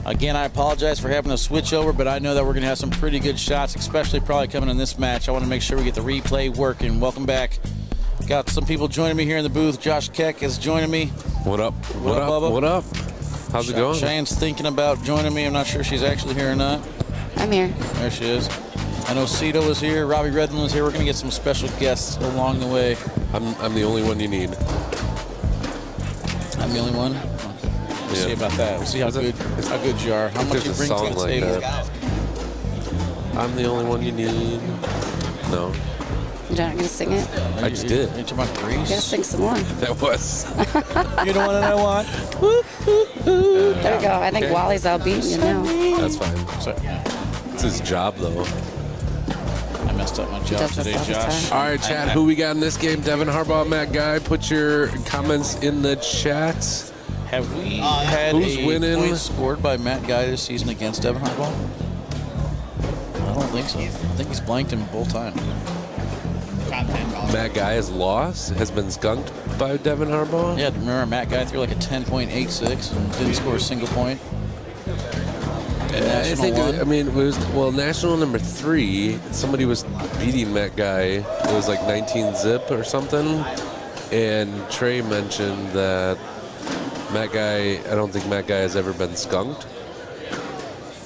Again, I apologize for having to switch over, but I know that we're going to have some pretty good shots, especially probably coming in this match. I want to make sure we get the replay working. Welcome back. Got some people joining me here in the booth. Josh Keck is joining me. What up? What up, Bubba? What up? How's it going? Cheyenne's thinking about joining me. I'm not sure if she's actually here or not. I'm here. There she is. I know Cito is here. Robbie Redmond is here. We're going to get some special guests along the way. I'm the only one you need. I'm the only one? We'll see about that. We'll see how good you are. How much you bring to the table. I'm the only one you need. No. You're not going to sing it? I just did. Ain't you about Grease? You got to sing some more. That was. You're the one that I want. There we go. I think Wally's out beating you now. That's fine. It's his job, though. I messed up my job today, Josh. All right, Chad, who we got in this game? Devin Harbaugh, Matt Guy. Put your comments in the chat. Have we had a point scored by Matt Guy this season against Devin Harbaugh? I don't think so. I think he's blanked him both times. Matt Guy has been skunked by Devin Harbaugh? Yeah, remember Matt Guy threw like a 10.86 and didn't score a single point? I think, it was, national number 3, somebody was beating Matt Guy. It was like 19 zip or something. And Trey mentioned that Matt Guy, I don't think Matt Guy has ever been skunked.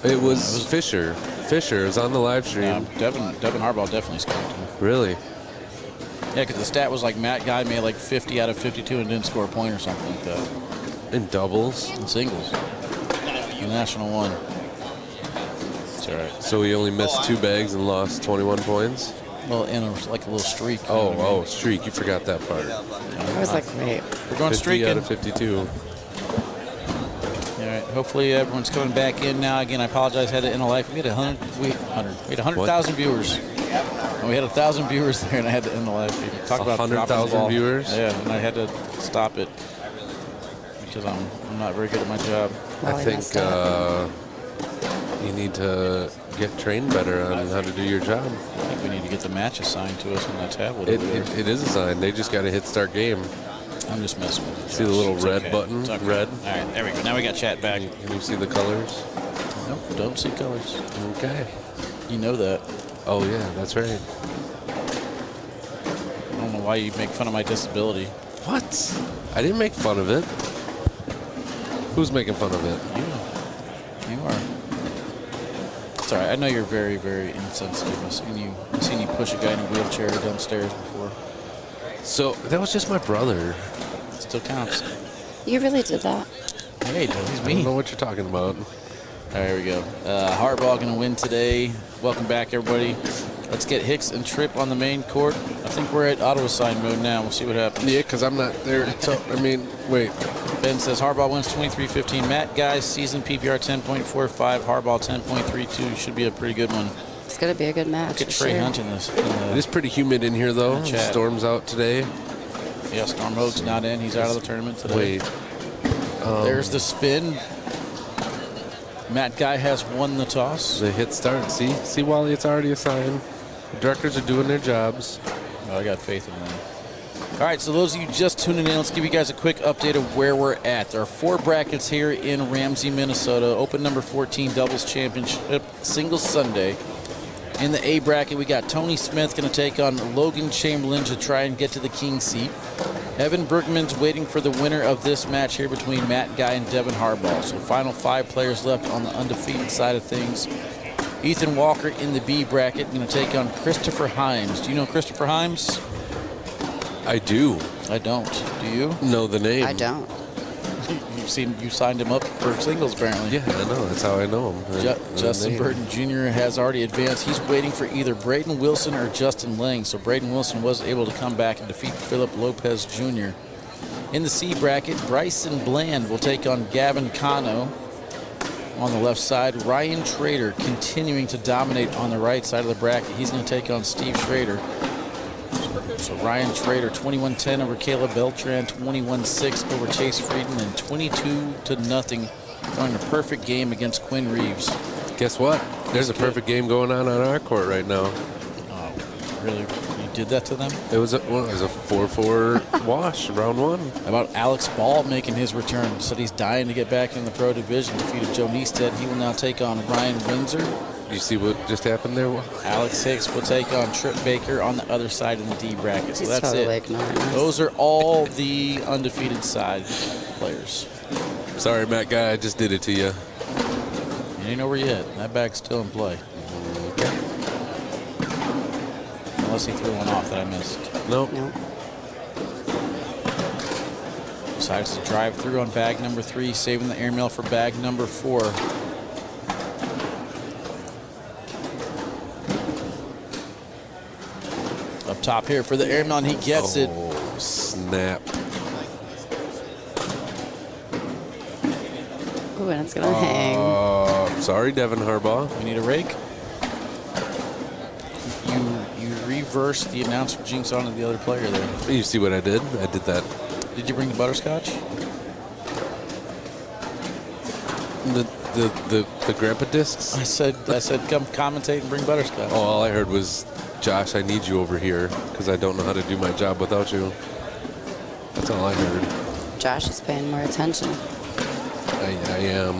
It was Fisher. Fisher is on the live stream. Devin Harbaugh definitely skunked him. Really? Yeah, because the stat was like Matt Guy made like 50 out of 52 and didn't score a point or something like that. In doubles? In singles. In National 1. It's all right. So he only missed 2 bags and lost 21 points? Well, in a little streak. Streak. You forgot that part. I was like, wait. We're going 50 streaking. out of 52. All right. Hopefully everyone's coming back in now. Again, I apologize. Had to end a life. We had 100,000 viewers. And we had 1,000 viewers there, and I had to end the live feed. Talk about 100,000 viewers. Yeah, and I had to stop it because I'm not very good at my job. I think you need to get trained better on how to do your job. I think we need to get the match assigned to us on that tablet. It is assigned. They just got to hit start game. I'm just messing with it. See the little red button? Okay. Red? All right, there we go. Now we got chat back. Can you see the colors? Nope, don't see colors. Okay. You know that. Oh, yeah, that's right. I don't know why you make fun of my disability. What? I didn't make fun of it. Who's making fun of it? You are. It's all right. I know you're very, very insensitive. I've seen you push a guy in a wheelchair downstairs before. So that was just my brother. It still counts. You really did that? Hey, he's I mean. don't know what you're talking about. All right, here we go. Harbaugh going to win today. Welcome back, everybody. Let's get Hicks and Tripp on the main court. I think we're at auto-assign mode now. We'll see what happens. Yeah, because I'm not there. Wait. Ben says Harbaugh wins 23-15. Matt Guy's season PPR 10.45. Harbaugh 10.32. Should be a pretty good one. It's going to be a good match. Look at Trey Hunt in this. It is pretty humid in here, though. Storm's out today. Yeah, Storm Hoag's not in. He's out of the tournament today. Wait. There's the spin. Matt Guy has won the toss. The hit start. See, Wally, it's already assigned. The directors are doing their jobs. Oh, I got faith in them. All right, so those of you just tuning in, let's give you guys a quick update of where we're at. There are 4 brackets here in Ramsey, Minnesota. Open number 14 doubles championship singles Sunday. In the A bracket, we got Tony Smith going to take on Logan Chamberlain to try and get to the king seat. Evan Bergman's waiting for the winner of this match here between Matt Guy and Devin Harbaugh. So final 5 players left on the undefeated side of things. Ethan Walker in the B bracket going to take on Christopher Himes. Do you know Christopher Himes? I do. I don't. Do you? Know the name. I don't. You signed him up for singles apparently. Yeah, I know. That's how I know him. Justin Burton Jr. has already advanced. He's waiting for either Braden Wilson or Justin Lang. So Braden Wilson was able to come back and defeat Philip Lopez Jr. In the C bracket, Bryson Bland will take on Gavin Cano on the left side. Ryan Trader continuing to dominate on the right side of the bracket. He's going to take on Steve Schrader. So Ryan Trader 21-10 over Caleb Beltran, 21-6 over Chase Frieden, and 22-0 throwing a perfect game against Quinn Reeves. Guess what? There's a perfect game going on our court right now. Oh, really? did that to them? It was a 4-4 wash, round one. How about Alex Ball making his return? Said he's dying to get back in the pro division. Defeated Joe Neested. He will now take on Ryan Windsor. You see what just happened there? Alex Hicks will take on Trip Baker on the other side in the D bracket. So He's that's totally it. ignoring us. Those are all the undefeated side players. Sorry, Matt Guy, I just did it to you. It ain't over yet. That bag's still in play. Unless he threw one off that I missed. Nope. No. Decides to drive through on bag number 3, saving the airmail for bag number 4. Up top here for the airmail, and he gets it. Oh, snap. Ooh, and it's going to hang. Sorry, Devin Harbaugh. We need a rake. You reverse the announcer jinx onto the other player there. You see what I did? I did that. Did you bring the butterscotch? The grandpa discs? I said come commentate and bring butterscotch. Oh, all I heard was, Josh, I need you over here because I don't know how to do my job without you. That's all I heard. Josh is paying more attention. I am.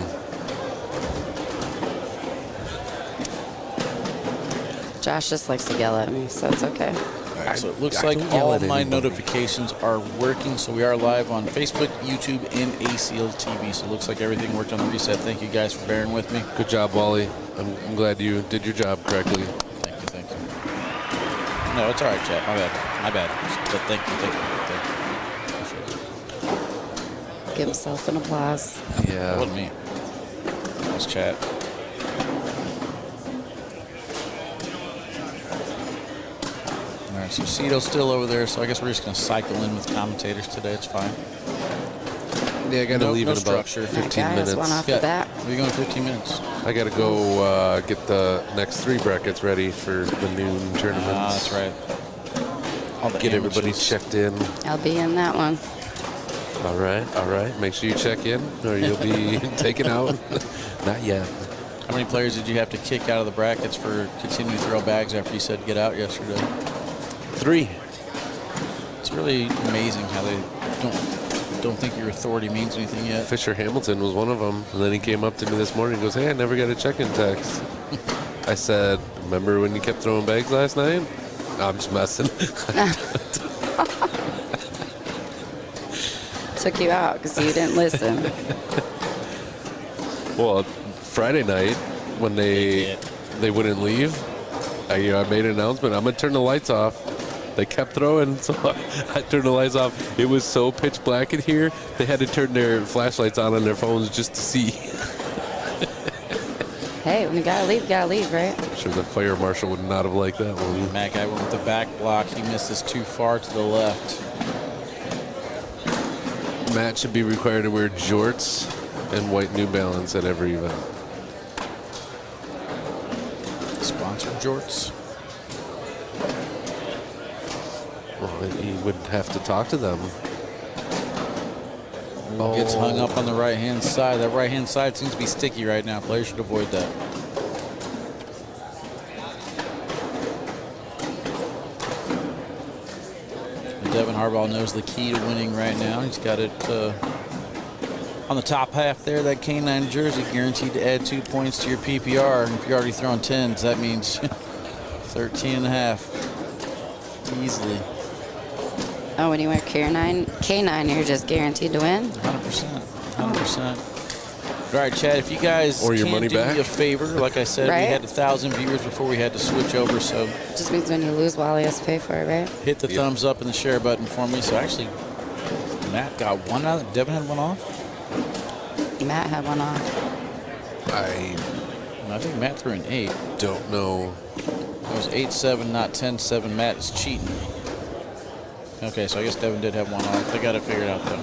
Josh just likes to yell at me, so it's okay. All right, so it looks I like don't yell all at my anybody. notifications are working. So we are live on Facebook, YouTube, and ACL TV. So it looks like everything worked on the reset. Thank you guys for bearing with me. Good job, Wally. I'm glad you did your job correctly. Thank you. No, it's all right, chat. My bad. But thank you. Appreciate it. Give himself an applause. That Yeah. wasn't me. That was chat. All right, so Cito's still over there, so I guess we're just going to cycle in with commentators today. It's fine. Yeah, I got to leave no in about structure. 15 That guy has minutes. one off the bat. We're going 15 minutes. I got to go get the next 3 brackets ready for the noon tournaments. Ah, that's right. All the Get everybody amateurs. checked in. I'll be in that one. All right. Make sure you check in or you'll be taken out. Not yet. How many players did you have to kick out of the brackets for continuing to throw bags after you said get out yesterday? 3. It's really amazing how they don't think your authority means anything yet. Fisher Hamilton was one of them. And then he came up to me this morning and goes, hey, I never got a check-in text. I said, remember when you kept throwing bags last night? No, I'm just messing. Took you out because you didn't listen. Well, Friday night when they wouldn't leave, I made an announcement. I'm gonna turn the lights off. They kept throwing, so I turned the lights off. It was so pitch black in here, they had to turn their flashlights on their phones just to see. Hey, when you gotta leave, right? I'm sure the fire marshal would not have liked that one. Matt guy went with the back block. He missed this too far to the left. Matt should be required to wear jorts and white New Balance at every event. Sponsored jorts. Well, he would have to talk to them. Gets hung up on the right-hand side. That right-hand side seems to be sticky right now. Players should avoid that. Devin Harbaugh knows the key to winning right now. He's got it on the top half there, that K9 jersey, guaranteed to add 2 points to your PPR. And if you're already throwing 10s, that means 13 and a half. Easily. Oh, when you wear K9, you're just guaranteed to win? 100%. 100%. All right, Chad, if you guys Or your can money do back. me a favor, like I said, Right? we had 1,000 viewers before we had to switch over, so Just means when you lose, Wally has to pay for it, right? hit the Yep. thumbs up and the share button for me. So actually, Matt got one out. Devin had one off. Matt had one off. I I think Matt threw an 8. don't know. It was 8-7, not 10-7. Matt is cheating. Okay, so I guess Devin did have one off. They got it figured out, though.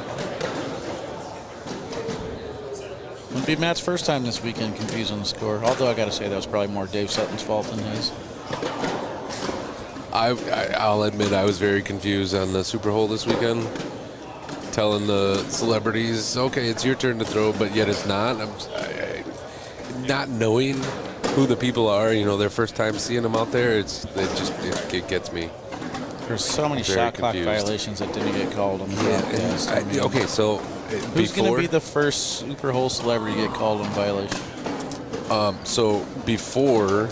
Wouldn't be Matt's first time this weekend confused on the score. Although I got to say that was probably more Dave Sutton's fault than his. I'll admit I was very confused on the Super Bowl this weekend. Telling the celebrities, okay, it's your turn to throw, but yet it's not. Not knowing who the people are, their first time seeing them out there, it gets me. There's so many Very shot clock confused. violations that didn't get called on the broadcast. I mean, Okay, so who's going to before, be the first Super Hole celebrity to get called on violation? so before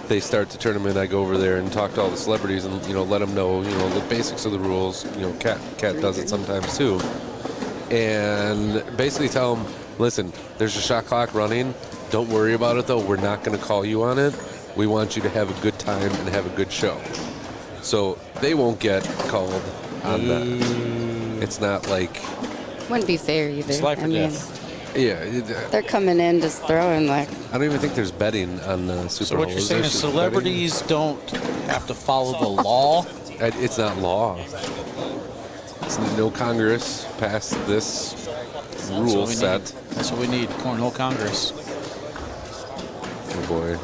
they start the tournament, I go over there and talk to all the celebrities and let them know the basics of the rules. Cat does it sometimes too, and basically tell them, listen, there's a shot clock running. Don't worry about it though. We're not going to call you on it. We want you to have a good time and have a good show. So they won't get called on that. It's not like Wouldn't be fair either. It's life or I mean, death. they're coming in just throwing like. I don't even think there's betting on Super So Bowl. what you're saying is celebrities don't have to follow the law? It's not law. It's no Congress passed this rule set. That's what we need, Cornhole Congress. Oh boy,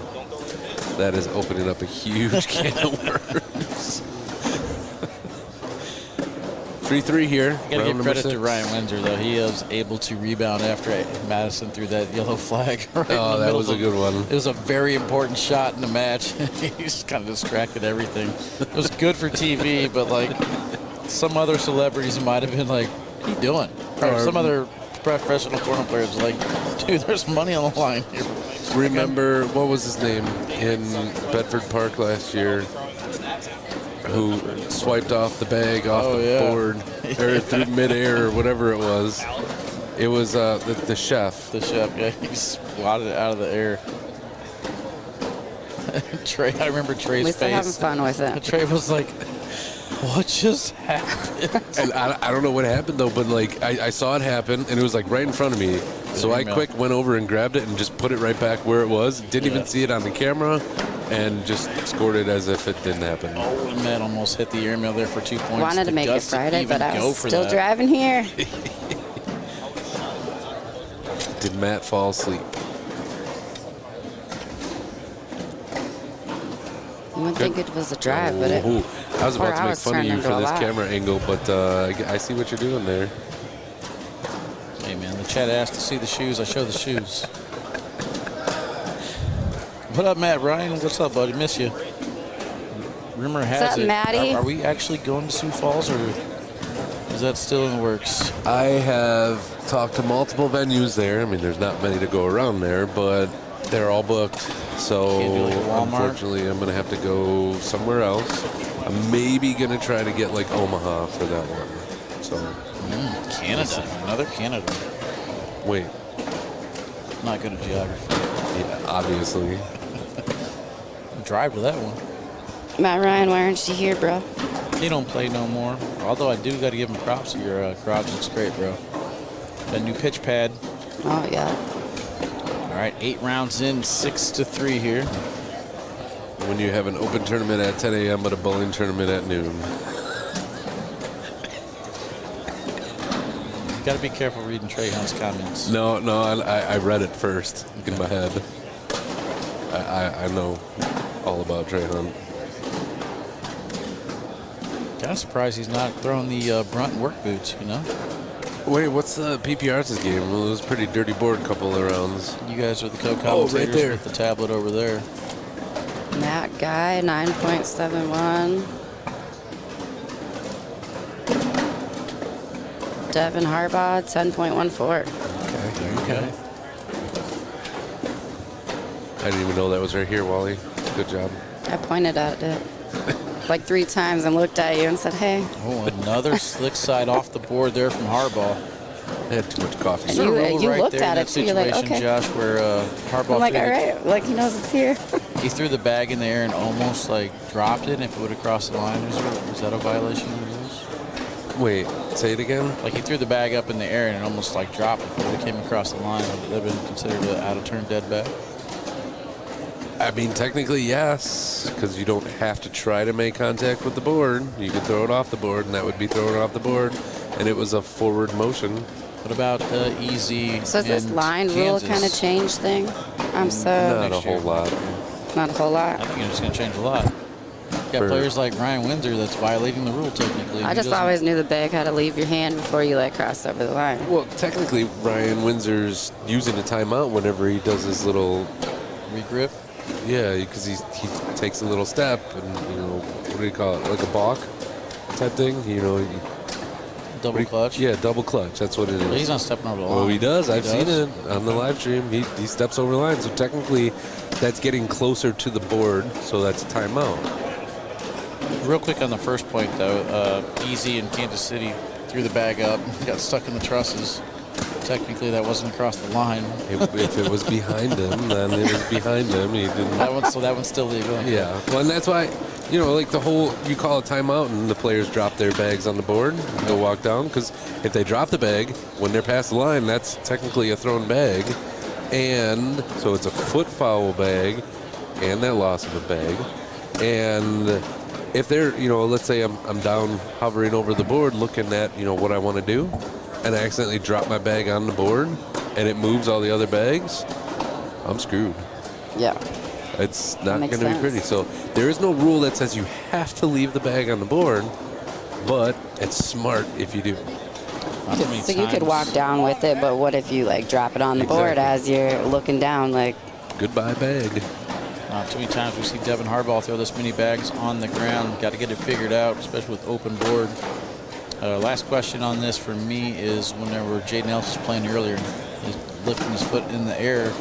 that is opening up a huge can of worms. 3-3 here. Got to round give number credit 6. to Ryan Windsor, though. He was able to rebound after Madison threw that yellow flag. Right in the that middle was a good one. It was a very important shot in the match. He just kind of distracted everything. It was good for TV, but like some other celebrities might have been like, "What are you doing?" Or some other professional corner players like, "Dude, there's money on the line here." Remember, what was his name in Bedford Park last year? Who swiped off the bag off the board or through midair or whatever it was. It was the chef. The chef, yeah, he swatted it out of the air. Trey, I remember Trey's At least they're having face. fun with it. Trey was like, "What just happened?" And I don't know what happened though, but like I saw it happen and it was like right in front of me. So I quick went over and grabbed it and just put it right back where it was. Didn't even see it on the camera and just scored it as if it didn't happen. Oh, and Matt almost hit the airmail there for 2 points. Wanted to make it Gus Friday, even but I go was for still that. driving here. Did Matt fall asleep? You wouldn't think it was a drive, but it. Ooh, I was about to 4 make hours fun of turned you into for a this lot. camera angle, but I see what you're doing there. Hey, man, the chat asked to see the shoes. I show the shoes. What up, Matt? Ryan, what's up, buddy? Miss you. Rumor has up, it. Matty? Are we actually going to Sioux Falls, or is that still in the works? I have talked to multiple venues there. I mean, there's not many to go around there, but they're all booked. So Can't do like a Walmart? unfortunately, I'm going to have to go somewhere else. I'm maybe going to try to get like Omaha for that one. So Canada. Another Canada. wait, Not good at geography. yeah, obviously. Drive to that one. Matt Ryan, why aren't you here, bro? He don't play no more. Although I do got to give him props. Your garage looks great, bro. That new pitch pad. Oh, yeah. All right, 8 rounds in, 6-3 here. When you have an open tournament at 10 a.m. but a bowling tournament at noon. You got to be careful reading Trey Hunt's comments. No, I read it first in my head. I know all about Trey Hunt. Kind of surprised he's not throwing the brunt work boots, you know? Wait, what's PPR's game? Well, it was a pretty dirty board couple of rounds. You guys are the co-commentators there. with the tablet over there. Matt Guy, 9.71. Devin Harbaugh, 10.14. Okay. I didn't even know that was right here, Wally. Good job. I pointed at it like 3 times and looked at you and said, hey. Oh, another slick side off the board there from Harbaugh. I had too much coffee. And Is there a rule you right looked there in at that it, too. You're like, situation, okay. Josh, where Harbaugh I'm like, threw all the- right. Like, he knows it's here. he threw the bag in the air and almost like dropped it. And if it would have crossed the line, is that a violation of the rules? Wait, say it again? Like he threw the bag up in the air and it almost like dropped. If it would have came across the line, would that have been considered an out-of-turn dead bag? I mean, technically, yes, because you don't have to try to make contact with the board. You could throw it off the board, and that would be thrown off the board, and it was a forward motion. What about easy? So is this in line rule Kansas? kind of change thing? I'm so Not a next year. whole lot. not a whole I lot. think it's going to change a lot. You got For- players like Ryan Windsor that's violating the rule technically. I He just doesn't- always knew the bag had to leave your hand before you like crossed over the line. Well, technically, Ryan Windsor's using a timeout whenever he does his little, regrip. yeah, because he takes a little step, and, what do you call it, like a balk? type thing. You know, Double clutch. Yeah, double clutch. That's what it is. But he's not stepping over the line. Oh, he does. I've seen it on the live stream. He steps over the line. So technically, that's getting closer to the board. So that's a timeout. Real quick on the first point, though. Easy in Kansas City threw the bag up, got stuck in the trusses. Technically, that wasn't across the line. If it was behind him, then it was behind him. He didn't. That one's still legal. Yeah. Well, and that's why, you know, like the whole, you call a timeout and the players drop their bags on the board and go walk down. Because if they drop the bag when they're past the line, that's technically a thrown bag. And so it's a foot foul bag and that loss of a bag. And if they're, you know, let's say I'm down hovering over the board looking at, you know, what I want to do, and I accidentally drop my bag on the board and it moves all the other bags, I'm screwed. Yeah. It's not going to be sense. pretty. So there is no rule that says you have to leave the bag on the board, but it's smart if you do. So you could walk down with it, but what if you like drop it on the board as you're looking down? Like, goodbye bag. Not too many times we see Devin Harbaugh throw this many bags on the ground. Got to get it figured out, especially with open board. Last question on this for me is whenever Jaden Ellis was playing earlier, he's lifting his foot in the air,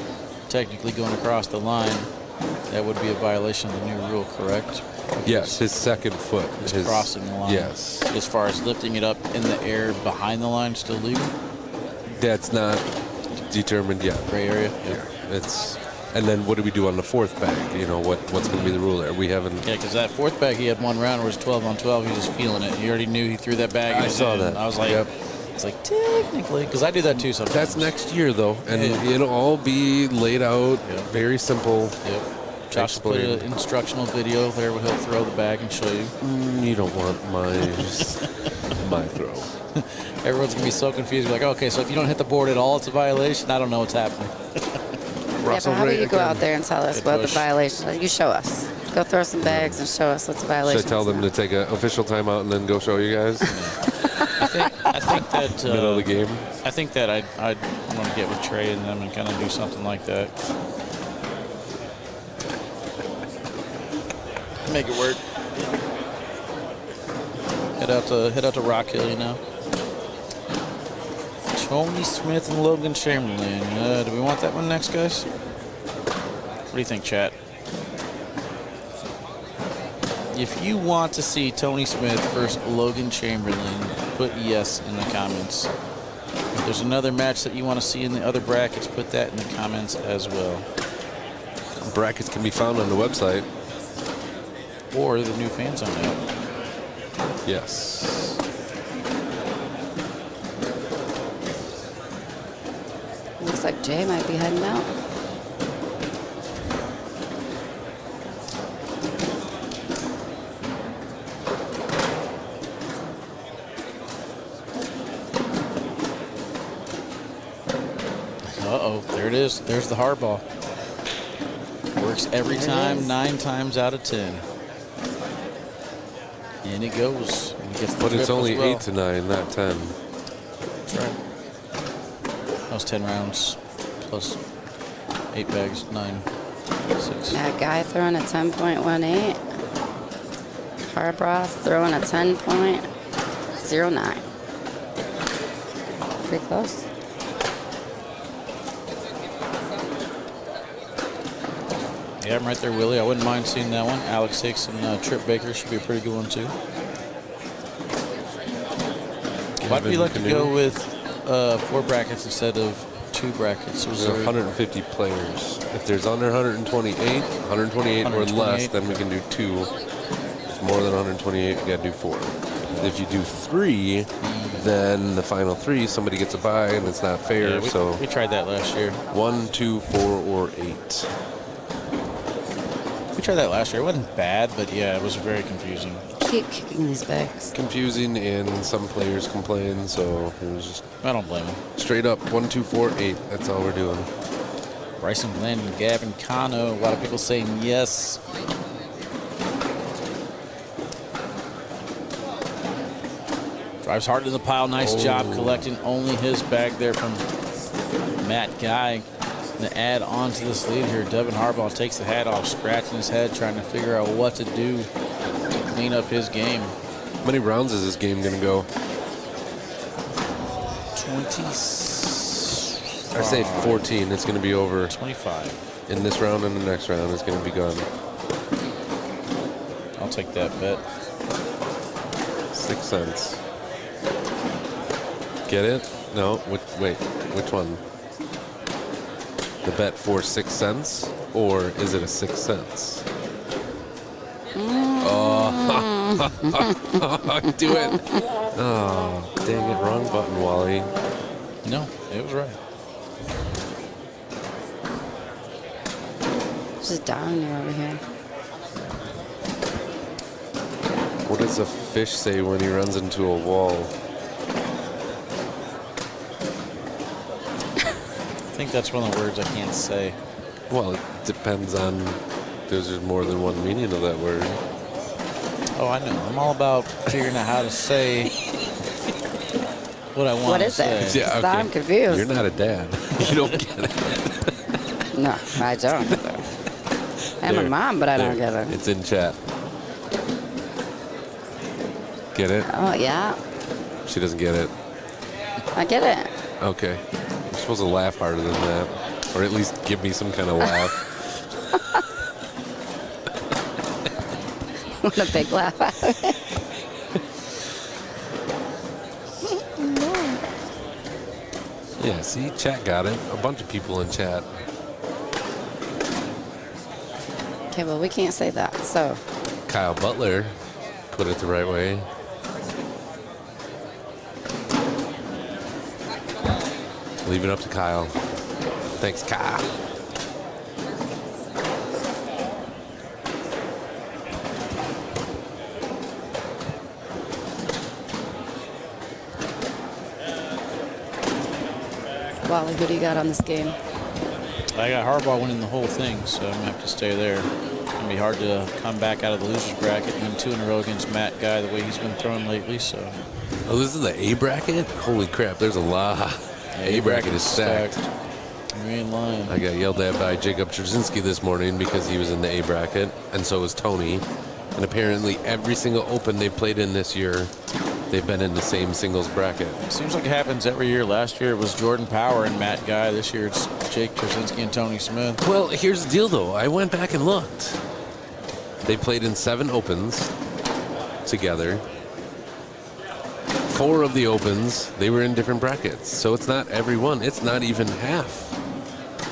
technically going across the line. That would be a violation of the new rule, correct? Yes, his second foot is crossing the line. Yes. As far as lifting it up in the air behind the line, still legal? That's not determined yet. Gray area? Yeah. And then what do we do on the fourth bag? You know, what's going to be the rule there? We haven't. Yeah, because that fourth bag, he had one round where it was 12 on 12. He was just feeling it. He already knew he threw that bag. I saw that. I was like, it's like technically, because I do that too sometimes. That's next year though, and it'll all be laid out, very simple. Yep. Josh will put an instructional video there where he'll throw the bag and show you. You don't want my throw. Everyone's going to be so confused. Like, okay, so if you don't hit the board at all, it's a violation? I don't know what's happening. yeah, but how do you go out there and tell us what the violation is? You show us. Go throw some bags and show us what's the violation. Should I tell them to take an official timeout and then go show you guys? I think that middle of the game. I think that I'd want to get with Trey and them and kind of do something like that. Make it work. Head out to Rock Hill, you know. Tony Smith and Logan Chamberlain. Do we want that one next, guys? What do you think, chat? If you want to see Tony Smith versus Logan Chamberlain, put yes in the comments. If there's another match that you want to see in the other brackets, put that in the comments as well. Brackets can be found on the website. Or the new fan zone app. Yes. Looks like Jay might be heading out. Uh-oh, there it is. There's the hardball. Works every time, 9 times out of 10. And it goes. And he gets the But it's only well. 8 to 9, not 10. That's right. That was 10 rounds plus 8 bags, 9, 6. That guy throwing a 10.18. Harbaugh throwing a 10.09. Pretty close. Yeah, I'm right there, Willie. I wouldn't mind seeing that one. Alex Hicks and Trip Baker should be a pretty good one, too. Why do you like to go with 4 brackets instead of 2 brackets? There's 150 players. If there's under 128 or less, then we can do 2. If it's more than 128, we got to do 4. If you do 3, then the final 3, somebody gets a bye, and it's not fair. Yeah, so we tried that last year. 1, 2, 4, or 8. We tried that last year. It wasn't bad, but yeah, it was very confusing. Keep kicking these bags. Confusing, and some players complain, so it was just. I don't blame them. Straight up 1, 2, 4, 8. That's all we're doing. Bryson Glenn and Gavin Cano. A lot of people saying yes. Drives hard to the pile. Nice job collecting only his bag there from Matt Guy. To add on to this lead here, Devin Harbaugh takes the hat off, scratching his head, trying to figure out what to do to clean up his game. How many rounds is this game going to go? 20. I say 14. It's going to be over 25. in this round, and the next round is going to be gone. I'll take that bet. 6 cents. Get it? No. Wait. Which one? The bet for 6 cents, or is it a 6 cents? Oh, do it! Oh, dang it! Wrong button, Wally. No, it was right. Just down here over here. What does a fish say when he runs into a wall? I think that's one of the words I can't say. Well, it depends on. There's more than one meaning of that word. Oh, I know. I'm all about figuring out how to say what I want What to is say. it? Yeah, okay. I'm confused. You're not a dad. You don't get it. No, I don't. I'm a There. mom, but I don't There. get it. It's in chat. Get it? Oh, yeah. She doesn't get it. I get it. Okay. You're supposed to laugh harder than that. Or at least give me some kind of laugh. What a big laugh out of it. Yeah, see? Chat got it. A bunch of people in chat. Okay, well, we can't say that, so. Kyle Butler put it the right way. Leave it up to Kyle. Thanks, Kyle. Wally, who do you got on this game? I got Harbaugh winning the whole thing, so I'm going to have to stay there. It's going to be hard to come back out of the loser's bracket and win 2 in a row against Matt Guy the way he's been throwing lately. So Oh, this is the A bracket? Holy crap, there's a lot. A bracket is stacked. You ain't lying. I got yelled at by Jacob Trzynski this morning because he was in the A bracket, and so was Tony. And apparently every single Open they've played in this year, they've been in the same singles bracket. Seems like it happens every year. Last year it was Jordan Power and Matt Guy. This year it's Jake Trzynski and Tony Smith. Well, here's the deal, though. I went back and looked. They played in 7 Opens together. 4 of the Opens, they were in different brackets. So it's not every one. It's not even half.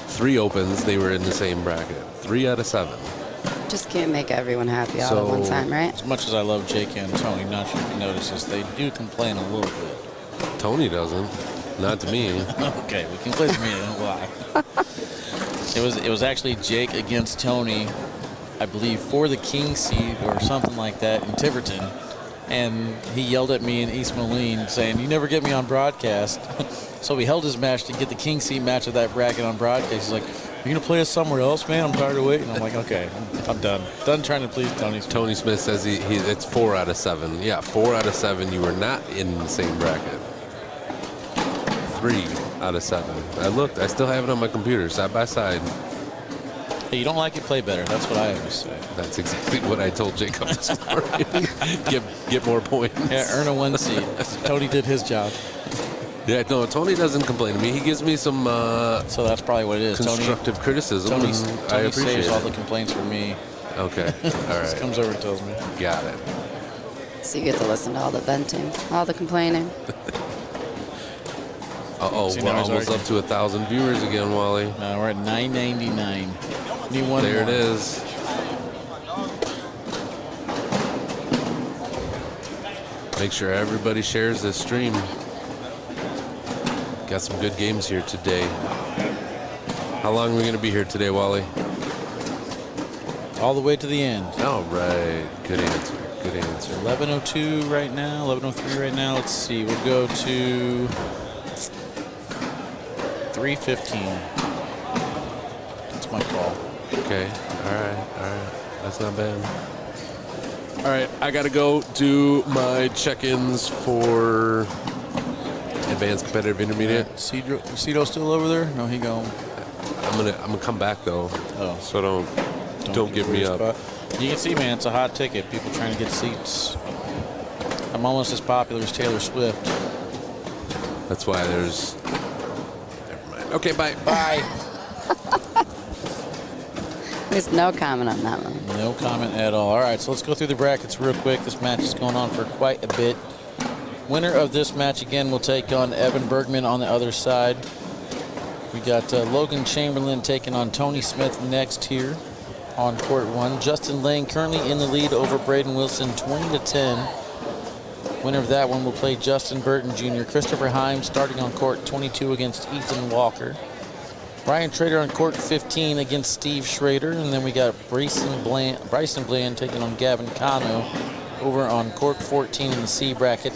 3 Opens, they were in the same bracket. 3 out of 7. Just can't make everyone happy all at one So- time, right? As much as I love Jake and Tony, not sure if you notice this, they do complain a little bit. Tony doesn't. Not to me. Okay, we can play the meeting. Why? It was actually Jake against Tony, I believe, for the king seed or something like that in Tiverton. And he yelled at me in East Moline saying, "You never get me on broadcast." So we held his match to get the king seed match of that bracket on broadcast. He's like, "You gonna play us somewhere else, man? I'm tired of waiting." I'm like, "Okay, I'm done. Done trying to please Tony." Tony Smith says it's 4 out of 7. Yeah, 4 out of 7. You were not in the same bracket. 3 out of 7. I looked. I still have it on my computer, side by side. Hey, you don't like it, play better. That's what I always say. That's exactly what I told Jacob this morning. get more points. Yeah, earn a 1 seed. Tony did his job. Yeah, no, Tony doesn't complain to me. He gives me some So that's probably what it is. constructive criticism. Tony and I appreciate saves all the it. complaints for me. Okay, all Just right, comes over and tells me. got it. So you get to listen to all the venting, all the complaining. Uh-oh, See, we're now he's almost arguing. up to 1,000 viewers again, Wally. We're at 999. Need one There more. it is. Make sure everybody shares this stream. Got some good games here today. How long are we going to be here today, Wally? All the way to the end. All right. Good answer. Good answer. 11:02 right now. 11:03 right now. Let's see. We'll go to 3:15. That's my call. Okay. All right. That's not bad. All right. I got to go do my check-ins for advanced competitive intermediate. Cito still over there? No, he gone. I'm gonna come back though. Oh. So don't give me weird up. spot. You can see, man, it's a hot ticket. People trying to get seats. I'm almost as popular as Taylor Swift. That's why there's. Never mind. Okay, bye. Bye. There's no comment on that one. No comment at all. All right, so let's go through the brackets real quick. This match is going on for quite a bit. Winner of this match, again, will take on Evan Bergman on the other side. We got Logan Chamberlain taking on Tony Smith next here on court 1. Justin Lane currently in the lead over Braden Wilson, 20-10. Winner of that one will play Justin Burton Jr. Christopher Himes starting on court 22 against Ethan Walker. Ryan Trader on court 15 against Steve Schrader. And then we got Bryson Bland taking on Gavin Cano over on court 14 in the C bracket.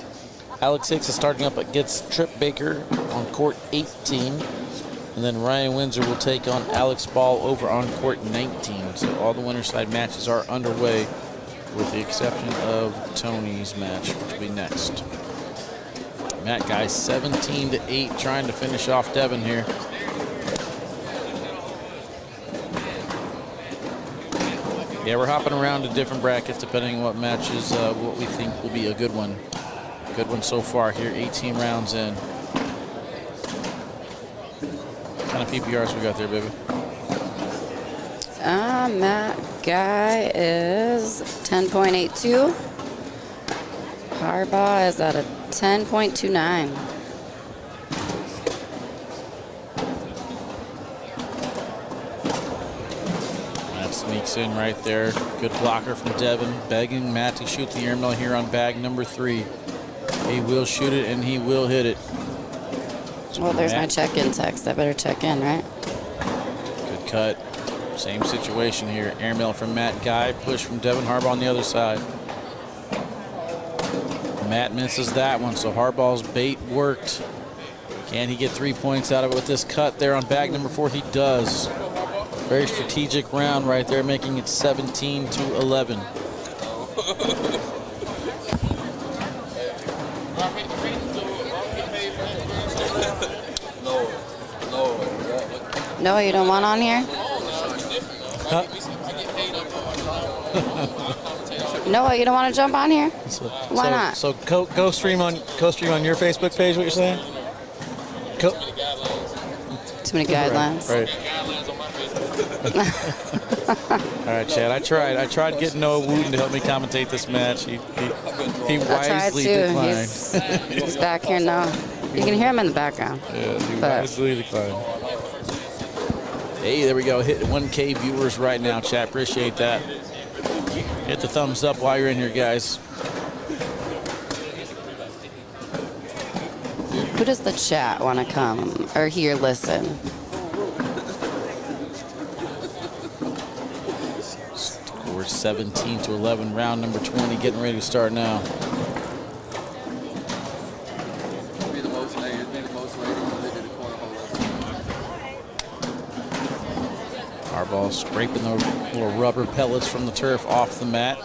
Alex Hicks is starting up against Trip Baker on court 18. And then Ryan Windsor will take on Alex Ball over on court 19. So all the winner side matches are underway with the exception of Tony's match, which will be next. Matt Guy 17-8 trying to finish off Devin here. Yeah, we're hopping around to different brackets depending on what matches, what we think will be a good one. Good one so far here, 18 rounds in. What kind of PPRs we got there, baby? Matt Guy is 10.82. Harbaugh is at a 10.29. Sneaks in right there. Good blocker from Devin, begging Matt to shoot the airmail here on bag number 3. He will shoot it and he will hit it. Well, there's my check-in text. I better check in, right? Good cut. Same situation here. Airmail from Matt Guy. Push from Devin Harbaugh on the other side. Matt misses that one, so Harbaugh's bait worked. Can he get 3 points out of it with this cut there on bag number 4? He does. Very strategic round right there, making it 17-11. No, you don't want on here? Huh? No, you don't want to jump on here? Why not? So go stream on your Facebook page. What you're saying? Too many guidelines. Right. All right, Chad. I tried getting Noah Wooten to help me commentate this match. He wisely declined. He's back here now. You can hear him in the background. Yeah, he wisely declined. Hey, there we go. Hit 1K viewers right now, chat. Appreciate that. Hit the thumbs up while you're in here, guys. Who does the chat want to come or hear listen? We're 17-11, round number 20, getting ready to start now. Harbaugh scraping the little rubber pellets from the turf off the mat.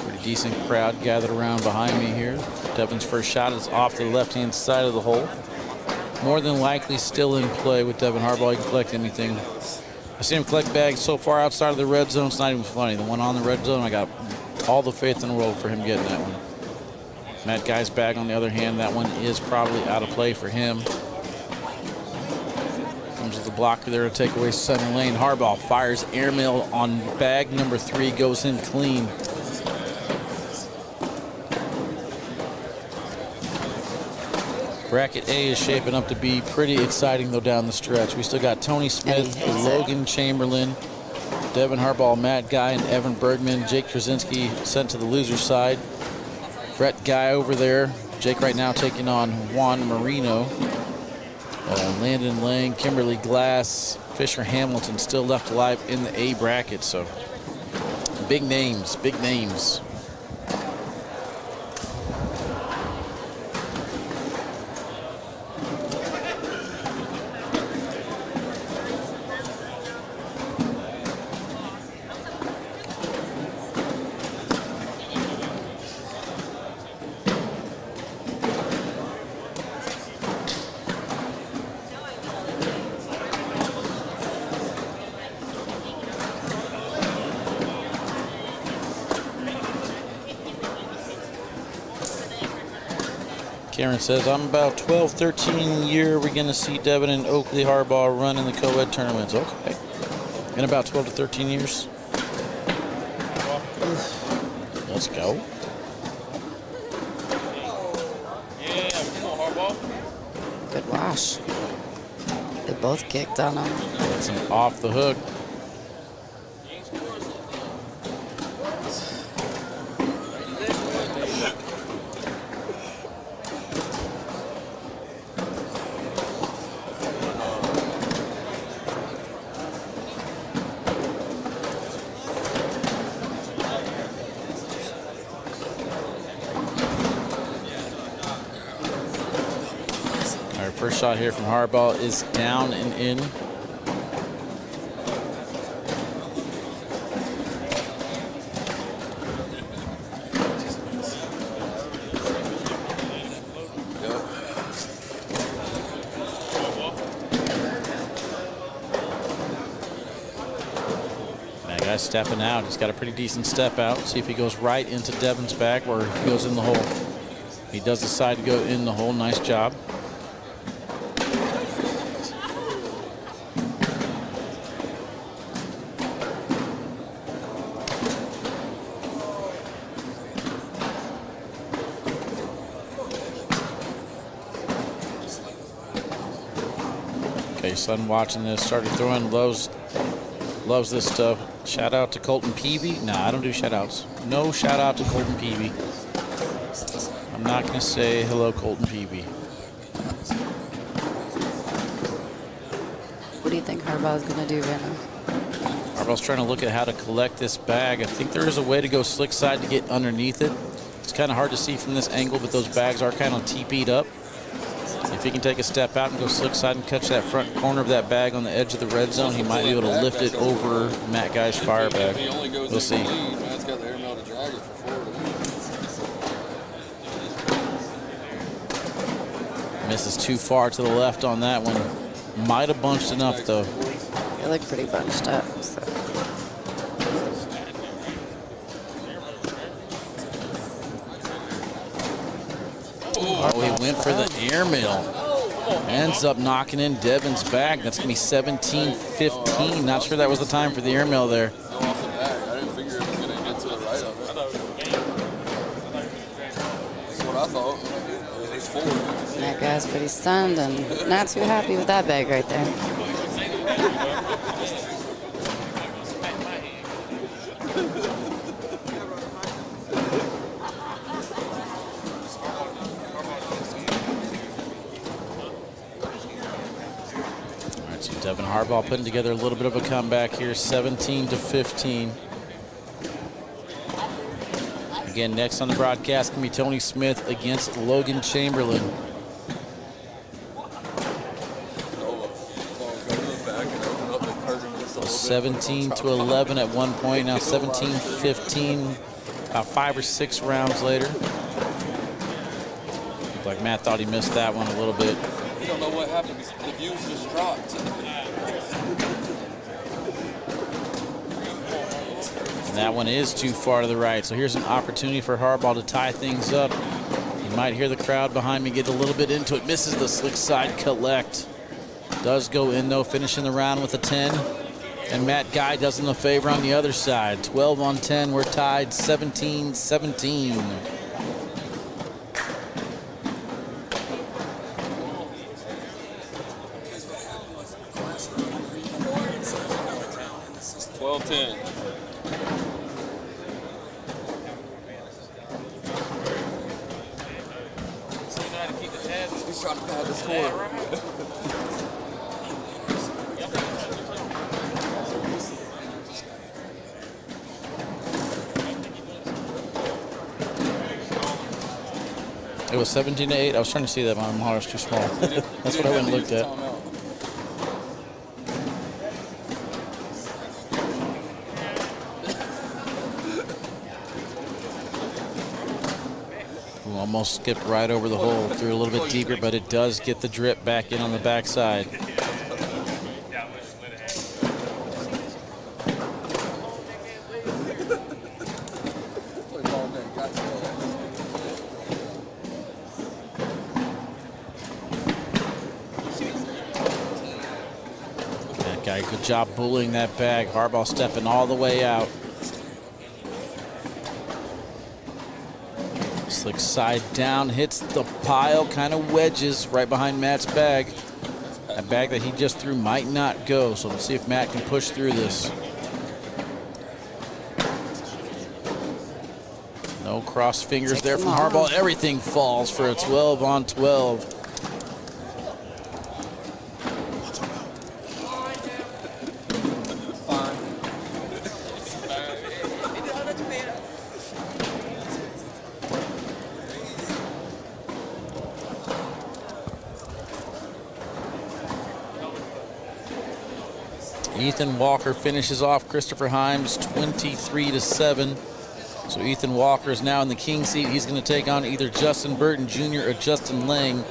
Pretty decent crowd gathered around behind me here. Devin's first shot is off the left-hand side of the hole. More than likely still in play with Devin Harbaugh. He can collect anything. I see him collect bags so far outside of the red zone, it's not even funny. The one on the red zone, I got all the faith in the world for him getting that one. Matt Guy's bag, on the other hand, that one is probably out of play for him. Comes with the blocker there to take away center lane. Harbaugh fires airmail on bag number 3, goes in clean. Bracket A is shaping up to be pretty exciting, though, down the stretch. We still got Tony Smith, Logan Chamberlain, Devin Harbaugh, Matt Guy, and Evan Bergman. Jake Krasinski sent to the loser side. Brett Guy over there. Jake right now taking on Juan Marino. Landon Lang, Kimberly Glass, Fisher Hamilton still left alive in the A bracket. So big names, big names. Karen says, I'm about 12, 13 year. We're going to see Devin and Oakley Hardball run in the co-ed tournaments. Okay. In about 12 to 13 years. Let's go. Yeah, come on, Hardball. Good wash. They both kicked on him. That's him off the hook. First shot here from Hardball is down and in. That guy's stepping out. He's got a pretty decent step out. See if he goes right into Devin's back or if he goes in the hole. He does decide to go in the hole. Nice job. Son watching this, started throwing, loves this stuff. Shout out to Colton Peavy. Nah, I don't do shout outs. No shout out to Colton Peavy. I'm not going to say hello, Colton Peavy. What do you think Hardball's going to do right now? Hardball's trying to look at how to collect this bag. I think there is a way to go slick side to get underneath it. It's kind of hard to see from this angle, but those bags are kind of TP'd up. If he can take a step out and go slick side and catch that front corner of that bag on the edge of the red zone, he might be able to lift it over Matt Guy's fire bag. We'll see. Matt's got the airmail to drag it for forward. Misses too far to the left on that one. Might have bunched enough, though. You look pretty bunched up. So. Oh, he went for the airmail. Ends up knocking in Devin's bag. That's going to be 17-15. Not sure that was the time for the airmail there. Go off the back. I didn't figure it was going to get to the right of it. That's what I thought. It's forward. That guy's pretty stunned and not too happy with that bag right there. Devin Hardball putting together a little bit of a comeback here, 17-15. Again, next on the broadcast can be Tony Smith against Logan Chamberlain. So 17-11 at one point, now 17-15, about 5 or 6 rounds later. Looked like Matt thought he missed that one a little bit. We don't know what happened. The views just dropped. And that one is too far to the right. So here's an opportunity for Hardball to tie things up. You might hear the crowd behind me get a little bit into it. Misses the slick side collect. Does go in, though, finishing the round with a 10. And Matt Guy does him a favor on the other side. 12 on 10. We're tied 17-17. 12-10. He's trying to pad the score. It was 17-8. I was trying to see that, but my monitor's too small. That's what I went and looked at. Almost skipped right over the hole, threw a little bit deeper, but it does get the drip back in on the backside. Guy, good job bullying that bag. Harbaugh stepping all the way out. Slick side down, hits the pile, kind of wedges right behind Matt's bag. That bag that he just threw might not go, so let's see if Matt can push through this. No cross fingers there from Harbaugh. Everything falls for a 12 on 12. Ethan Walker finishes off Christopher Himes 23-7. So Ethan Walker is now in the king seat. He's going to take on either Justin Burton Jr. or Justin Lang.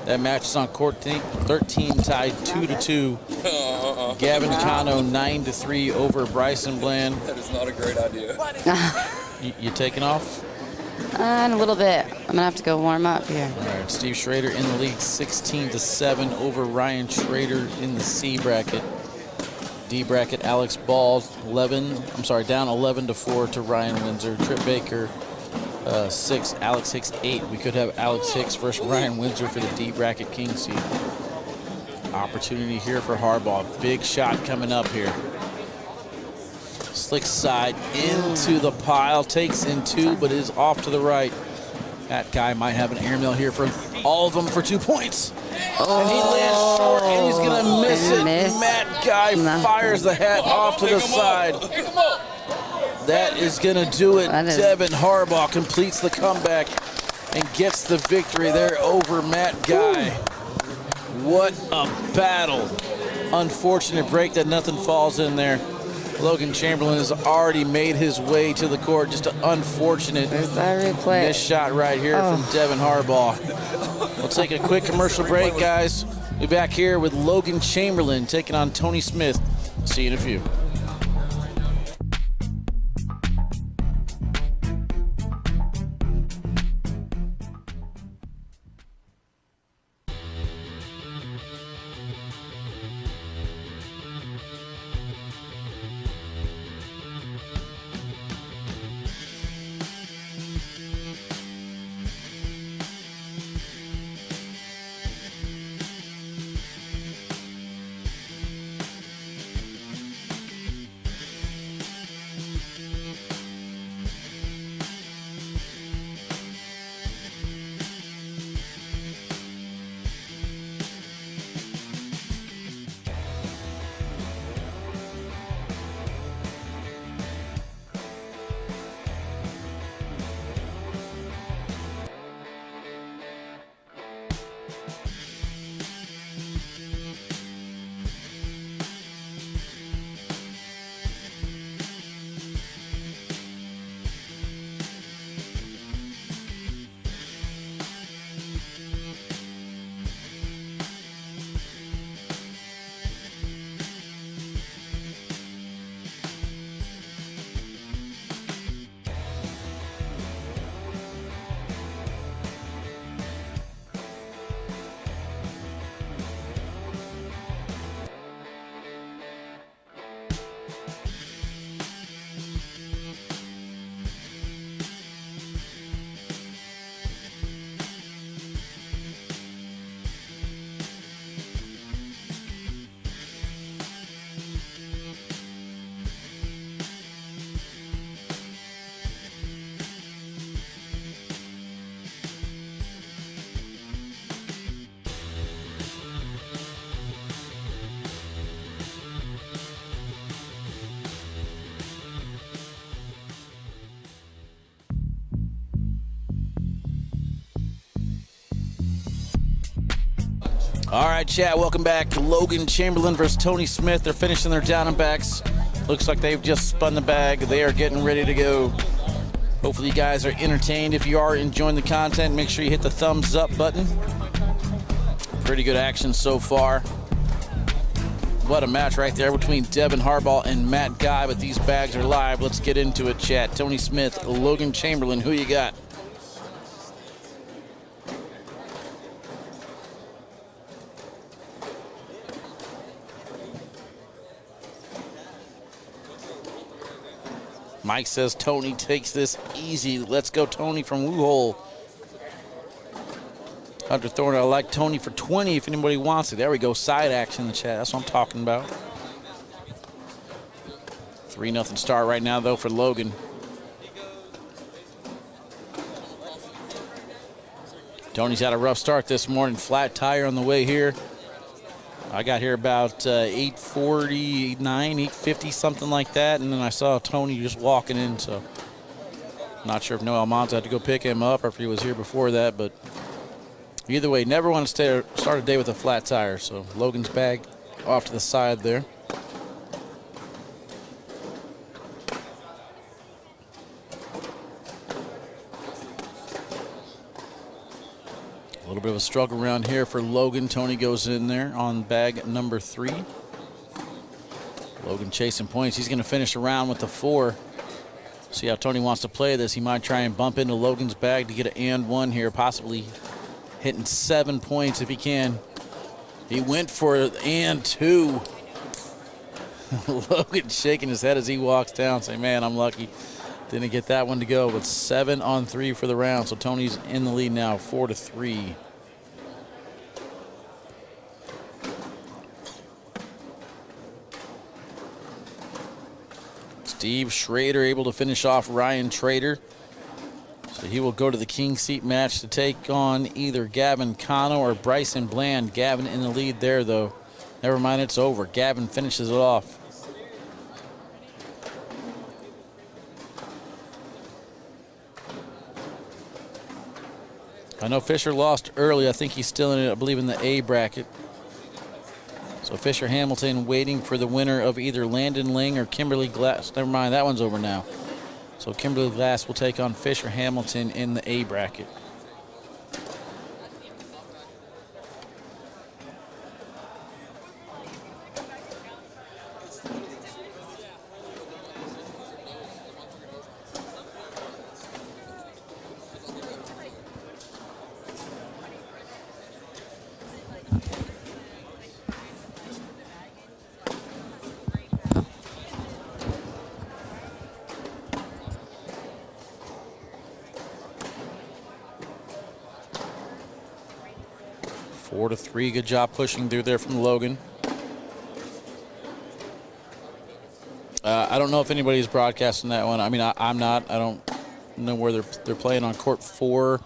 That match is on court 13, tied 2-2. Gavin Cano 9-3 over Bryson Bland. That is not a great idea. You taking off? In a little bit. I'm going to have to go warm up here. All right, Steve Schrader in the lead 16-7 over Ryan Schrader in the C bracket. D bracket, Alex Ball down 11-4 to Ryan Windsor. Trip Baker 6, Alex Hicks 8. We could have Alex Hicks versus Ryan Windsor for the D bracket king seed. Opportunity here for Harbaugh. Big shot coming up here. Slick side into the pile, takes in 2, but is off to the right. That guy might have an airmail here for all of them for 2 points. And he lands short, and he's going to miss it. Matt Guy fires the hat off to the side. That is going to do it. Devin Harbaugh completes the comeback and gets the victory there over Matt Guy. What a battle. Unfortunate break that nothing falls in there. Logan Chamberlain has already made his way to the court. Just an unfortunate missed shot right here from Devin Harbaugh. We'll take a quick commercial break, guys. We'll be back here with Logan Chamberlain taking on Tony Smith. See you in a few. All right, chat, welcome back. Logan Chamberlain versus Tony Smith. They're finishing their down and backs. Looks like they've just spun the bag. They are getting ready to go. Hopefully you guys are entertained. If you are enjoying the content, make sure you hit the thumbs up button. Pretty good action so far. What a match right there between Devin Harbaugh and Matt Guy, but these bags are live. Let's get into it, chat. Tony Smith, Logan Chamberlain, who you got? Mike says Tony takes this easy. Let's go, Tony from Wuhole. Hunter Thorne, I like Tony for 20 if anybody wants it. There we go, side action in the chat. That's what I'm talking about. 3-0 start right now, though, for Logan. Tony's had a rough start this morning. Flat tire on the way here. I got here about 8:49, 8:50, something like that, and then I saw Tony just walking in, so not sure if Noel Monza had to go pick him up or if he was here before that, but either way, never want to start a day with a flat tire, so Logan's bag off to the side there. A little bit of a struggle around here for Logan. Tony goes in there on bag number 3. Logan chasing points. He's going to finish around with the 4. See how Tony wants to play this. He might try and bump into Logan's bag to get an and 1 here, possibly hitting 7 points if he can. He went for an and 2. Logan shaking his head as he walks down, saying, man, I'm lucky. Didn't get that one to go, but 7 on 3 for the round. So Tony's in the lead now, 4-3. Steve Schrader able to finish off Ryan Trader. So he will go to the king seat match to take on either Gavin Cano or Bryson Bland. Gavin in the lead there, though. Never mind, it's over. Gavin finishes it off. I know Fisher lost early. I think he's still in it, I believe, in the A bracket. So Fisher Hamilton waiting for the winner of either Landon Ling or Kimberly Glass. Never mind, that one's over now. So Kimberly Glass will take on Fisher Hamilton in the A bracket. Four to three, good job pushing through there from Logan. I don't know if anybody's broadcasting that one. I mean, I'm not. I don't know where they're playing on court 4.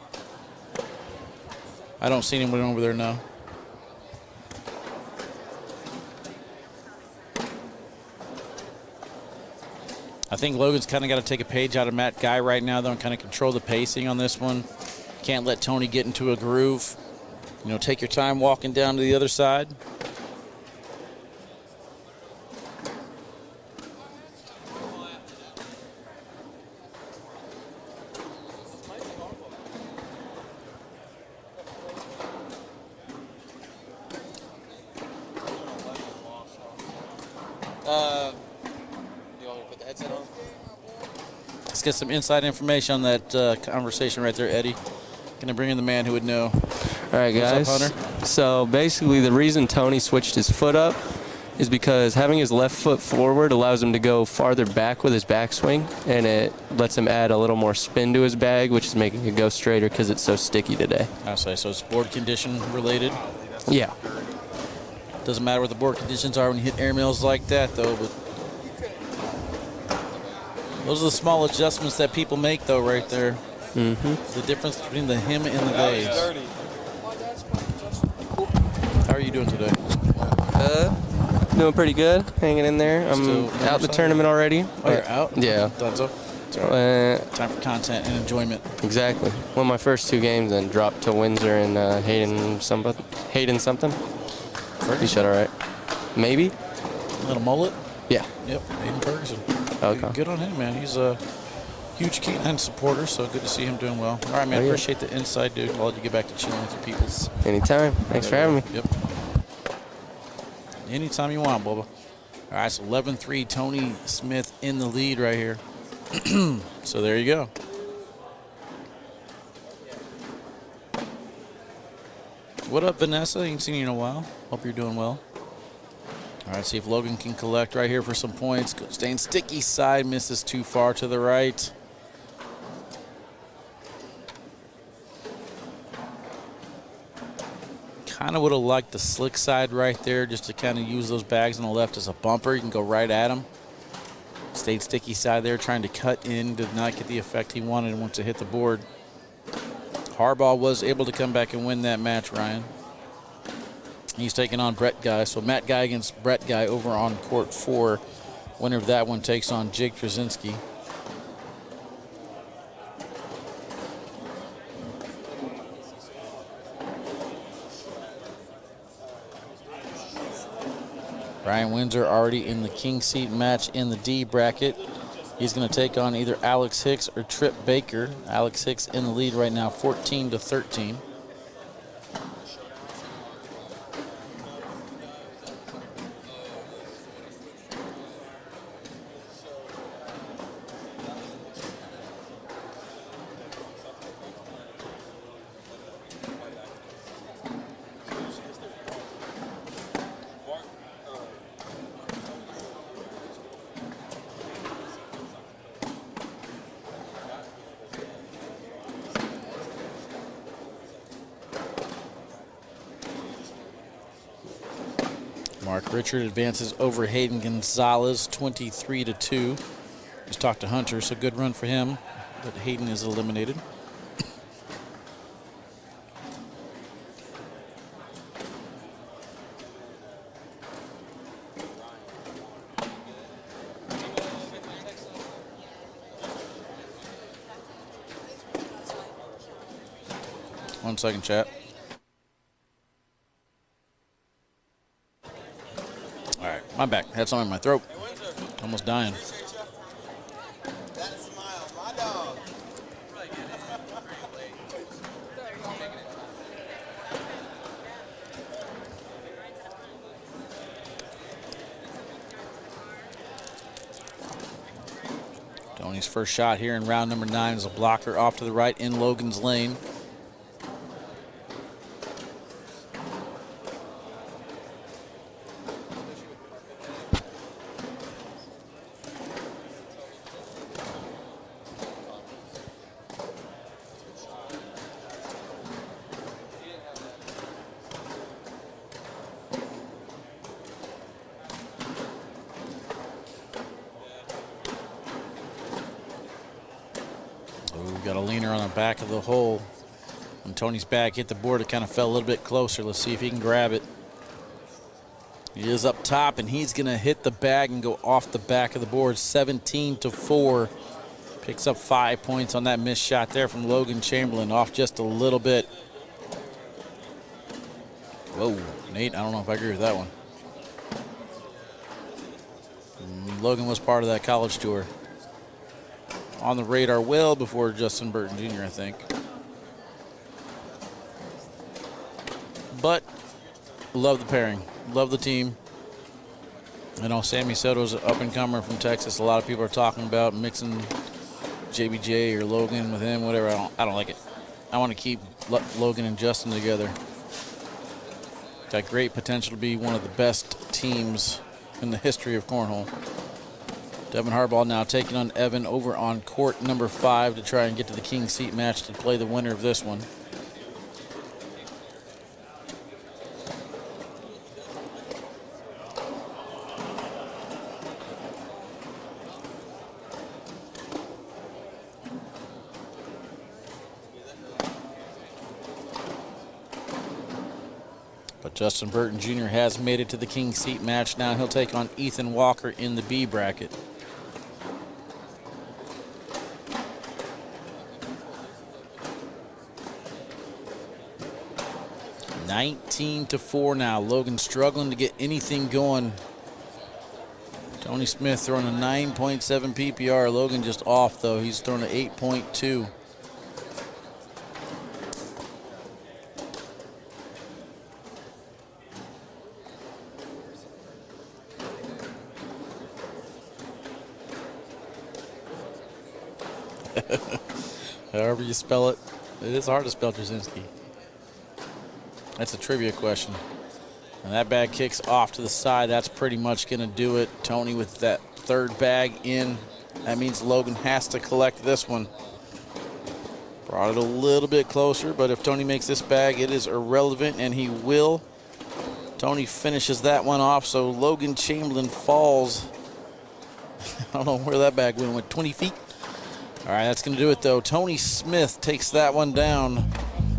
I don't see anyone over there now. I think Logan's kind of got to take a page out of Matt Guy right now, though, and kind of control the pacing on this one. Can't let Tony get into a groove. You know, take your time walking down to the other side. You want me to put the headset on? Let's get some inside information on that conversation right there, Eddie. Gonna bring in the man who would know. All right, guys. What's up, Hunter? So basically the reason Tony switched his foot up is because having his left foot forward allows him to go farther back with his backswing, and it lets him add a little more spin to his bag, which is making it go straighter because it's so sticky today. I say, so it's board condition related. Yeah. Doesn't matter what the board conditions are when you hit air mills like that, though. But those are the small adjustments that people make, though, right there. Mm-hmm. The difference between the him and the days. How are you doing today? Doing pretty good, hanging in there. I'm Still out the tournament already. Oh, you're out? Yeah. Done so? It's all right. Time for content and enjoyment. Exactly. Won my first 2 games, then dropped to Windsor and Hayden something. He shot all right. Maybe? Little mullet? Yeah. Yep, Hayden Ferguson. Okay. Good on him, man. He's a huge K9 supporter, so good to see him doing well. All right, man. Oh, yeah. Appreciate the insight, dude. I'll let you get back to chilling with your peoples. Anytime. Thanks for having me. Yep. Anytime you want, Bubba. All right, so 11-3, Tony Smith in the lead right here. So there you go. What up, Vanessa? Ain't seen you in a while. Hope you're doing well. All right, see if Logan can collect right here for some points. Staying sticky side, misses too far to the right. Kind of would have liked the slick side right there just to kind of use those bags on the left as a bumper. You can go right at him. Stayed sticky side there, trying to cut in, did not get the effect he wanted once it hit the board. Harbaugh was able to come back and win that match, Ryan. He's taking on Brett Guy. So Matt Guy against Brett Guy over on court 4. Winner of that one takes on Jake Trzynski. Brian Windsor already in the king seat match in the D bracket. He's going to take on either Alex Hicks or Trip Baker. Alex Hicks in the lead right now, 14-13. Mark Richard advances over Hayden Gonzalez, 23-2. Just talked to Hunter, so good run for him, but Hayden is eliminated. One second, chat. All right, my back. Had something in my throat. Almost dying. Tony's first shot here in round number 9 is a blocker off to the right in Logan's lane. Got a leaner on the back of the hole. When Tony's back hit the board, it kind of fell a little bit closer. Let's see if he can grab it. He is up top, and he's going to hit the bag and go off the back of the board, 17-4. Picks up 5 points on that missed shot there from Logan Chamberlain, off just a little bit. Whoa, Nate, I don't know if I agree with that one. Logan was part of that college tour. On the radar well before Justin Burton Jr., I think. But love the pairing, love the team. I know Sammy Soto's an up-and-comer from Texas. A lot of people are talking about mixing JBJ or Logan with him, whatever. I don't like it. I want to keep Logan and Justin together. Got great potential to be one of the best teams in the history of cornhole. Devin Harbaugh now taking on Evan over on court number 5 to try and get to the king seat match to play the winner of this one. But Justin Burton Jr. has made it to the king seat match. Now he'll take on Ethan Walker in the B bracket. 19-4 now. Logan struggling to get anything going. Tony Smith throwing a 9.7 PPR. Logan just off, though. He's throwing an 8.2. However you spell it, it is hard to spell Trzynski. That's a trivia question. And that bag kicks off to the side. That's pretty much going to do it. Tony with that third bag in. That means Logan has to collect this one. Brought it a little bit closer, but if Tony makes this bag, it is irrelevant, and he will. Tony finishes that one off, so Logan Chamberlain falls. I don't know where that bag went 20 feet. All right, that's going to do it, though. Tony Smith takes that one down.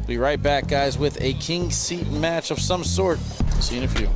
Be right back, guys, with a king seat match of some sort. See you in a few.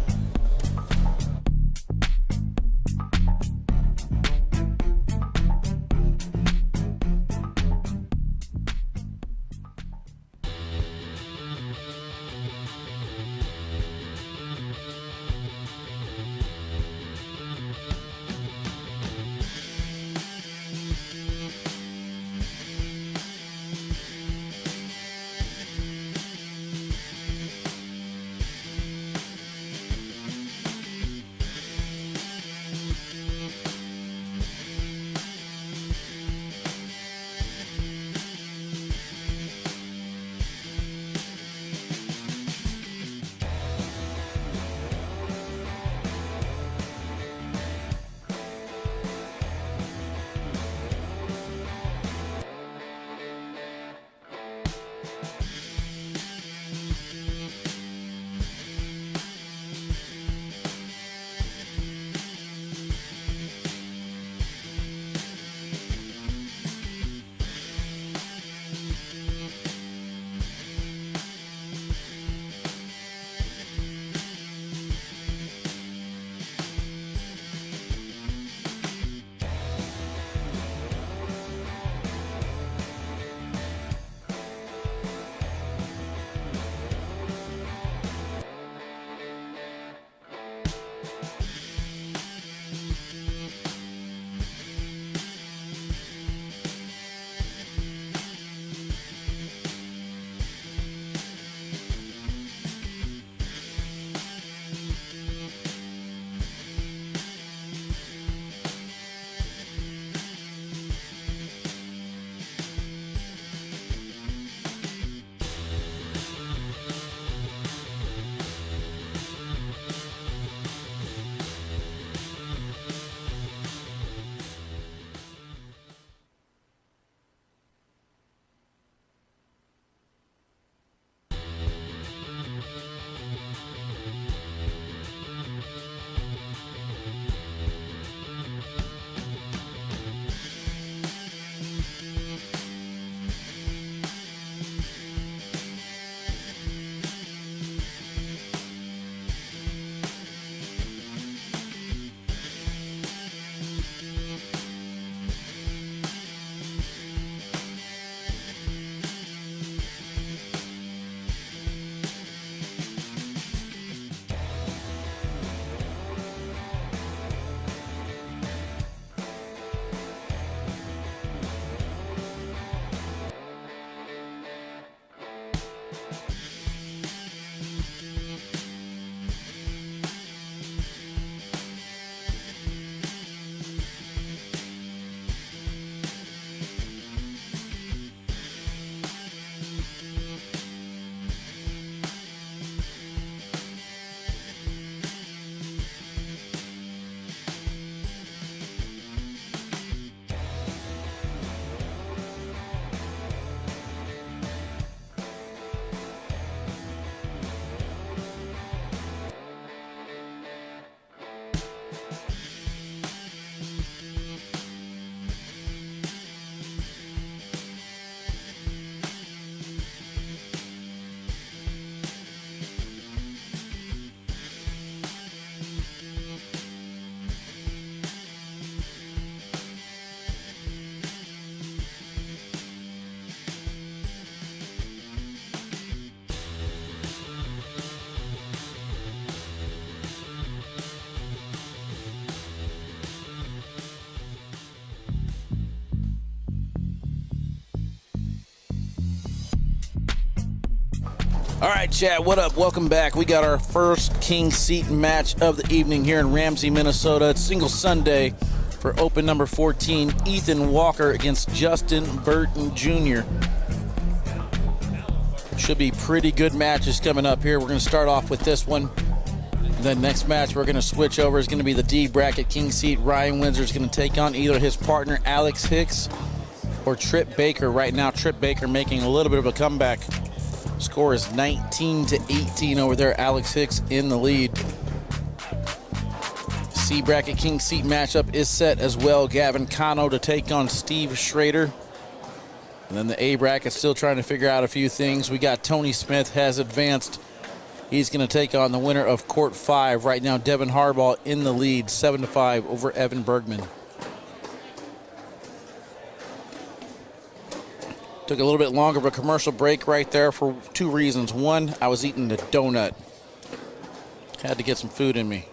All right, chat, what up? Welcome back. We got our first King Seat match of the evening here in Ramsey, Minnesota. It's Single Sunday for Open number 14. Ethan Walker against Justin Burton Jr. Should be pretty good matches coming up here. We're going to start off with this one. The next match we're going to switch over is going to be the D bracket king seat. Ryan Windsor is going to take on either his partner Alex Hicks or Trip Baker. Right now, Trip Baker making a little bit of a comeback. Score is 19-18 over there. Alex Hicks in the lead. C bracket king seat matchup is set as well. Gavin Cano to take on Steve Schrader. And then the A bracket still trying to figure out a few things. We got Tony Smith has advanced. He's going to take on the winner of Court 5. Right now, Devin Harbaugh in the lead, 7-5 over Evan Bergman. Took a little bit longer of a commercial break right there for two reasons. One, I was eating a donut. Had to get some food in me.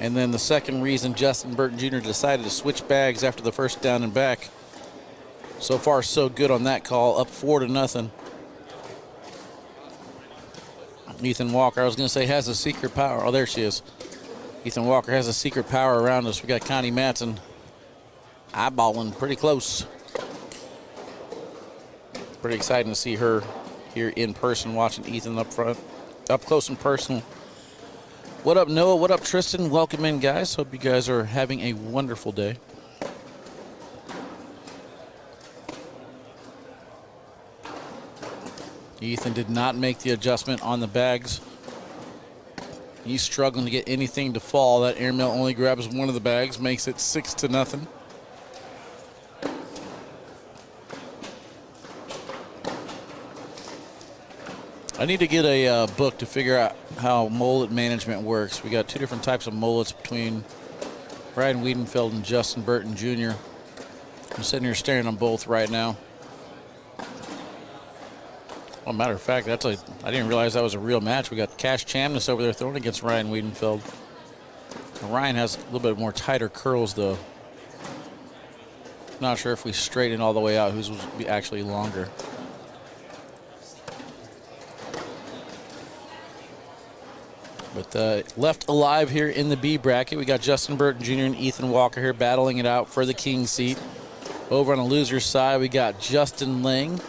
And then the second reason, Justin Burton Jr. decided to switch bags after the first down and back. So far, so good on that call, up 4-0. Ethan Walker, I was going to say, has a secret power. Oh, there she is. Ethan Walker has a secret power around us. We got Connie Matson eyeballing pretty close. Pretty exciting to see her here in person, watching Ethan up front, up close and personal. What up, Noah? What up, Tristan? Welcome in, guys. Hope you guys are having a wonderful day. Ethan did not make the adjustment on the bags. He's struggling to get anything to fall. That airmail only grabs one of the bags, makes it 6-0. I need to get a book to figure out how mullet management works. We got two different types of mullets between Ryan Wiedenfeld and Justin Burton Jr. I'm sitting here staring on both right now. Well, matter of fact, I didn't realize that was a real match. We got Cash Chamness over there throwing against Ryan Wiedenfeld. Ryan has a little bit more tighter curls, though. Not sure if we straighten all the way out whose would be actually longer. But left alive here in the B bracket, we got Justin Burton Jr. and Ethan Walker here battling it out for the king seat. Over on the loser's side, we got Justin Lang,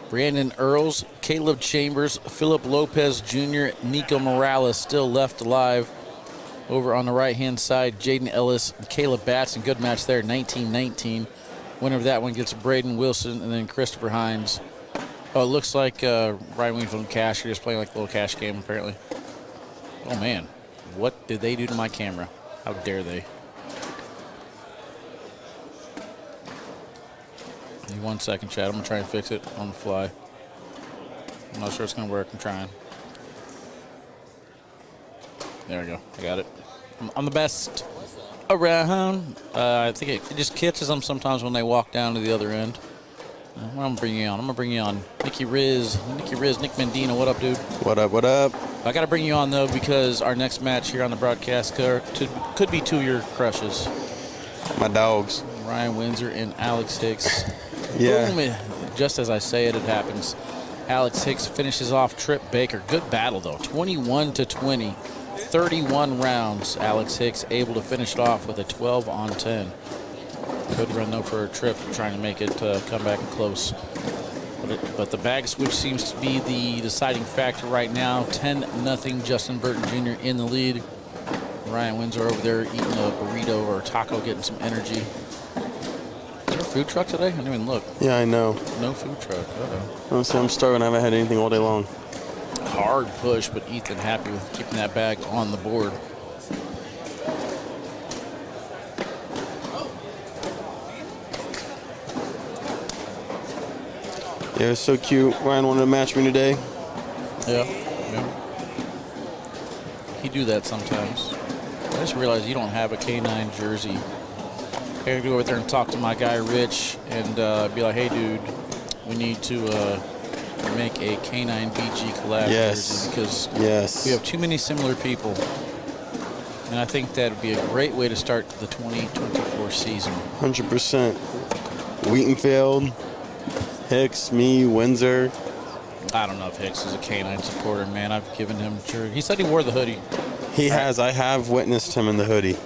Brandon Earls, Caleb Chambers, Philip Lopez Jr., Nico Morales still left alive. Over on the right-hand side, Jaden Ellis and Caleb Batson. Good match there, 19-19. Winner of that one gets Braden Wilson and then Christopher Hines. Oh, it looks like Ryan Wiedenfeld and Cash are just playing like a little cash game, apparently. Oh, man. What did they do to my camera? How dare they? Give me 1 second, Chad. I'm going to try and fix it on the fly. I'm not sure it's going to work. I'm trying. There we go. I got it. I'm the best around. I think it just catches them sometimes when they walk down to the other end. I'm going to bring you on. I'm going to bring you on. Nick Mendina. What up, dude? What up, what up? I got to bring you on, though, because our next match here on the broadcast could be two of your crushes. My dogs. Ryan Windsor and Alex Hicks. Yeah. Boom. Just as I say it, it happens. Alex Hicks finishes off Trip Baker. Good battle, though. 21-20. 31 rounds. Alex Hicks able to finish it off with a 12-on-10. Good run, though, for a Trip, trying to make it come back close. But the bag switch seems to be the deciding factor right now. 10-0 Justin Burton Jr. in the lead. Ryan Windsor over there eating a burrito or a taco, getting some energy. Is there a food truck today? I didn't even look. Yeah, I know. No food truck. Uh-oh. Honestly, I'm starving. I haven't had anything all day long. Hard push, but Ethan happy with keeping that bag on the board. Yeah, it was so cute. Ryan wanted to match me today. Yeah. He do that sometimes. I just realized you don't have a K9 jersey. I gotta go over there and talk to my guy Rich and be like, hey, dude, we need to make a K9 BG collab jersey because we have too many similar people. And I think that would be a great way to start the 2024 season. 100%. Wheatonfield, Hicks, me, Windsor. I don't know if Hicks is a K9 supporter, man. I've given him jersey. He said he wore the hoodie. He has. I have witnessed him in the hoodie.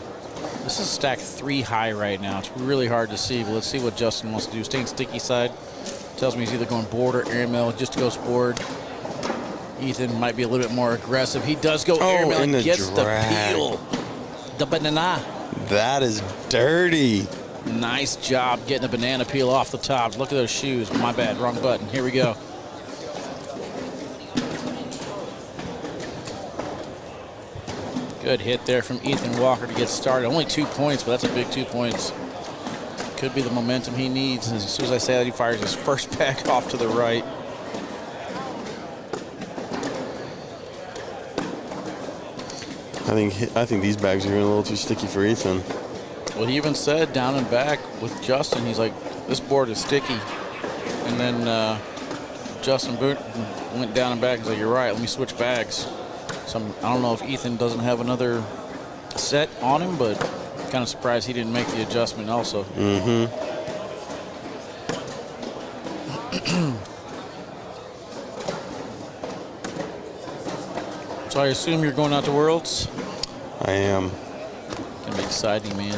This is stacked 3 high right now. It's really hard to see, but let's see what Justin wants to do. Staying sticky side. Tells me he's either going board or airmail. Just goes board. Ethan might be a little bit more aggressive. He does go Oh, airmail in the and gets drag. the peel. The banana. That is dirty. Nice job getting the banana peel off the top. Look at those shoes. My bad, wrong button. Here we go. Good hit there from Ethan Walker to get started. Only 2 points, but that's a big 2 points. Could be the momentum he needs. As soon as I say that, he fires his first pack off to the right. I think these bags are getting a little too sticky for Ethan. Well, he even said down and back with Justin, he's like, this board is sticky. And then Justin went down and back and said, you're right, let me switch bags. So I don't know if Ethan doesn't have another set on him, but kind of surprised he didn't make the adjustment also. So I assume you're going out to Worlds? I am. Gonna be exciting, man.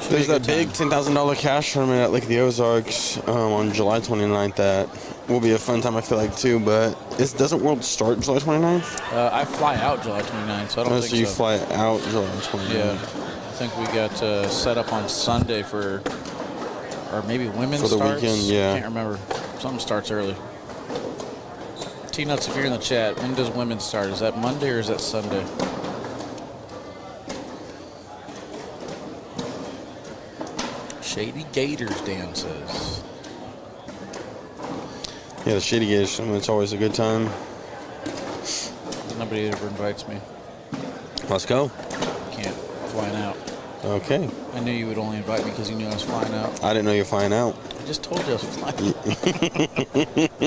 Should There's be a that good big time. $10,000 cash tournament at Lake of the Ozarks on July 29th. That will be a fun time, I feel like, too. But doesn't World start July 29th? I fly out July 29th, so I don't Oh, think so you so. fly out July 29th. Yeah, I think we got set up on Sunday for, or maybe women's For the starts. weekend, yeah. Can't remember. Something starts early. T-Nuts, if you're in the chat, when does women's start? Is that Monday or is that Sunday? Shady Gators, Dan says. Yeah, the Shady Gators, it's always a good time. Nobody ever invites me. Let's go. Can't. Flying out. Okay. I knew you would only invite me because you knew I was flying out. I didn't know you were flying out. I just told you I was flying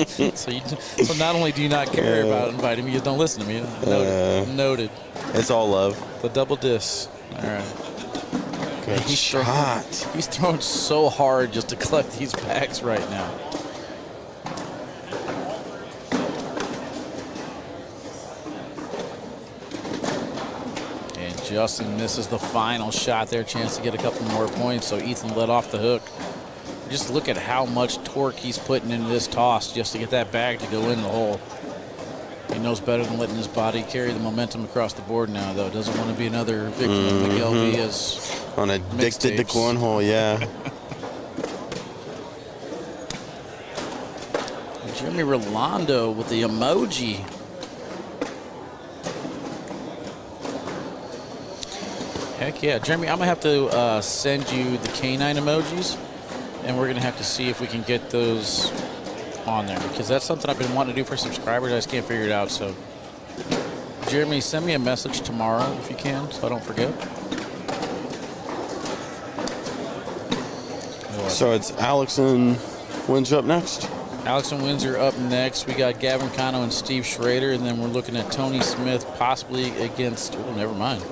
out. So not only do you not care about inviting me, you don't listen to me. Noted. It's all love. The double diss. All right. Good He's shot. He's throwing so hard just to collect these bags right now. And Justin misses the final shot there. Chance to get a couple more points. So Ethan let off the hook. Just look at how much torque he's putting into this toss just to get that bag to go in the hole. He knows better than letting his body carry the momentum across the board now, though. Doesn't want to be another victim of Miguel Villa's. On Addicted to Mixtapes. Cornhole, yeah. Jeremy Rolando with the emoji. Heck yeah. Jeremy, I'm going to have to send you the canine emojis, and we're going to have to see if we can get those on there, because that's something I've been wanting to do for subscribers. I just can't figure it out. So, Jeremy, send me a message tomorrow if you can, so I don't forget. So it's Alex and Windsor up next. Alex and Windsor up next. We got Gavin Cano and Steve Schrader, and then we're looking at Tony Smith possibly against. Oh, never mind.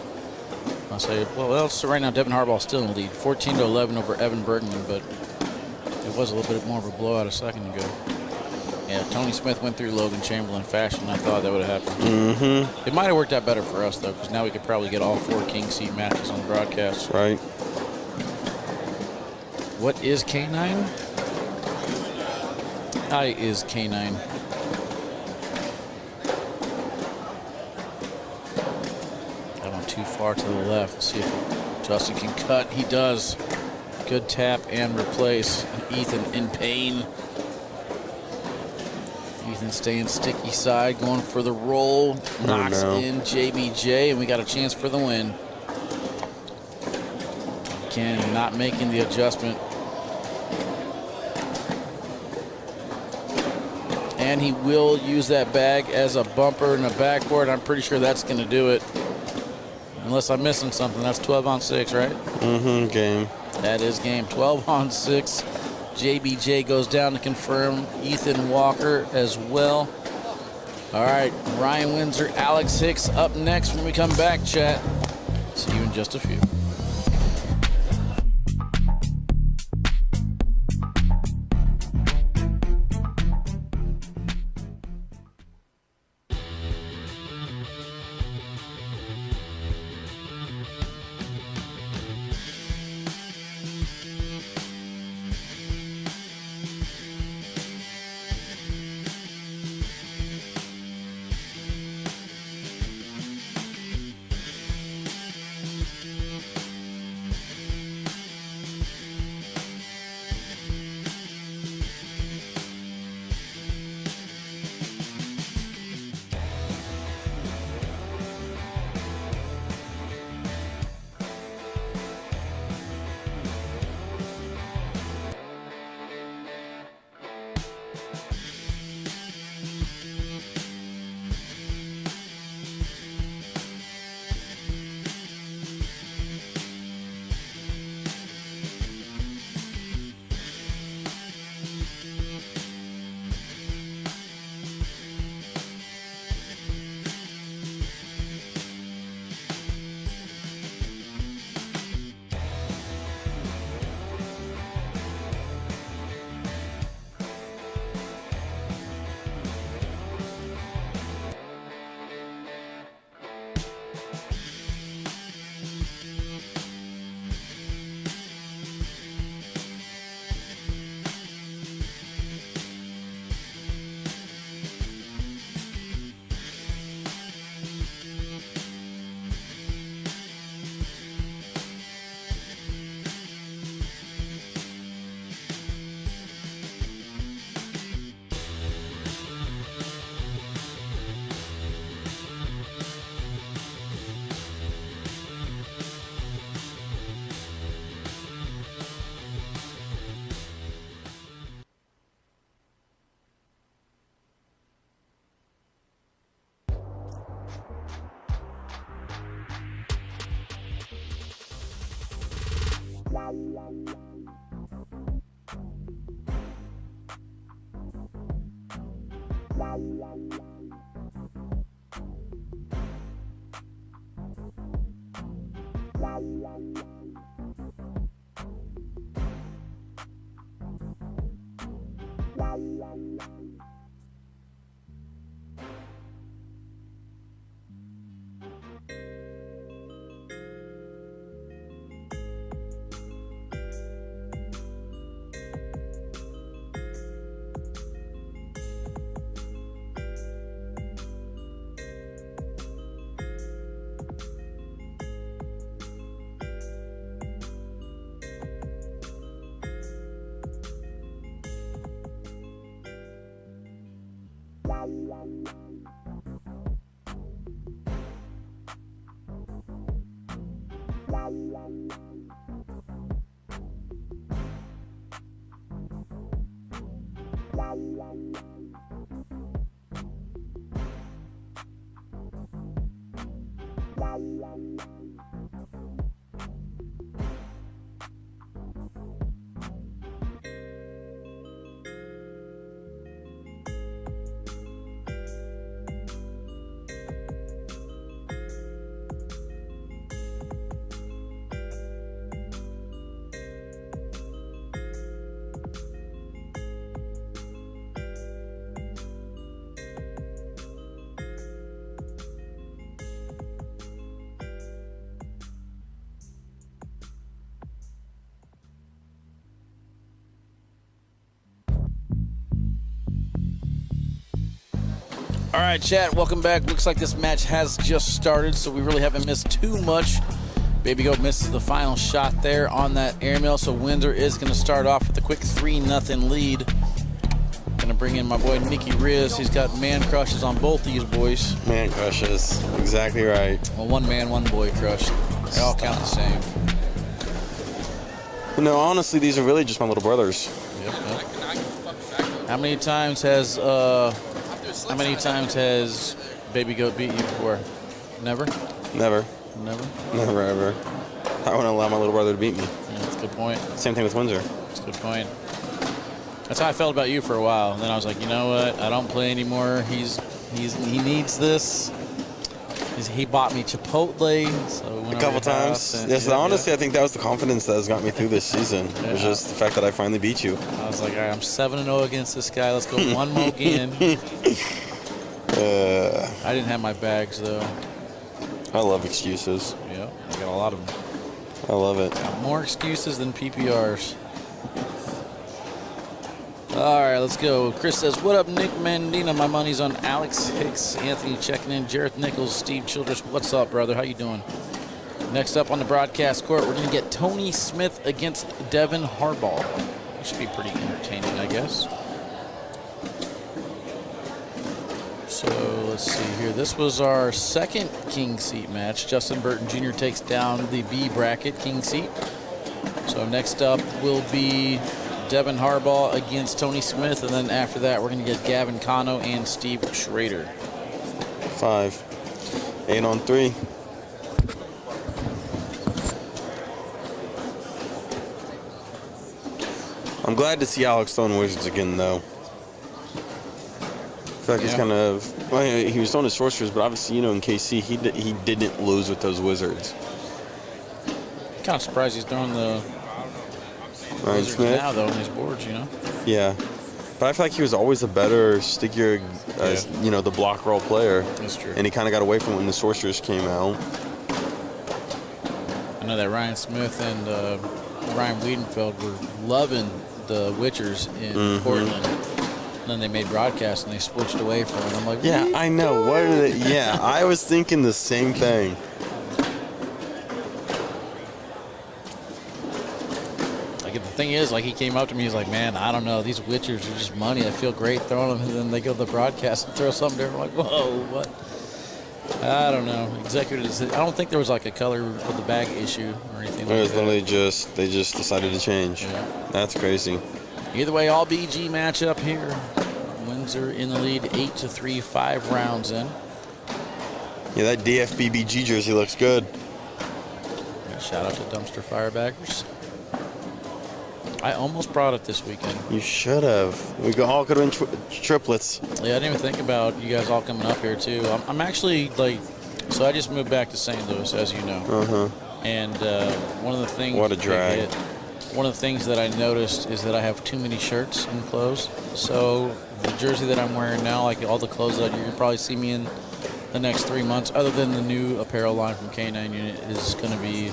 I'll say, well, so right now Devin Harbaugh's still in the lead, 14-11 over Evan Bergman, but it was a little bit more of a blowout a second ago. Yeah, Tony Smith went through Logan Chamberlain fashion. I thought that would have happened. It might have worked out better for us, though, because now we could probably get all 4 king seed matches on the broadcast. Right. What is K9? I is K9. That went too far to the left. Let's see if Justin can cut. He does. Good tap and replace. Ethan in pain. Ethan staying sticky side, going for the roll. Knocks in JBJ, and we got a chance for the win. Again, not making the adjustment. And he will use that bag as a bumper and a backboard. I'm pretty sure that's going to do it. Unless I'm missing something. That's 12 on 6, right? Game. That is game. 12 on 6. JBJ goes down to confirm. Ethan Walker as well. All right, Ryan Windsor, Alex Hicks up next when we come back, chat. See you in just a few. All right, chat, welcome back. Looks like this match has just started, so we really haven't missed too much. Baby Goat misses the final shot there on that airmail, so Windsor is going to start off with a quick 3-0 lead. Going to bring in my boy Nicky Riz. He's got man crushes on both these boys. Man crushes, exactly right. Well, one man, one boy crush. They all count the same. No, honestly, these are really just my little brothers. Yep. How many times has Baby Goat beat you before? Never? Never. Never? Never, ever. I wouldn't allow my little brother to beat me. Yeah, that's a good point. Same thing with Windsor. That's a good point. That's how I felt about you for a while. And then I was like, you know what? I don't play anymore. He needs this. He bought me Chipotle. So we went A couple times. Yes, honestly, I think that was the confidence that has got me through this season. It was just the fact that I finally beat you. I was like, all right, I'm 7-0 against this guy. Let's go one more again. I didn't have my bags, though. I love excuses. Yeah, I got a lot of them. I love it. Got more excuses than PPRs. All right, let's go. Chris says, what up, Nick Mandina? My money's on Alex Hicks. Anthony checking in. Jareth Nichols, Steve Childress. What's up, brother? How you doing? Next up on the broadcast court, we're going to get Tony Smith against Devin Harbaugh. That should be pretty entertaining, I guess. So let's see here. This was our second king seat match. Justin Burton Jr. takes down the B bracket king seat. So next up will be Devin Harbaugh against Tony Smith, and then after that, we're going to get Gavin Cano and Steve Schrader. 5. 8 on 3. I'm glad to see Alex throwing Wizards again, though. I feel like he's kind of, well, he was throwing his sorcerers, but obviously, you know, in KC, he didn't lose with those Wizards. Kind of surprised he's throwing the Ryan Wizards Smith now, though, on his boards, you know? Yeah. But I feel like he was always a better, stickier, you know, the block roll player. That's true. And he kind of got away from it when the sorcerers came out. I know that Ryan Smith and Ryan Wiedenfeld were loving the Witchers in Portland. And then they made broadcasts and they switched away from it. I'm like, Yeah, I know. What are they? Yeah, I was thinking the same thing. Like, the thing is, like, he came up to me, he's like, man, I don't know, these Witchers are just money. I feel great throwing them. And then they go to the broadcast and throw something different. I'm like, whoa, what? I don't know. Executives, I don't think there was like a color with the bag issue or anything like that. It was literally just, they just decided to change. Yeah. That's crazy. Either way, all BG matchup here. Windsor in the lead, 8-3, 5 rounds in. Yeah, that DFBBG jersey looks good. Shout out to Dumpster Firebaggers. I almost brought it this weekend. You should have. We all could have been triplets. Yeah, I didn't even think about you guys all coming up here too. I'm actually like, so I just moved back to St. Louis, as you know. And one of the things. What a drag. One of the things that I noticed is that I have too many shirts and clothes. So the jersey that I'm wearing now, like all the clothes that you're gonna probably see me in the next 3 months, other than the new apparel line from K9 Unit, is going to be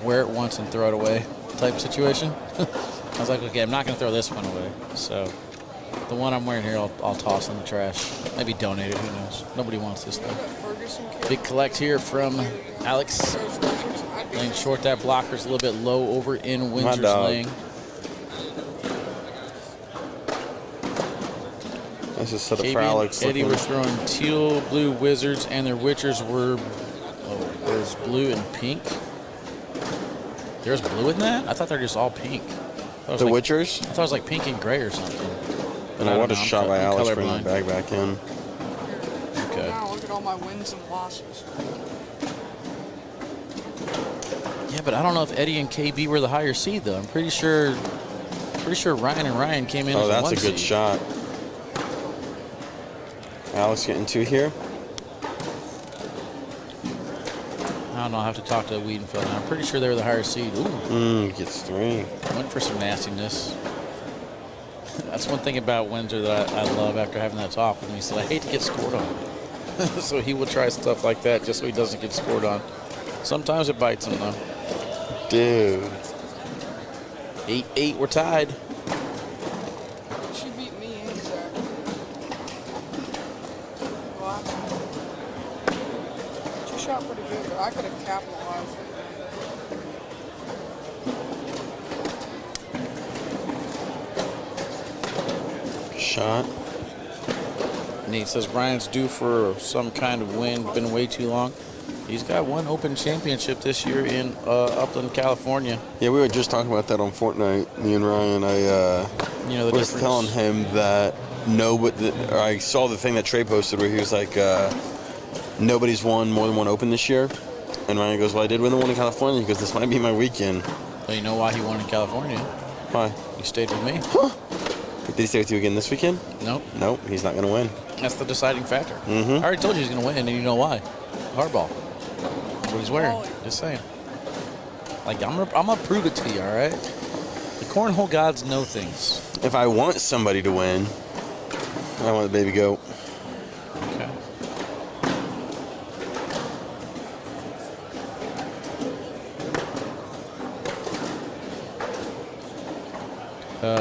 wear it once and throw it away type situation. I was like, okay, I'm not going to throw this one away. So the one I'm wearing here, I'll toss in the trash. Maybe donate it, who knows. Nobody wants this thing. Big collect here from Alex. Laying short, that blocker's a little bit low over in Windsor's lane. This is set up KB for Alex. and Eddie were throwing teal, blue Wizards, and their Witchers were there's blue and pink. There's blue in that? I thought they're just all pink. The Witchers? I thought it was like pink and gray or something. And what a shot by Alex bringing the bag back in. Okay. Wow, look at all my wins and losses. Yeah, but I don't know if Eddie and KB were the higher seed though. I'm pretty sure Ryan and Ryan came in as the 1 seed. Oh, that's a good shot. Alex getting 2 here. I don't know. I'll have to talk to Wiedenfeld now. I'm pretty sure they were the higher seed. Ooh. Gets 3. Went for some nastiness. That's one thing about Windsor that I love after having that talk with him. He said, I hate to get scored on. So he will try stuff like that just so he doesn't get scored on. Sometimes it bites him, though. Dude. 8-8, we're tied. She beat me and Zach. She shot pretty good, but I could have capitalized. Shot. Nate says Brian's due for some kind of win. Been way too long. He's got 1 Open Championship this year in Upland, California. Yeah, we were just talking about that on Fortnite, me and Ryan. I was telling him that I saw the thing that Trey posted where he was like, nobody's won more than 1 Open this year. And Ryan goes, well, I did win the one in California because this might be my weekend. Well, you know why he won in California? Why? He stayed with me. Huh? Did he stay with you again this weekend? Nope. Nope, he's not going to win. That's the deciding factor. Mm-hmm. I already told you he's going to win, and you know why. Hardball. What he's wearing. Just saying. Like, I'm gonna prove it to you, all right? The cornhole gods know things. If I want somebody to win, I want the baby goat. Okay.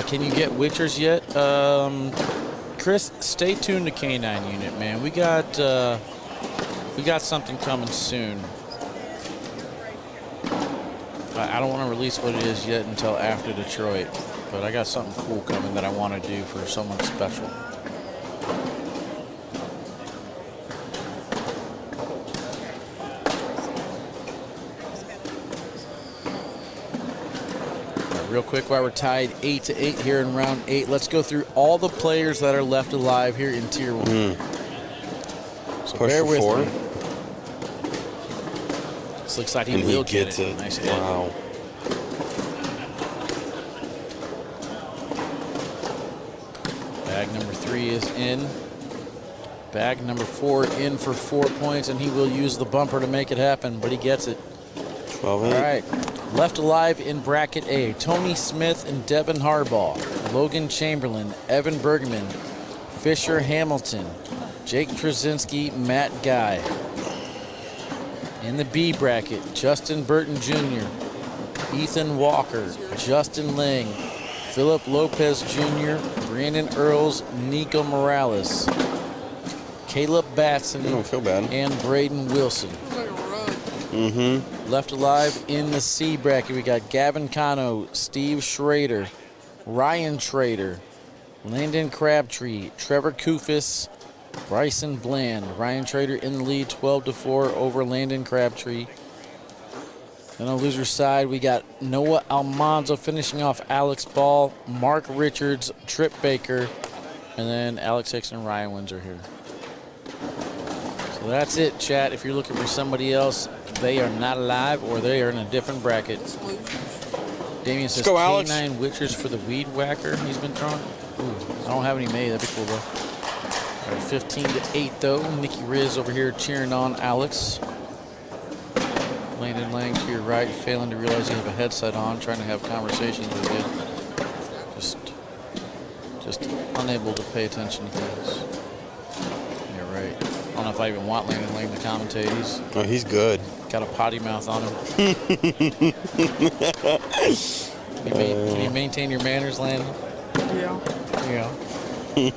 Can you get Witchers yet? Chris, stay tuned to K9 Unit, man. We got something coming soon. I don't want to release what it is yet until after Detroit, but I got something cool coming that I want to do for someone special. Real quick, while we're tied 8-8 here in round 8, let's go through all the players that are left alive here in Tier 1. So push bear for with 4. me. This looks like he And will he get gets it. it. Nice hit. Wow. Bag number 3 is in. Bag number 4 in for 4 points, and he will use the bumper to make it happen, but he gets it. 12-8. All right. Left alive in bracket A, Tony Smith and Devin Harbaugh, Logan Chamberlain, Evan Bergman, Fisher Hamilton, Jake Trzynski, Matt Guy. In the B bracket, Justin Burton Jr., Ethan Walker, Justin Lang, Philip Lopez Jr., Brandon Earls, Nico Morales, Caleb Batson, I don't feel bad. and Braden Wilson. Left alive in the C bracket, we got Gavin Cano, Steve Schrader, Ryan Schrader, Landon Crabtree, Trevor Kufis, Bryson Bland. Ryan Schrader in the lead, 12-4 over Landon Crabtree. Then on the loser side, we got Noah Almanzo finishing off Alex Ball, Mark Richards, Trip Baker, and then Alex Hicks and Ryan Windsor here. So that's it, chat. If you're looking for somebody else, they are not alive or they are in a different bracket. Damien says go, Alex. K9 Witchers for the weed whacker he's been throwing. Ooh, I don't have any made. That'd be cool, though. All right, 15-8, though. Nikki Riz over here cheering on Alex. Landon Lang to your right, failing to realize you have a headset on, trying to have conversations with you. Just unable to pay attention to things. You're right. I don't know if I even want Landon Lang to commentate. He's good. Got a potty mouth on him. Can you maintain your manners, Landon? Yeah. Yeah. All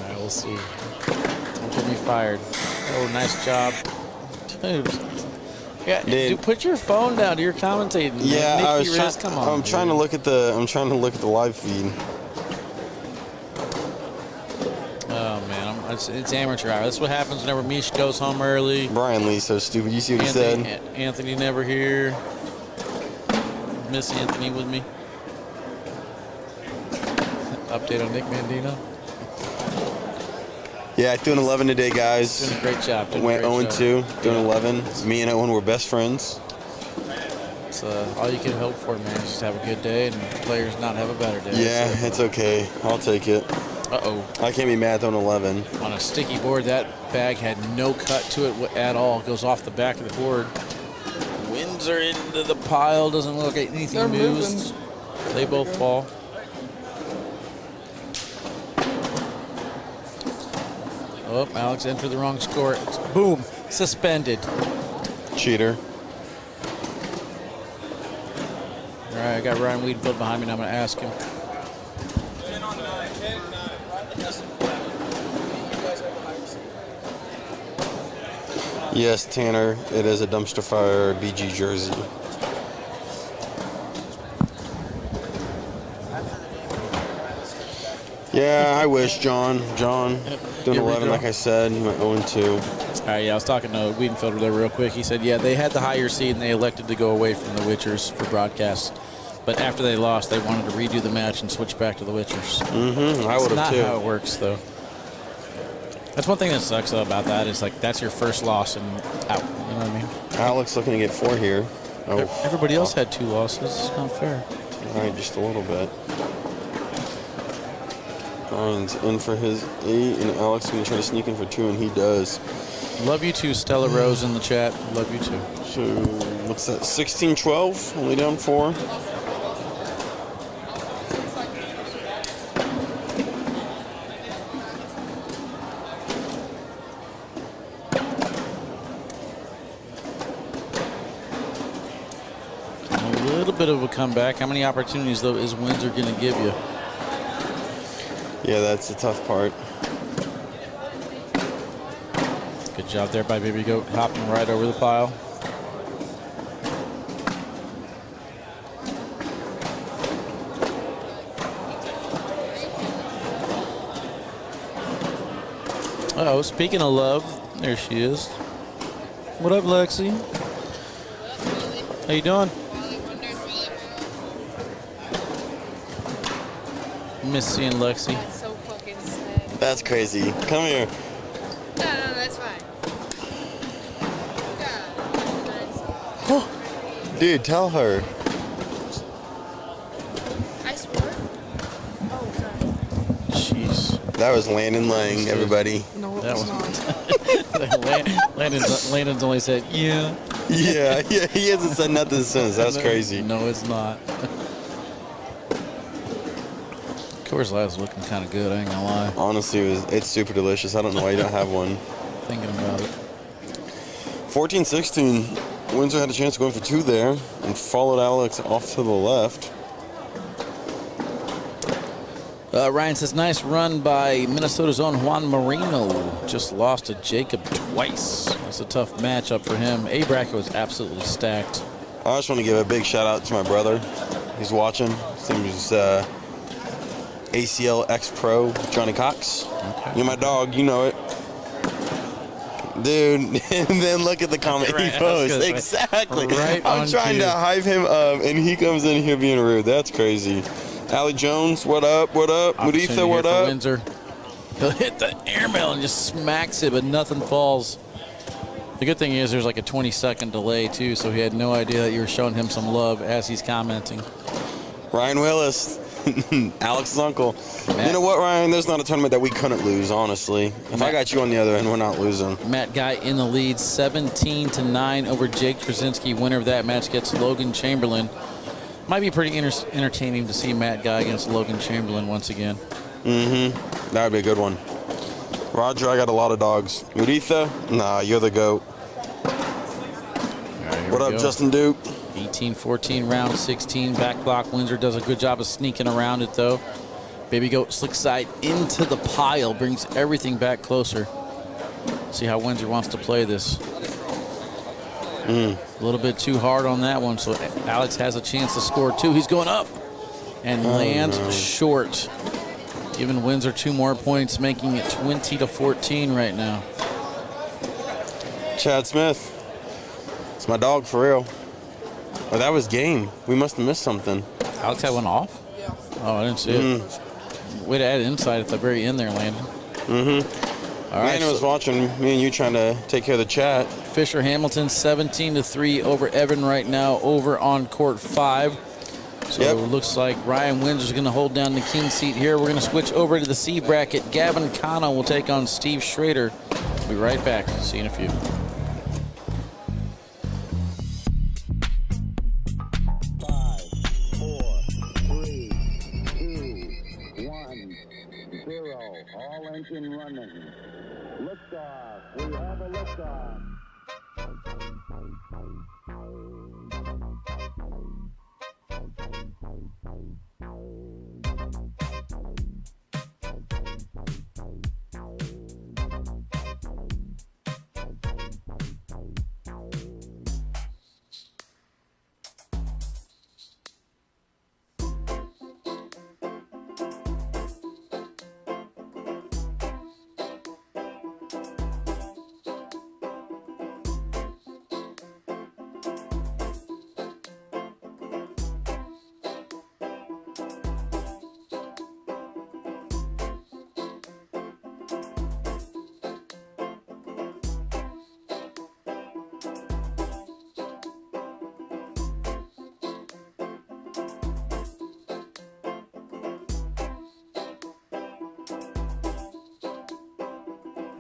right, we'll see. Don't get me fired. Oh, nice job. Dude. Yeah, dude, put your phone down. You're commentating. Yeah, Nikki I was Riz, come on. I'm trying to look at the live feed. Oh man, it's amateur hour. That's what happens whenever Mish goes home early. Brian Lee's so stupid. You see what he said? Anthony never here. Miss Anthony with me. Update on Nick Mandino. Yeah, doing 11 today, guys. Doing a great job. Went 0-2, doing 11. Me and Owen were best friends. It's all you can hope for, man. Just have a good day and players not have a better day. Yeah, it's okay. I'll take it. Uh-oh. I can't be mad on 11. On a sticky board, that bag had no cut to it at all. It goes off the back of the board. Winds are into the pile. Doesn't look like anything moves. They both fall. Oh, Alex entered the wrong score. Boom. Suspended. Cheater. All right, I got Ryan Wiedenfeld behind me, and I'm going to ask him. Yes, Tanner, it is a dumpster fire BG jersey. Yeah, I wish, John. Doing 11, like I said, went 0-2. All right, yeah, I was talking to Wiedenfelder there real quick. He said, yeah, they had the higher seed and they elected to go away from the Witchers for broadcast. But after they lost, they wanted to redo the match and switch back to the Witchers. Mm-hmm. I would have too. That's not how it works, though. That's one thing that sucks though about that is like that's your first loss and out. You know what I mean? Alex looking to get 4 here. Oh, everybody else had 2 losses. It's not fair. All right, just a little bit. Ryan's in for his 8, and Alex going to try to sneak in for 2, and he does. Love you too, Stella Rose in the chat. Love you too. So, what's that? 16-12, only down 4. A little bit of a comeback. How many opportunities, though, is Windsor going to give you? Yeah, that's the tough part. Good job there by Baby Goat, hopping right over the pile. Uh-oh, speaking of love, there she is. What up, Lexi? How you doing? Miss seeing Lexi. That's so fucking sad. That's crazy. Come here. No, that's fine. God. Dude, tell her. I swore. Oh, sorry. Jeez. That was Landon Lang, everybody. No, That it's was not. Landon's only said, yeah. Yeah, he hasn't said nothing since. That's crazy. No, it's not. Coors Light is looking kind of good, I ain't gonna lie. Honestly, it's super delicious. I don't know why you don't have one. Thinking about it. 14-16. Windsor had a chance to go in for 2 there and followed Alex off to the left. Ryan says, nice run by Minnesota's own Juan Marino. Just lost to Jacob twice. That's a tough matchup for him. A bracket was absolutely stacked. I just want to give a big shout out to my brother. He's watching. His name is ACL X-Pro, Johnny Cox. Okay. You're my dog, you know it. Dude, and then look at the comment Right, he posts. say, Exactly. right I'm on trying cue. to hype him up, and he comes in here being rude. That's crazy. Allie Jones, what up? What up? Opportunity Muditha, what here for up? Windsor. He'll hit the airmail and just smacks it, but nothing falls. The good thing is there's like a 20-second delay, too, so he had no idea that you were showing him some love as he's commenting. Ryan Willis, Alex's uncle. You know what, Ryan? There's not a tournament that we couldn't lose, honestly. If I got you on the other end, we're not losing. Matt Guy in the lead, 17-9 over Jake Krasinski. Winner of that match gets Logan Chamberlain. Might be pretty entertaining to see Matt Guy against Logan Chamberlain once again. Mm-hmm. That would be a good one. Roger, I got a lot of dogs. Uritha? Nah, you're the GOAT. What up, Justin Duke? 18-14, round 16. Back block. Windsor does a good job of sneaking around it, though. Baby Goat slick side into the pile. Brings everything back closer. See how Windsor wants to play this. A little bit too hard on that one, so Alex has a chance to score two. He's going up and lands short. Giving Windsor 2 more points, making it 20-14 right now. Chad Smith. It's my dog for real. Oh, that was game. We must have missed something. Alex had one off? Oh, I didn't see it. Way to add insight at the very end there, Landon. All right, Landon was watching me and you trying to take care of the chat. Fisher Hamilton 17-3 over Evan right now over on court 5. So it looks like Ryan Windsor's going to hold down the king seat here. We're going to switch over to the C bracket. Gavin Cano will take on Steve Schrader. We'll be right back. See you in a few. 5, 4, 3, 2, 1, 0. All engine running. Liftoff. We have a liftoff.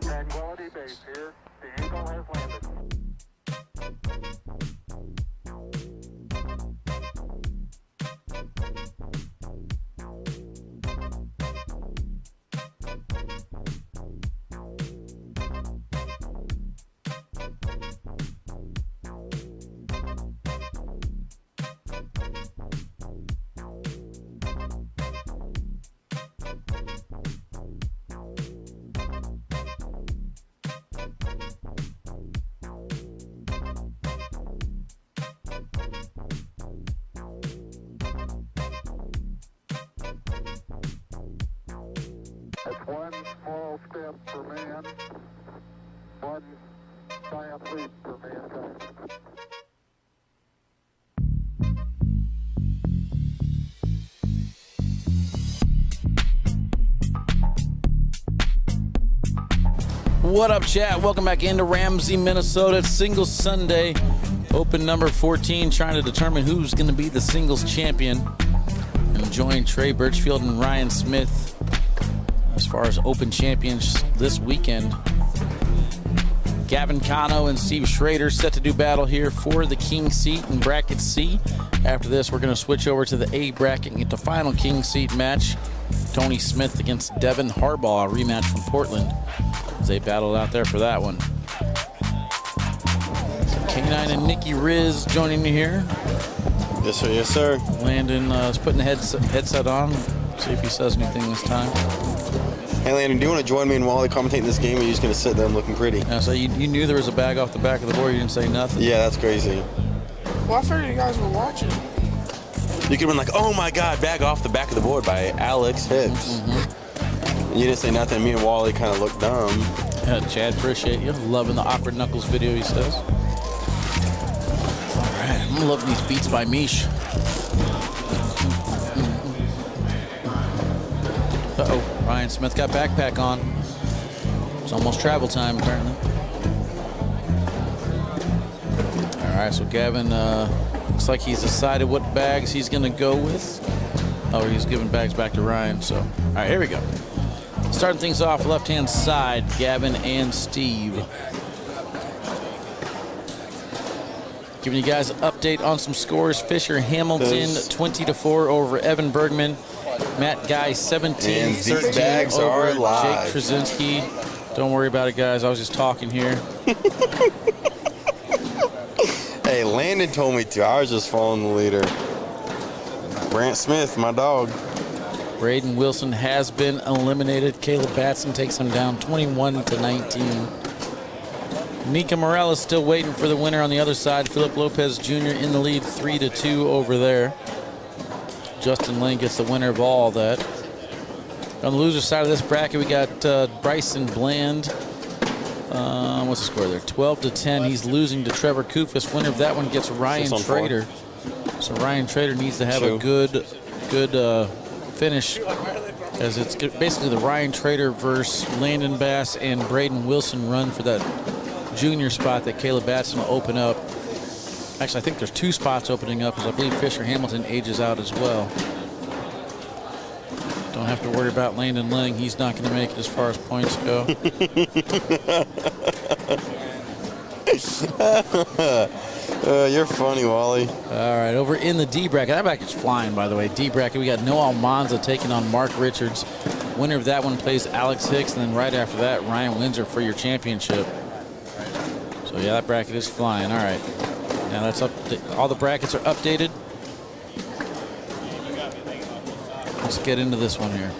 Tranquility Base here. The Eagle has landed. That's one small step for man, one giant leap for mankind. What up, chat? Welcome back into Ramsey, Minnesota. It's Singles Sunday. Open number 14, trying to determine who's going to be the singles champion. And join Trey Birchfield and Ryan Smith as far as Open champions this weekend. Gavin Cano and Steve Schrader set to do battle here for the king seat in bracket C. After this, we're going to switch over to the A bracket and get the final king seat match. Tony Smith against Devin Harbaugh, a rematch from Portland. They battled out there for that one. K9 and Nikki Riz joining me here. Yes, sir. Yes, sir. Landon is putting the headset on. See if he says anything this time. Hey, Landon, do you want to join me and Wally commentating this game, or are you just going to sit there looking pretty? Yeah, so you knew there was a bag off the back of the board. You didn't say nothing. Yeah, that's crazy. Well, I figured you guys were watching. You could have been like, oh my God, bag off the back of the board by Alex Hibbs. You didn't say nothing. Me and Wally kind of looked dumb. Chad, appreciate you. Loving the Awkward Knuckles video, he says. All right, I'm loving these beats by Mish. Uh-oh, Ryan Smith got backpack on. It's almost travel time, apparently. right, so Gavin looks like he's decided what bags he's going to go with. Oh, he's giving bags back to Ryan. So, all right, here we go. Starting things off left-hand side, Gavin and Steve. Giving you guys an update on some scores. Fisher Hamilton 20-4 over Evan Bergman. Matt Guy 17-13 bags over are Jake live. Trzynski. Don't worry about it, guys. I was just talking here. Hey, Landon told me to. I was just following the leader. Brant Smith, my dog. Braden Wilson has been eliminated. Caleb Batson takes him down 21-19. Nika Morales still waiting for the winner on the other side. Philip Lopez Jr. in the lead 3-2 over there. Justin Lane gets the winner of all that. On the loser side of this bracket, we got Bryson Bland. What's the score there? 12-10. He's losing to Trevor Kufis. Winner of that one gets Ryan Trader. So Ryan Trader needs to have a good finish, as it's basically the Ryan Trader versus Landon Bass and Braden Wilson run for that junior spot that Caleb Batson will open up. Actually, I think there's 2 spots opening up, because I believe Fisher Hamilton ages out as well. Don't have to worry about Landon Lang. He's not going to make it as far as points go. You're funny, Wally. All right, over in the D bracket. That bracket's flying, by the way. D bracket, we got Noah Almanza taking on Mark Richards. Winner of that one plays Alex Hicks, and then right after that, Ryan Windsor for your championship. So yeah, that bracket is flying. All right, now that's up. All the brackets are updated. Let's get into this one here.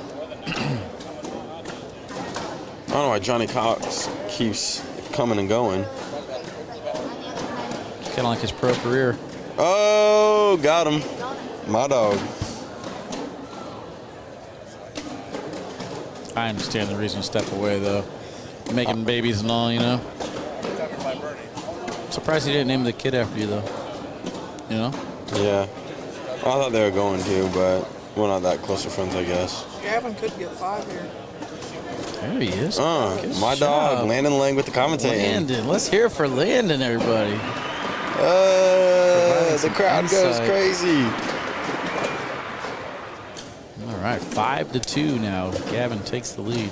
I don't know why Johnny Cox keeps coming and going. Kind of like his pro career. Oh, got him. My dog. I understand the reason to step away, though. Making babies and all, you know. Surprised he didn't name the kid after you, though. You know? Yeah. I thought they were going to, but we're not that close of friends, I guess. Gavin could get 5 here. There he is. My dog, Landon Lang with the commentating. Landon. Let's hear it for Landon, everybody. The crowd goes crazy. All right, 5-2 now. Gavin takes the lead.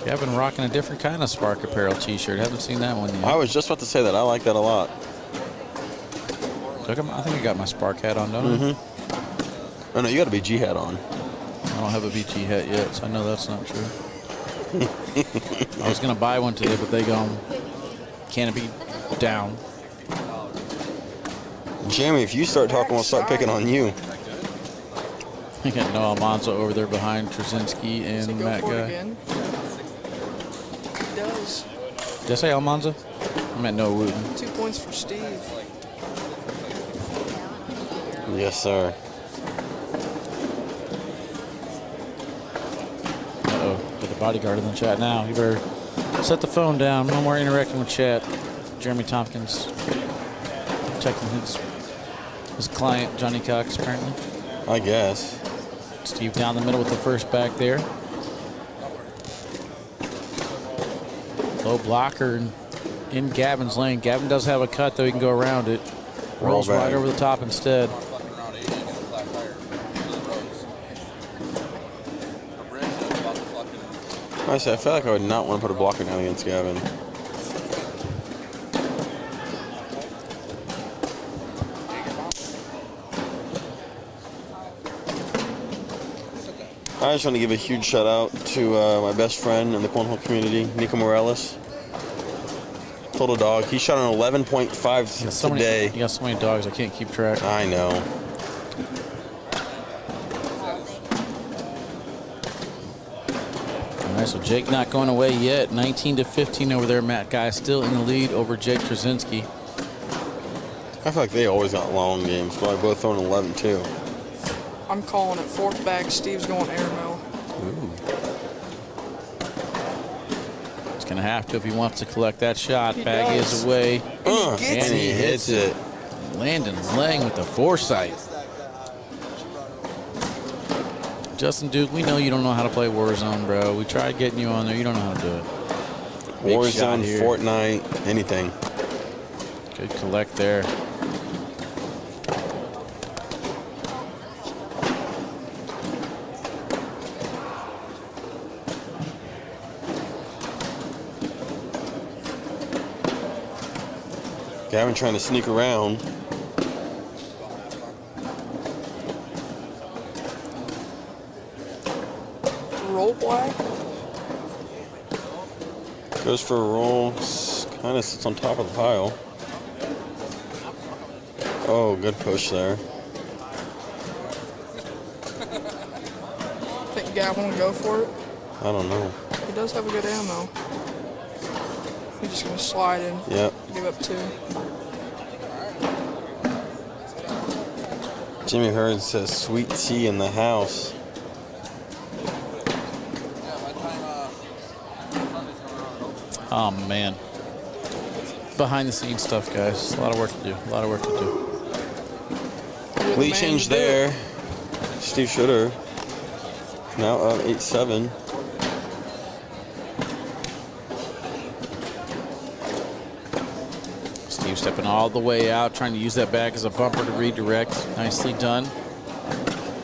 Gavin rocking a different kind of Spark Apparel t-shirt. Haven't seen that one yet. I was just about to say that. I like that a lot. I think I got my Spark hat on, don't I? Oh, no, you got a BG hat on. I don't have a BG hat yet, so I know that's not true. I was going to buy one today, but they gone canopy down. Jamie, if you start talking, we'll start picking on you. I got Noah Almanza over there behind Trzynski and Matt Guy. Again? He does. Did I say Almanza? I meant Noah Wooten. 2 points for Steve. Yes, sir. Uh-oh, got the bodyguard in the chat now. You better set the phone down. No more interacting with chat. Jeremy Tompkins protecting his client, Johnny Cox, apparently. I guess. Steve down the middle with the first back there. Low blocker in Gavin's lane. Gavin does have a cut, though. He can go around it. Rolls right over the top instead. I feel like I would not want to put a blocker down against Gavin. I just want to give a huge shout out to my best friend in the cornhole community, Nico Morales. Total dog. He shot an 11.5 today. You got so many dogs, I can't keep track. I know. All right, so Jake not going away yet. 19-15 over there. Matt Guy still in the lead over Jake Trzynski. I feel like they always got long games, but I both throwing 11 too. I'm calling it 4th bag. Steve's going airmail. Ooh. He's going to have to if he wants to collect that shot. Bag is away. And he hits it. Landon Lang with the foresight. Justin Duke, we know you don't know how to play Warzone, bro. We tried getting you on there. You don't know how to do it. Big shot Warzone, here. Fortnite, anything. Good collect there. Gavin trying to sneak around. Roll black. Goes for a roll. Kind of sits on top of the pile. Oh, good push there. Think Gavin will go for it. I don't know. He does have a good ammo. He's just gonna slide in. Yep. Give up 2. Jimmy Hurd says sweet tea in the house. Oh, man. Behind the scenes stuff, guys. A lot of work to do. A lot of work to do. You're the Lead man change to do it. there. Steve Schroeder now up 8-7. Steve stepping all the way out, trying to use that back as a bumper to redirect. Nicely done.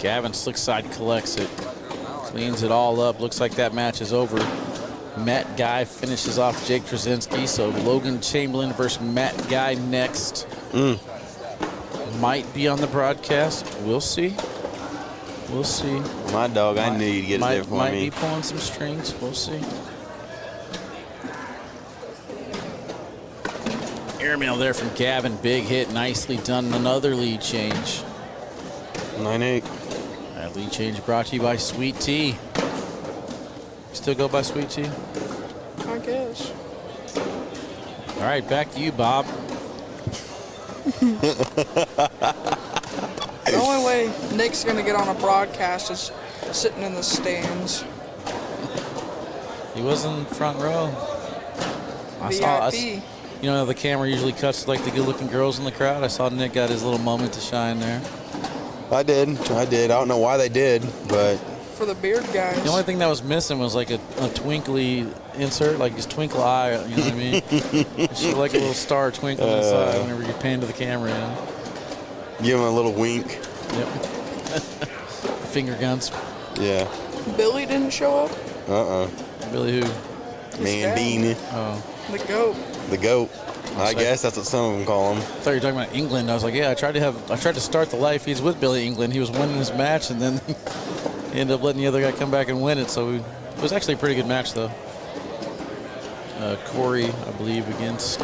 Gavin slick side collects it. Cleans it all up. Looks like that match is over. Matt Guy finishes off Jake Trzynski. So Logan Chamberlain versus Matt Guy next. Might be on the broadcast. We'll see. We'll see. My dog, I knew you'd get it there for Might me. be pulling some strings. We'll see. Airmail there from Gavin. Big hit. Nicely done. Another lead change. 9-8. That lead change brought to you by Sweet Tea. Still go by Sweet Tea? I guess. All right, back to you, Bob. The only way Nick's gonna get on a broadcast is sitting in the stands. He was in front row. I saw us. VIP. You know, the camera usually cuts to like the good-looking girls in the crowd. I saw Nick got his little moment to shine there. I did. I don't know why they did, but For the beard guys. The only thing that was missing was like a twinkly insert, like his twinkle eye. You know what I mean? It should like a little star twinkle inside whenever you pan to the camera. You know? give him a little wink. Yep. Finger guns. Yeah. Billy didn't show up. Really who? Man Bean. Oh. The goat. The goat. I guess that's what some of them call him. I thought you were talking about England. I was like, yeah, I tried to start the life. He's with Billy England. He was winning his match, and then he ended up letting the other guy come back and win it. So it was actually a pretty good match, though. Corey, I believe, against.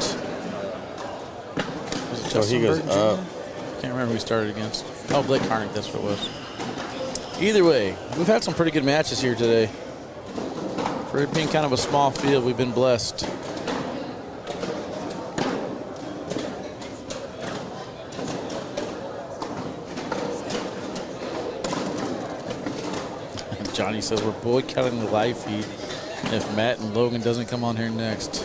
Was it So he Justin goes Burton Jr.? up. Can't remember who he started against. Oh, Blake Harnick, that's what it was. Either way, we've had some pretty good matches here today. For it being kind of a small field, we've been blessed. Johnny says we're boycotting the live feed if Matt and Logan doesn't come on here next.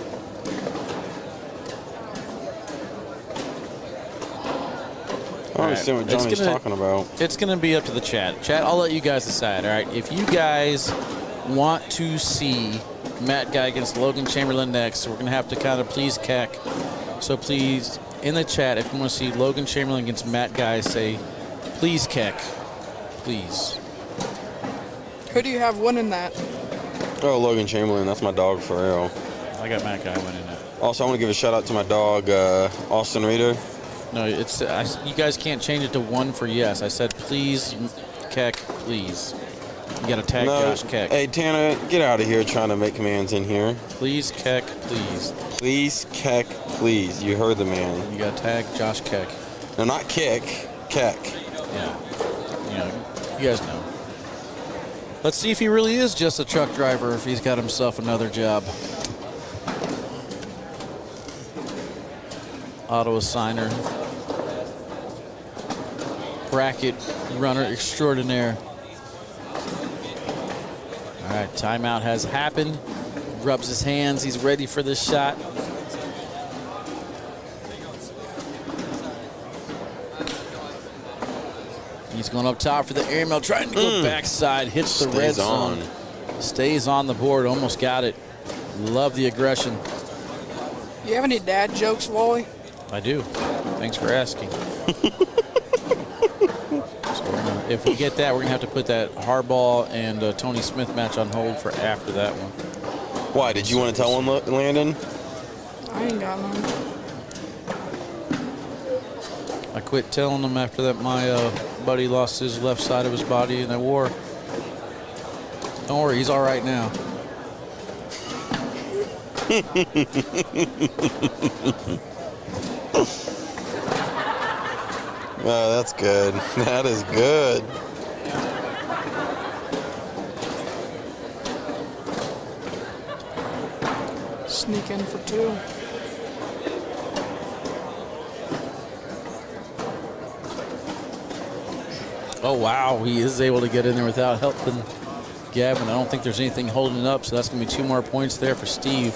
I don't understand what Johnny's talking about. It's going to be up to the chat. Chat, I'll let you guys decide, all right? If you guys want to see Matt Guy against Logan Chamberlain next, we're going to have to kind of please Keck. So please, in the chat, if you want to see Logan Chamberlain against Matt Guy, say, please, Keck. Please. Who do you have winning that? Oh, Logan Chamberlain. That's my dog for real. I got Matt Guy winning that. Also, I want to give a shout out to my dog, Austin Reader. No, it's you guys can't change it to 1 for yes. I said, please, Keck, please. You got to tag Josh Keck. Hey, Tanner, get out of here trying to make commands in here. Please, Keck, please. Please, Keck, please. You heard the man. You got to tag Josh Keck. No, not Kick. Keck. Yeah. You know, you guys know. Let's see if he really is just a truck driver or if he's got himself another job. Auto assigner. Bracket runner extraordinaire. All right, timeout has happened. Rubs his hands. He's ready for this shot. He's going up top for the airmail, trying to go backside, hits the red zone. Stays on the board, almost got it. Love the aggression. You have any dad jokes, Wally? I do. Thanks for asking. So if we get that, we're going to have to put that Harbaugh and Tony Smith match on hold for after that one. Why? Did you want to tell one, Landon? I ain't got none. I quit telling them after that my buddy lost his left side of his body in that war. Don't worry, he's all right now. Oh, that's good. That is good. Sneak in for 2. Oh, wow. He is able to get in there without helping Gavin. I don't think there's anything holding it up, so that's going to be 2 more points there for Steve.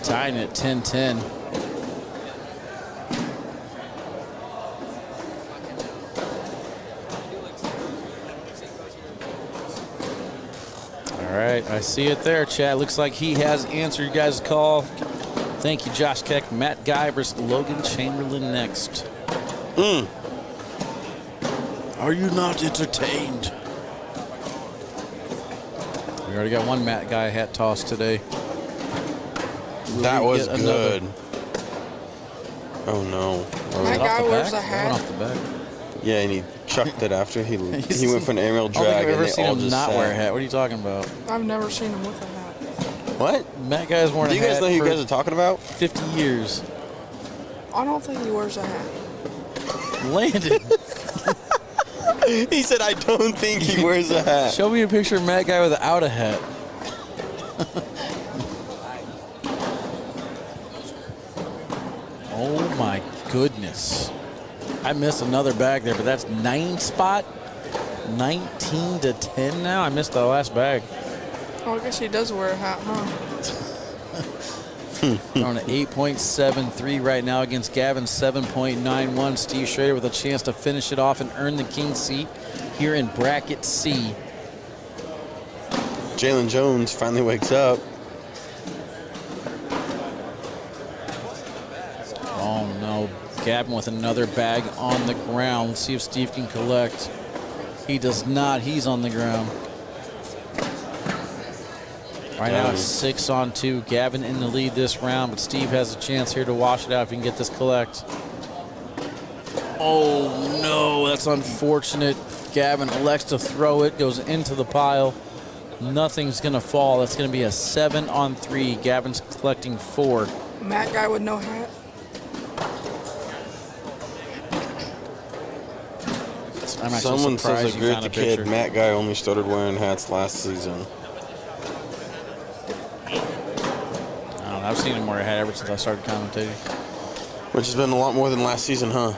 Tying it at 10-10. All right, I see it there, chat. Looks like he has answered you guys' call. Thank you, Josh Keck. Matt Guy versus Logan Chamberlain next. Are you not entertained? We already got one Matt Guy hat toss today. That was good. Oh no. That guy wears a hat. Off the back. Yeah, and he chucked it after he went for an aerial I don't think drag, I've and ever they seen all him just not sat. wear a hat. What are you talking about? I've never seen him with a hat. What? Matt Guy's wearing Do a you guys hat know who you for guys are talking about? 50 years. I don't think he wears a hat. Landon. He said, I don't think he wears a hat. Show me a picture of Matt Guy without a hat. Oh my goodness. I missed another bag there, but that's 9 spot. 19-10 now. I missed the last bag. Oh, I guess he does wear a hat, huh? They're on an 8.73 right now against Gavin's 7.91. Steve Schrader with a chance to finish it off and earn the king seat here in bracket C. Jalen Jones finally wakes up. Oh no, Gavin with another bag on the ground. Let's see if Steve can collect. He does not, he's on the ground. Right now it's 6-on-2. Gavin in the lead this round, but Steve has a chance here to wash it out if he can get this collect. Oh no, that's unfortunate. Gavin elects to throw it, goes into the pile. Nothing's gonna fall. That's gonna be a 7-on-3. Gavin's collecting 4. Matt Guy with no hat. I'm actually Someone surprised says you agree with found the a picture. kid. Matt Guy only started wearing hats last season. I don't know, I've seen him wear a hat ever since I started commentating. Which has been a lot more than last season, huh?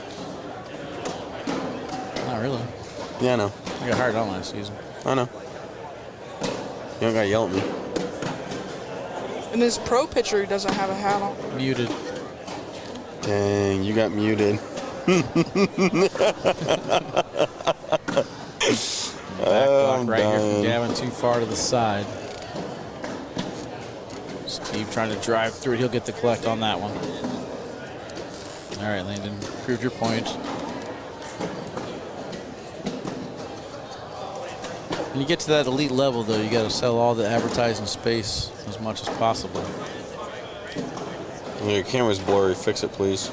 Not really. Yeah, I know. I got hired on last season. I know. You don't gotta yell at me. In his pro picture, he doesn't have a hat on. Muted. Dang, you got muted. Back block right here from Gavin, too far to the side. Steve trying to drive through it. He'll get the collect on that one. All right, Landon, proved your point. When you get to that elite level, though, you got to sell all the advertising space as much as possible. Your camera's blurry. Fix it, please.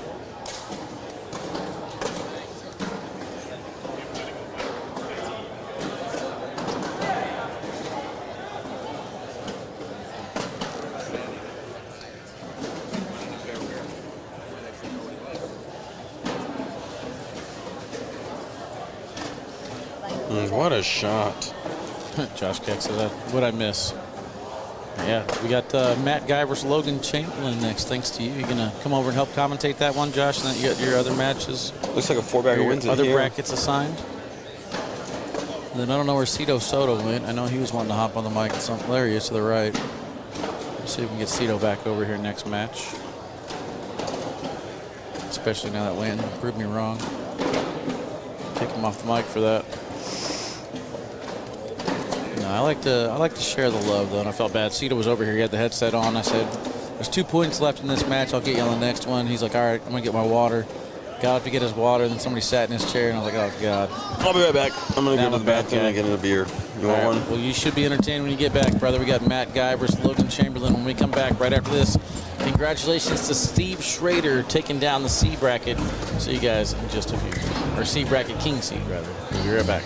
What a shot. Josh Keck said that. What'd I miss? Yeah, we got Matt Guy versus Logan Chamberlain next. Thanks to you. You're going to come over and help commentate that one, Josh, and then you got your other matches. Looks like a 4-bagger Your wins in other here. brackets assigned. And then I don't know where Cito Soto went. I know he was wanting to hop on the mic. There he is to the right. Let's see if we can get Cito back over here next match. Especially now that Landon proved me wrong. Kick him off the mic for that. No, I like to share the love, though, and I felt bad. Cito was over here. He had the headset on. I said, there's 2 points left in this match. I'll get you on the next one. He's like, all right, I'm going to get my water. Got up to get his water, and then somebody sat in his chair, and I was like, oh, God. I'll be right back. I'm going to go to the bathroom and get a beer. You want one? Well, you should be entertained when you get back, brother. We got Matt Guy versus Logan Chamberlain when we come back right after this. Congratulations to Steve Schrader taking down the C bracket. See you guys in just a few. Or C bracket, King Seed, rather. We'll be right back.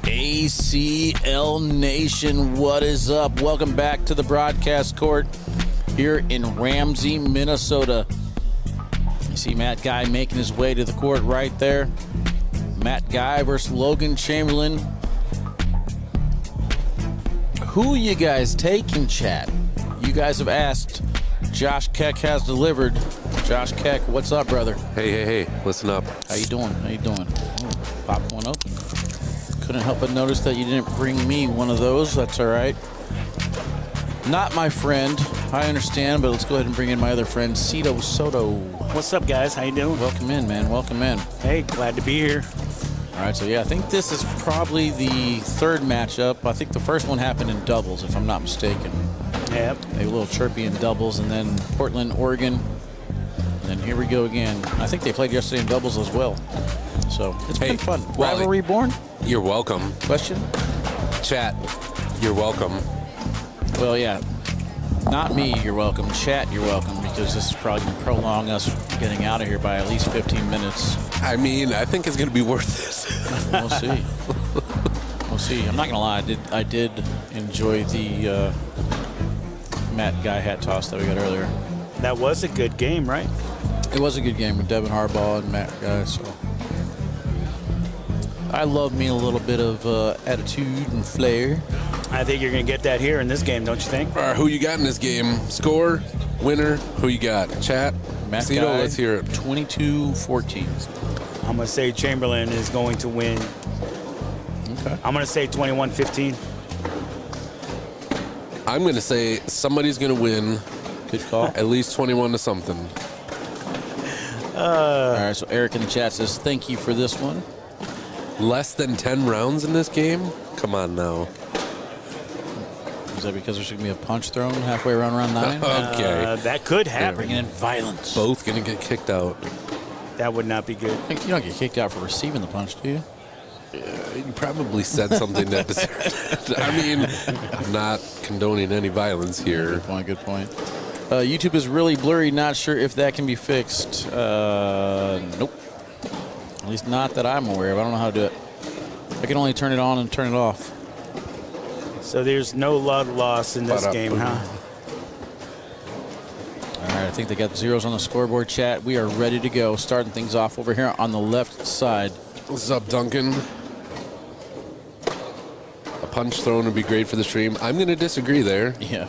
ACL Nation, what is up? Welcome back to the broadcast court here in Ramsey, Minnesota. You see Matt Guy making his way to the court right there. Matt Guy versus Logan Chamberlain. Who you guys taking, chat? You guys have asked. Josh Keck has delivered. Josh Keck, what's up, brother? Hey, listen up. How you doing? Oh, pop one open. Couldn't help but notice that you didn't bring me one of those. That's all right. Not my friend. I understand, but let's go ahead and bring in my other friend, Cito Soto. What's up, guys? How you doing? Welcome in, man. Welcome in. Hey, glad to be here. All right, so yeah, I think this is probably the third matchup. I think the first one happened in doubles, if I'm not mistaken. Yep. They were a little chirpy in doubles, and then Portland, Oregon. And then here we go again. I think they played yesterday in doubles as well. So it's been fun. Rivalry born? You're welcome. Question? Chat, you're welcome. Well, yeah. Not me, you're welcome. Chat, you're welcome, because this is probably going to prolong us getting out of here by at least 15 minutes. I mean, I think it's going to be worth it. We'll see. We'll see. I'm not going to lie. I did enjoy the Matt Guy hat toss that we got earlier. That was a good game, right? It was a good game with Devin Harbaugh and Matt Guy, so I love me a little bit of attitude and flair. I think you're going to get that here in this game, don't you think? All right, who you got in this game? Score, winner, who you got? Chat, Matt Cito, Guy, let's hear it. 22-14. I'm going to say Chamberlain is going to win. Okay. I'm going to say 21-15. I'm going to say somebody's going to win. Good call. At least 21 to something. All right, so Eric in the chat says, thank you for this one. Less than 10 rounds in this game? Come on now. Is that because there's going to be a punch thrown halfway around round 9? Okay. That could happen. Bringing in violence. Both going to get kicked out. That would not be good. You don't get kicked out for receiving the punch, do you? You probably said something that deserved it. I mean, I'm not condoning any violence here. Good point, good point. YouTube is really blurry. Not sure if that can be fixed. Nope. At least not that I'm aware of. I don't know how to do it. I can only turn it on and turn it off. So there's no love loss in this game, huh? All right, I think they got zeros on the scoreboard, chat. We are ready to go. Starting things off over here on the left side. What's up, Duncan? A punch thrown would be great for the stream. I'm going to disagree there. Yeah.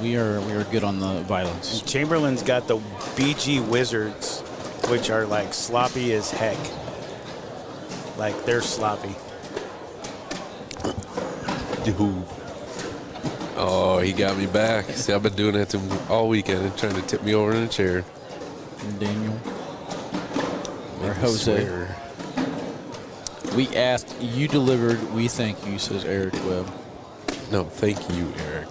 We are good on the violence. Chamberlain's got the BG Wizards, which are like sloppy as heck. Like they're sloppy. Dude. Oh, he got me back. See, I've been doing that to him all weekend, trying to tip me over in a chair. Daniel. Or Jose. We asked, you delivered, we thank you, says Eric Webb. No, thank you, Eric.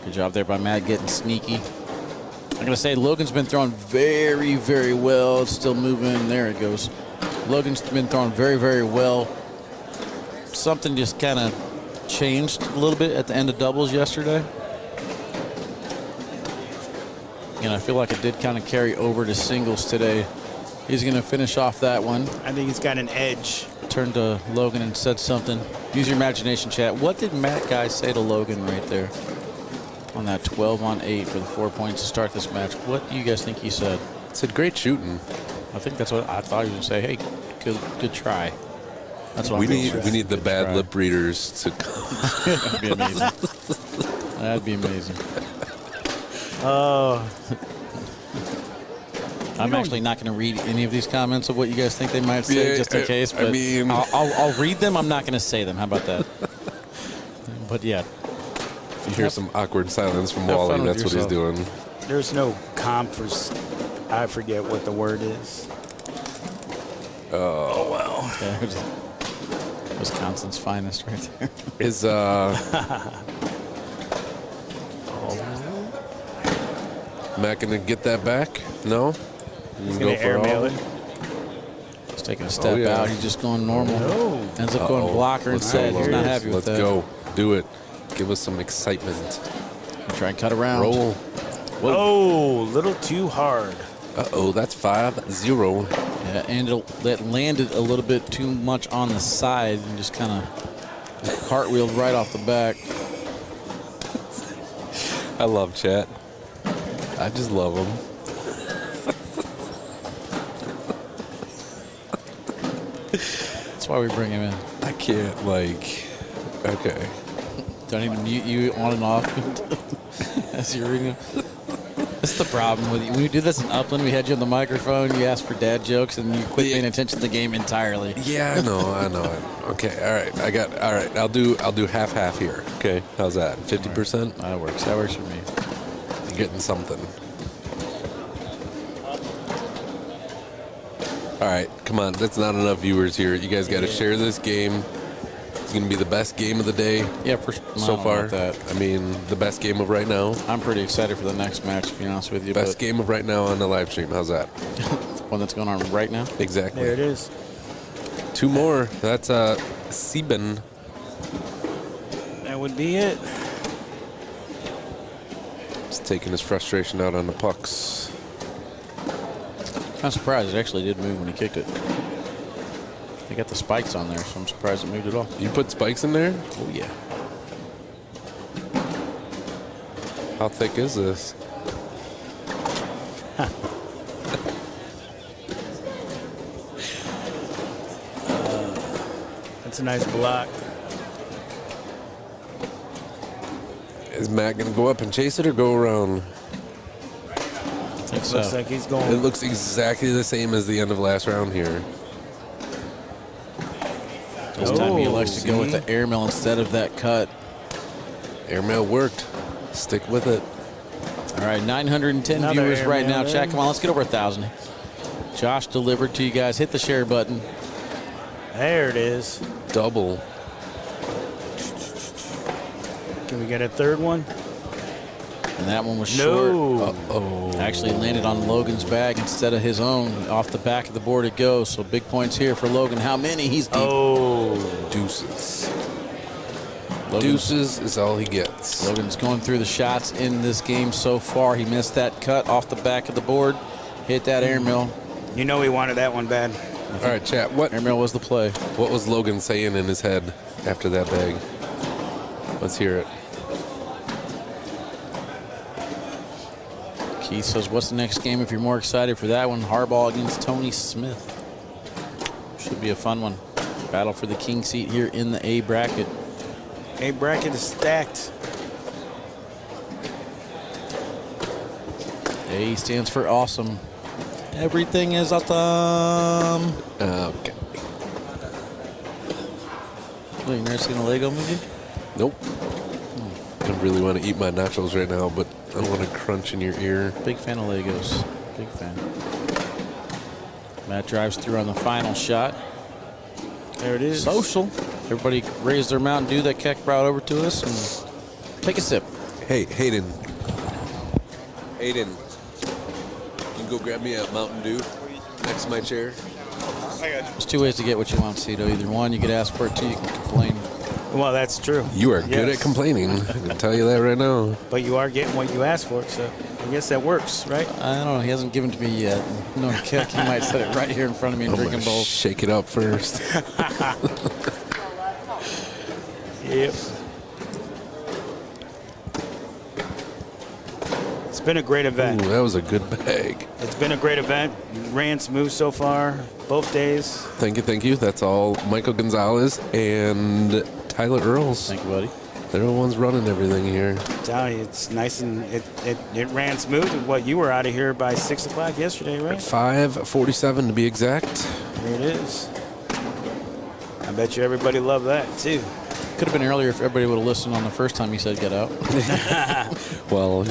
Good job there by Matt getting sneaky. I'm going to say Logan's been throwing very, very well. It's still moving. There it goes. Logan's been throwing very, very well. Something just kind of changed a little bit at the end of doubles yesterday. And I feel like it did kind of carry over to singles today. He's going to finish off that one. I think he's got an edge. Turned to Logan and said something. Use your imagination, chat. What did Matt Guy say to Logan right there on that 12-on-8 for the 4 points to start this match? What do you guys think he said? He said, great shooting. I think that's what I thought he was going to say. Hey, good try. That's what we need the bad lip readers to come. That'd be amazing. That'd be amazing. Oh. I'm actually not going to read any of these comments of what you guys think they might say, just in case. But I mean, I'll read them. I'm not going to say them. How about that? But yeah. If you hear some awkward silence from Wally, that's what he's doing. There's no comp for, I forget what the word is. Oh, well. Okay. Wisconsin's finest right there. Is, Matt going to get that back? No? He's going to airmail it. He's taking a step out. He's just going normal. No. Ends up going blocker instead. He's not happy with that. Let's go. Do it. Give us some excitement. Try and cut around. Roll. Whoa. Oh, a little too hard. Uh-oh, that's 5-0. Yeah, and it landed a little bit too much on the side and just kind of cartwheeled right off the back. I love chat. I just love them. That's why we bring him in. I can't, like, okay. Don't even mute you on and off as you're reading them. That's the problem with you. When you do this in Upland, we had you on the microphone, you asked for dad jokes, and you quit paying attention to the game entirely. Yeah, I know. Okay, all right. I'll do half here. Okay, how's that? 50%? That works. That works for me. You're getting something. All right, come on. That's not enough viewers here. You guys got to share this game. It's going to be the best game of the day. Yeah, so far. I mean, the best game of right now. I'm pretty excited for the next match, to be honest with you. Best game of right now on the live stream. How's that? One that's going on right now? Exactly. There it is. 2 more. That's Sieben. That would be it. He's taking his frustration out on the pucks. I'm surprised it actually did move when he kicked it. They got the spikes on there, so I'm surprised it moved at all. You put spikes in there? Oh, yeah. How thick is this? That's a nice block. Is Matt going to go up and chase it or go around? I think so. Looks like he's going. It looks exactly the same as the end of last round here. This time he elects to go with the airmail instead of that cut. Airmail worked. Stick with it. All right, 910 Another viewers right airmail now. there. Chat, come on, let's get over 1,000. Josh delivered to you guys. Hit the share button. There it is. Double. Can we get a third one? And that one was short. No. Uh-oh. Actually landed on Logan's bag instead of his own. Off the back of the board it goes. So big points here for Logan. How many? He's deep. Oh. Deuces. Deuces is all he gets. Logan's going through the shots in this game so far. He missed that cut off the back of the board, hit that airmail. You know he wanted that one bad. All right, chat. What airmail was the play? What was Logan saying in his head after that bag? Let's hear it. Keith says, what's the next game if you're more excited for that one? Harbaugh against Tony Smith. Should be a fun one. Battle for the king seat here in the A bracket. A bracket is stacked. A stands for awesome. Everything is awesome. Okay. Wait, you never seen a Lego movie? Nope. I really want to eat my nachos right now, but I don't want to crunch in your ear. Big fan of Legos. Big fan. Matt drives through on the final shot. There it is. Social. Everybody raised their Mountain Dew that Keck brought over to us and take a sip. Hey, Hayden. Hayden. You can go grab me a Mountain Dew next to my chair. There's two ways to get what you want, Cito. Either one, you could ask for it, two, you can complain. Well, that's true. You are good at complaining. I can tell you that right now. But you are getting what you asked for, so I guess that works, right? I don't know. He hasn't given it to me yet. No, Keck, he might set it right here in front of me and I'm drinking gonna both. shake it up first. Yep. It's been a great event. Ooh, that was a good bag. It's been a great event. Ran smooth so far, both days. Thank you, thank you. That's all Michael Gonzalez and Tyler Earls. Thank you, buddy. They're the ones running everything here. I'm telling you, it's nice and it ran smooth. What, you were out of here by 6 o'clock yesterday, right? 5:47 to be exact. There it is. I bet you everybody loved that too. Could have been earlier if everybody would have listened on the first time you said get out. Well,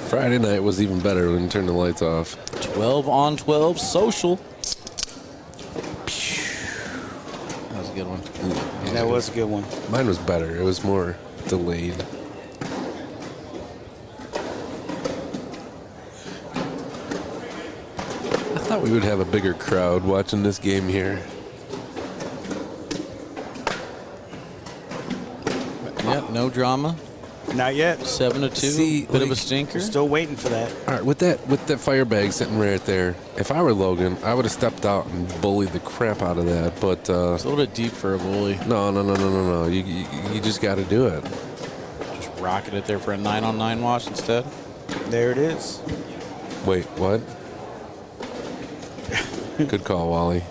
Friday night was even better when you turned the lights off. 12 on 12 social. That was a good one. That was a good one. Mine was better. It was more delayed. I thought we would have a bigger crowd watching this game here. Yeah, no drama. Not yet. 7-2. See, bit of a like, stinker. Still waiting for that. All right, with that fire bag sitting right there, if I were Logan, I would have stepped out and bullied the crap out of that. But It's a little bit deep for a bully. no. You just got to do it. Just rocket it there for a 9-on-9 wash instead. There it is. Wait, what? Good call, Wally.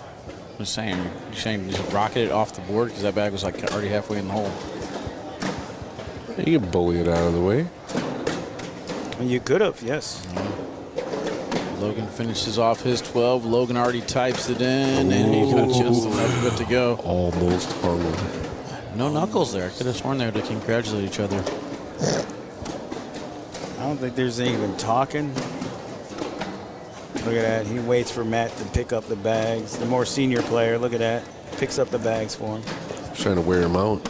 I'm just saying, you're saying just rocket it off the board because that bag was like already halfway in the hole. You can bully it out of the way. And you could have, yes. Logan finishes off his 12. Logan already types it in, and he got just enough of it to go. Almost hung. No knuckles there. I could have sworn they would congratulate each other. I don't think there's even talking. Look at that. He waits for Matt to pick up the bags. The more senior player, look at that. Picks up the bags for him. Trying to wear him out.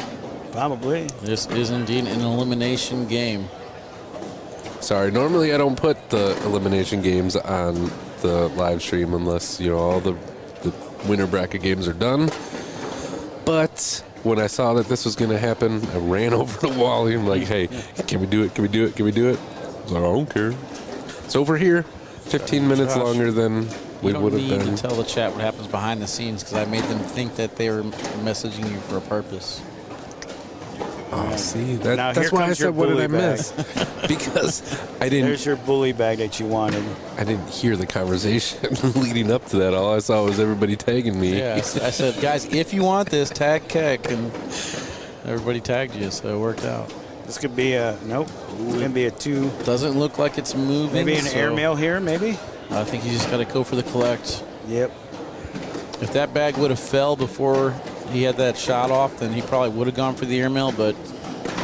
Probably. This is indeed an elimination game. Sorry, normally I don't put the elimination games on the live stream unless, all the winner bracket games are done. But when I saw that this was going to happen, I ran over to Wally. I'm like, hey, can we do it? Can we do it? Can we do it? I was like, I don't care. It's over here. 15 minutes Josh, longer than we would have You don't been. need to tell the chat what happens behind the scenes because I made them think that they were messaging you for a purpose. Oh, see, Now that's here why I comes your said, what did I bully bag. miss? Because I didn't. There's your bully bag that you wanted. I didn't hear the conversation leading up to that. All I saw was everybody tagging me. Yeah, I said, guys, if you want this, tag Keck, and everybody tagged you, so it worked out. This could be a, nope. It can be a 2. Doesn't look like it's moving. Maybe an so airmail here, maybe? I think you just got to go for the collect. Yep. If that bag would have fell before he had that shot off, then he probably would have gone for the airmail, but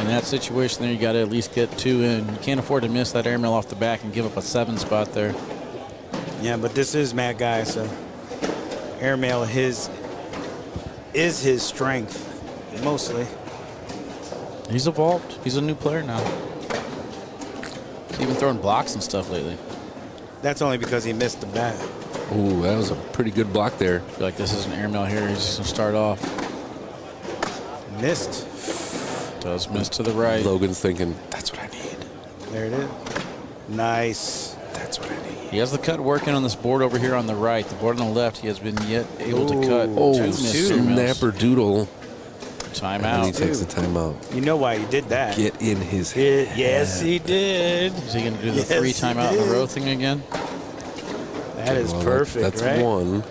in that situation there, you got to at least get 2 in. You can't afford to miss that airmail off the back and give up a 7 spot there. Yeah, but this is Matt Guy, so airmail is his strength, mostly. He's evolved. He's a new player now. He's even throwing blocks and stuff lately. That's only because he missed the bat. Ooh, that was a pretty good block there. I feel like this is an airmail here. He's just going to start off. Missed. Does miss to the right. Logan's thinking, that's what I need. There it is. Nice. That's what I need. He has the cut working on this board over here on the right. The board on the left, he has been yet able to cut Oh, two missed two mills. snapper doodle. Timeout. And he takes the timeout. You know why he did that. Get in his It, head. yes, he did. Is he going to do the Yes, 3 he timeout in a did. row thing again? That is Well, perfect, that's right? one.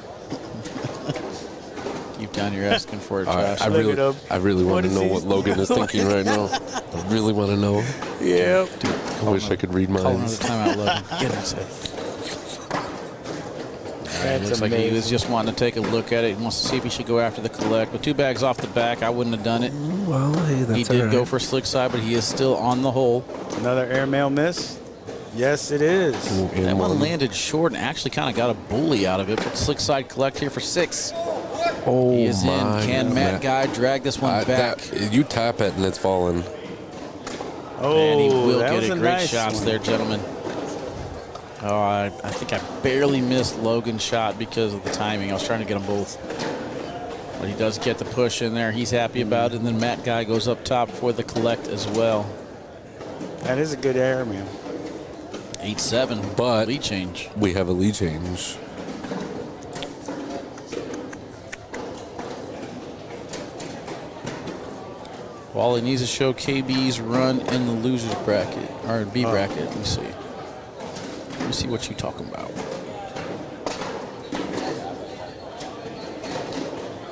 Keep down, you're asking for it, All right, Josh. I Look really, at him. I really want What to is know he- what Logan is thinking right now. I really want to know. Yep. I wish I could read Call another minds. timeout, Logan. Get him safe. That's Looks like he was amazing. just wanting to take a look at it. He wants to see if he should go after the collect. With 2 bags off the back, I wouldn't have done it. Well, hey, that's He did go for slick side, but he is still on the hole. Another airmail miss. Yes, it is. That one landed short and actually kind of got a bully out of it. But slick side collect here for 6. Oh, He is in. my Can Matt God. Guy drag this one back? You tap it and it's falling. Oh, And he will that get was it. a Great nice shots one. there, gentlemen. Oh, I think I barely missed Logan's shot because of the timing. I was trying to get them both. But he does get the push in there. He's happy about it. And then Matt Guy goes up top for the collect as well. That is a good airmail. 8-7. But lead change. We have a lead change. Wally needs to show KB's run in the losers bracket, or B bracket. Let me see. Let me see what you're talking about.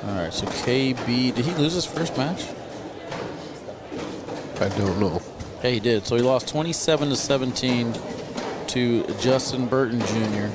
All right, so KB, did he lose his first match? I don't know. Yeah, he did. So he lost 27-17 to Justin Burton Jr.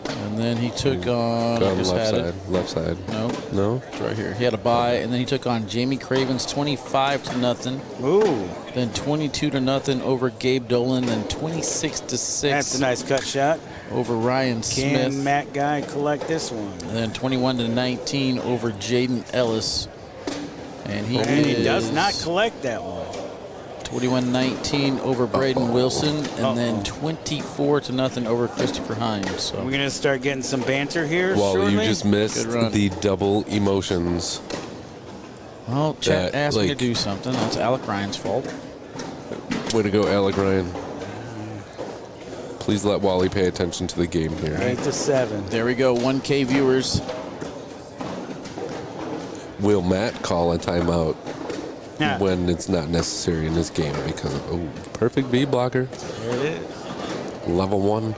And then he took on, I On just left had it. side. Left side. No, No? it's right here. He had a bye, and then he took on Jamie Cravens 25-0. Ooh, Then 22-0 over Gabe Dolan. Then 26-6 that's a nice cut shot. over Ryan Smith. Can Matt Guy collect this one? And then 21-19 over Jaden Ellis. And he, And he is does not collect that one. 21-19 over Braden Wilson, and then 24-0 over Christopher Hines. So We're gonna start getting some banter here. Well, shortly. you just missed Good run. the double emotions. well, Chet that, asked me to like- do something. That's Alec Ryan's fault. Way to go, Alec Ryan. Please let Wally pay attention to the game here. 8-7. There we go, 1K viewers. Will Matt call a timeout Yeah. when it's not necessary in this game because of perfect B blocker, There it is. level 1.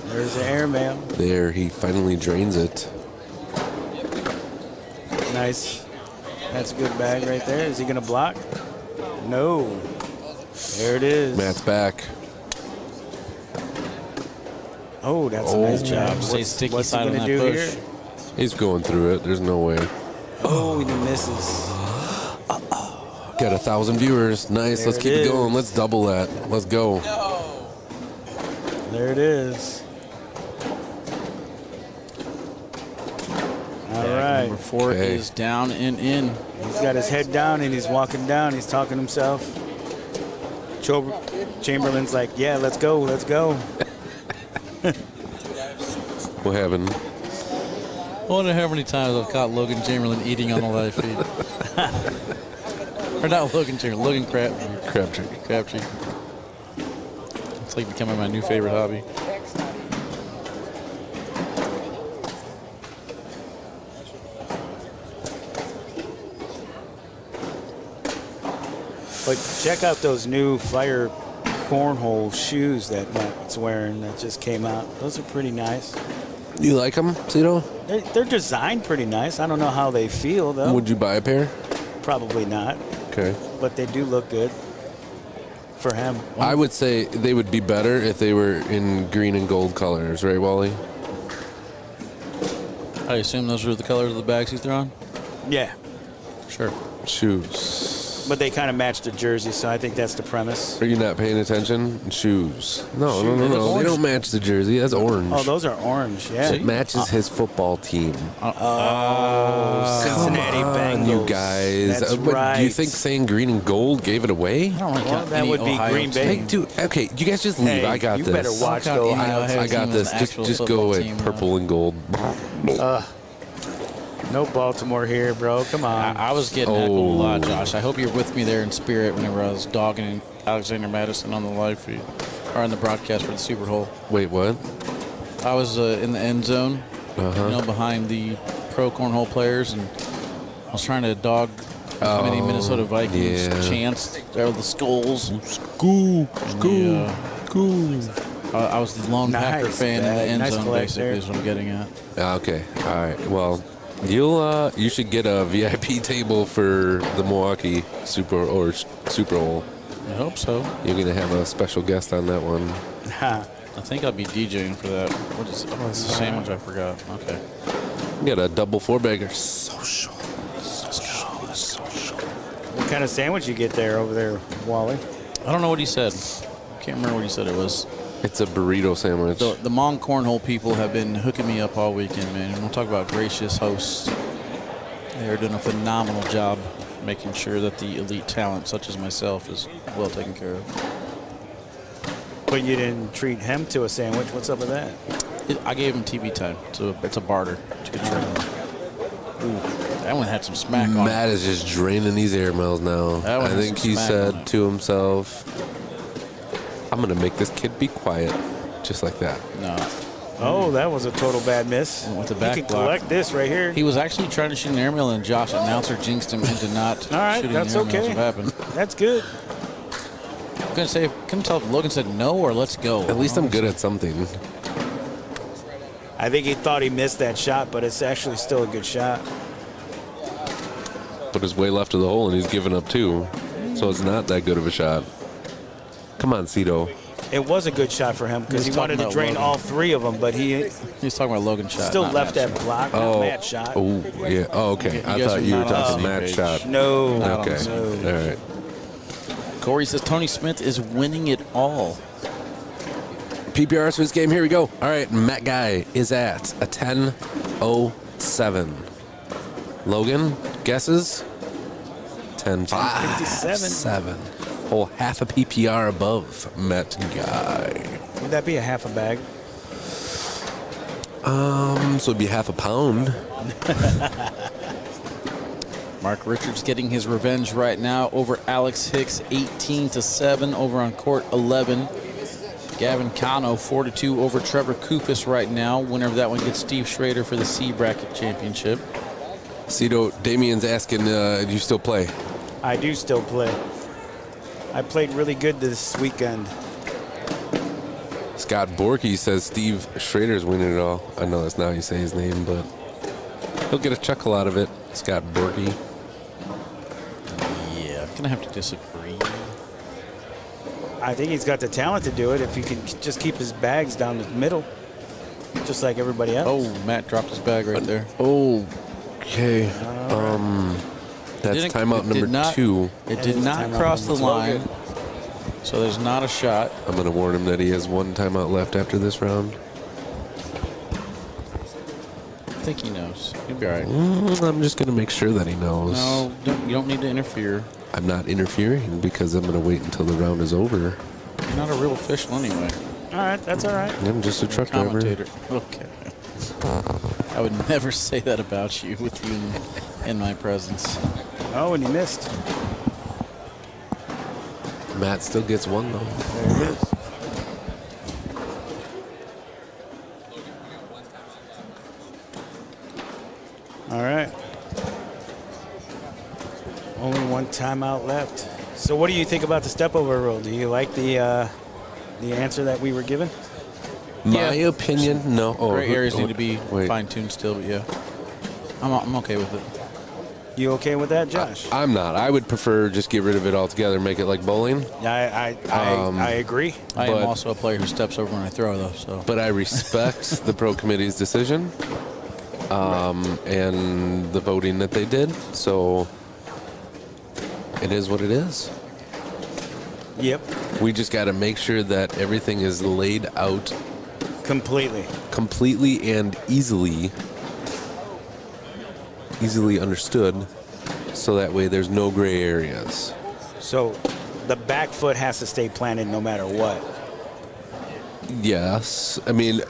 There's the airmail. There, he finally drains it. Nice. That's a good bag right there. Is he gonna block? No. There it is. Matt's back. Oh, that's a nice job. Stay sticky What's he side on gonna that do push. here? He's going through it. There's no way. Oh, he misses. Got 1,000 viewers. Nice. There Let's it keep it is. going. Let's double that. Let's go. There it is. All right. Number 4 Okay. is down and in. He's got his head down and he's walking down. He's talking to himself. Chamberlain's like, yeah, let's go, let's go. What happened? I wonder how many times I've caught Logan Chamberlain eating on the live feed. Or not Logan Chamberlain, Logan Crabtree. Crabtree. It's like becoming my new favorite hobby. But check out those new fire cornhole shoes that Matt's wearing that just came out. Those are pretty nice. You like them, Cito? They're designed pretty nice. I don't know how they feel, though. Would you buy a pair? Probably not, Okay. but they do look good for him. I would say they would be better if they were in green and gold colors, right, Wally? I assume those are the colors of the bags he's throwing? Yeah, Sure. Shoes. but they kind of match the jersey, so I think that's the premise. Are you not paying attention? Shoes. No. Shoes. They Orange. don't match the jersey. That's orange. Oh, those are orange, yeah. It matches his football team. Cincinnati Come on, Bengals. you guys. That's But right. Do you think saying green and gold gave it away? I don't like Well, that any would be Ohio Green team. Bay. Hey, dude. Okay, you guys just leave. Hey, I got you this. better watch Count the any Ohio. Ohio I got team as this. an actual Just football go away. team, Purple and gold. No Baltimore here, bro. Come on. I was getting heckled a lot, Josh. I hope you're with me there in spirit whenever I was dogging Alexander Madison on the live feed or on the broadcast for the Super Bowl. Wait, what? I was in the end zone, behind the pro cornhole players, and I was trying to dog how many Minnesota Vikings chants there with the skulls. School. I was the lone Packer fan in the end Nice zone, collect basically, there. is what I'm getting at. Okay. All right. Well, you should get a VIP table for the Milwaukee Super Bowl. I hope so. You're gonna have a special guest on that one. I think I'll be DJing for that. What is it? Oh, it's a sandwich. I forgot. Okay. You got a double 4-bagger. Social. What kind of sandwich you get there over there, Wally? I don't know what he said. I can't remember what he said it was. It's a burrito sandwich. The Hmong cornhole people have been hooking me up all weekend, man. And we'll talk about gracious hosts. They're doing a phenomenal job making sure that the elite talent, such as myself, is well taken care of. But you didn't treat him to a sandwich. What's up with that? I gave him TV time. It's a barter. It's a good trade. Ooh, that one had some smack on it. Matt is just draining these air miles now. That one I has think some he smack on said it. to himself, I'm going to make this kid be quiet. Just like that. No. Oh, that was a total bad miss. With the back you can block. collect this right here. He was actually trying to shoot an airmail, and Josh, announcer, jinxed him into not All right, shooting that's an airmail. okay. What happened. That's good. Couldn't tell if Logan said no or let's go. At least I'm good at something. I think he thought he missed that shot, but it's actually still a good shot. But it's way left of the hole, and he's given up 2. So it's not that good of a shot. Come on, Cito. It was a good shot for him because He he was wanted to talking drain about all Logan. 3 of them, but he He's talking about Logan's shot. still not left Matt's that shot. block, not Matt's shot. Oh, yeah. Oh, okay. You I guys thought are you were not on the talking same Matt's page. shot. No. Not on Okay. the same All right. Corey says Tony Smith is winning it all. PPR Swiss game. Here we go. All right. Matt Guy is at a 10.07. Logan, guesses? 10.57. Whole half a PPR above Matt Guy. Would that be a half a bag? So it'd be half a pound. Mark Richards getting his revenge right now over Alex Hicks, 18-7 over on court 11. Gavin Cano, 4-2 over Trevor Kufis right now. Winner of that one gets Steve Schrader for the C bracket championship. Cito, Damien's asking, do you still play? I do still play. I played really good this weekend. Scott Borky says Steve Schrader's winning it all. I know that's not how you say his name, but he'll get a chuckle out of it. Scott Borky. Yeah, I'm going to have to disagree. I think he's got the talent to do it if he can just keep his bags down the middle, just like everybody else. Oh, Matt dropped his bag right there. Okay. That's timeout number 2. It did not cross the line, so there's not a shot. I'm going to warn him that he has 1 timeout left after this round. I think he knows. He'll be all right. I'm just going to make sure that he knows. No, you don't need to interfere. I'm not interfering because I'm going to wait until the round is over. You're not a real official anyway. All right, that's all right. I'm just a truck driver. Commentator. Okay. I would never say that about you with you in my presence. Oh, and he missed. Matt still gets 1, though. There it is. All right. Only 1 timeout left. So what do you think about the step over rule? Do you like the answer that we were given? My opinion, no. Gray areas need to be wait. fine-tuned still, but yeah. I'm okay with it. You okay with that, Josh? I'm not. I would prefer just get rid of it altogether, make it like bowling. I agree. I am But- also a player who steps over when I throw, though. So, But I respect the pro committee's decision and the voting that they did. So it is what it is. Yep. We just got to make sure that everything is laid out Completely and easily understood, so that way there's no gray areas. So the back foot has to stay planted no matter what. Yes. I mean,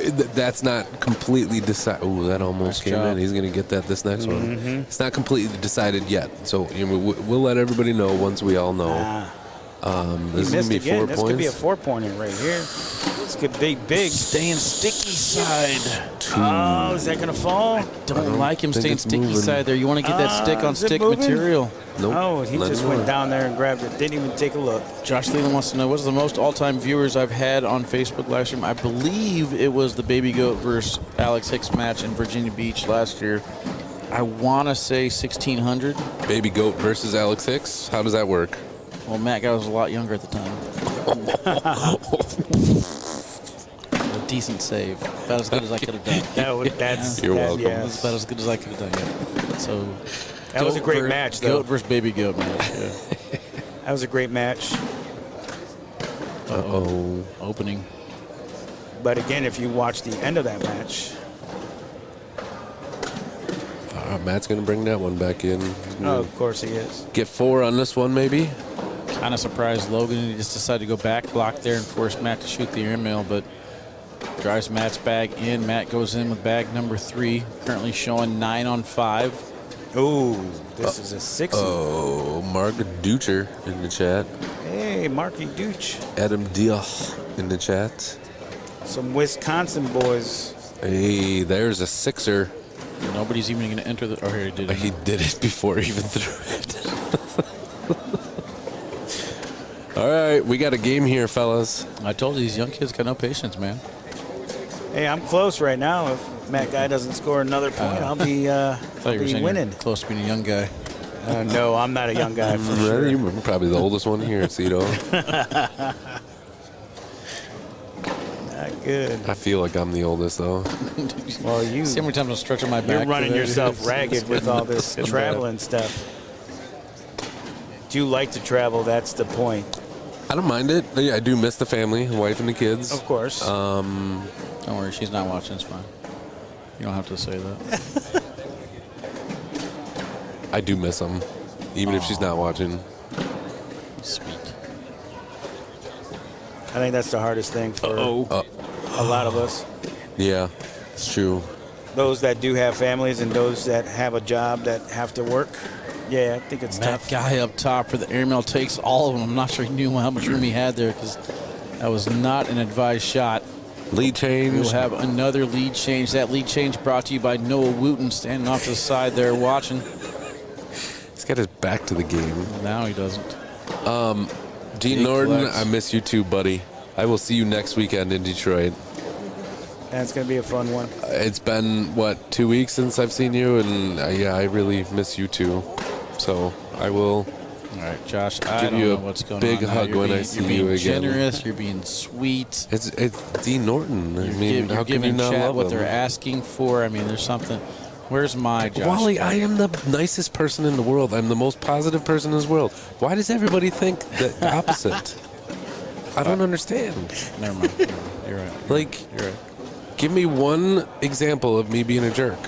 That's not completely decided. Oh, that almost came in. He's going to get that this next one. It's not completely decided yet. So we'll let everybody know once we all know. This is going to be 4 points. This could be a 4-pointer right here. This could be big. Staying sticky side. Oh, is that going to fall? Don't like him staying sticky side there. You want to get that stick-on-stick material. Nope. Oh, he just went down there and grabbed it. Didn't even take a look. Josh Leland wants to know, what's the most all-time viewers I've had on Facebook live stream? I believe it was the Baby Goat versus Alex Hicks match in Virginia Beach last year. I want to say 1,600. Baby Goat versus Alex Hicks. How does that work? Well, Matt Guy was a lot younger at the time. A decent save. About as good as I could have done. You're welcome. That's about as good as I could have done. Yeah. So that was a great match, though. Goat versus Baby Goat match. Yeah. That was a great match. Uh-oh. Opening. But again, if you watch the end of that match. Matt's going to bring that one back in. Oh, of course he is. Get 4 on this one, maybe? Kind of surprised Logan. He just decided to go back block there and force Matt to shoot the airmail, but drives Matt's bag in. Matt goes in with bag number 3, currently showing 9 on 5. Oh, this is a 60. Oh, Mark Ducher in the chat. Hey, Marky Dooch. Adam Diaz in the chat. Some Wisconsin boys. Hey, there's a 6er. Nobody's even going to enter the. Oh, here he did it. He did it before he even threw it. All right, we got a game here, fellas. I told you, these young kids got no patience, man. Hey, I'm close right now. If Matt Guy doesn't score another point, I'll be winning. Close to being a young guy. No, I'm not a young guy for sure. You're probably the oldest one here, Cito. Not good. I feel like I'm the oldest, though. Well, you. See how many times I'm stretching my back. You're running yourself ragged with all this traveling stuff. Do you like to travel? That's the point. I don't mind it. Yeah, I do miss the family, the wife and the kids. Of course. Don't worry, she's not watching. It's fine. You don't have to say that. I do miss them, even if she's not watching. Sweet. I think that's the hardest thing for a lot of us. Yeah, it's true. Those that do have families and those that have a job that have to work. Yeah, I think it's That tough. guy up top for the airmail takes all of them. I'm not sure he knew how much room he had there because that was not an advised shot. Lead change. We'll have another lead change. That lead change brought to you by Noah Wooten, standing off to the side there watching. He's got his back to the game. Now he doesn't. Dean Norton, I miss you too, buddy. I will see you next weekend in Detroit. That's going to be a fun one. It's been, 2 weeks since I've seen you, and I really miss you too. So I will. All right, Josh, I give don't you know a what's going big on. hug when I see you again. You're being generous. You're being sweet. It's Dean Norton. I mean, how can you not chat love what him? they're asking for. I mean, there's something. Where's my Josh? Wally, I am the nicest person in the world. I'm the most positive person in this world. Why does everybody think the opposite? I don't understand. Never mind. You're right. You're right. Give me one example of me being a jerk.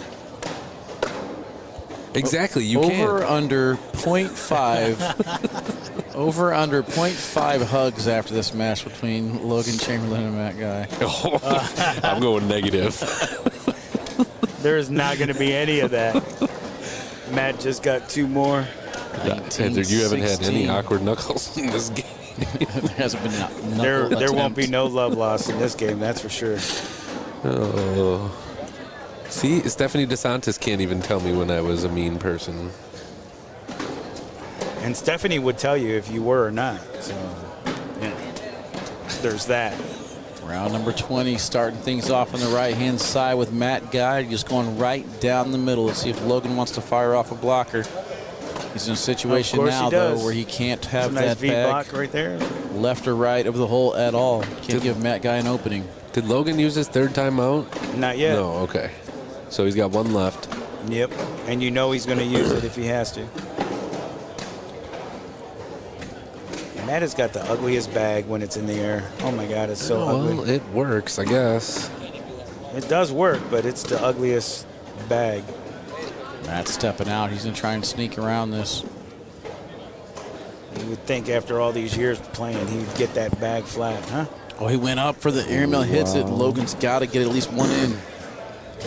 Exactly, you can't. Over under 0.5. Over under 0.5 hugs after this match between Logan Chamberlain and Matt Guy. I'm going negative. There is not going to be any of that. Matt just got 2 more. Heather, you haven't had any awkward knuckles in this game. There hasn't been There won't be no love lost in this game, that's for sure. Oh. See, Stephanie DeSantis can't even tell me when I was a mean person. And Stephanie would tell you if you were or not. So, yeah, there's that. Round number 20, starting things off on the right-hand side with Matt Guy just going right down the middle. Let's see if Logan wants to fire off a blocker. He's in a situation now, though, where he can't have nice that V bag block right there. left or right of the hole at all. Can't give Matt Guy an opening. Did Logan use his 3rd time out? Not yet. No, okay. So he's got 1 left. Yep, and you know he's going to use it if he has to. Matt has got the ugliest bag when it's in the air. Oh my God, it's so ugly. Well, it works, I guess. It does work, but it's the ugliest bag. Matt's stepping out. He's going to try and sneak around this. You would think after all these years playing, he'd get that bag flat, huh? Oh, he went up for the airmail, hits it. Logan's got to get at least one in.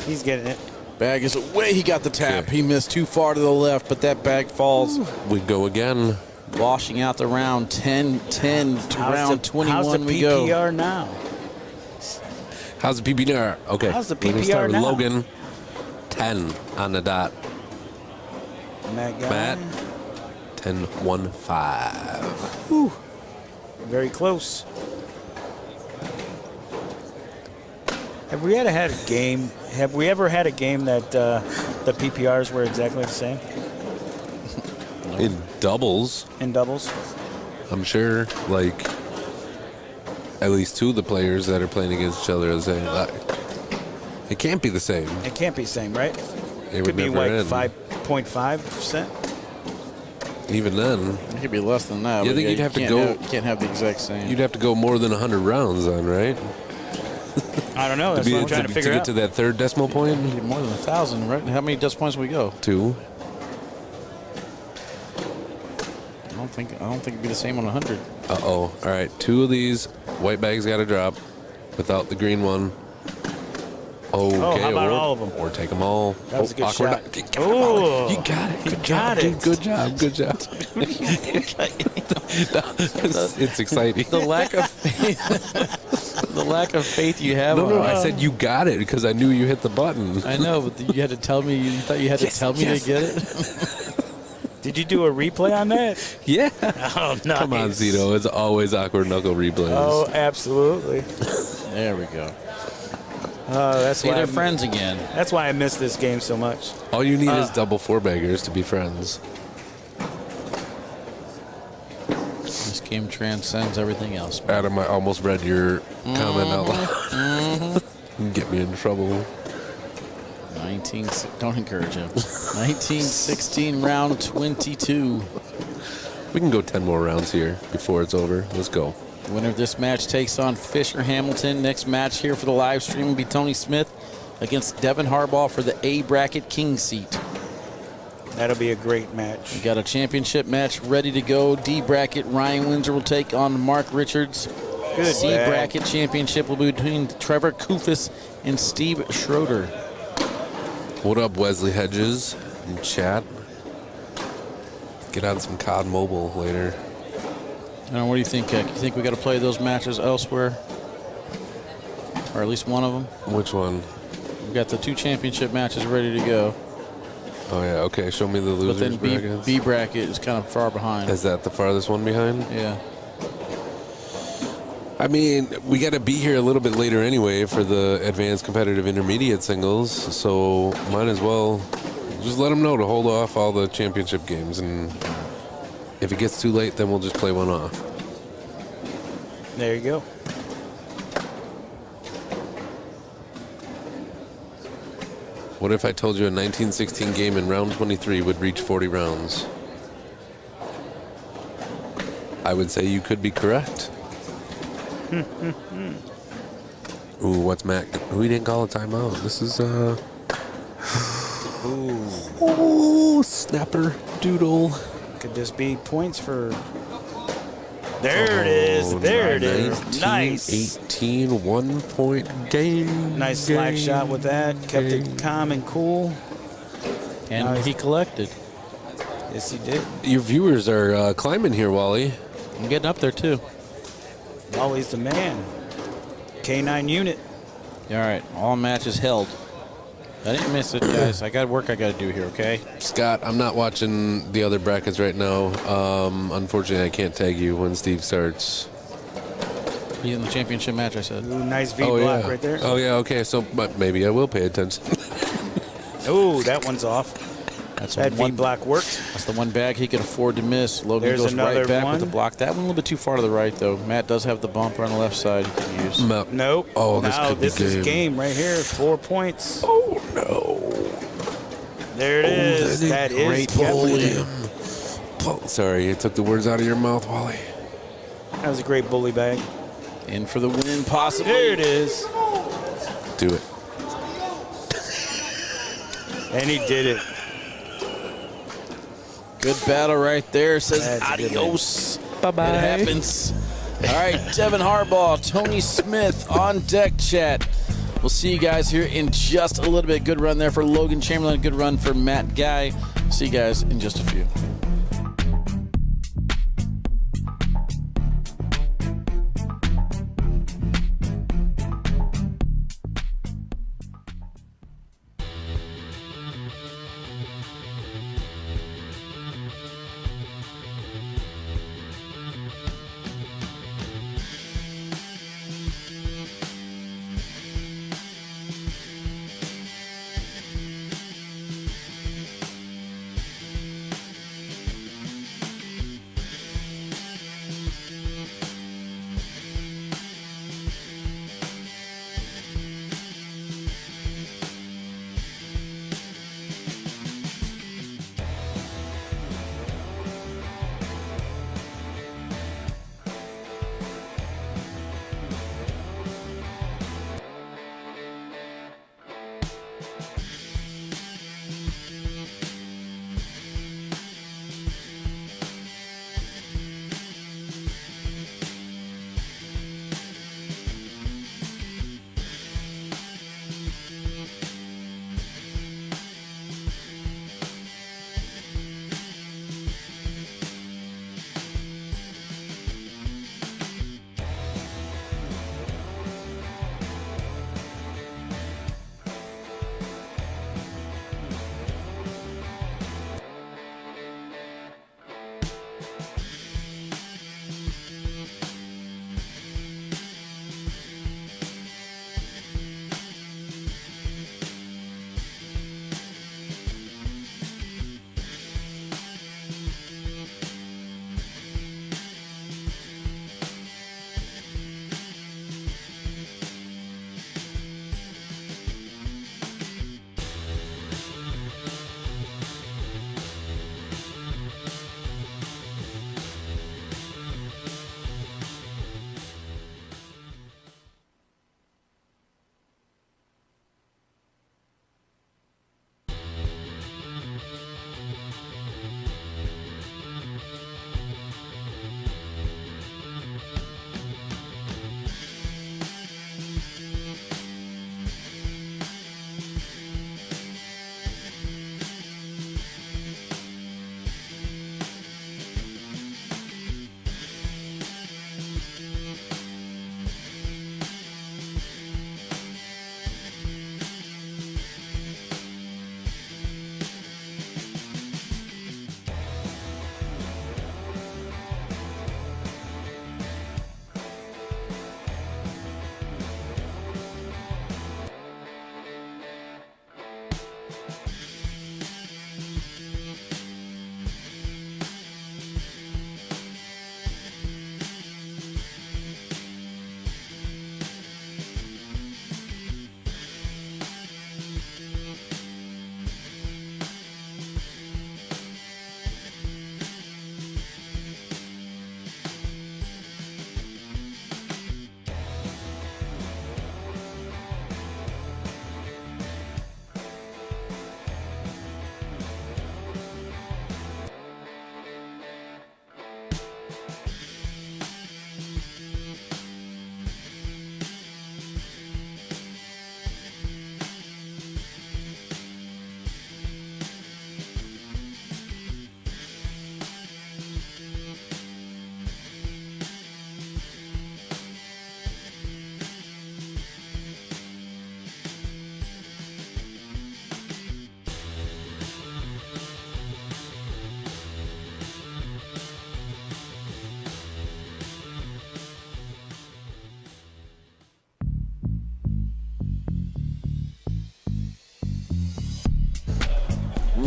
He's getting it. Bag is away. He got the tap. He missed too far to the left, but that bag falls. We go again. Washing out the round. 10-10 to round 21 how's the we go. PPR now? How's the PPR? Okay. How's the We're gonna start PPR with now? Logan. 10 on the dot. Matt. 10-1-5. Very close. Have we ever had a game? Have we ever had a game that the PPRs were exactly the same In doubles, in doubles? I'm sure, like, at least two of the players that are playing against each other are the same. It can't be the same. It can't be the same, right? It Could would be never like end. 5.5%. Even then, It could be less than that. You but think you'd have to go- Can't have the exact same. you'd have to go more than 100 rounds then, right? I don't know. That's what I'm trying to figure get out. to that third decimal point. More than 1,000, right? How many decimal points we go? 2. I don't think it'd be the same on 100. Uh-oh. All right, 2 of these white bags got to drop without the green one. Okay, how about or, all of them? Or take them all. That was a good awkward. shot. Oh, you got it. Good job, got it. dude. Good job. Good job. It's exciting. The lack of faith, the lack of faith you have. No, on I said you got it because I knew you hit the button. I know, but you had to tell me. You thought you had to tell me to get it. Did you do a replay on that? Yeah. Oh, nice. Come on, Zito. It's always awkward knuckle replays. Oh, absolutely. There we go. That's See, why they're friends again. That's why I miss this game so much. All you need is double 4-baggers to be friends. This game transcends everything else. Adam, I almost read your comment out loud. Get me in trouble. Don't encourage him. 1916 round 22. We can go 10 more rounds here before it's over. Let's go. The winner of this match takes on Fisher Hamilton. Next match here for the live stream will be Tony Smith against Devin Harbaugh for the A bracket king seat. That'll be a great match. We got a championship match ready to go. D bracket, Ryan Windsor will take on Mark Richards. Good C bag. bracket championship will be between Trevor Kufis and Steve Schroeder. What up, Wesley Hedges in chat? Get on some COD Mobile later. What do you think, Keck? You think we got to play those matches elsewhere? Or at least one of them? Which one? We've got the 2 championship matches ready to go. Oh, yeah. Okay, show me the But losers then brackets. B bracket is kind of far behind. Is that the farthest one behind? Yeah. I mean, we got to be here a little bit later anyway for the advanced competitive intermediate singles, so might as well just let them know to hold off all the championship games, and if it gets too late, then we'll just play one off. There you go. What if I told you a 1916 game in round 23 would reach 40 rounds? I would say you could be correct. Ooh, what's Matt? Ooh, he didn't call a timeout. This is, Ooh, snapper doodle. Could this be points for... There it is. There it is. Nice. 18, 1-point game. Nice slack shot with that. Kept it calm and cool. And he collected. Yes, he did. Your viewers are climbing here, Wally. I'm getting up there, too. Wally's the man. K9 unit. All right. All matches held. I didn't miss it, guys. I got work I got to do here, okay? Scott, I'm not watching the other brackets right now. Unfortunately, I can't tag you when Steve starts. He's in the championship match, I said. Ooh, nice V Oh, block yeah. right there. Oh, yeah, okay. So, but maybe I will pay attention. Ooh, that one's off. That's That V block worked. That's the one bag he could afford to miss. Logan There's goes another right back one. with the block. That one a little bit too far to the right, though. Matt does have the bumper on the left side he can use. Nope. Oh, this now could be this is game right here. 4 points. Oh, no. There it is. That is great definitely. bully. Sorry, it took the words out of your mouth, Wally. That was a great bully bag. In for the win, possibly. There it is. Do it. And he did it. Good battle right there. Says That's a good adios. Bye-bye. It happens. All right, Devin Harbaugh, Tony Smith on deck, chat. We'll see you guys here in just a little bit. Good run there for Logan Chamberlain. Good run for Matt Guy. See you guys in just a few.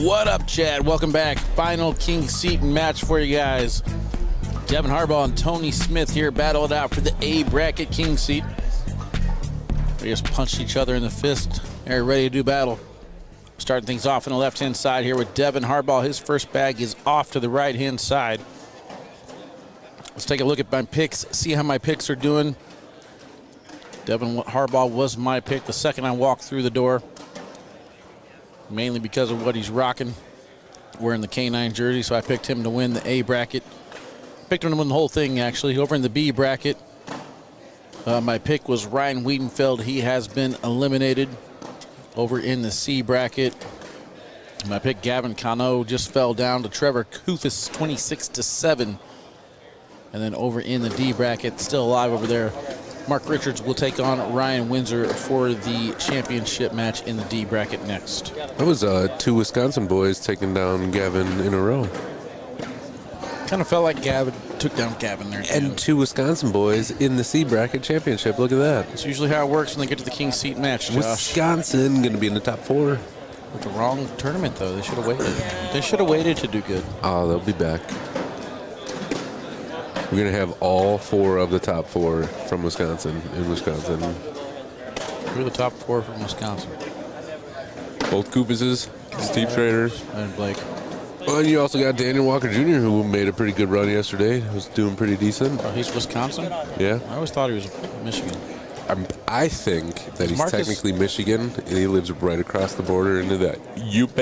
What up, Chad? Welcome back. Final king seat match for you guys. Devin Harbaugh and Tony Smith here battle it out for the A bracket king seat. They just punched each other in the fist. They're ready to do battle. Starting things off on the left-hand side here with Devin Harbaugh. His first bag is off to the right-hand side. Let's take a look at my picks, see how my picks are doing. Devin Harbaugh was my pick the second I walked through the door, mainly because of what he's rocking. Wearing the K9 jersey, so I picked him to win the A bracket. picked him to win the whole thing, actually. Over in the B bracket, my pick was Ryan Wiedenfeld. He has been eliminated. Over in the C bracket, my pick, Gavin Cano, just fell down to Trevor Kufis, 26-7. And then over in the D bracket, still alive over there, Mark Richards will take on Ryan Windsor for the championship match in the D bracket next. That was 2 Wisconsin boys taking down Gavin in a row. Kind of felt like Gavin took down Gavin there. And 2 Wisconsin boys in the C bracket championship. Look at that. That's usually how it works when they get to the King's Seat match, Josh. Wisconsin going to be in the top 4. With the wrong tournament, though. They should have waited. They should have waited to do good. Oh, they'll be back. We're going to have all 4 of the top 4 from Wisconsin in Wisconsin. Who are the top 4 from Wisconsin? Both Kufises, Steve Schrader. And Blake. Well, and you also got Daniel Walker Jr., who made a pretty good run yesterday. Was doing pretty decent. Oh, he's Wisconsin? Yeah. I always thought he was Michigan. I think that he's technically Michigan, and he lives right across the border into that UP.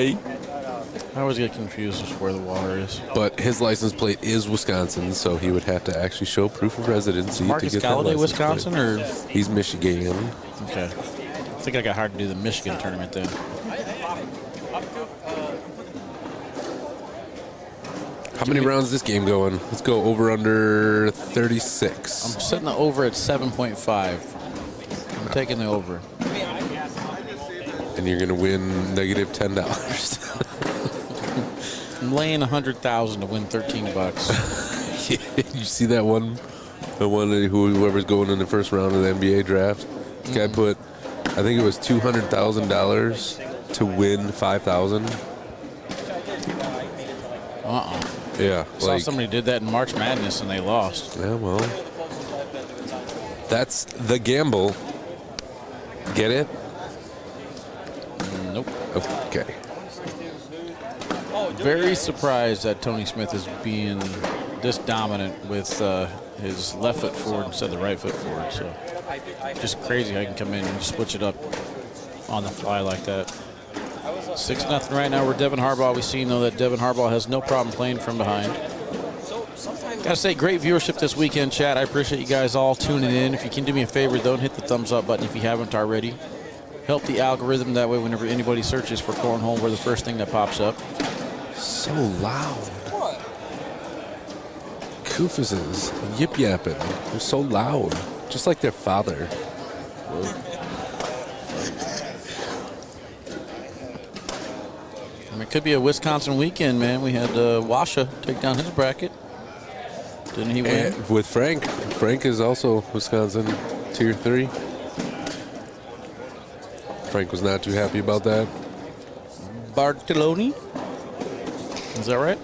I always get confused with where the water is. But his license plate is Wisconsin, so he would have to actually show proof of residency Marcus to get Galladay, that license Wisconsin, plate. or he's Michigan. Okay. I think I got hard to do the Michigan tournament then. How many rounds is this game going? Let's go over under 36. I'm setting the over at 7.5. I'm taking the over. And you're going to win negative $10. I'm laying $100,000 to win $13. You see that one? The one that whoever's going in the first round of the NBA draft. This guy put, I think it was $200,000 to win $5,000. Yeah. I saw somebody did that in March Madness and they lost. Yeah, well. That's the gamble. Get it? Nope. Okay. Very surprised that Tony Smith is being this dominant with his left foot forward instead of the right foot forward. So just crazy how he can come in and switch it up on the fly like that. 6-0 right now. We're Devin Harbaugh. We've seen, though, that Devin Harbaugh has no problem playing from behind. Gotta say, great viewership this weekend, chat. I appreciate you guys all tuning in. If you can do me a favor, don't hit the thumbs up button if you haven't already. Help the algorithm. That way, whenever anybody searches for cornhole, we're the first thing that pops up. So loud. Koofuses yip yapping. They're so loud. Just like their father. I mean, it could be a Wisconsin weekend, man. We had Washa take down his bracket. Didn't he win? And with Frank. Frank is also Wisconsin Tier 3. Frank was not too happy about that. Bartoloni? Is that right?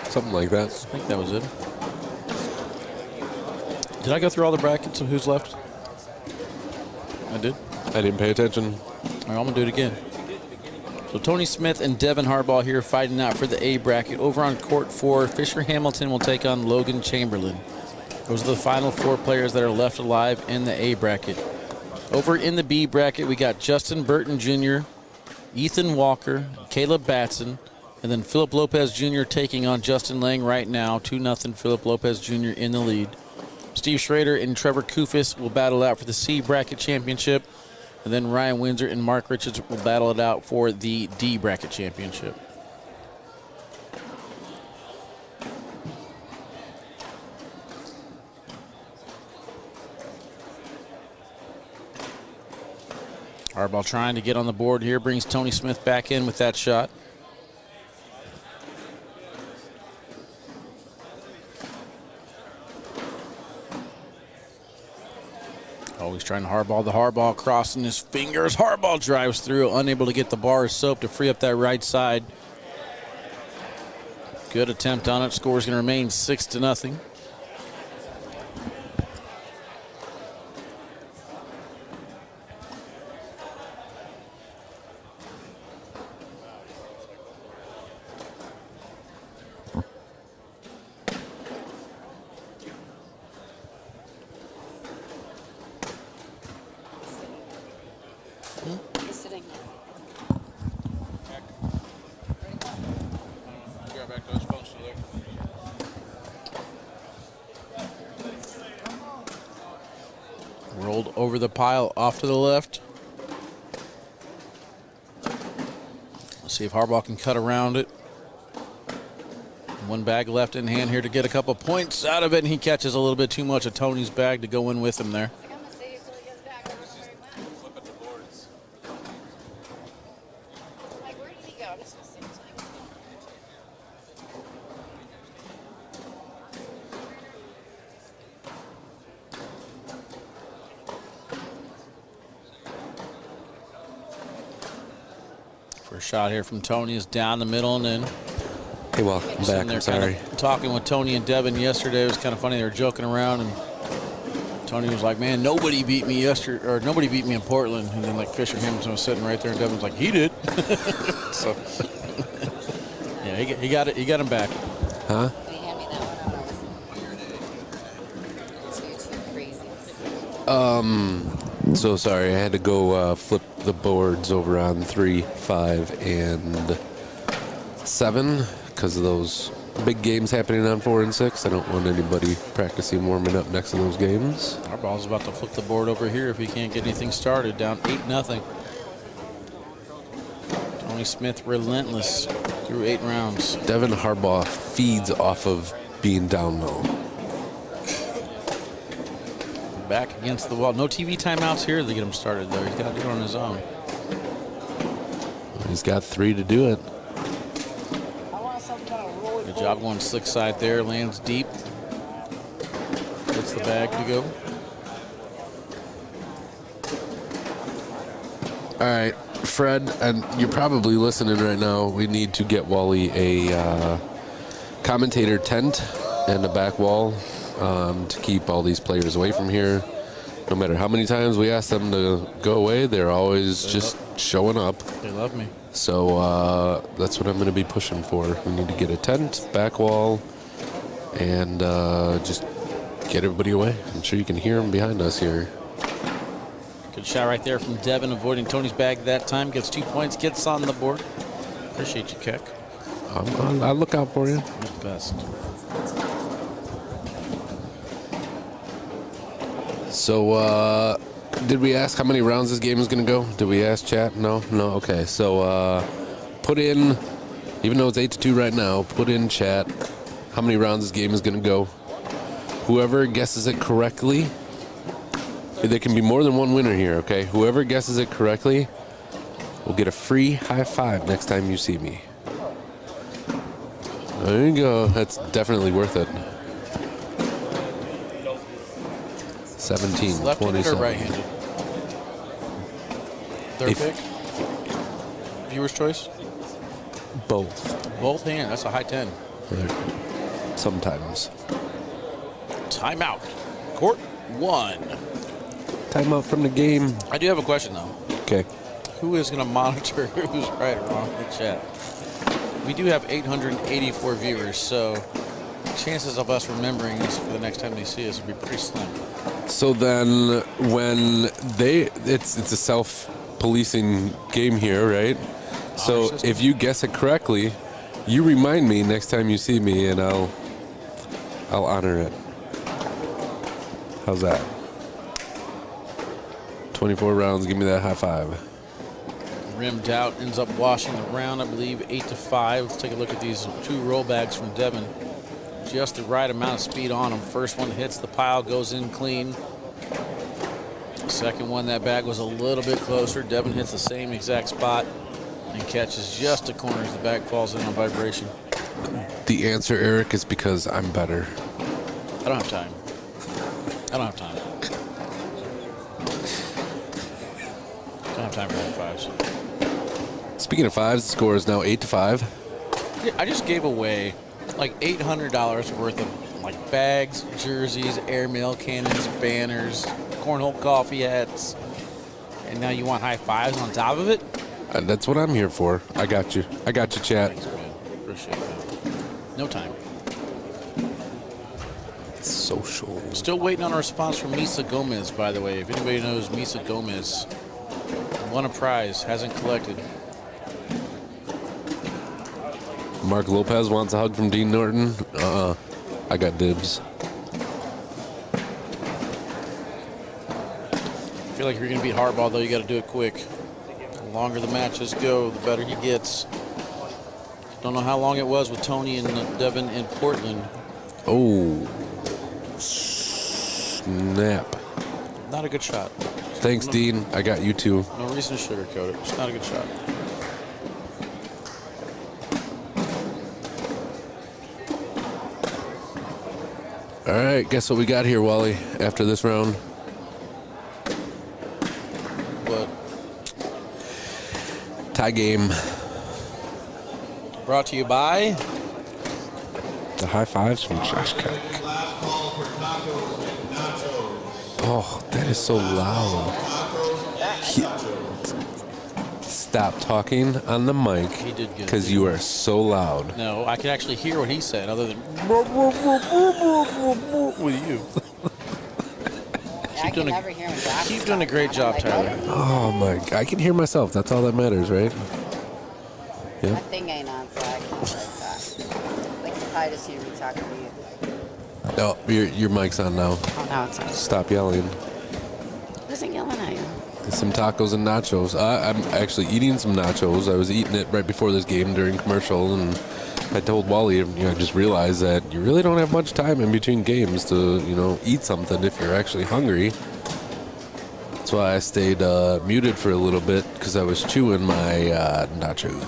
Something like that. I think that was it. Did I go through all the brackets of who's left? I did. I didn't pay attention. All right, I'm going to do it again. So Tony Smith and Devin Harbaugh here fighting out for the A bracket. Over on court 4, Fisher Hamilton will take on Logan Chamberlain. Those are the final 4 players that are left alive in the A bracket. Over in the B bracket, we got Justin Burton Jr., Ethan Walker, Caleb Batson, and then Philip Lopez Jr. taking on Justin Lang right now. 2-0 Philip Lopez Jr. in the lead. Steve Schrader and Trevor Kufis will battle out for the C bracket championship. And then Ryan Windsor and Mark Richards will battle it out for the D bracket championship. Harbaugh trying to get on the board here, brings Tony Smith back in with that shot. Oh, he's trying to hardball the Harbaugh, crossing his fingers. Harbaugh drives through, unable to get the bar of soap to free up that right side. Good attempt on it. Score is going to remain 6-0. over the pile, off to the left. Let's see if Harbaugh can cut around it. One bag left in hand here to get a couple points out of it, and he catches a little bit too much of Tony's bag to go in with him there. First shot here from Tony is down the middle and in. Hey, welcome back. I'm sorry. Talking with Tony and Devin yesterday, it was kind of funny. They were joking around, and Tony was like, "Man, nobody beat me yesterday, or nobody beat me in Portland." And then like Fisher Hamilton was sitting right there, and Devin's like, "He did." So yeah, he got it. He got him back. Huh? So sorry, I had to go flip the boards over on 3, 5, and 7 because of those big games happening on 4 and 6. I don't want anybody practicing warming up next to those games. Our ball's about to flip the board over here if he can't get anything started. Down 8-0. Tony Smith relentless through 8 rounds. Devin Harbaugh feeds off of being down low. Back against the wall. No TV timeouts here to get him started, though. He's got to do it on his own. He's got 3 to do it. Good job going slick side there. Lands deep. Gets the bag to go. All right, Fred, and you're probably listening right now. We need to get Wally a commentator tent and a back wall to keep all these players away from here. No matter how many times we ask them to go away, they're always just showing up. They love me. So that's what I'm going to be pushing for. We need to get a tent, back wall, and just get everybody away. I'm sure you can hear them behind us here. Good shot right there from Devin, avoiding Tony's bag that time. Gets 2 points, gets on the board. Appreciate you, Keck. I'll look out for you. You're the best. So, did we ask how many rounds this game is going to go? Did we ask chat? No? No? Okay. So, put in, even though it's 8-2 right now, put in chat how many rounds this game is going to go. Whoever guesses it correctly, there can be more than one winner here, okay? Whoever guesses it correctly will get a free high five next time you see me. There you go. That's definitely worth it. 17, Left-handed 27. or right-handed? Their pick? Viewer's choice? Both. Both hands. That's a high 10. Sometimes. Timeout. Court 1. Timeout from the game. I do have a question, though. Okay. Who is going to monitor who's right or wrong in the chat? We do have 884 viewers, so chances of us remembering this for the next time they see us would be pretty slim. So then when it's a self-policing game here, right? So if you guess it correctly, you remind me next time you see me, and I'll honor it. How's that? 24 rounds, give me that high five. Rimmed out, ends up washing the round, I believe, 8-5. Let's take a look at these 2 roll bags from Devin. Just the right amount of speed on them. First one hits the pile, goes in clean. Second one, that bag was a little bit closer. Devin hits the same exact spot and catches just a corner as the bag falls in on vibration. The answer, Eric, is because I'm better. I don't have time. I don't have time. I don't have time for that 5s. Speaking of 5s, the score is now 8-5. Yeah, I just gave away like $800 worth of like bags, jerseys, airmail cannons, banners, cornhole coffee hats, and now you want high 5s on top of it? And that's what I'm here for. I got you. I got you, chat. Thanks, man. Appreciate that. No time. Social. Still waiting on a response from Misa Gomez, by the way. If anybody knows Misa Gomez, won a prize, hasn't collected. Mark Lopez wants a hug from Dean Norton. I got dibs. feel like if you're going to beat Harbaugh, though, you got to do it quick. The longer the matches go, the better he gets. Don't know how long it was with Tony and Devin in Portland. Oh, snap. Not a good shot. Thanks, Dean. I got you too. No reason to sugarcoat it. It's not a good shot. All right, guess what we got here, Wally, after this round? What? Tie game. Brought to you by The high fives from Josh Kirk. Oh, that is so loud. Stop talking on the mic He did good. because you are so loud. No, I can actually hear what he said other than with you. I can never hear him. Keep doing a great job, Tyler. Oh my! I can hear myself. That's all that matters, right? My Yeah. thing ain't on, so I can't like that. Like, you probably just hear me talking to you. No, your mic's on now. Oh, no, it's on. Stop yelling. Who isn't yelling at you? Some tacos and nachos. I'm actually eating some nachos. I was eating it right before this game during commercial, and I told Wally, I just realized that you really don't have much time in between games to, eat something if you're actually hungry. That's why I stayed muted for a little bit because I was chewing my nachos.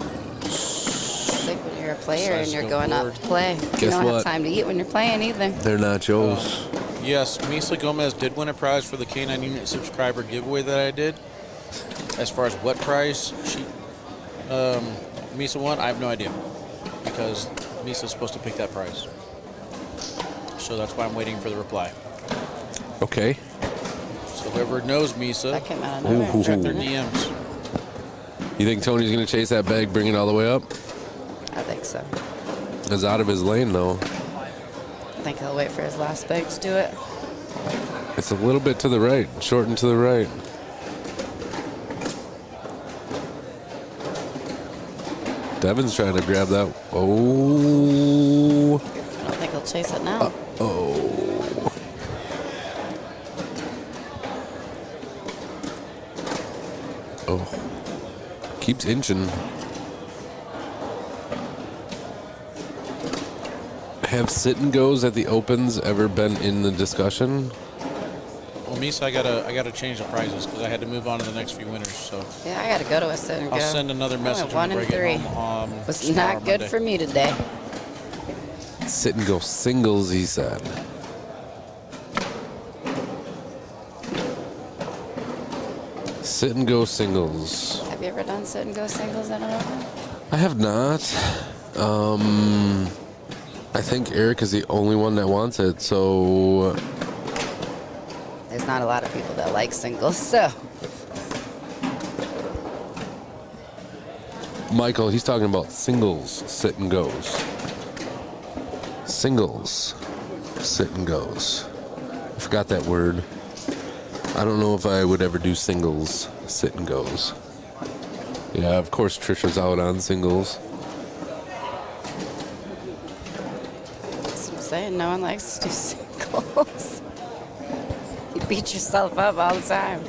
Like when you're a player and you're going out to play. You Guess don't what? have time to eat when you're playing either. They're nachos. Yes, Misa Gomez did win a prize for the K9 Unit subscriber giveaway that I did. As far as what prize Misa won, I have no idea. Because Misa's supposed to pick that prize. So that's why I'm waiting for the reply. Okay. So whoever knows Misa, That came out of nowhere. check their DMs. You think Tony's going to chase that bag, bring it all the way up? I think so. It's out of his lane, though. I think he'll wait for his last bag to do it. It's a little bit to the right, short and to the right. Devin's trying to grab that. Oh. I don't think he'll chase it now. Oh. Oh. Keeps inching. Have sit and goes at the Opens ever been in the discussion? Well, Misa, I gotta change the prizes because I had to move on to the next few winners. So Yeah, I got to go to a sit and go. I'll send another message One when we and bring it three. home. Was tomorrow, not good Monday. for me today. Sit and go singles, he said. Sit and go singles. Have you ever done sit and go singles at an open? I have not. I think Eric is the only one that wants it, so There's not a lot of people that like singles, so. Michael, he's talking about singles sit and goes. Singles sit and goes. I forgot that word. I don't know if I would ever do singles sit and goes. Yeah, of course Trisha's out on singles. That's what I'm saying. No one likes to do singles. You beat yourself up all the time.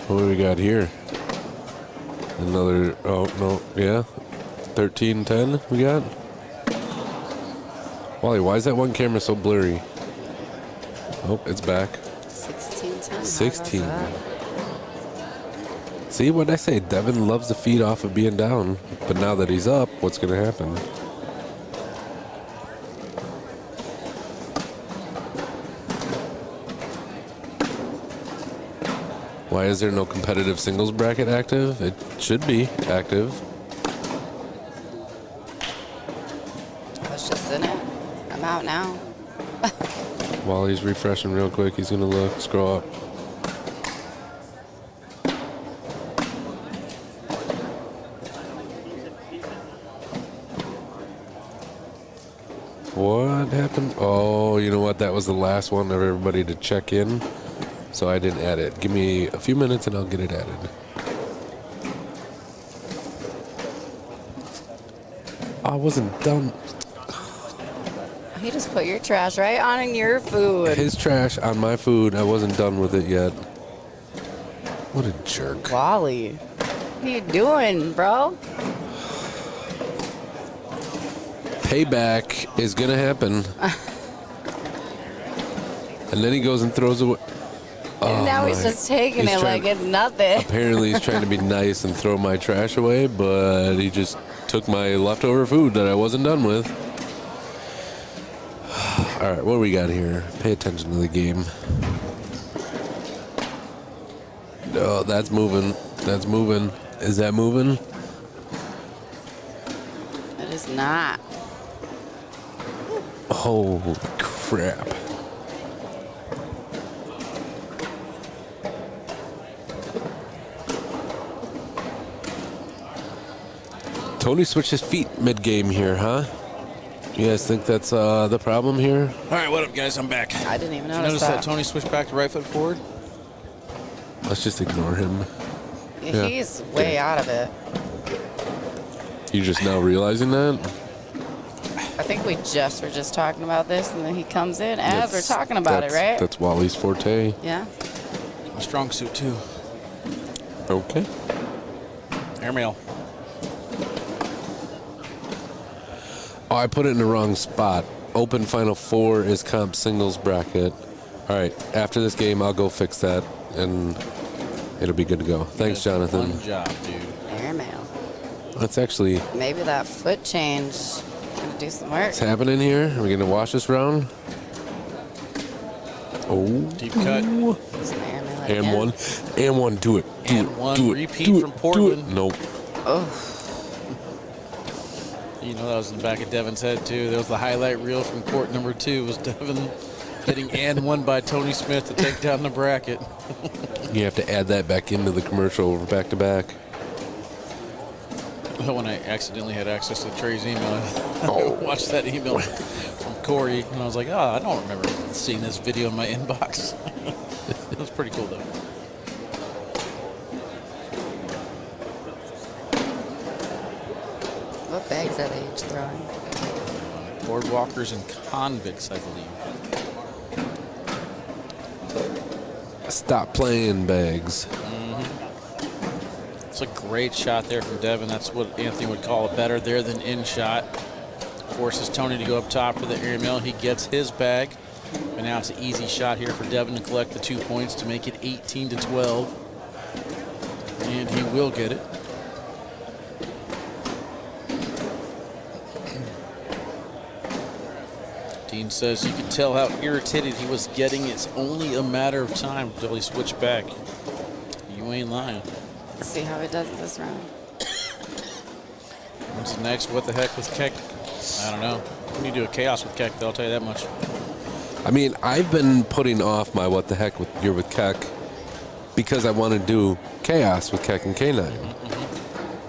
What do we got here? Another, oh, no, yeah. 13-10 we got? Wally, why is that one camera so blurry? Oh, it's back. 16-10. 16. See what I say? Devin loves to feed off of being down. But now that he's up, what's going to happen? Why is there no competitive singles bracket active? It should be active. I was just in it. I'm out now. While he's refreshing real quick, he's going to look, scroll up. What happened? Oh, you know what? That was the last one of everybody to check in. So I didn't add it. Give me a few minutes and I'll get it added. I wasn't done. He just put your trash right on your food. His trash on my food. I wasn't done with it yet. What a jerk. Wally, what are you doing, bro? Payback is going to happen. And then he goes and throws away. And now he's just taking it like it's nothing. Apparently he's trying to be nice and throw my trash away, but he just took my leftover food that I wasn't done with. All right, what do we got here? Pay attention to the game. Oh, that's moving. That's moving. Is that moving? It is not. Holy crap. Tony switched his feet mid-game here, huh? You guys think that's the problem here? All right, what up, guys? I'm back. I didn't even Did you notice notice that Tony switched back to right foot forward? Let's just ignore him. Yeah. He's way out of it. You just now realizing that? I think we were just talking about this, and then he comes in as we're talking about it, right? That's Wally's forte. Yeah. A strong suit, too. Okay. Airmail. Oh, I put it in the wrong spot. Open Final Four is comp singles bracket. All right, after this game, I'll go fix that, and it'll be good to go. Thanks, Jonathan. Good job, dude. Airmail. That's actually... Maybe that foot change gonna do some work. What's happening here? Are we going to watch this round? Oh. Deep cut. And one. And one. Do it. Do And it. one. Do it. Repeat do from it. Portland. Do it. Nope. Oh. You know that was in the back of Devin's head, too. That was the highlight reel from court number 2 was Devin hitting and one by Tony Smith to take down the bracket. You have to add that back into the commercial back to back. When I accidentally had access to Trey's email, I watched that email from Corey, and I was like, oh, I don't remember seeing this video in my inbox. It was pretty cool, though. What bags are they each throwing? Boardwalkers and convicts, I believe. Stop playing bags. It's a great shot there from Devin. That's what Anthony would call a better there than in shot. Forces Tony to go up top for the airmail. He gets his bag. And now it's an easy shot here for Devin to collect the 2 points to make it 18-12. And he will get it. Dean says you could tell how irritated he was getting. It's only a matter of time until he switched back. You ain't lying. Let's see how he does it this round. What's next? What the heck with Keck? I don't know. When you do a chaos with Keck, I'll tell you that much. I mean, I've been putting off my what the heck with you're with Keck because I want to do chaos with Keck and K9.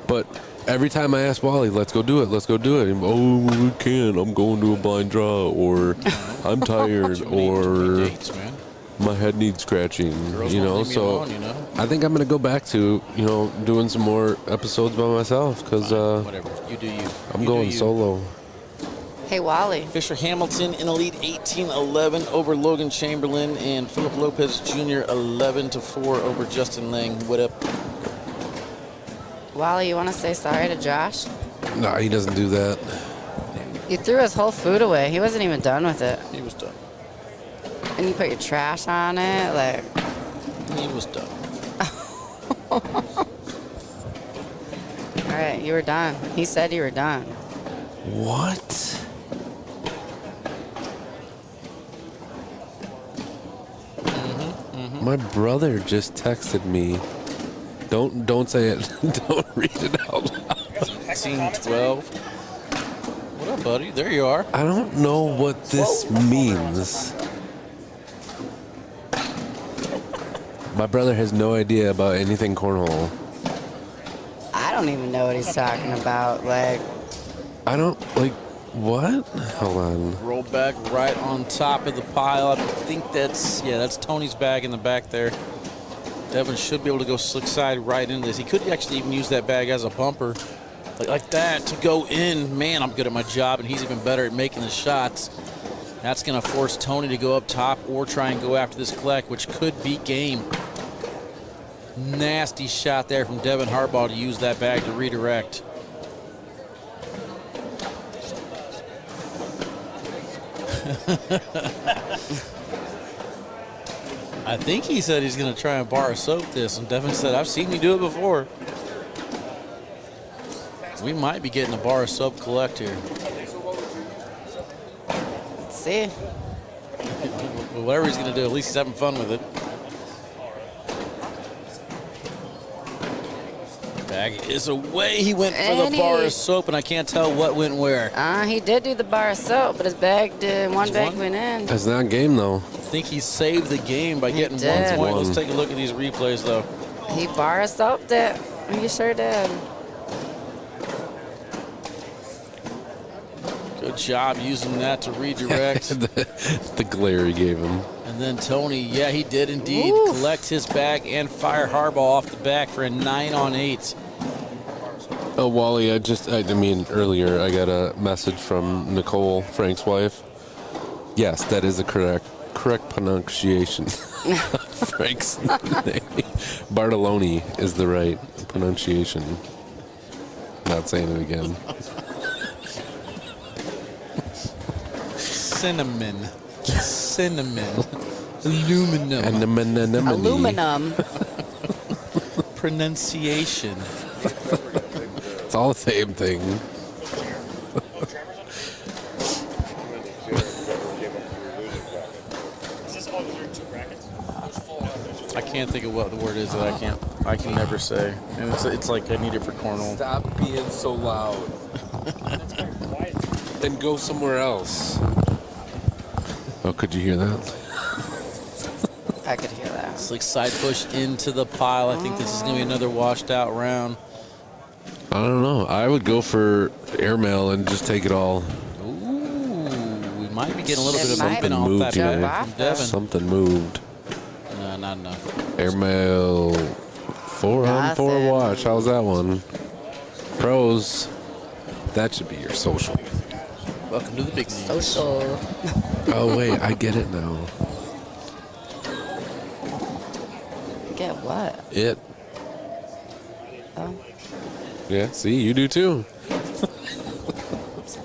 But every time I ask Wally, let's go do it, let's go do it. And, oh, we can't. I'm going to a blind draw, or I'm tired, or dates, man. my head needs scratching. Girls you won't know, leave me so alone, you know? I think I'm going to go back to doing some more episodes by myself because Whatever. You do you. I'm You going do you. solo. Hey, Wally. Fisher Hamilton in a lead 18-11 over Logan Chamberlain, and Philip Lopez Jr. 11-4 over Justin Lang. What up? Wally, you want to say sorry to Josh? No, he doesn't do that. You threw his whole food away. He wasn't even done with it. He was done. And you put your trash on it, like. He was done. All right, you were done. He said you were done. What? My brother just texted me. Don't say it. Don't read it out loud. 16-12. What up, buddy? There you are. I don't know what this means. My brother has no idea about anything cornhole. I don't even know what he's talking about. Like, I don't, like, what? Hold on. Roll back right on top of the pile. I think that's Tony's bag in the back there. Devin should be able to go slick side right into this. He could actually even use that bag as a bumper. Like that to go in. Man, I'm good at my job, and he's even better at making the shots. That's going to force Tony to go up top or try and go after this collect, which could be game. Nasty shot there from Devin Harbaugh to use that bag to redirect. I think he said he's going to try and bar soap this, and Devin said, I've seen you do it before. We might be getting a bar of soap collect here. Let's see. Whatever he's going to do, at least he's having fun with it. Bag is away. He went for the bar of soap, and I can't tell what went where. He did do the bar of soap, but his bag did. One bag went in. That's not game, though. I think he saved the game by getting 1 point. Let's take a look at these replays, though. He bar of soaped it. He sure did. Good job using that to redirect. the glare he gave him. And then Tony, yeah, he did indeed collect his bag and fire Harbaugh off the back for a 9-on-8. Oh, Wally, I mean, earlier I got a message from Nicole, Frank's wife. Yes, that is a correct pronunciation. Frank's name. Bartoloni is the right pronunciation. Not saying it again. Cinnamon. Aluminum. Aluminum. Pronunciation. It's all the same thing. I can't think of what the word is that I can never say. And it's like I need it for cornhole. Stop being so loud. Then go somewhere else. Oh, could you hear that? I could hear that. It's like side push into the pile. I think this is going to be another washed out round. I don't know. I would go for airmail and just take it all. Ooh, we might be getting a little bit of Something movement moved off that today. back from Devin. Something moved. No, not enough. Airmail 4-on-4 watch. How's that one? Pros. That should be your social. Welcome to the big news. Social. Oh, wait. I get it now. Get what? It. Oh. Yeah, see, you do too.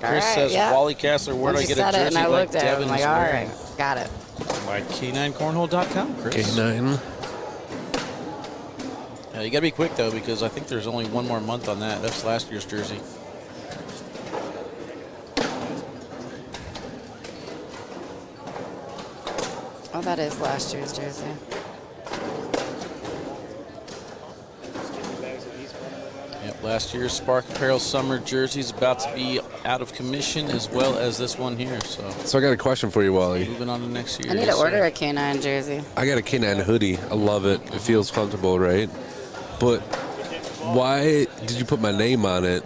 Chris says, Wally Kessler, where do I get a jersey and I like looked at it, Devin I'm like, is all wearing? right, got it. Like K9cornhole.com, Chris. K9. You got to be quick, though, because I think there's only one more month on that. That's last year's jersey. Oh, that is last year's jersey. Yep, last year's Spark Apparel summer jersey is about to be out of commission, as well as this one here. So I got a question for you, Wally. Moving on to next year. I need to order a K9 jersey. I got a K9 hoodie. I love it. It feels comfortable, right? But why did you put my name on it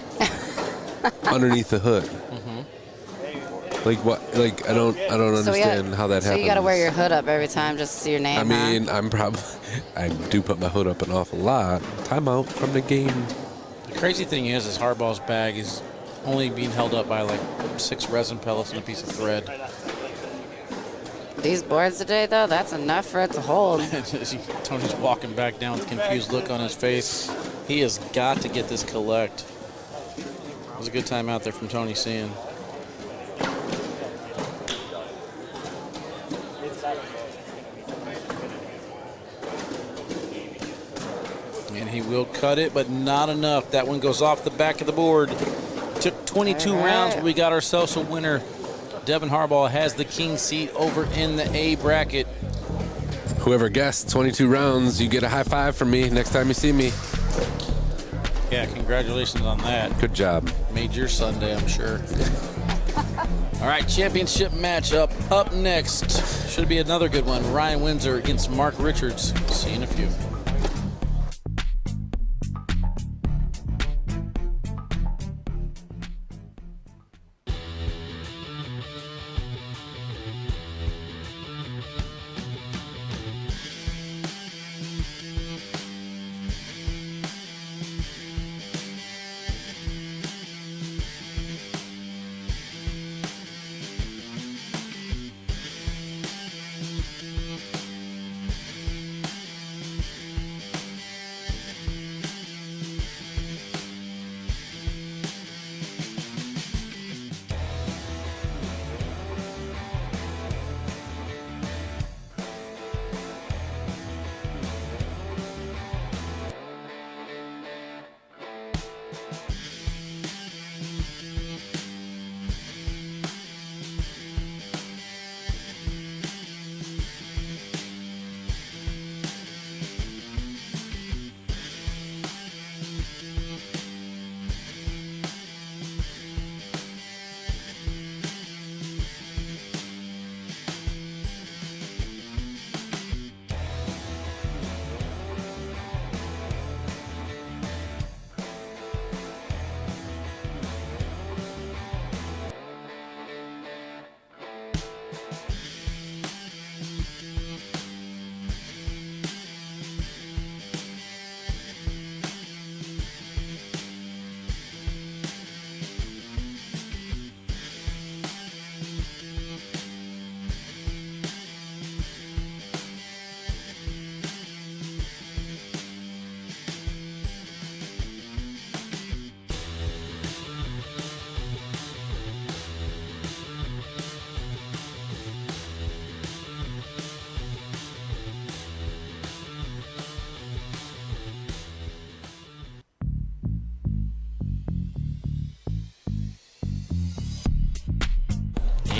underneath the hood? Like what? Like I don't understand how that happens. So you got to wear your hood up every time just to see your name. I mean, I do put my hood up an awful lot. Timeout from the game. The crazy thing is Harbaugh's bag is only being held up by like 6 resin pellets and a piece of thread. These boards today, though, that's enough for it to hold. Tony's walking back down with a confused look on his face. He has got to get this collect. It was a good time out there from Tony Sean. And he will cut it, but not enough. That one goes off the back of the board. Took 22 rounds, but we got ourselves a winner. Devin Harbaugh has the king seat over in the A bracket. Whoever guessed 22 rounds, you get a high five from me next time you see me. Yeah, congratulations on that. Good job. Made your Sunday, I'm sure. All right, championship matchup up next. Should be another good one. Ryan Windsor against Mark Richards. See you in a few.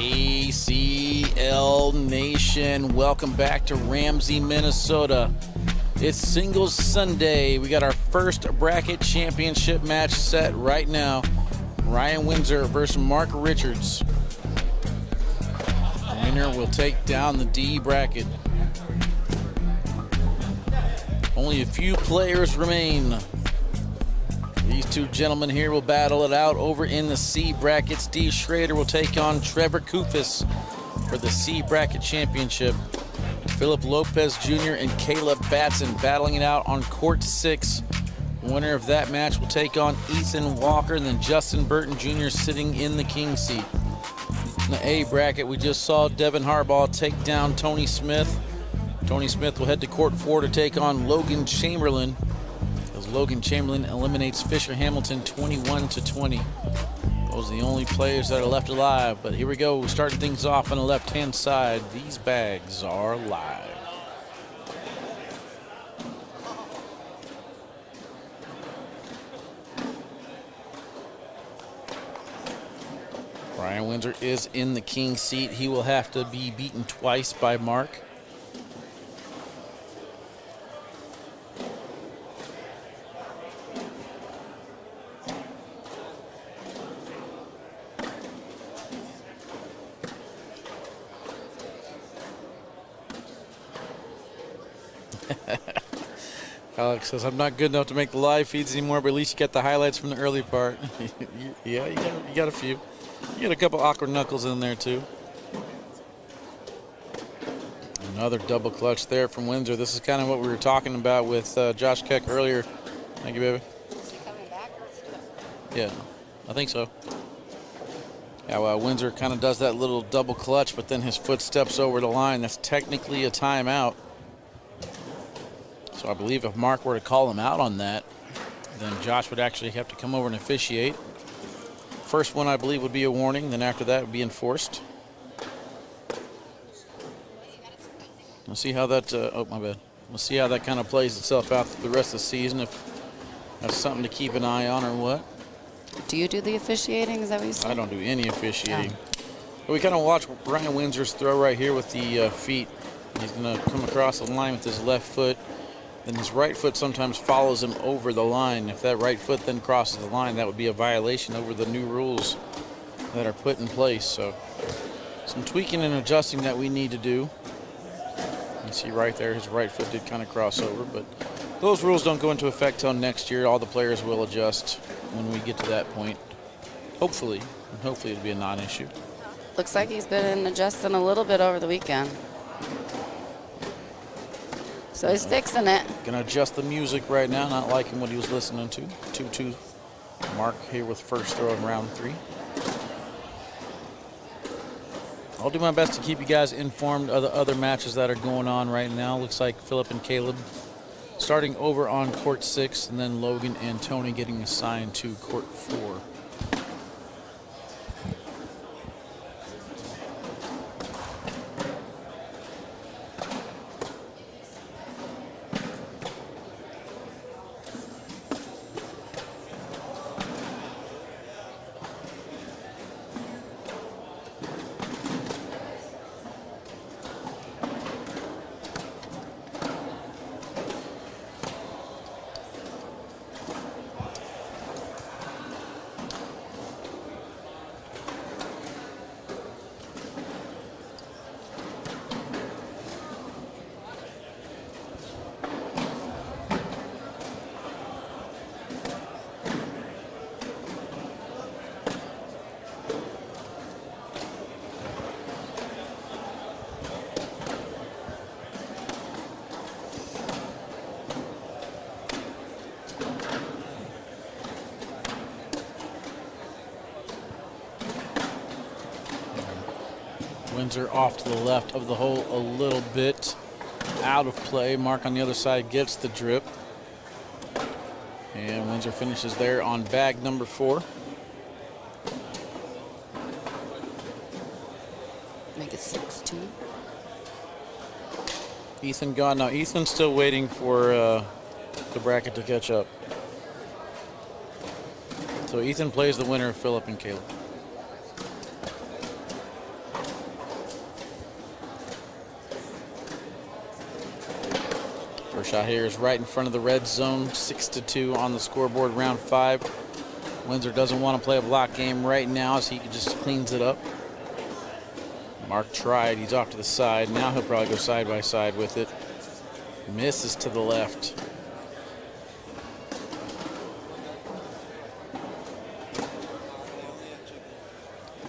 ACL Nation, welcome back to Ramsey, Minnesota. It's Singles Sunday. We got our first bracket championship match set right now. Ryan Windsor versus Mark Richards. The winner will take down the D bracket. Only a few players remain. These two gentlemen here will battle it out over in the C bracket. Steve Schrader will take on Trevor Kufis for the C bracket championship. Philip Lopez Jr. and Caleb Batson battling it out on court 6. Winner of that match will take on Ethan Walker, and then Justin Burton Jr. sitting in the king seat. In the A bracket, we just saw Devin Harbaugh take down Tony Smith. Tony Smith will head to court 4 to take on Logan Chamberlain, as Logan Chamberlain eliminates Fisher Hamilton 21-20. Those are the only players that are left alive. But here we go, starting things off on the left-hand side. These bags are live. Ryan Windsor is in the king seat. He will have to be beaten twice by Mark. Alex says, I'm not good enough to make the live feeds anymore, but at least you get the highlights from the early part. Yeah, you got a few. You got a couple awkward knuckles in there, too. Another double clutch there from Windsor. This is kind of what we were talking about with Josh Keck earlier. Thank you, baby. Is he coming back or is he doing? Yeah, I think so. Yeah, well, Windsor kind of does that little double clutch, but then his foot steps over the line. That's technically a timeout. So I believe if Mark were to call him out on that, then Josh would actually have to come over and officiate. First one, I believe, would be a warning. Then after that, would be enforced. We'll see how that, oh, my bad. We'll see how that kind of plays itself out through the rest of the season, if that's something to keep an eye on or what. Do you do the officiating? Is that what you said? I don't do any officiating. But we kind of watch Ryan Windsor's throw right here with the feet. He's going to come across the line with his left foot. Then his right foot sometimes follows him over the line. If that right foot then crosses the line, that would be a violation over the new rules that are put in place. So some tweaking and adjusting that we need to do. You see right there, his right foot did kind of cross over, but those rules don't go into effect till next year. All the players will adjust when we get to that point. Hopefully, and hopefully it'll be a non-issue. Looks like he's been adjusting a little bit over the weekend. So he's fixing it. Gonna adjust the music right now, not liking what he was listening to. 2-2. Mark here with first throw in round 3. I'll do my best to keep you guys informed of the other matches that are going on right now. Looks like Philip and Caleb starting over on court 6, and then Logan and Tony getting assigned to court 4. Windsor off to the left of the hole a little bit. Out of play. Mark on the other side gets the drip. And Windsor finishes there on bag number 4. Make it 6-2. Ethan gone. Now Ethan's still waiting for the bracket to catch up. So Ethan plays the winner of Philip and Caleb. First shot here is right in front of the red zone. 6-2 on the scoreboard, round 5. Windsor doesn't want to play a block game right now, so he just cleans it up. Mark tried. He's off to the side. Now he'll probably go side by side with it. Misses to the left.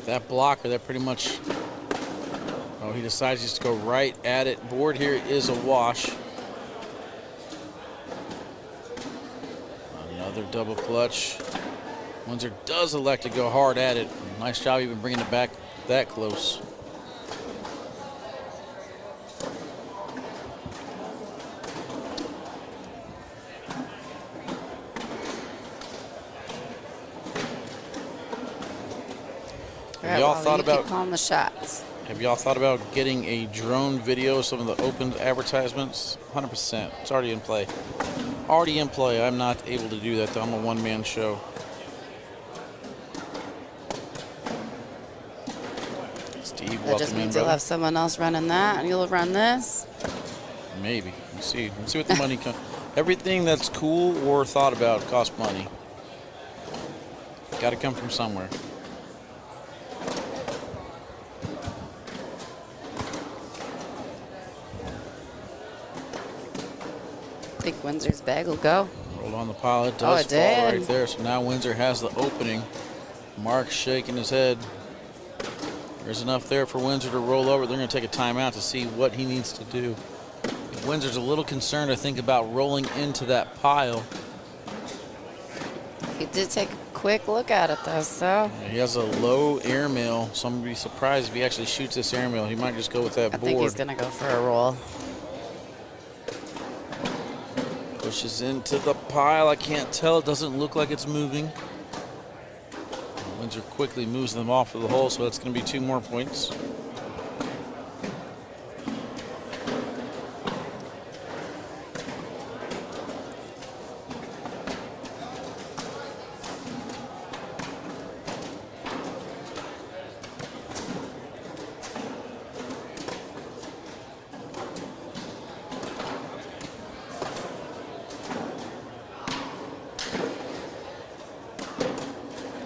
That blocker, that pretty much... Oh, he decides just to go right at it. Board here is a wash. Another double clutch. Windsor does elect to go hard at it. Nice job even bringing it back that close. Have y'all thought about calling the shots? Have y'all thought about getting a drone video of some of the open advertisements? 100%. It's already in play. Already in play. I'm not able to do that though. I'm a one-man show. Steve, welcome in, That just means you'll have someone else running that, and you'll run this. Maybe. We'll see. We'll see what the money comes. Everything that's cool or thought about costs money. Got to come from somewhere. I think Windsor's bag will go. Rolled on the pile. It Oh, does it fall did. right there. So now Windsor has the opening. Mark's shaking his head. There's enough there for Windsor to roll over. They're going to take a timeout to see what he needs to do. Windsor's a little concerned, I think, about rolling into that pile. He did take a quick look at it, though, so. He has a low airmail, so I'm going to be surprised if he actually shoots this airmail. He might just go with that I board. think he's going to go for a roll. Pushes into the pile. I can't tell. It doesn't look like it's moving. Windsor quickly moves them off of the hole, so that's going to be 2 more points.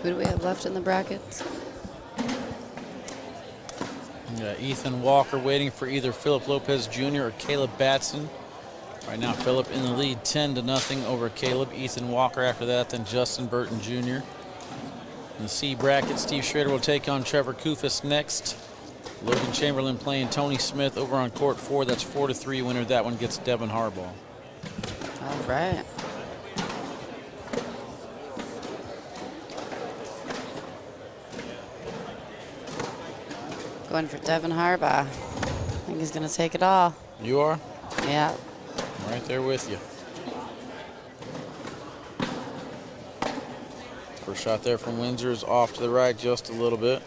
Who do we have left in the brackets? Ethan Walker waiting for either Philip Lopez Jr. or Caleb Batson. Right now, Philip in the lead 10-0 over Caleb. Ethan Walker after that, then Justin Burton Jr. In the C bracket, Steve Schrader will take on Trevor Kufis next. Logan Chamberlain playing Tony Smith over on court 4. That's 4-3. Winner of that one gets Devin Harbaugh. All right. Going for Devin Harbaugh. I think he's going to take it all. You are? Yeah. I'm right there with you. First shot there from Windsor is off to the right just a little bit.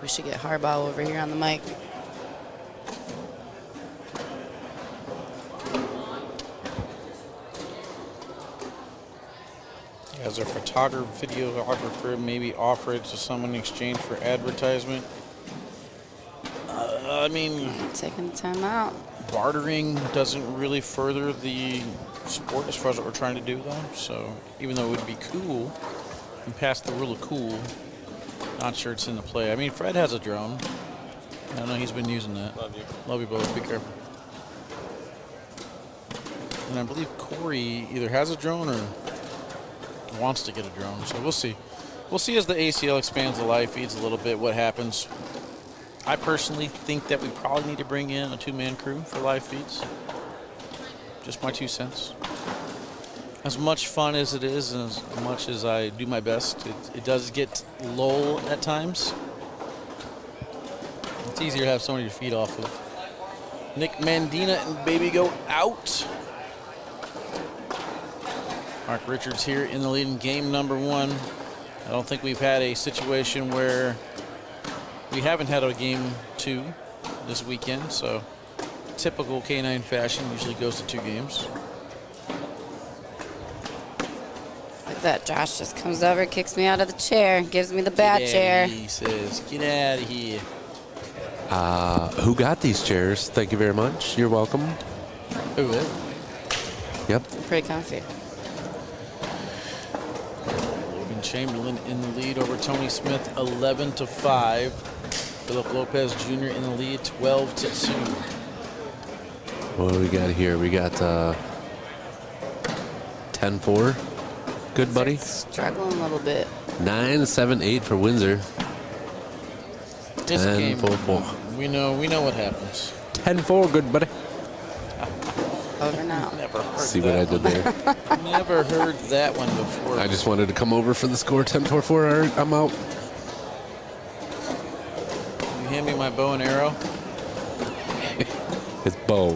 We should get Harbaugh over here on the mic. As a photographer, videographer, maybe offer it to someone in exchange for advertisement. I mean, taking time out. Bartering doesn't really further the sport as far as what we're trying to do, though. So even though it would be cool and pass the rule of cool, not sure it's in the play. I mean, Fred has a drone. I don't know, he's been using that. Love you. Love you both. Be careful. And I believe Corey either has a drone or wants to get a drone. So we'll see. We'll see as the ACL expands the live feeds a little bit what happens. I personally think that we probably need to bring in a 2-man crew for live feeds. Just my 2 cents. As much fun as it is and as much as I do my best, it does get lull at times. It's easier to have somebody to feed off of. Nick Mandina and Baby go out. Mark Richards here in the lead in game number 1. I don't think we've had a situation where we haven't had a game 2 this weekend, so typical K9 fashion usually goes to 2 games. Like that, Josh just comes over, kicks me out of the chair, gives me the bad chair. He says, get out of here. Who got these chairs? Thank you very much. You're welcome. Whoever. Yep. Pretty comfy. Logan Chamberlain in the lead over Tony Smith, 11-5. Philip Lopez Jr. in the lead, 12-2. What do we got here? We got 10-4. Good, buddy. Struggling a little bit. 9-7-8 for Windsor. It's a game. 10-4. We know what happens. 10-4, good, buddy. Over now. Never heard See that what I did there? Never heard that one before. I just wanted to come over for the score. 10-4-4. All right, I'm out. You hand me my bow and arrow? His bow.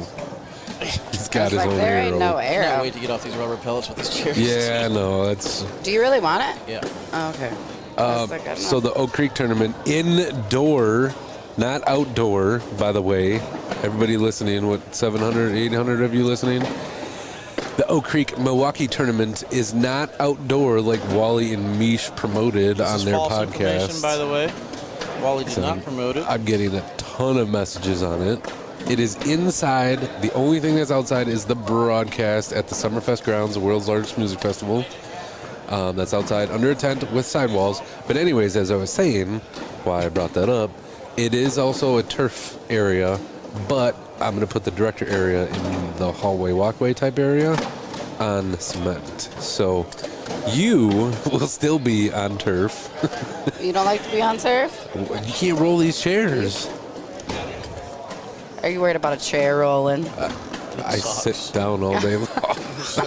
He's got his like, own there arrow. ain't no Can't arrow. wait to get off these rubber pellets with this chair. Yeah, no, that's. Do you really want it? Yeah. Oh, okay. That's not good So enough. the Oak Creek tournament, indoor, not outdoor, by the way. Everybody listening, what, 700, 800 of you listening? The Oak Creek Milwaukee tournament is not outdoor like Wally and Mish promoted This on is their false information, podcast. by the way. Wally did not promote it. I'm getting a ton of messages on it. It is inside. The only thing that's outside is the broadcast at the Summerfest grounds, the world's largest music festival. That's outside under a tent with sidewalls. But anyways, as I was saying, why I brought that up, it is also a turf area, but I'm going to put the director area in the hallway walkway type area on cement. So you will still be on turf. You don't like to be on turf? You can't roll these chairs. Are you worried about a chair rolling? I sit down all day long.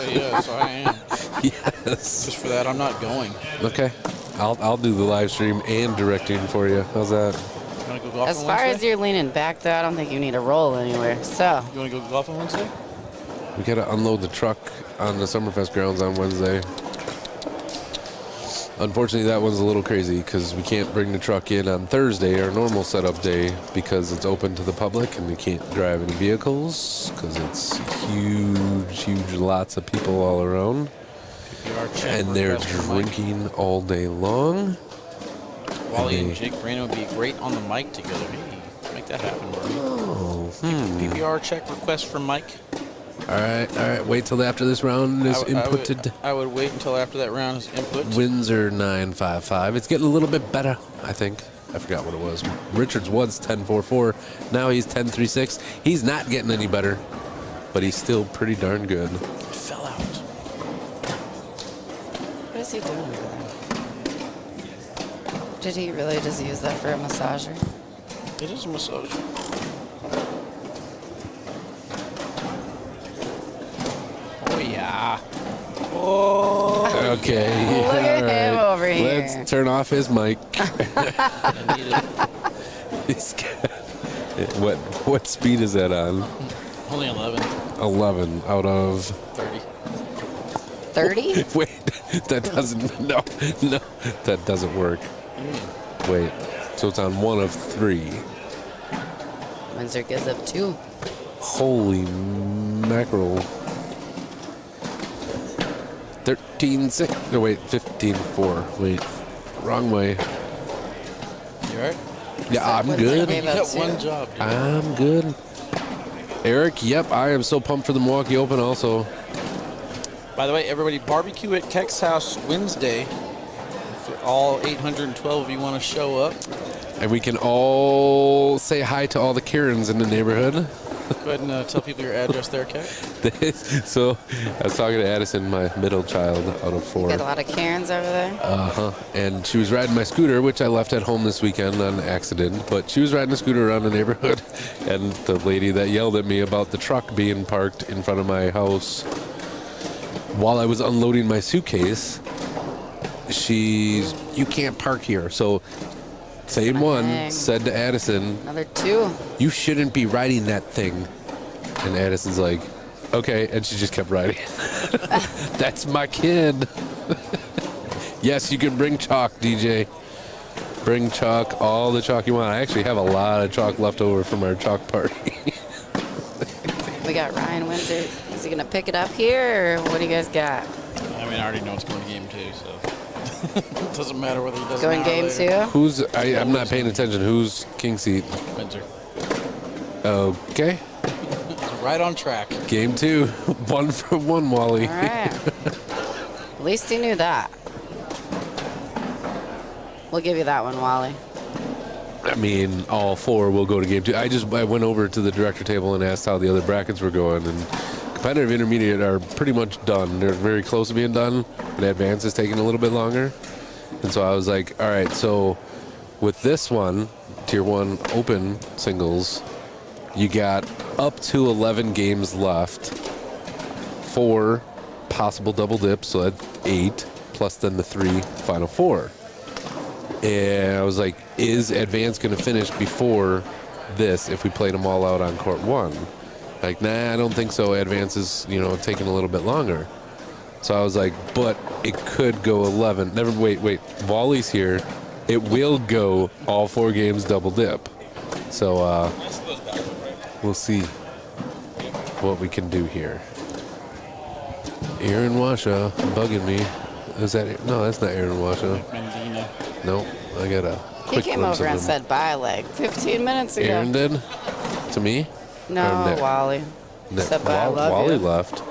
Yes, I am. Yes. Just for that, I'm not going. Okay. I'll do the live stream and directing for you. How's that? You want to go golf As on far Wednesday? as you're leaning back, though, I don't think you need to roll anywhere. So, You want to go golf on Wednesday? We got to unload the truck on the Summerfest grounds on Wednesday. Unfortunately, that one's a little crazy because we can't bring the truck in on Thursday, our normal setup day, because it's open to the public and we can't drive any vehicles because it's huge lots of people all around. And they're drinking all day long. Wally and Jake Brandon would be great on the mic together. Hey, make that happen, Marty. PPR check request from Mike. All right. Wait till after this round is inputted. I would wait until after that round is input. Windsor 955. It's getting a little bit better, I think. I forgot what it was. Richards was 10.44. Now he's 10.36. He's not getting any better, but he's still pretty darn good. It fell out. what is he doing over there? Did he really just use that for a massager? It is a massage. Oh, yeah. Oh. Okay. Look at him over here. Let's turn off his mic. I need it. He's got- what speed is that on? Only 11. 11 out of 30. 30? Wait, that doesn't. No, that doesn't work. Wait, so it's on 1 of 3. Windsor gives up 2. Holy mackerel. 13-6. No, wait, 15-4. Wait, wrong way. You alright? Yeah, I'm Windsor good. gave You up got 2. one job, dude. I'm good. Eric, yep, I am so pumped for the Milwaukee Open also. By the way, everybody, barbecue at Keck's house Wednesday. If all 812 of you want to show up, And we can all say hi to all the Karens in the neighborhood. go ahead and tell people your address there, Keck. So I was talking to Addison, my middle child out of 4. Got a lot of Karens over there. And she was riding my scooter, which I left at home this weekend on accident. But she was riding a scooter around the neighborhood. And the lady that yelled at me about the truck being parked in front of my house while I was unloading my suitcase, you can't park here. So Same gonna one hang. said to Addison, Another 2. "You shouldn't be riding that thing." And Addison's like, "Okay," and she just kept riding. That's my kid. Yes, you can bring chalk, DJ. Bring chalk, all the chalk you want. I actually have a lot of chalk left over from our chalk party. We got Ryan Windsor. Is he going to pick it up here, or what do you guys got? I mean, I already know it's going to game 2, so it doesn't matter whether he does Going it now or game later. 2? I'm not paying attention. Who's king seat? Windsor. Okay. Right on track. Game 2. 1 for 1, Wally. All right. At least he knew that. We'll give you that one, Wally. I mean, all 4 will go to game 2. I went over to the director table and asked how the other brackets were going, and competitive intermediate are pretty much done. They're very close to being done, and advance is taking a little bit longer. And so I was like, all right, so with this one, Tier 1 open singles, you got up to 11 games left, 4 possible double dips, so that's 8, plus then the 3 final 4. And I was like, is advance going to finish before this if we played them all out on court 1? Like, nah, I don't think so. Advance is, taking a little bit longer. So I was like, but it could go 11. Wait. Wally's here. It will go all 4 games double dip. So we'll see what we can do here. Aaron Washa bugging me. Is that? No, that's not Aaron Washa. No, I got a quick He came glimpse over of and him. said bye like 15 minutes ago. Aaron did? To me? No, Or Nick? Wally. Nick. Said bye, I love Wally you. left.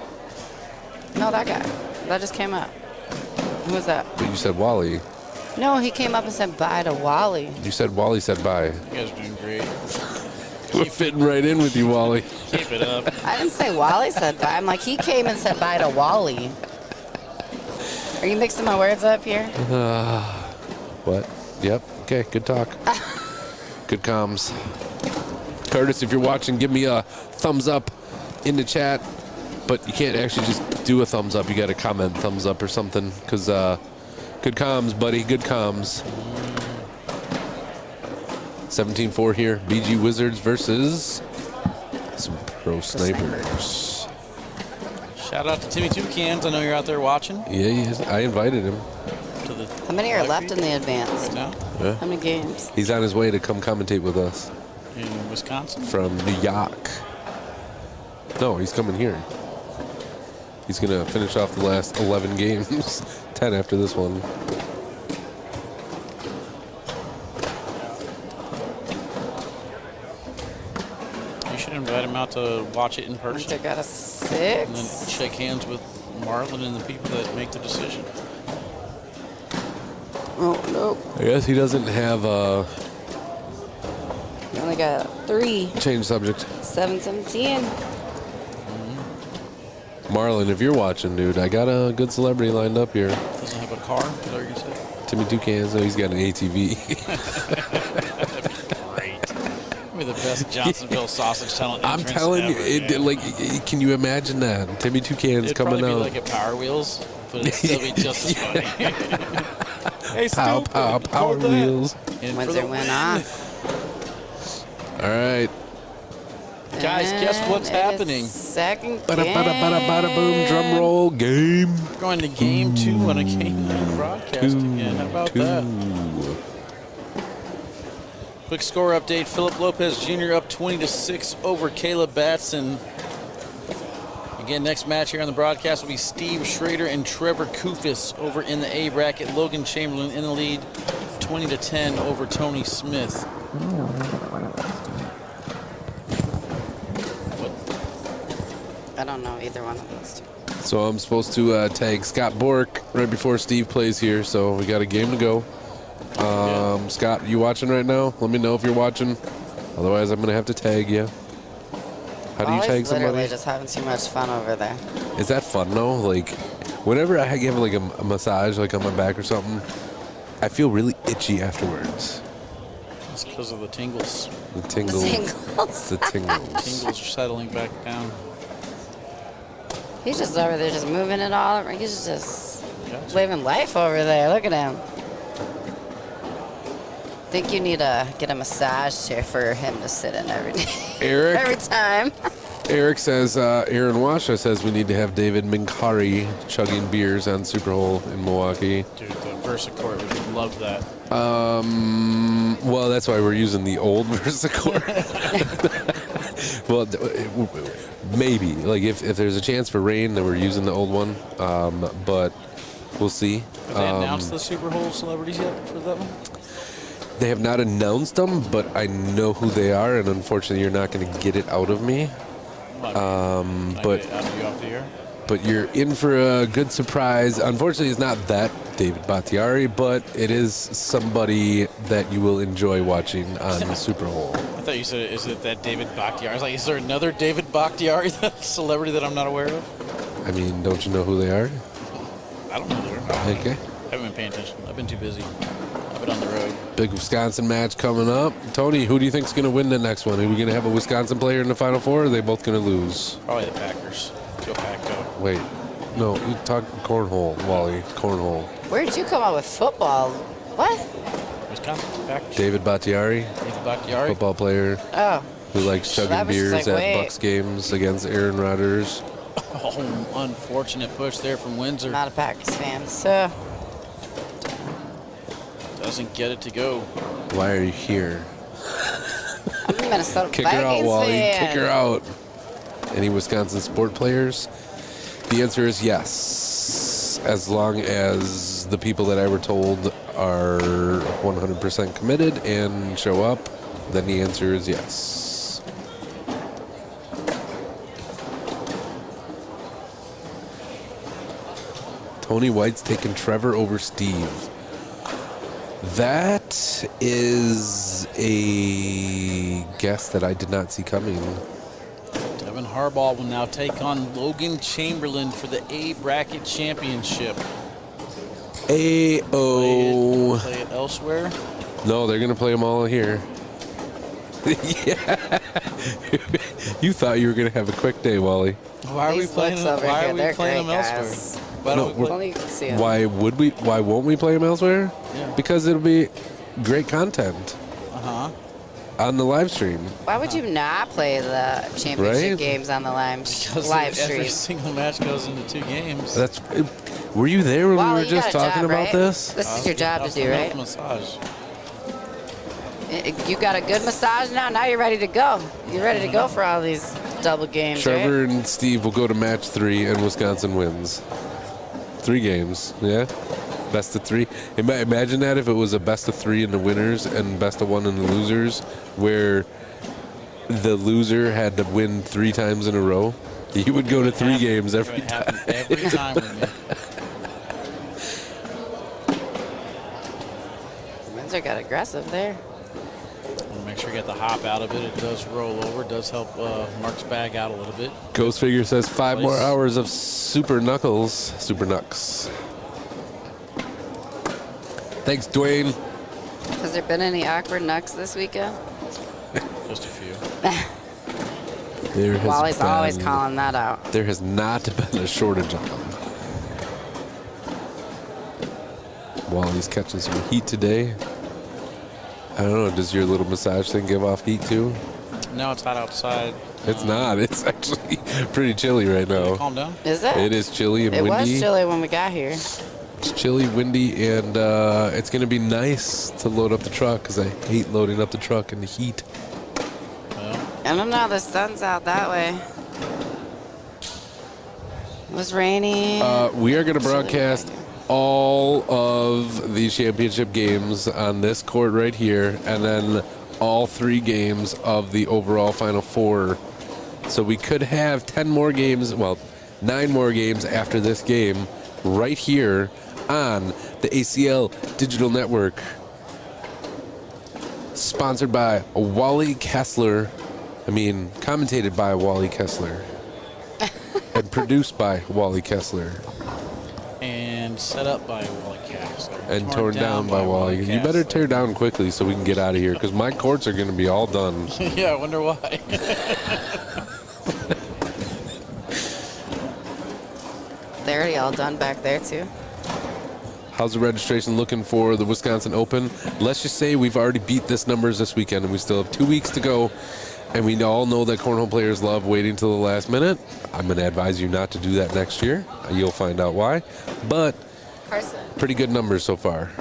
No, that guy. That just came up. Who was that? But you said Wally. No, he came up and said bye to Wally. You said Wally said bye. You guys are doing great. We're fitting right in with you, Wally. Keep it up. I didn't say Wally said bye. I'm like, he came and said bye to Wally. Are you mixing my words up here? What? Yep. Okay, good talk. Good comms. Curtis, if you're watching, give me a thumbs up in the chat. But you can't actually just do a thumbs up. You got to comment thumbs up or something. Because good comms, buddy. Good comms. 17-4 here. BG Wizards versus some pro snipers. Shout out to Timmy Toucans. I know you're out there watching. Yeah, he is. I invited him. To the How many are live left feed in the advance? now Yeah. How many games? He's on his way to come commentate with us in Wisconsin. from New York. No, he's coming here. He's going to finish off the last 11 games. 10 after this one. You should invite him out to watch it in person. Winter got a And then 6. shake hands with Marlon and the people that make the decision. Oh, nope. I guess he doesn't have a You only got 3. change subject. 7-17. Marlon, if you're watching, dude, I got a good celebrity lined up here. Doesn't have a car. Is that what you said? Timmy Toucans, he's got an ATV. Great. Be the best Johnsonville sausage talent. I'm entrance telling you, ever, can you imagine that? Timmy Toucans It'd coming probably out. be like at Power Wheels, but it'd still be just as funny. Hey, Pow, stupid, pow, hold power that. wheels. In for Windsor the went win. off. All right. Guys, guess what's And it is happening? Second Bada, game. bada, bada, bada, boom, drum roll, game. We're going to game 2 on a game 9 broadcast again. How about that? Quick score update. Philip Lopez Jr. up 20-6 over Caleb Batson. Again, next match here on the broadcast will be Steve Schrader and Trevor Kufis over in the A bracket. Logan Chamberlain in the lead, 20-10 over Tony Smith. I don't know either one of those two. So I'm supposed to tag Scott Bork right before Steve plays here, so we got a game to go. Scott, you watching right now? Let me know if you're watching. Otherwise, I'm going to have to tag you. How do you tag Literally somebody? just having too much fun over there. Is that fun, though? Like, whenever I give like a massage, like on my back or something, I feel really itchy afterwards. It's because of the tingles. The tingles. Tingles. The tingles. Tingles are settling back down. He's just over there just moving it all. He's just Gotcha. living life over there. Look at him. think you need to get a massage chair for him to sit in every day. Eric. Every time. Eric says, Aaron Washa says we need to have David Minkari chugging beers on Super Hole in Milwaukee. Dude, the VersaCourt would love that. Well, that's why we're using the old VersaCourt. Well, maybe. Like, if there's a chance for rain, then we're using the old one. But we'll see. Have they announced the Super Hole celebrities yet for that one? They have not announced them, but I know who they are, and unfortunately, you're not going to get it out of me. But out of you off the air? But you're in for a good surprise. Unfortunately, it's not that David Battiari, but it is somebody that you will enjoy watching on the Super Hole. I thought you said, is it that David Bakhtiari? I was like, is there another David Bakhtiari celebrity that I'm not aware of? I mean, don't you know who they are? I don't know who they are. Okay. I haven't been paying attention. I've been too busy. I've been on the road. Big Wisconsin match coming up. Tony, who do you think is going to win the next one? Are we going to have a Wisconsin player in the Final Four, or are they both going to lose? Probably the Packers. Go Pack, go. Wait. No, you talk cornhole, Wally. Cornhole. Where did you come up with football? What? Wisconsin Packers. David Battiari, David Bakhtiari. football player Oh. who likes That chugging was just beers like, at wait. Bucks games against Aaron Rodgers. Oh, unfortunate push there from Windsor. Not a Packers fan, so. Doesn't get it to go. Why are you here? I'm a Minnesota Kick her out, Vikings Wally. fan. Kick her out. Any Wisconsin sport players? The answer is yes. As long as the people that I were told are 100% committed and show up, then the answer is yes. Tony White's taking Trevor over Steve. That is a guess that I did not see coming. Devin Harbaugh will now take on Logan Chamberlain for the A bracket championship. A-O. Play it elsewhere. No, they're going to play them all here. Yeah. You thought you were going to have a quick day, Wally. Why are we These playing looks them? over Why here, are we they're playing them great, elsewhere? guys. Why don't we play? Only you can see 'em. Why would we? Why won't we play them elsewhere? Yeah. Because it'll be great content on the live stream. Why would you not play the championship Right? games on the live Because every stream? single match goes into 2 games. That's. Were you there when Wally, we were you just got a talking job, about right? this? This is your job to do, Enough right? Massage. You got a good massage now? Now you're ready to go. You're ready to go for all these double games, Trevor right? and Steve will go to match 3 and Wisconsin wins. 3 games, yeah? Best of 3. Imagine that if it was a best of 3 in the winners and best of 1 in the losers, where the loser had to win 3 times in a row. You would go to 3 games every It time. happens every time with me. Windsor got aggressive there. Want to make sure you get the hop out of it. It does roll over. It does help Mark's bag out a little bit. Ghost Figure says 5 more hours of Super Knuckles. Super Knucks. Thanks, Dwayne. Has there been any awkward knucks this weekend? Just a few. There has Wally's always been- calling that out. There has not been a shortage of them. Wally's catching some heat today. I don't know, does your little massage thing give off heat too? Now it's hot outside. It's not. It's actually pretty chilly right now. Calm down. Is it? It is chilly and It windy. was chilly when we got here. It's chilly, windy, and it's going to be nice to load up the truck because I hate loading up the truck in the heat. I don't know. The sun's out that way. It was rainy. We are going to broadcast all of the championship games on this court right here, and then all 3 games of the overall Final Four. So we could have 10 more games, well, 9 more games after this game right here on the ACL Digital Network. Sponsored by Wally Kessler. Commentated by Wally Kessler. And produced by Wally Kessler. And set up by Wally Kessler. And torn down by Wally. You better tear down quickly so we can get out of here, because my courts are going to be all done. Yeah, I wonder why. They're already all done back there, too. How's the registration looking for the Wisconsin Open? Let's just say we've already beat this numbers this weekend, and we still have 2 weeks to go. And we all know that cornhole players love waiting till the last minute. I'm going to advise you not to do that next year. You'll find out why. But Carson. pretty good numbers so far,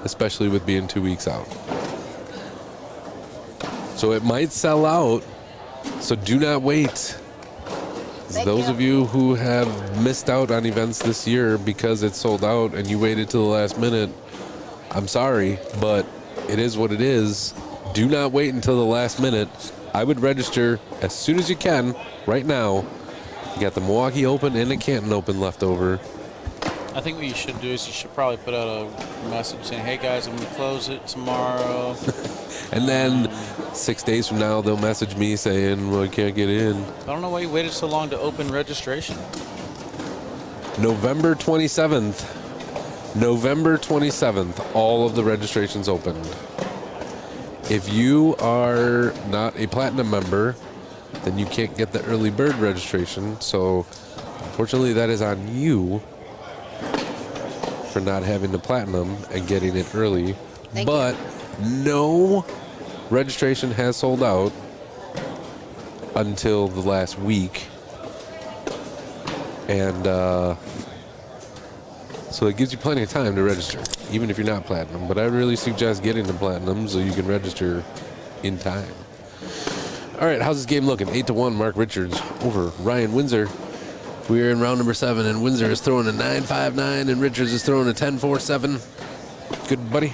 especially with being 2 weeks out. So it might sell out, so do not wait. Those of you who have missed out on events this year because it's sold out and you waited till the last minute, I'm sorry, but it is what it is. Do not wait until the last minute. I would register as soon as you can right now. You got the Milwaukee Open and the Canton Open left over. I think what you should do is you should probably put out a message saying, hey guys, I'm going to close it tomorrow. And then 6 days from now, they'll message me saying, well, I can't get in. I don't know why you waited so long to open registration. November 27th. November 27th, all of the registrations opened. If you are not a platinum member, then you can't get the early bird registration. So, unfortunately, that is on you for not having the platinum and getting it early. But no registration has sold out until the last week. And so it gives you plenty of time to register, even if you're not platinum. But I really suggest getting the platinum so you can register in time. All right, how's this game looking? 8-1, Mark Richards over Ryan Windsor. We're in round number 7, and Windsor is throwing a 9.59, and Richards is throwing a 10.47. Good, buddy.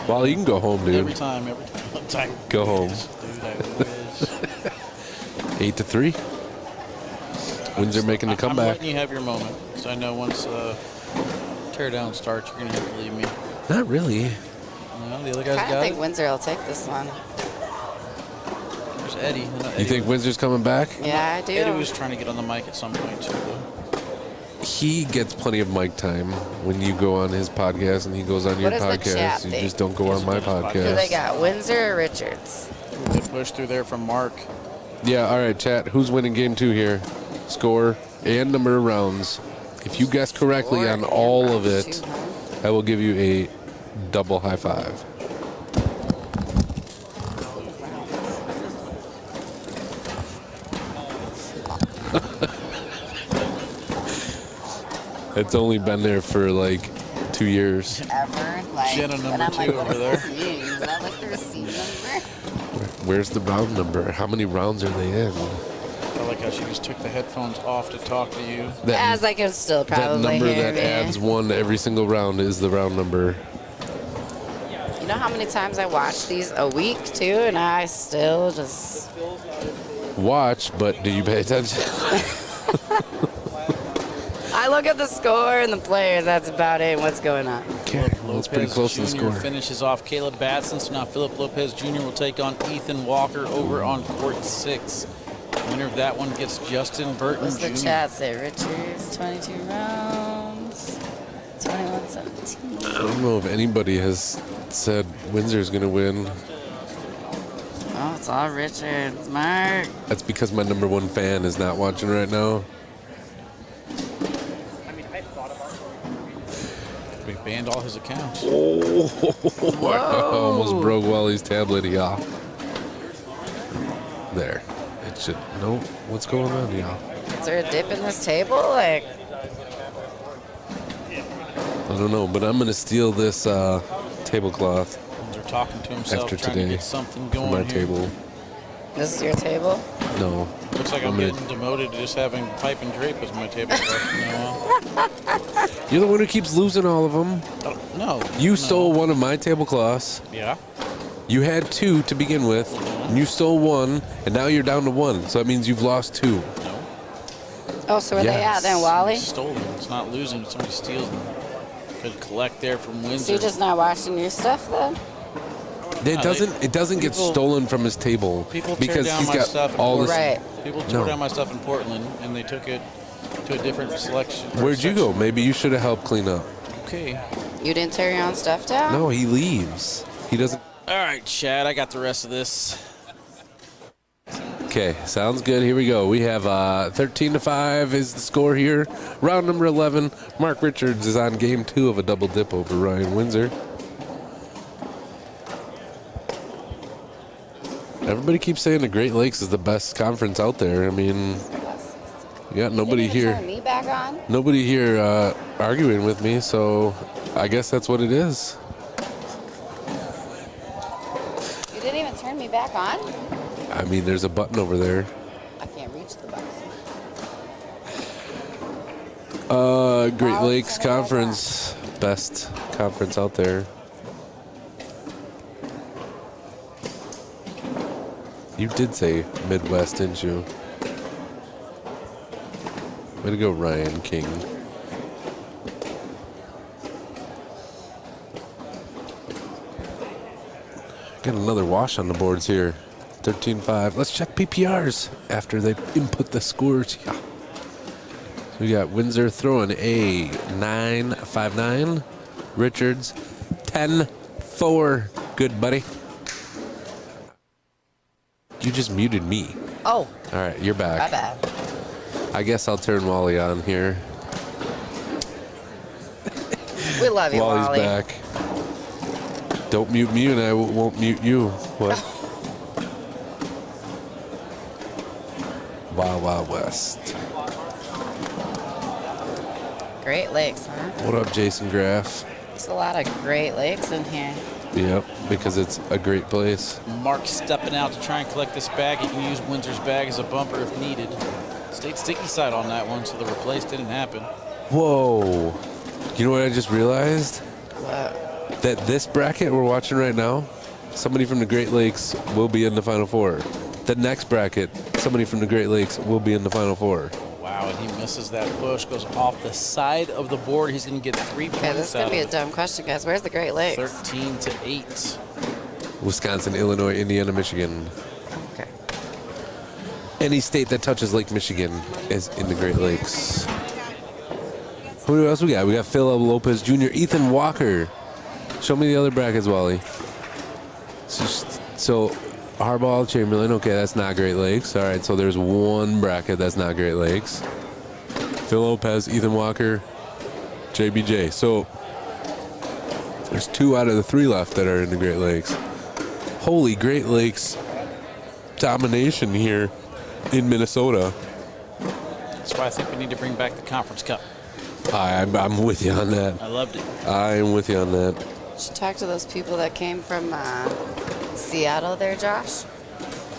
Well, you can go home, dude. Every time. Go home. Dude, I wish. 8-3. Windsor making the comeback. I'm letting you have your moment, so I know once teardown starts, you're going to have to leave me. Not really. No, the other guys I got think it. Windsor will take this one. There's Eddie. You think Windsor's coming back? Yeah, I do. Eddie was trying to get on the mic at some point, too, though. He gets plenty of mic time when you go on his podcast and he goes on your What does the chat podcast. You think? just don't go on my Who they podcast. got, Windsor or Richards? Good push through there from Mark. Yeah, all right, chat. Who's winning game 2 here? Score and number of rounds. If you guess correctly on all of it, I will give you a double high five. It's only been there for like 2 years. Ever? Like, Jenna and number I'm 2 like, over what's there. this mean? Is that like the receipt number? Where's the round number? How many rounds are they in? I like how she just took the headphones off to talk to you. As I can still That probably number hear that me. adds 1 to every single round is the round number. You know how many times I watch these a week too, and I still just Watch, but do you pay attention? I look at the score and the players. That's about it. What's going on? Okay, well, it's pretty close to the Jr. score. finishes off Caleb Batson, so now Philip Lopez Jr. will take on Ethan Walker over on court 6. Winner of that one gets Justin Burton What's the Jr. chat say? Richards, 22 rounds, 21-17. I don't know if anybody has said Windsor's going to win. Oh, it's all Richards. Mark. That's because my number 1 fan is not watching right now. We banned all his accounts. Oh, I almost broke Wally's tablet, y'all. There. It should. No. What's going on, y'all? Is there a dip in this table? Like, I don't know, but I'm going to steal this tablecloth They're talking to himself, after trying today to get something for going my here. table. this is your table? No. Looks like I'm getting demoted to just having pipe and drape as my tablecloth from now on. You're the one who keeps losing all of them. No. You stole one of my tablecloths. Yeah. You had 2 to begin with, and you stole 1, and now you're down to 1. So that means you've lost 2. Oh, so where they at then, Wally? Stole them. It's not losing. Somebody steals them. Could collect there from Windsor. So you're just not watching your stuff then? It doesn't get stolen from his table People tear because down he's my got stuff in all this. Right. People tore down my stuff in Portland, and they took it to a different selection. Where'd you go? Maybe you should have helped clean up. Okay. You didn't tear your own stuff down? No, he leaves. He doesn't. All right, Chad, I got the rest of this. Okay, sounds good. Here we go. We have 13-5 is the score here. Round number 11. Mark Richards is on game 2 of a double dip over Ryan Windsor. Everybody keeps saying the Great Lakes is the best conference out there. I mean, you got nobody here. Turn me back on? Nobody here arguing with me, so I guess that's what it is. You didn't even turn me back on? I mean, there's a button over there. I can't reach the button. Great Lakes Conference, best conference out there. You did say Midwest, didn't you? Way to go, Ryan King. Got another wash on the boards here. 13-5. Let's check PPRs after they input the scores. Yeah. So we got Windsor throwing a 9.59. Richards 10-4. Good, buddy. You just muted me. Oh. All right, you're back. My bad. I guess I'll turn Wally on here. We love you, Wally's Wally. back. Don't mute me and I won't mute you. What? Wild Wild West. Great Lakes, huh? What up, Jason Graff? There's a lot of Great Lakes in here. Yep, because it's a great place. Mark stepping out to try and collect this bag. He can use Windsor's bag as a bumper if needed. Stayed sticky side on that one, so the replace didn't happen. Whoa. You know what I just realized? What? That this bracket we're watching right now, somebody from the Great Lakes will be in the Final Four. The next bracket, somebody from the Great Lakes will be in the Final Four. Wow, and he misses that push, goes off the side of the board. He's going to get 3 points. Okay, this is going to be a dumb question, guys. Where's the Great Lakes? 13-8. Wisconsin, Illinois, Indiana, Michigan. Okay. Any state that touches Lake Michigan is in the Great Lakes. Who else we got? We got Phil Lopez Jr., Ethan Walker. Show me the other brackets, Wally. So Harbaugh, Chamberlain, okay, that's not Great Lakes. All right, so there's one bracket that's not Great Lakes. Phil Lopez, Ethan Walker, JBJ. So there's 2 out of the 3 left that are in the Great Lakes. Holy Great Lakes domination here in Minnesota. That's why I think we need to bring back the Conference Cup. I'm with you on that. I loved it. I am with you on that. You should talk to those people that came from Seattle there, Josh.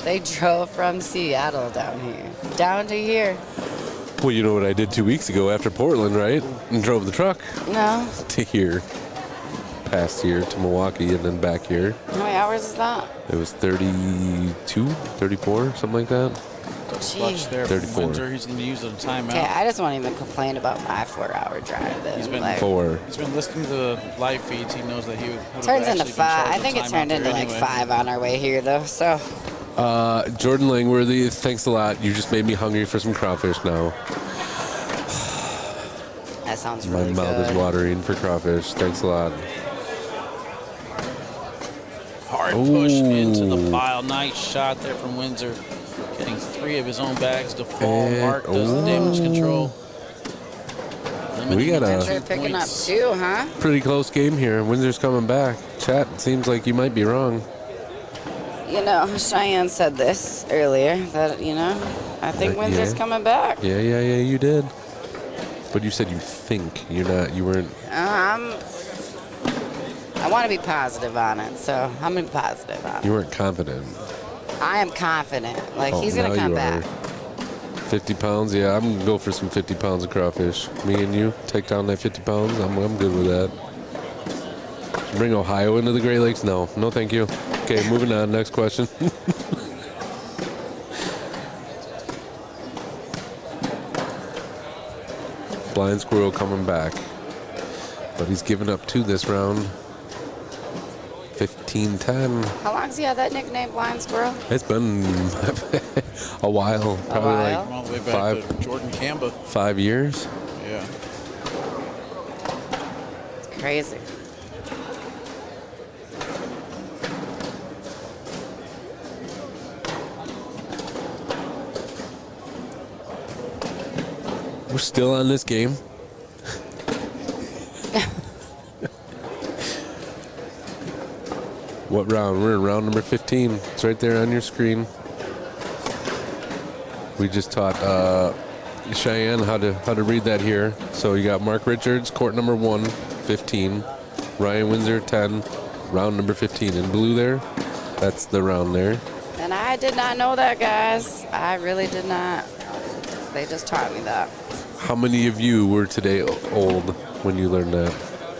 They drove from Seattle down to here. Well, you know what I did 2 weeks ago after Portland, right? And drove the truck No. to here. Past here to Milwaukee and then back here. How many hours is that? It was 32, 34, something like that. Clutch there for 34. Windsor. He's going to use it in timeout. Okay, I just won't even complain about my 4-hour drive. Then. He's been like, 4. He's been listening to the live feeds. He knows that he would have turns into actually been 5. charged I a think it timeout turned into there like anyway. 5 on our way here, though. So Jordan Langworthy, thanks a lot. You just made me hungry for some crawfish now. that sounds My really mouth good. is watering for crawfish. Thanks a lot. Hard push into the pile. Nice shot there from Windsor. Getting 3 of his own bags to fall. And- Mark does the damage control. We got Windsor a picking up 2, huh? pretty close game here. Windsor's coming back. Chat, seems like you might be wrong. You know, Cheyenne said this earlier that, you know, I think Windsor's yeah. coming back. Yeah, you did. But you said you think. You weren't. I want to be positive on it, so I'm going to be positive on it. You weren't confident. I am confident. Like, Oh, he's going now to come you back. are. 50 pounds? Yeah, I'm going to go for some 50 pounds of crawfish. Me and you take down that 50 pounds. I'm good with that. Bring Ohio into the Great Lakes? No, thank you. Okay, moving on. Next question. Blind Squirrel coming back. But he's given up 2 this round. 15-10. How long's he had that nickname, Blind Squirrel? It's been a while. Probably while? All the way like back to Jordan Camba. 5 years. Yeah. It's crazy. We're still on this game. What round? We're in round number 15. It's right there on your screen. We just taught Cheyenne how to read that here. So you got Mark Richards, court number 1, 15. Ryan Windsor, 10. Round number 15 in blue there. That's the round there. And I did not know that, guys. I really did not. They just taught me that. How many of you were today old when you learned that?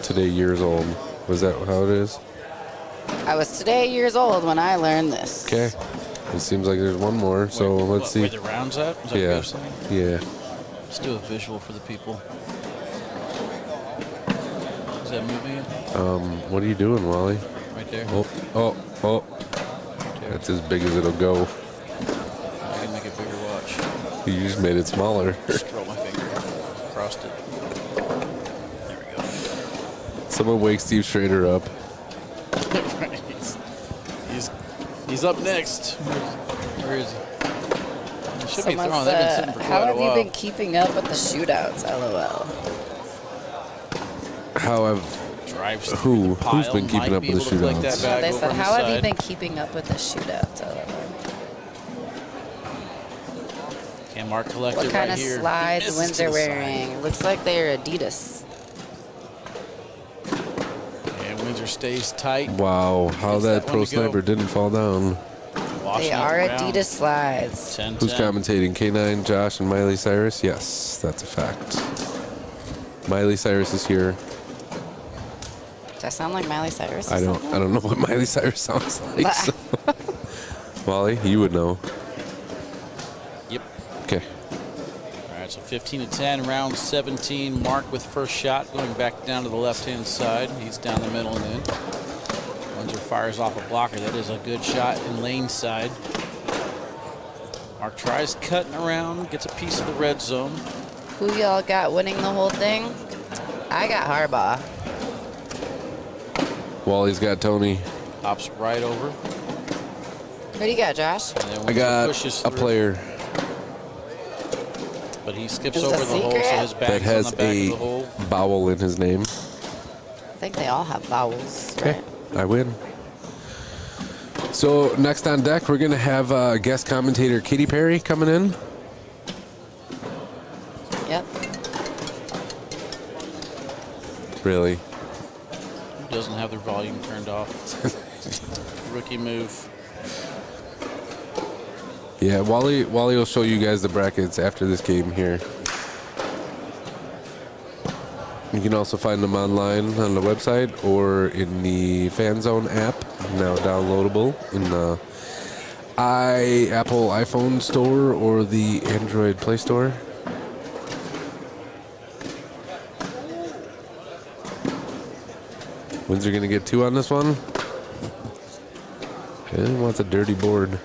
Today years old. Was that how it is? I was today years old when I learned this. Okay. It seems like there's one more, so let's see. Where the round's at? Is that what you're saying? Yeah. Let's do a visual for the people. Is that moving? What are you doing, Wally? Right there. Oh. That's as big as it'll go. I can make it bigger, watch. You just made it smaller. Just roll my finger. Crossed it. There we go. Someone wake Steve Schrader up. He's up next. Where is he? He should be Someone throwing. They've been sitting for how quite a have you while. been keeping up with the shootouts? LOL. How have Drives who's pile, been keeping might up be with the able to collect that shootouts? bag They over said, on the how have you side. been keeping up with the shootouts? LOL. And Mark collected What kind right of here. slides Misses Windsor to the side. wearing? Looks like they're Adidas. And Windsor stays tight. Wow, how Gets that that pro one to go. sniper didn't fall down. Washing They it are around. Adidas slides. 10-10. Who's commentating? K9, Josh, and Miley Cyrus? Yes, that's a fact. Miley Cyrus is here. Does that sound like Miley Cyrus? Or I something? don't know what Miley Cyrus sounds like. So. Wally, you would know. Yep. Okay. All right, so 15-10, round 17. Mark with first shot, going back down to the left-hand side. He's down the middle and in. Windsor fires off a blocker. That is a good shot in lane side. Mark tries cutting around, gets a piece of the red zone. Who y'all got winning the whole thing? I got Harbaugh. Wally's got Tony. Hops right over. Who do you got, Josh? And then I Windsor got pushes a through. player But he skips Is it over a the hole, so secret? his back that is on has the back of a the hole. vowel in his name. I think they all have vowels. Okay, Right? I win. So next on deck, we're going to have guest commentator Katy Perry coming in. Yep. Really? Who doesn't have their volume turned off? Rookie move. Yeah, Wally will show you guys the brackets after this game here. You can also find them online on the website or in the Fan Zone app, now downloadable in the Apple iPhone store or the Android Play Store. Windsor gonna get 2 on this one. He wants a dirty board.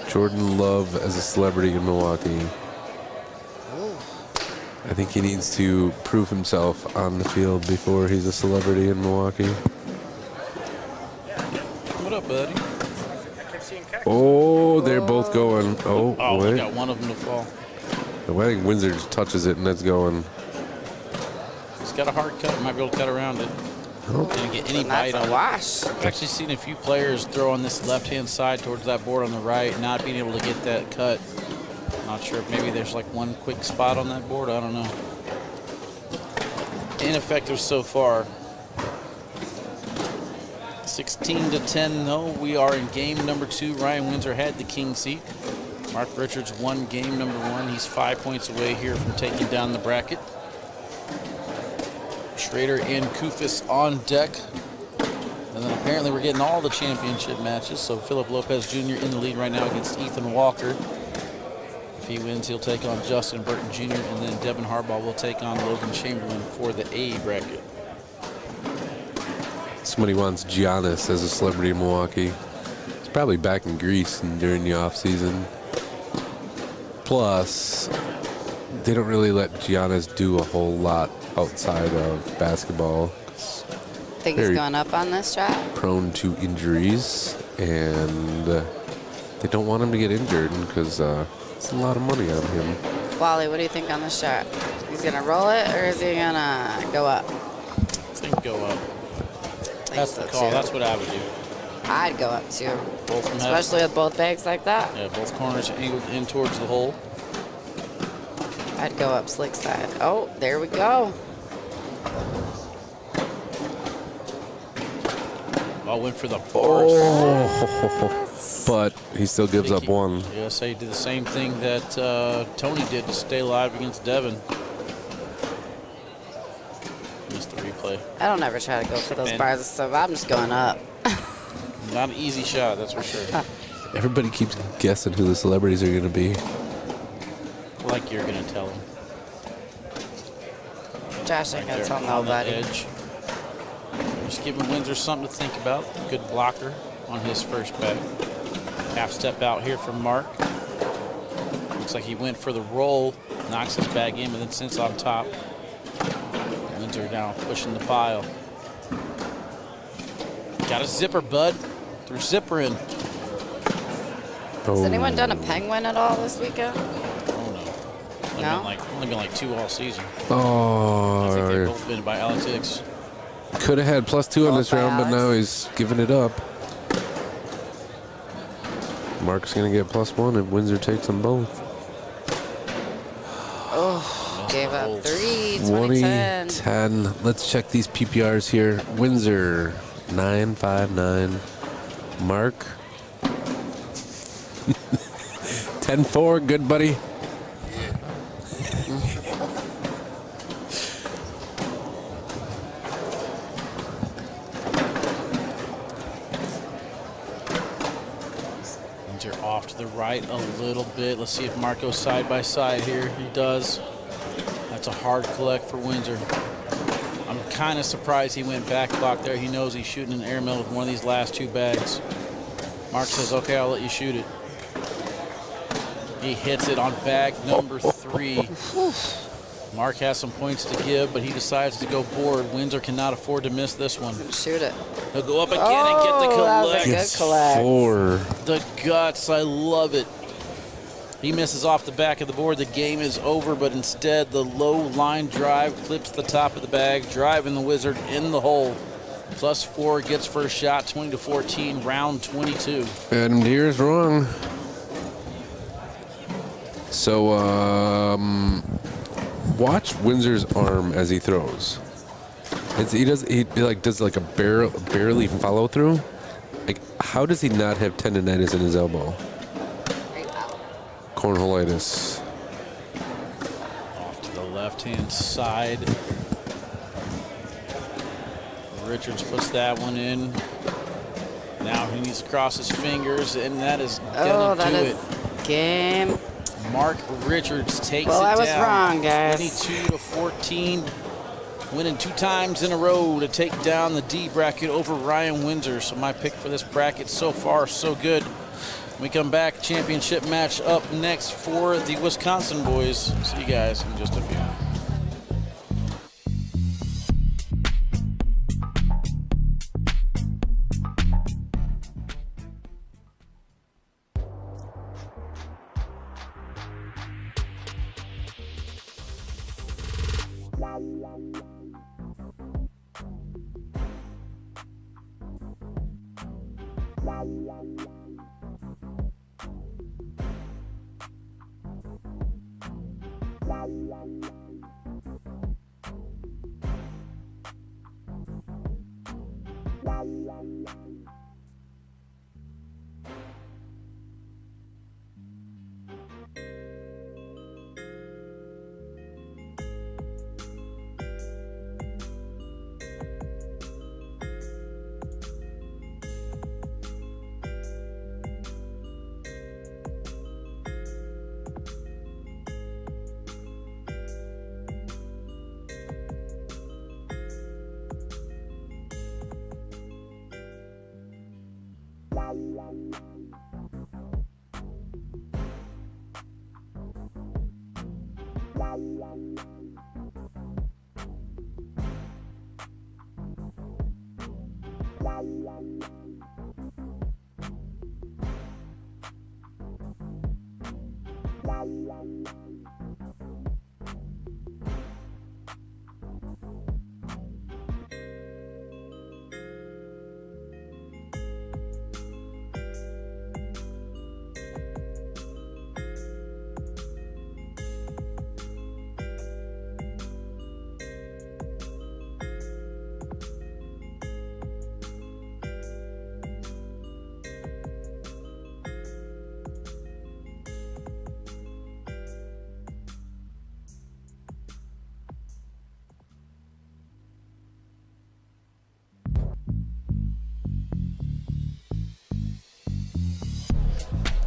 Jordan Love as a celebrity in Milwaukee. I think he needs to prove himself on the field before he's a celebrity in Milwaukee. What up, buddy? Oh, they're both going. Oh, Oh, we wait. got one of them to fall. I think Windsor just touches it and it's going. He's got a hard cut. Might be able to cut around it. Didn't get any bite That's on a it. wash. I've actually seen a few players throw on this left-hand side towards that board on the right, not being able to get that cut. Not sure if maybe there's like one quick spot on that board. I don't know. Ineffective so far. 16-10, though. We are in game number 2. Ryan Windsor had the king seat. Mark Richards won game number 1. He's 5 points away here from taking down the bracket. Schrader and Kufis on deck. And then apparently we're getting all the championship matches. So Philip Lopez Jr. in the lead right now against Ethan Walker. If he wins, he'll take on Justin Burton Jr. And then Devin Harbaugh will take on Logan Chamberlain for the A bracket. Somebody wants Giannis as a celebrity in Milwaukee. He's probably back in Greece and during the off season. Plus, they don't really let Giannis do a whole lot outside of basketball. Think he's Very going up on this shot? prone to injuries, and they don't want him to get injured because It's a lot of money on him. Wally, what do you think on the shot? He's going to roll it or is he going to go up? I think go up. That's the call. That's what I would do. I'd go up too. Both of them Especially with both bags like that. Yeah, both corners angled in towards the hole. I'd go up slick side. Oh, there we go. I went for the bars. Oh, but he still gives up one. Yeah, so he did the same thing that Tony did to stay alive against Devin. Missed the replay. I don't ever try to go for those bars and stuff. I'm just going up. Not an easy shot, that's for sure. Everybody keeps guessing who the celebrities are going to be. Like you're going to tell him. Josh ain't going to tell On the nobody. edge. Just giving Windsor something to think about. Good blocker on his first bet. Half step out here from Mark. Looks like he went for the roll. Knocks his bag in, but then sits on top. Windsor now pushing the pile. Got a zipper, bud. Threw zipper in. Has anyone done a penguin at all this weekend? Oh, no. No? Only been like 2 all season. Oh. I think they've both been by Alex Hicks. Could have had +2 on Both this by round, but Alex. now he's giving it up. Mark's going to get +1 if Windsor takes them both. Oh, gave up 3, 20-10. 20-10. Let's check these PPRs here. Windsor, 9-5-9. Mark, 10-4. Good, buddy. Windsor off to the right a little bit. Let's see if Mark goes side by side here. He does. That's a hard collect for Windsor. I'm kind of surprised he went back block there. He knows he's shooting an airmail with one of these last 2 bags. Mark says, okay, I'll let you shoot it. He hits it on bag number 3. Mark has some points to give, but he decides to go board. Windsor cannot afford to miss this one. Shoot it. He'll go up again and get the That was a collect. good collect. 4. The guts, I love it. He misses off the back of the board. The game is over, but instead the low line drive clips the top of the bag, driving the Wizard in the hole. +4 gets first shot, 20-14, round 22. Adam Deere's wrong. So, watch Windsor's arm as he throws. He does like a barely follow through. Like, how does he not have tendonitis in his elbow? Cornholitis. Off to the left-hand side. Richards puts that one in. Now he needs to cross his fingers, and that is gonna do it. Game. Mark Richards takes Well, it I was down. wrong, guys. 22-14, winning 2 times in a row to take down the D bracket over Ryan Windsor. So my pick for this bracket so far, so good. When we come back, championship match up next for the Wisconsin boys. See you guys in just a few.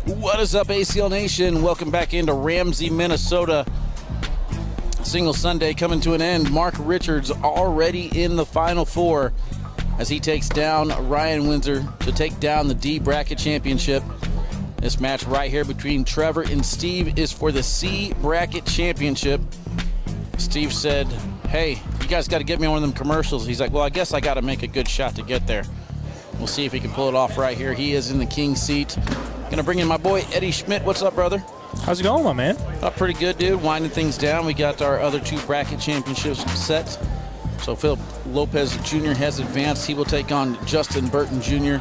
What is up, ACL Nation? Welcome back into Ramsey, Minnesota. Single Sunday coming to an end. Mark Richards already in the Final Four as he takes down Ryan Windsor to take down the D bracket championship. This match right here between Trevor and Steve is for the C bracket championship. Steve said, hey, you guys got to get me one of them commercials. He's like, well, I guess I got to make a good shot to get there. We'll see if he can pull it off right here. He is in the king seat. Gonna bring in my boy Eddie Schmidt. What's up, brother? How's it going, my man? Pretty good, dude. Winding things down. We got our other 2 bracket championships set. So Philip Lopez Jr. has advanced. He will take on Justin Burton Jr.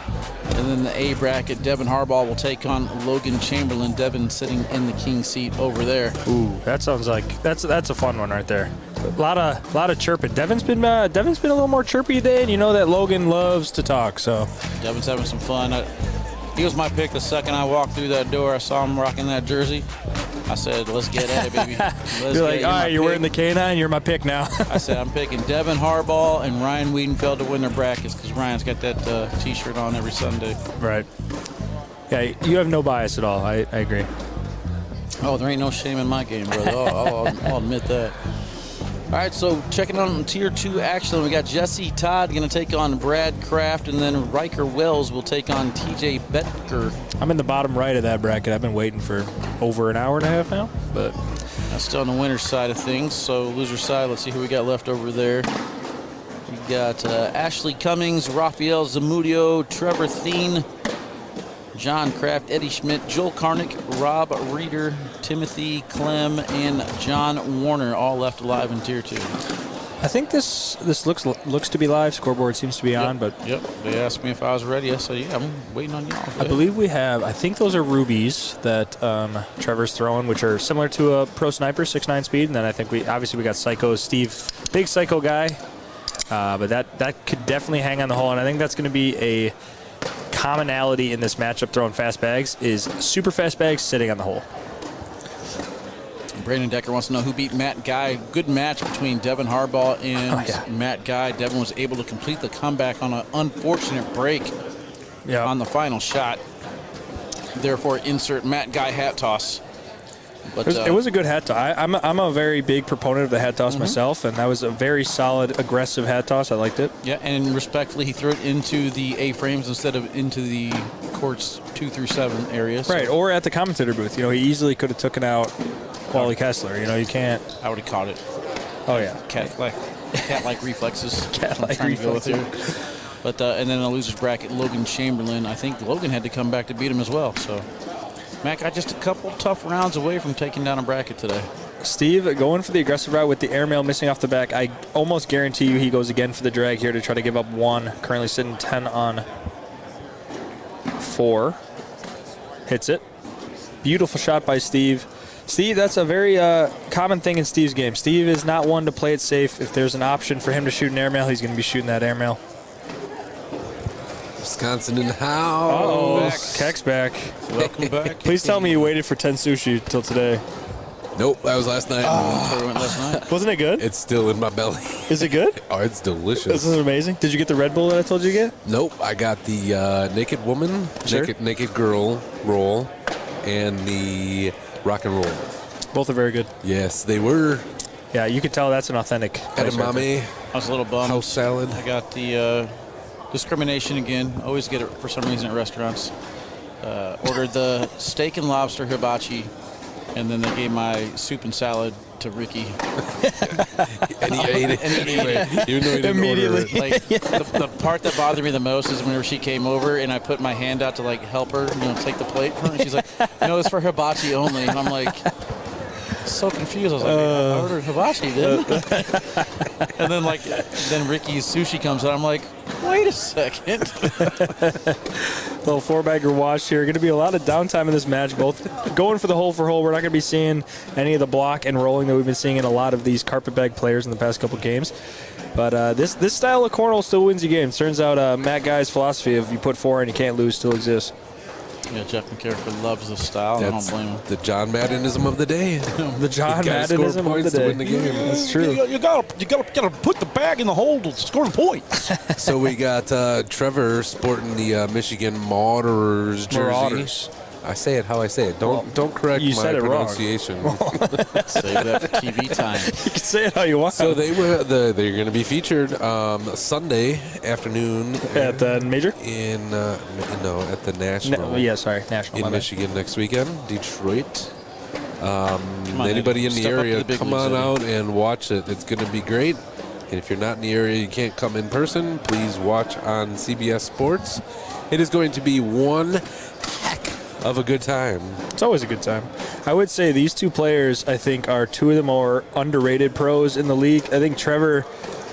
And then the A bracket, Devin Harbaugh will take on Logan Chamberlain. Devin sitting in the king seat over there. Ooh, that sounds like that's a fun one right there. A lot of chirping. Devin's been a little more chirpy today, and you know that Logan loves to talk. So Devin's having some fun. He was my pick the second I walked through that door. I saw him rocking that jersey. I said, let's get at it, baby. You're like, all right, you're wearing the K9. You're my pick now. I said, I'm picking Devin Harbaugh and Ryan Wiedenfeld to win their brackets because Ryan's got that T-shirt on every Sunday. Right. Yeah, you have no bias at all. I agree. Oh, there ain't no shame in my game, brother. I'll admit that. All right, so checking on Tier 2 action, we got Jesse Todd going to take on Brad Kraft, and then Riker Wells will take on TJ Betker. I'm in the bottom right of that bracket. I've been waiting for over an hour and a half now, but that's still on the winner's side of things. So loser side, let's see who we got left over there. We got Ashley Cummings, Rafael Zamudio, Trevor Thien, John Kraft, Eddie Schmidt, Joel Karnick, Rob Reeder, Timothy Clem, and John Warner, all left alive in Tier 2. I think this looks to be live. Scoreboard seems to be on, but yep. They asked me if I was ready. I said, yeah, I'm waiting on y'all. I believe we have. I think those are rubies that Trevor's throwing, which are similar to a Pro Sniper 6.9 speed. And then I think we got Psycho Steve, big Psycho guy, but that could definitely hang on the hole. And I think that's going to be a commonality in this matchup throwing fast bags is super fast bags sitting on the hole. Brandon Decker wants to know who beat Matt Guy. Good match between Devin Harbaugh and Matt Guy. Devin was able to complete the comeback on an unfortunate break on the final shot. Therefore, insert Matt Guy hat toss. But it was a good hat toss. I'm a very big proponent of the hat toss myself, and that was a very solid, aggressive hat toss. I liked it. Yeah, and respectfully, he threw it into the A-frames instead of into the courts 2 through 7 areas. Right, or at the commentator booth. He easily could have taken out Wally Kessler. You can't. I would have caught it. Oh yeah, cat-like reflexes. Cat-like reflexes. But and then in the losers bracket, Logan Chamberlain. I think Logan had to come back to beat him as well. So Mac got just a couple tough rounds away from taking down a bracket today. Steve going for the aggressive route with the airmail missing off the back. I almost guarantee you he goes again for the drag here to try to give up 1. Currently sitting 10 on 4. Hits it. Beautiful shot by Steve. Steve, that's a very common thing in Steve's game. Steve is not one to play it safe. If there's an option for him to shoot an airmail, he's going to be shooting that airmail. Wisconsin in the house. Uh-oh, Keck's back. Welcome back. Please tell me you waited for 10 sushi till today. Nope, that was last night. Wasn't it good? It's still in my belly. Is it good? Oh, it's delicious. This is amazing. Did you get the Red Bull that I told you to get? Nope, I got the naked woman, naked girl roll, and the rock and roll. Both are very good. Yes, they were. Yeah, you could tell that's an authentic. Edamame. I was a little bummed. House salad. I got the discrimination again. Always get it for some reason at restaurants. Ordered the steak and lobster hibachi, and then they gave my soup and salad to Ricky. And he ate it anyway. Even though he didn't immediately. order it. Like the part that bothered me the most is whenever she came over and I put my hand out to like help her, take the plate from her. And she's like, "No, it's for hibachi only." And I'm like, so confused. I was like, "I ordered hibachi, didn't I?" And then Ricky's sushi comes out. I'm like, wait a second. Little 4-bagger wash here. Going to be a lot of downtime in this match. Both going for the hole for hole. We're not going to be seeing any of the block and rolling that we've been seeing in a lot of these carpet bag players in the past couple games. But this style of cornhole still wins you games. Turns out Matt Guy's philosophy of you put 4 and you can't lose still exists. Yeah, Jeff McCarricker loves this style. I don't blame him. The John Maddenism of the day. The John Maddenism of the day. To win the game. That's true. You gotta put the bag in the hole to score the points. So we got Trevor sporting the Michigan Marauders jersey. I say it how I say it. Don't correct you my said it wrong. pronunciation. Save that for TV time. You can say it how you want. So they're going to be featured Sunday afternoon at the major at the national. National in Michigan next weekend, Detroit. Anybody in the area, come on out and watch it. It's going to be great. And if you're not in the area, you can't come in person, please watch on CBS Sports. It is going to be one heck of a good time. It's always a good time. I would say these two players, I think, are two of the more underrated pros in the league. I think Trevor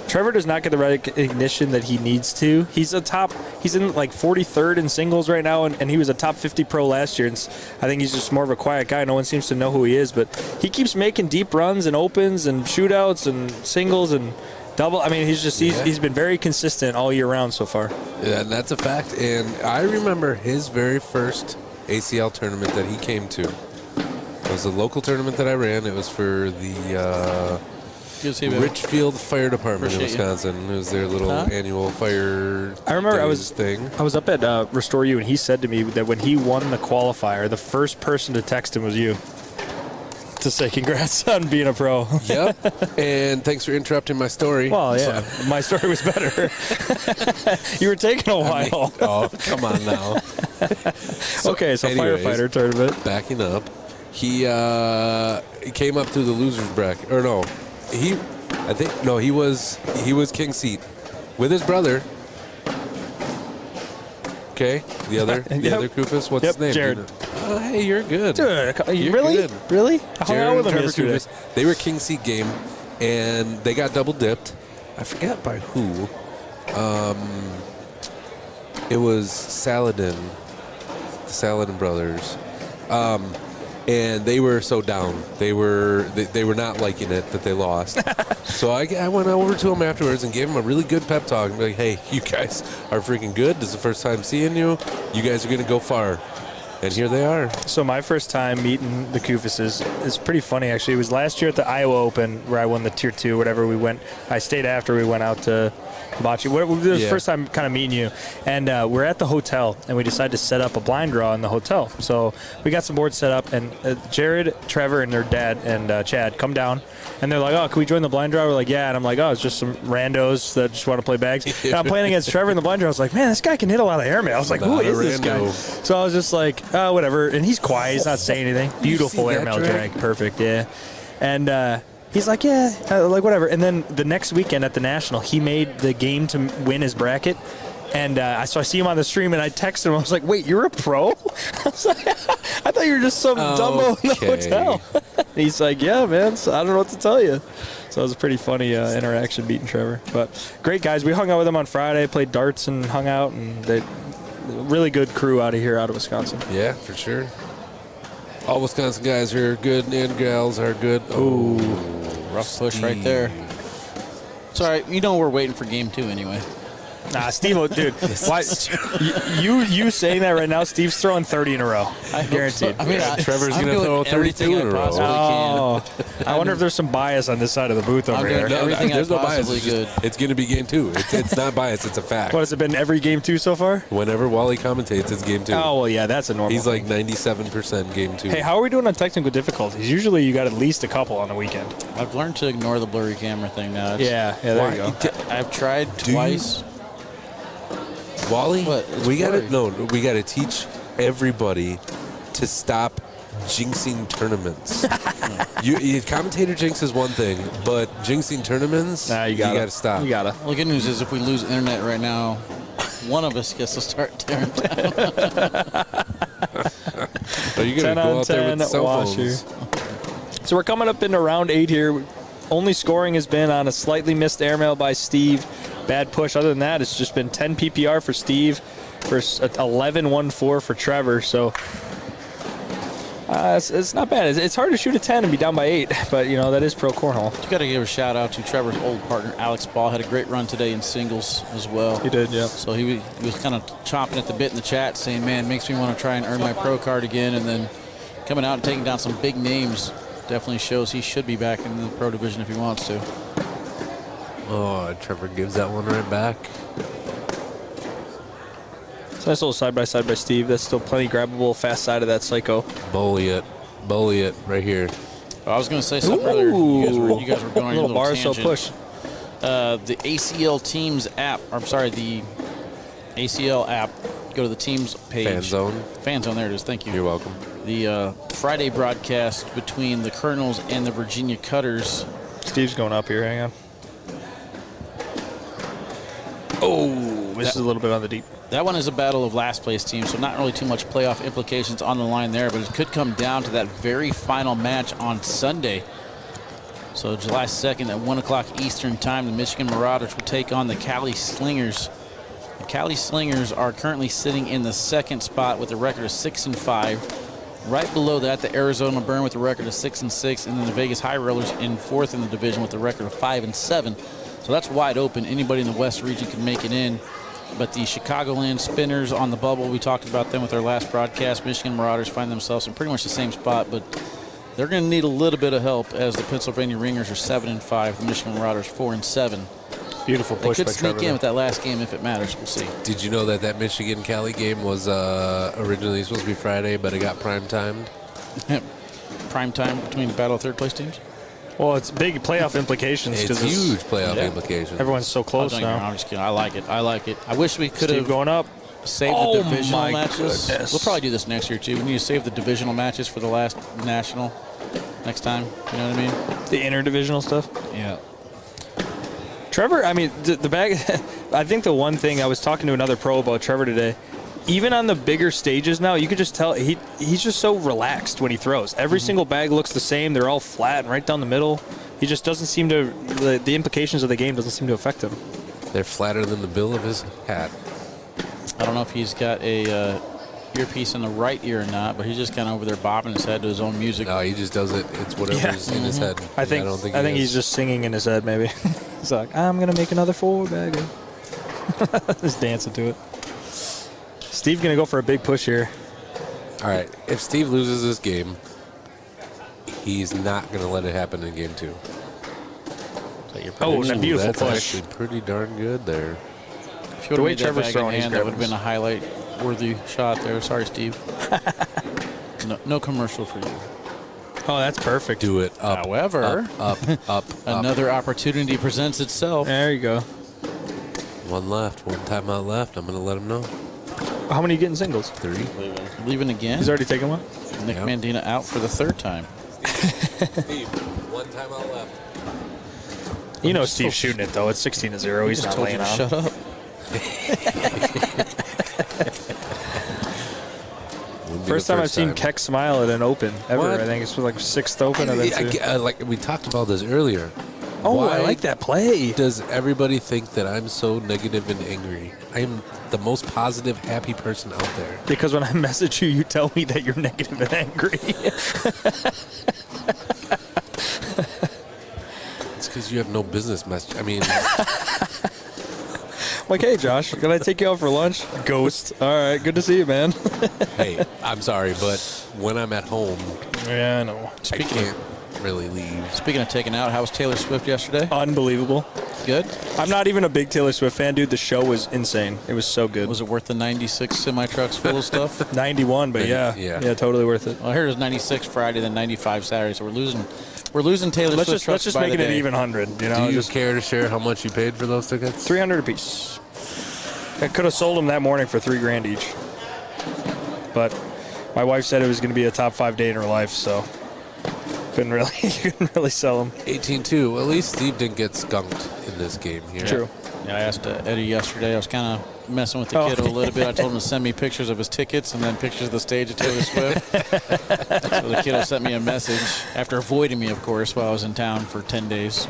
does not get the recognition that he needs to. He's in like 43rd in singles right now, and he was a top 50 pro last year. And I think he's just more of a quiet guy. No one seems to know who he is, but he keeps making deep runs and opens and shootouts and singles and double. I mean, he's been very consistent all year round so far. Yeah, and that's a fact. And I remember his very first ACL tournament that he came to. It was a local tournament that I ran. It was for the Richfield Fire Department in Wisconsin. It was their little annual fire. I remember I was up at Restore You, and he said to me that when he won the qualifier, the first person to text him was you to say congrats on being a pro. Yep. And thanks for interrupting my story. Well, yeah, my story was better. You were taking a while. Come on now. Okay, so anyways, firefighter tournament. Backing up, he came up through the losers bracket, or no. He was king seat with his brother. Okay, the other Kufis. What's his name? Jared. Hey, you're good. Dude, you're really? Good. Really? I hung out with him yesterday. yesterday. They were king seat game, and they got double dipped. I forget by who. It was Saladin, the Saladin brothers. And they were so down. They were not liking it that they lost. So I went over to them afterwards and gave them a really good pep talk. And be like, hey, you guys are freaking good. This is the first time seeing you. You guys are going to go far. And here they are. So my first time meeting the Kufises is pretty funny, actually. It was last year at the Iowa Open where I won the Tier 2, whatever we went. I stayed after we went out to Hibachi. It was the first time kind of meeting you. And we're at the hotel, and we decided to set up a blind draw in the hotel. So we got some boards set up, and Jared, Trevor, and their dad and Chad come down. And they're like, oh, can we join the blind draw? We're like, yeah. And I'm like, oh, it's just some randos that just want to play bags. And I'm playing against Trevor in the blind draw. I was like, man, this guy can hit a lot of airmail. I was like, who is this guy? So I was just like, whatever. And he's quiet. He's not saying anything. Beautiful airmail drag. Perfect, yeah. And he's like, yeah, like whatever. And then the next weekend at the National, he made the game to win his bracket. And so I see him on the stream, and I text him. I was like, wait, you're a pro? I was like, I thought you were just some dumbo in the hotel. He's like, yeah, man, so I don't know what to tell you. So it was a pretty funny interaction meeting Trevor. But great guys. We hung out with them on Friday, played darts and hung out, and they really good crew out of Wisconsin. Yeah, for sure. All Wisconsin guys are good, and gals are good. Oh, rough push right there. It's all right. You know we're waiting for game 2 anyway. Nah, Steve, dude, why you saying that right now? Steve's throwing 30 in a row. I guaranteed. I mean, Trevor's going to throw 32 in a row. Oh, I wonder if there's some bias on this side of the booth over here. No, there's no bias. It's going to be game 2. It's not bias. It's a fact. What has it been? Every game 2 so far? Whenever Wally commentates, it's game 2. Oh well, yeah, that's a normal. He's like 97% game 2. Hey, how are we doing on technical difficulties? Usually, you got at least a couple on the weekend. I've learned to ignore the blurry camera thing now. Yeah, there you go. I've tried twice. Wally, we gotta teach everybody to stop jinxing tournaments. Commentator jinx is one thing, but jinxing tournaments, you gotta stop. You gotta. Well, the good news is if we lose internet right now, one of us gets to start tearing down. Are you gonna go out there with cell phones? So we're coming up into round 8 here. Only scoring has been on a slightly missed airmail by Steve. Bad push. Other than that, it's just been 10 PPR for Steve versus 11-1-4 for Trevor. So it's not bad. It's hard to shoot a 10 and be down by 8, but, you know, that is pro cornhole. You got to give a shout-out to Trevor's old partner, Alex Ball. Had a great run today in singles as well. He did, yeah. So he was kind of chomping at the bit in the chat, saying, man, makes me want to try and earn my pro card again. And then coming out and taking down some big names definitely shows he should be back in the pro division if he wants to. Oh, Trevor gives that one right back. It's a nice little side-by-side by Steve. That's still plenty grabbable, fast side of that Psycho. Bully it right here. I was going to say something earlier. You guys were going on a your little bar tangent. so push. The ACL Teams app. I'm sorry, the ACL app. Go to the Teams page. Fan Zone. Fan Zone. There it is. Thank you. You're welcome. The Friday broadcast between the Colonels and the Virginia Cutters. Steve's going up here. Hang on. Oh, this is a little bit on the deep. That one is a battle of last place teams, so not really too much playoff implications on the line there, but it could come down to that very final match on Sunday. So July 2nd at 1 o'clock Eastern time, the Michigan Marauders will take on the Cali Slingers. The Cali Slingers are currently sitting in the second spot with a record of 6-5. Right below that, the Arizona Burn with a record of 6-6, and then the Vegas High Rollers in fourth in the division with a record of 5-7. So that's wide open. Anybody in the West region can make it in. But the Chicagoland Spinners on the bubble, we talked about them with our last broadcast. Michigan Marauders find themselves in pretty much the same spot, but they're going to need a little bit of help as the Pennsylvania Ringers are 7-5, the Michigan Marauders 4-7. Beautiful push They by could sneak Trevor in with that last game if it matters. We'll see. Did you know that Michigan-Cali game was originally supposed to be Friday, but it got prime-timed? Prime time between the battle of third-place teams? Well, it's big playoff implications. It's huge playoff implications. Everyone's so close now. I'm just kidding. I like it. I wish we could Steve have going up. saved the divisional matches. We'll probably do this next year, too. We need to save the divisional matches for the last national next time. You know what I mean? The interdivisional stuff? Yeah. Trevor, I mean, the bag, I think the one thing, I was talking to another pro about Trevor today, even on the bigger stages now, you could just tell he's just so relaxed when he throws. Every single bag looks the same. They're all flat and right down the middle. He just doesn't seem to, the implications of the game doesn't seem to affect him. They're flatter than the bill of his hat. I don't know if he's got a earpiece in the right ear or not, but he's just kind of over there bobbing his head to his own music. No, he just does it. It's whatever's in his head. I think he's just singing in his head, maybe. He's like, I'm going to make another 4-bagger. Just dancing to it. Steve going to go for a big push here. All right. If Steve loses this game, he's not going to let it happen in game 2. Oh, that beautiful that's push. Actually pretty darn good there. If you The would way have made Trevor's that bag throwing, in he's hand, that would have grabbing been a highlight-worthy shot there. Sorry, Steve. No commercial for you. Oh, that's perfect. Do it up. However, up. Another opportunity presents itself. There you go. One left. One timeout left. I'm going to let him know. How many are you getting singles? 3. Leaving again. He's already taken one? Nick Mandina out for the third time. Steve, one timeout left. You know Steve's shooting it, though. It's 16-0. He's not told you laying to on. shut up. First time I've seen Keck smile at an open ever. What? I think it's like 6th open. Like we talked about this earlier. Oh, Why I like that play. Does everybody think that I'm so negative and angry? I'm the most positive, happy person out there. Because when I message you, you tell me that you're negative and angry. It's because you have no business message. I mean, Like, hey, Josh, can I take you out for lunch? Ghost. All right, good to see you, man. hey, I'm sorry, but when I'm at home, Yeah, I know. I can't really leave. Speaking of taking out, how was Taylor Swift yesterday? Unbelievable. Good? I'm not even a big Taylor Swift fan, dude. The show was insane. It was so good. Was it worth the 96 semi-trucks full of stuff? 91, but yeah, totally worth it. Well, here it is 96 Friday, then 95 Saturday, so we're losing Taylor Swift Let's just by make the it an day. even 100. You know, Do you just care to share how much you paid for those tickets? $300 apiece. I could have sold them that morning for $3,000 each, but my wife said it was going to be a top 5 day in her life, so couldn't really sell them. 18-2. At least Steve didn't get skunked in this game here. True. Yeah, I asked Eddie yesterday. I was kind of messing with the kid a little bit. I told him to send me pictures of his tickets and then pictures of the stage of Taylor Swift. So the kid sent me a message after avoiding me, of course, while I was in town for 10 days.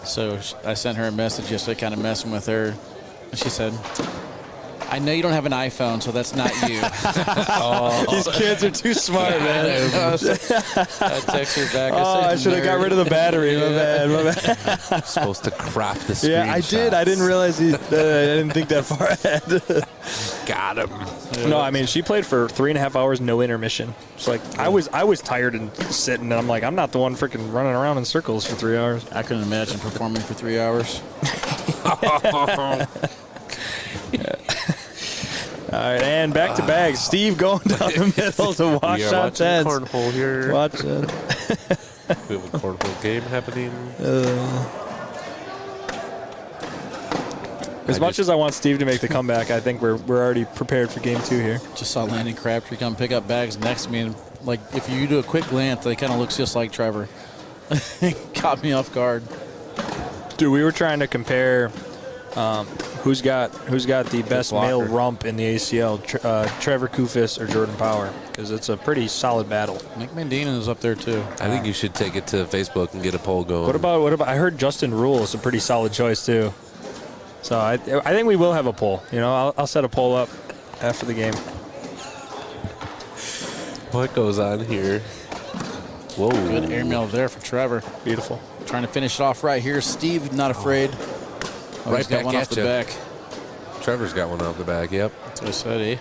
So I sent her a message yesterday, kind of messing with her. And she said, I know you don't have an iPhone, so that's not you. These kids are too smart, man. I text her back. I should have got rid of the battery. My bad. Supposed to crop the screen. Yeah, I did. I didn't realize I didn't think that far ahead. Got him. No, I mean, she played for 3.5 hours, no intermission. It's like I was tired and sitting, and I'm like, I'm not the one freaking running around in circles for 3 hours. I couldn't imagine performing for 3 hours. All right, and back to back. Steve going down the middle to wash out tens. Cornhole here. Watch it. We have a cornhole game happening. As much as I want Steve to make the comeback, I think we're already prepared for game 2 here. Just saw Landon Crabtree come pick up bags next to me, and like if you do a quick glance, they kind of looks just like Trevor. Caught me off guard. Dude, we were trying to compare who's got the best male rump in the ACL, Trevor Kufis or Jordan Power, because it's a pretty solid battle. Nick Mandina is up there too. I think you should take it to Facebook and get a poll going. What about? I heard Justin Rule is a pretty solid choice too. So I think we will have a poll. You know, I'll set a poll up after the game. What goes on here? Whoa. Good airmail there for Trevor. Beautiful. Trying to finish it off right here. Steve, not afraid. Oh, Right he's got back one at off the you. back. Trevor's got one off the back, yep. That's what I said, eh?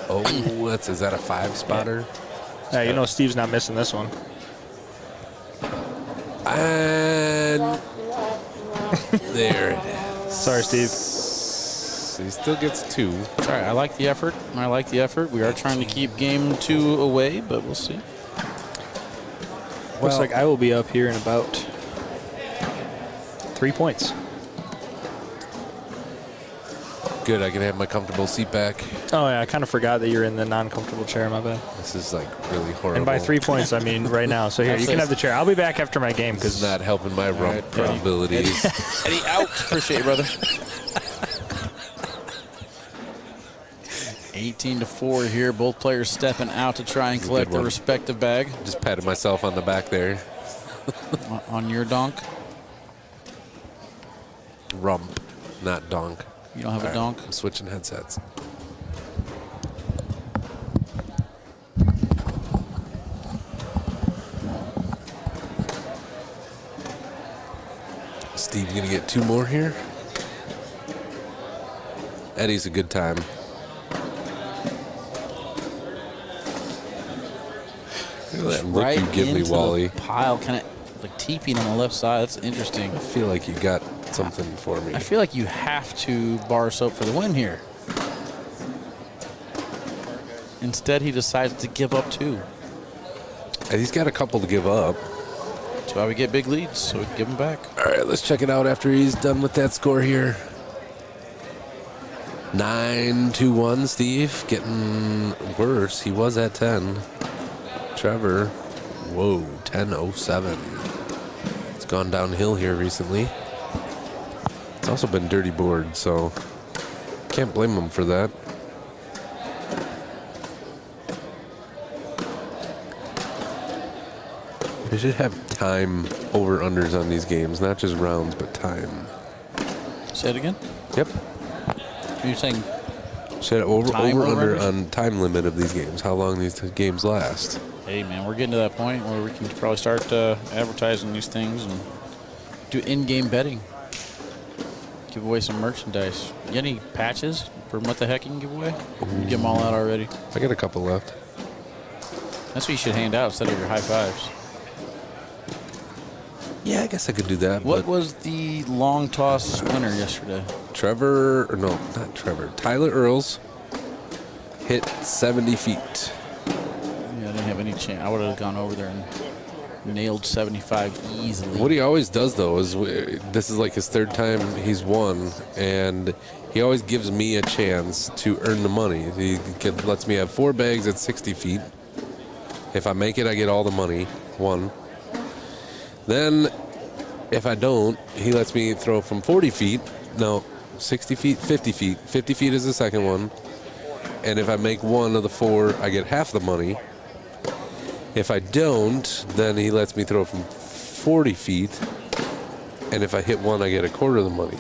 Oh, is that a 5-spotter? Yeah, you know Steve's not missing this one. And there it is. Sorry, Steve. He still gets 2. All right, I like the effort. We are trying to keep game 2 away, but we'll see. Looks like I will be up here in about 3 points. Good, I can have my comfortable seat back. Oh, yeah, I kind of forgot that you're in the non-comfortable chair, my bad. This is like really horrible. And by 3 points, I mean right now. So here, you can have the chair. I'll be back after my game This is because not helping my rump right, probabilities. Eddie out. Appreciate you, brother. 18-4 here. Both players stepping out to try and This is a collect good their one. respective bag. Just patted myself on the back there. On your donk. Rump, not donk. You don't have All a right, donk? I'm switching headsets. Steve's gonna get 2 more here. Eddie's a good time. Look at that look Right you give me, into Wally. the pile, kind of like teeping on the left side. That's interesting. I feel like you got something for me. I feel like you have to bar soap for the win here. Instead, he decides to give up 2. And he's got a couple to give up. That's why we get big leads, so we can give them back. All right, let's check it out after he's done with that score here. 9-1, Steve. Getting worse. He was at 10. Trevor, whoa, 10-07. It's gone downhill here recently. It's also been dirty board, so can't blame him for that. We should have time over-unders on these games, not just rounds, but time. Say it again? Yep. You're saying Should have over-under over-unders? on time limit of these games, how long these games last. Hey, man, we're getting to that point where we can probably start advertising these things and do in-game betting. Give away some merchandise. You got any patches for what the heck you can give away? You give them all out already. I got a couple left. That's what you should hand out instead of your high fives. Yeah, I guess I could do that. What but was the long toss winner yesterday? Trevor, or no, not Trevor. Tyler Earls hit 70 feet. Yeah, I didn't have any chance. I would have gone over there and nailed 75 easily. What he always does, though, is this is like his 3rd time he's won, and he always gives me a chance to earn the money. He lets me have 4 bags at 60 feet. If I make it, I get all the money. 1. Then, if I don't, he lets me throw from 40 feet. No, 60 feet, 50 feet. 50 feet is the second one. And if I make 1 of the 4, I get half the money. If I don't, then he lets me throw from 40 feet. And if I hit 1, I get a quarter of the money.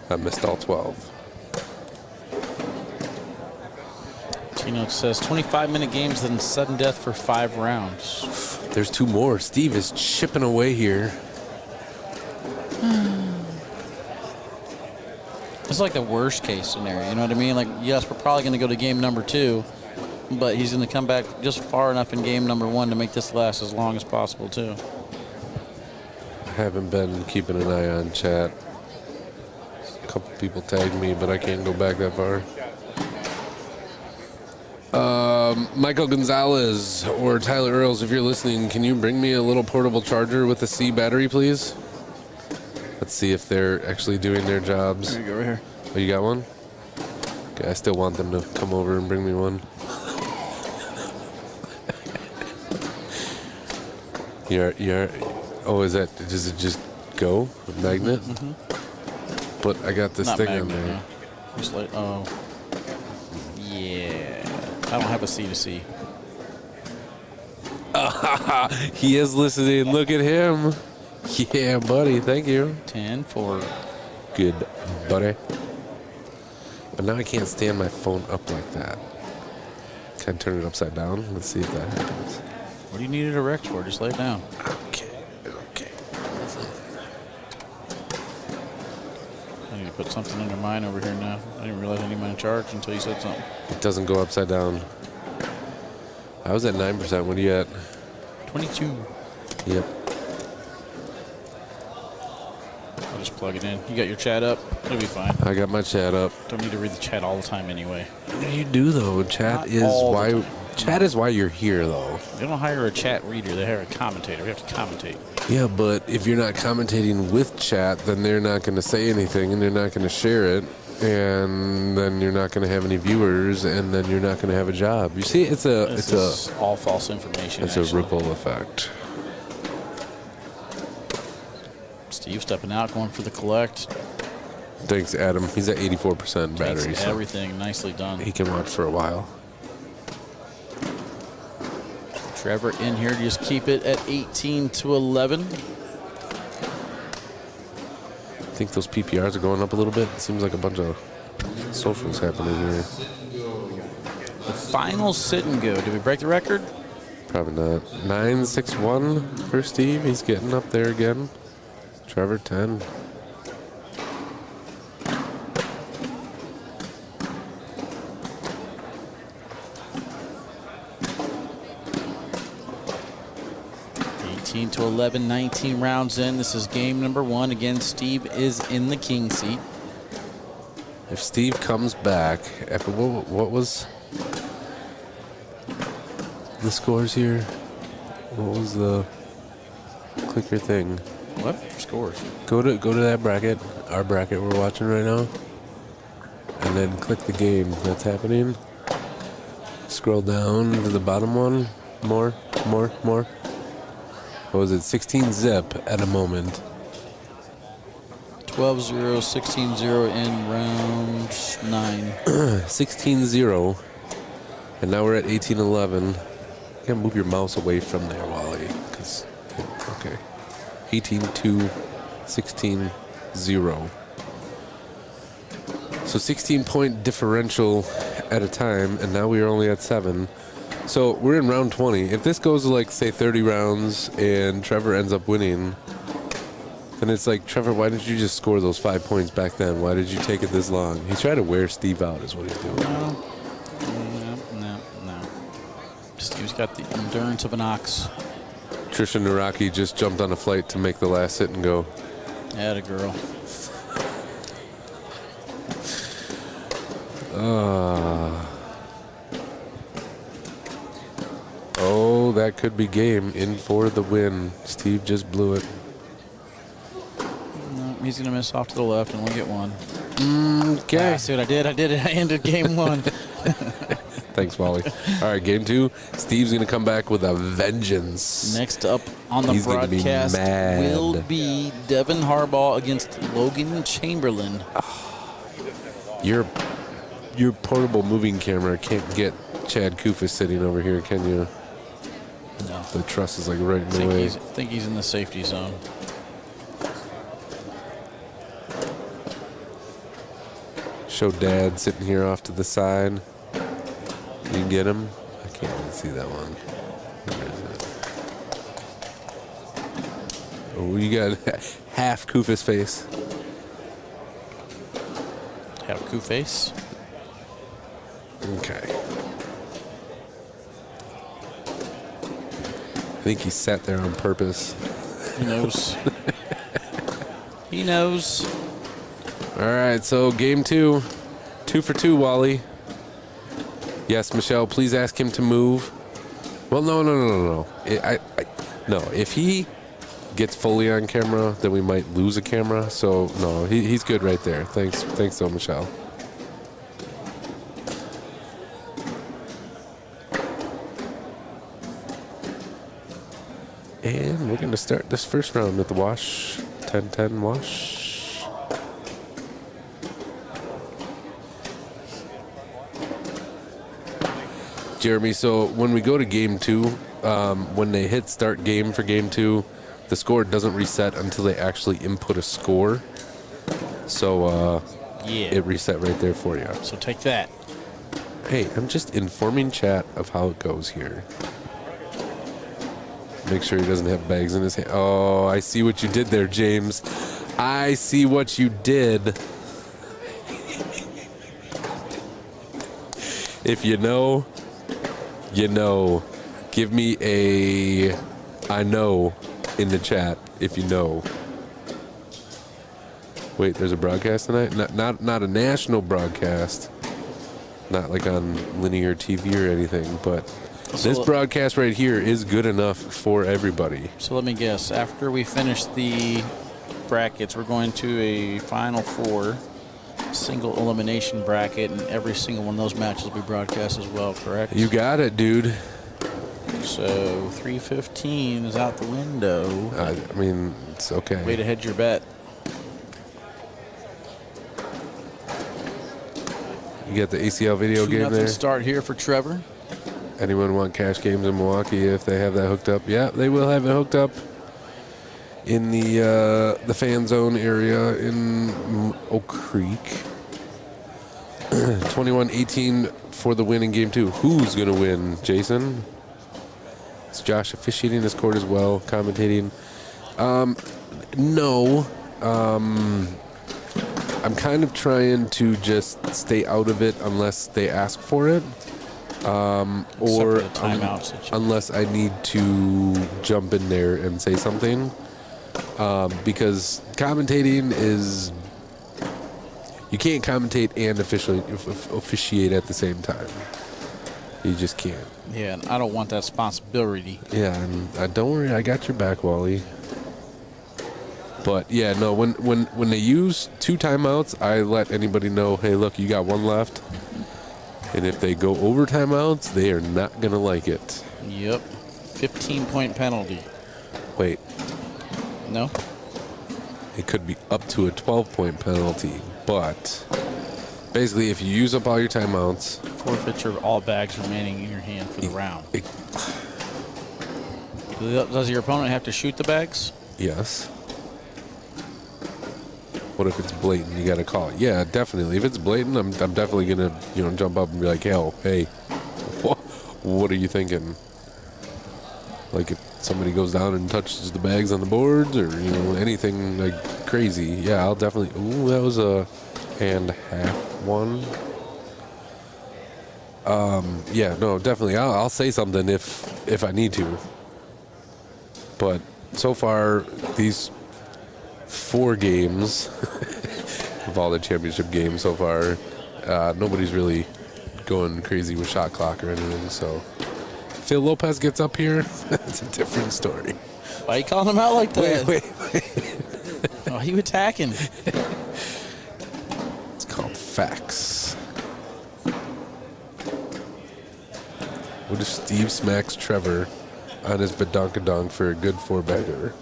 I missed all 12. T-Note says 25-minute games, then sudden death for 5 rounds. There's 2 more. Steve is chipping away here. It's like the worst case scenario, you know what I mean? Like, yes, we're probably going to go to game number 2, but he's going to come back just far enough in game number 1 to make this last as long as possible, too. I haven't been keeping an eye on chat. A couple people tagged me, but I can't go back that far. Michael Gonzalez or Tyler Earls, if you're listening, can you bring me a little portable charger with a C battery, please? Let's see if they're actually doing their jobs. There you go, right here. Oh, you got one? Okay, I still want them to come over and bring me one. You're. Oh, is that? Does it just go? A magnet? Mm-hmm. But I got this Not thing magnet, on there. no. Just like, oh. Yeah. I don't have a C2C. He is listening. Look at him. Yeah, buddy. Thank you. 10-4. Good, buddy. But now I can't stand my phone up like that. Can I turn it upside down? Let's see if that happens. What do you need it erect for? Just lay it down. Okay. I need to put something under mine over here now. I didn't realize I need mine charged until you said something. It doesn't go upside down. I was at 9%. What are you at? 22. Yep. I'll just plug it in. You got your chat up? It'll be fine. I got my chat up. Don't need to read the chat all the time anyway. What do you do though? Chat Not is all the why. time. Chat is why you're here though. They don't hire a chat reader. They hire a commentator. We have to commentate. Yeah, but if you're not commentating with chat, then they're not going to say anything, and they're not going to share it, and then you're not going to have any viewers, and then you're not going to have a job. You see, it's all false information. It's actually. a ripple effect. Steve stepping out, going for the collect. Thanks, Adam. He's at 84% battery. Takes So everything nicely done. he can watch for a while. Trevor in here to just keep it at 18-11. I think those PPRs are going up a little bit. It seems like a bunch of socials happening here. The final sit and go. Did we break the record? Probably not. 9-6-1 for Steve. He's getting up there again. Trevor 10. To 11, 19 rounds in. This is game number 1. Again, Steve is in the king seat. If Steve comes back, after what was the scores here? What was the clicker thing? What scores? Go to that bracket, our bracket we're watching right now, and then click the game that's happening. Scroll down to the bottom one. More. What was it? 16 zip at a moment. 12-0, 16-0 in round 9. 16-0. And now we're at 18-11. You gotta move your mouse away from there, Wally. Okay. 18-2, 16-0. So 16-point differential at a time, and now we are only at 7. So we're in round 20. If this goes to, like, say 30 rounds and Trevor ends up winning, then it's like, Trevor, why didn't you just score those 5 points back then? Why did you take it this long? He's trying to wear Steve out is what he's doing. No. Steve's got the endurance of an ox. Trisha Naraki just jumped on a flight to make the last sit and go. Atta girl. Oh, that could be game. In for the win. Steve just blew it. No, he's going to miss off to the left, and we'll get one. Okay. See what I did? I did it. I ended game 1. Thanks, Wally. All right, game 2. Steve's going to come back with a vengeance. Next up on the He's gonna be broadcast mad. will be Devin Harbaugh against Logan Chamberlain. Your portable moving camera can't get Chad Kufis sitting over here, can you? No. The truss is like right in the way. I think he's in the safety zone. Show Dad sitting here off to the side. You can get him. I can't even see that one. Where is it? Oh, you got half Kufis face. Have coup face. Okay. I think he sat there on purpose. He knows. He knows. All right, so game 2. 2 for 2, Wally. Yes, Michelle, please ask him to move. Well, no. No, if he gets fully on camera, then we might lose a camera. So, no, he's good right there. Thanks, though, Michelle. And we're going to start this first round with the wash. 10-10 wash. Jeremy, so when we go to game 2, when they hit start game for game 2, the score doesn't reset until they actually input a score. So it reset right there for you. So take that. Hey, I'm just informing chat of how it goes here. Make sure he doesn't have bags in his hand. Oh, I see what you did there, James. I see what you did. If you know, you know. Give me a I know in the chat if you know. Wait, there's a broadcast tonight? Not a national broadcast. Not like on linear TV or anything, but this broadcast right here is good enough for everybody. So let me guess. After we finish the brackets, we're going to a Final Four single elimination bracket, and every single one of those matches will be broadcast as well, correct? You got it, dude. So 315 is out the window. I mean, it's okay. Way to hedge your bet. You got the ACL video game 2-0 there. Start here for Trevor. Anyone want cash games in Milwaukee if they have that hooked up? Yeah, they will have it hooked up in the fan zone area in Oak Creek. 21-18 for the win in game 2. Who's going to win, Jason? Is Josh officiating this court as well, commentating? No. I'm kind of trying to just stay out of it unless they ask for it. Or unless I need to jump in there and say something. Because commentating is... You can't commentate and officiate at the same time. You just can't. Yeah, and I don't want that responsibility. Yeah, and don't worry, I got your back, Wally. But yeah, no, when they use 2 timeouts, I let anybody know, hey, look, you got 1 left. And if they go over timeouts, they are not going to like it. Yep. 15-point penalty. Wait. No? It could be up to a 12-point penalty. But basically, if you use up all your timeouts... Forfeiture of all bags remaining in your hand for the round. Does your opponent have to shoot the bags? Yes. What if it's blatant? You got to call it. Yeah, definitely. If it's blatant, I'm definitely going to jump up and be like, hey, what are you thinking? Like if somebody goes down and touches the bags on the boards or, anything like crazy. Yeah, I'll definitely. Ooh, that was a and half one. Yeah, no, definitely. I'll say something if I need to. But so far, these 4 games of all the championship games so far, nobody's really going crazy with shot clock or anything. So if Phil Lopez gets up here, it's a different story. Why are you calling him out like that? Wait. Oh, he attacking. It's called facts. What if Steve smacks Trevor on his badonkadonk for a good 4-bagger?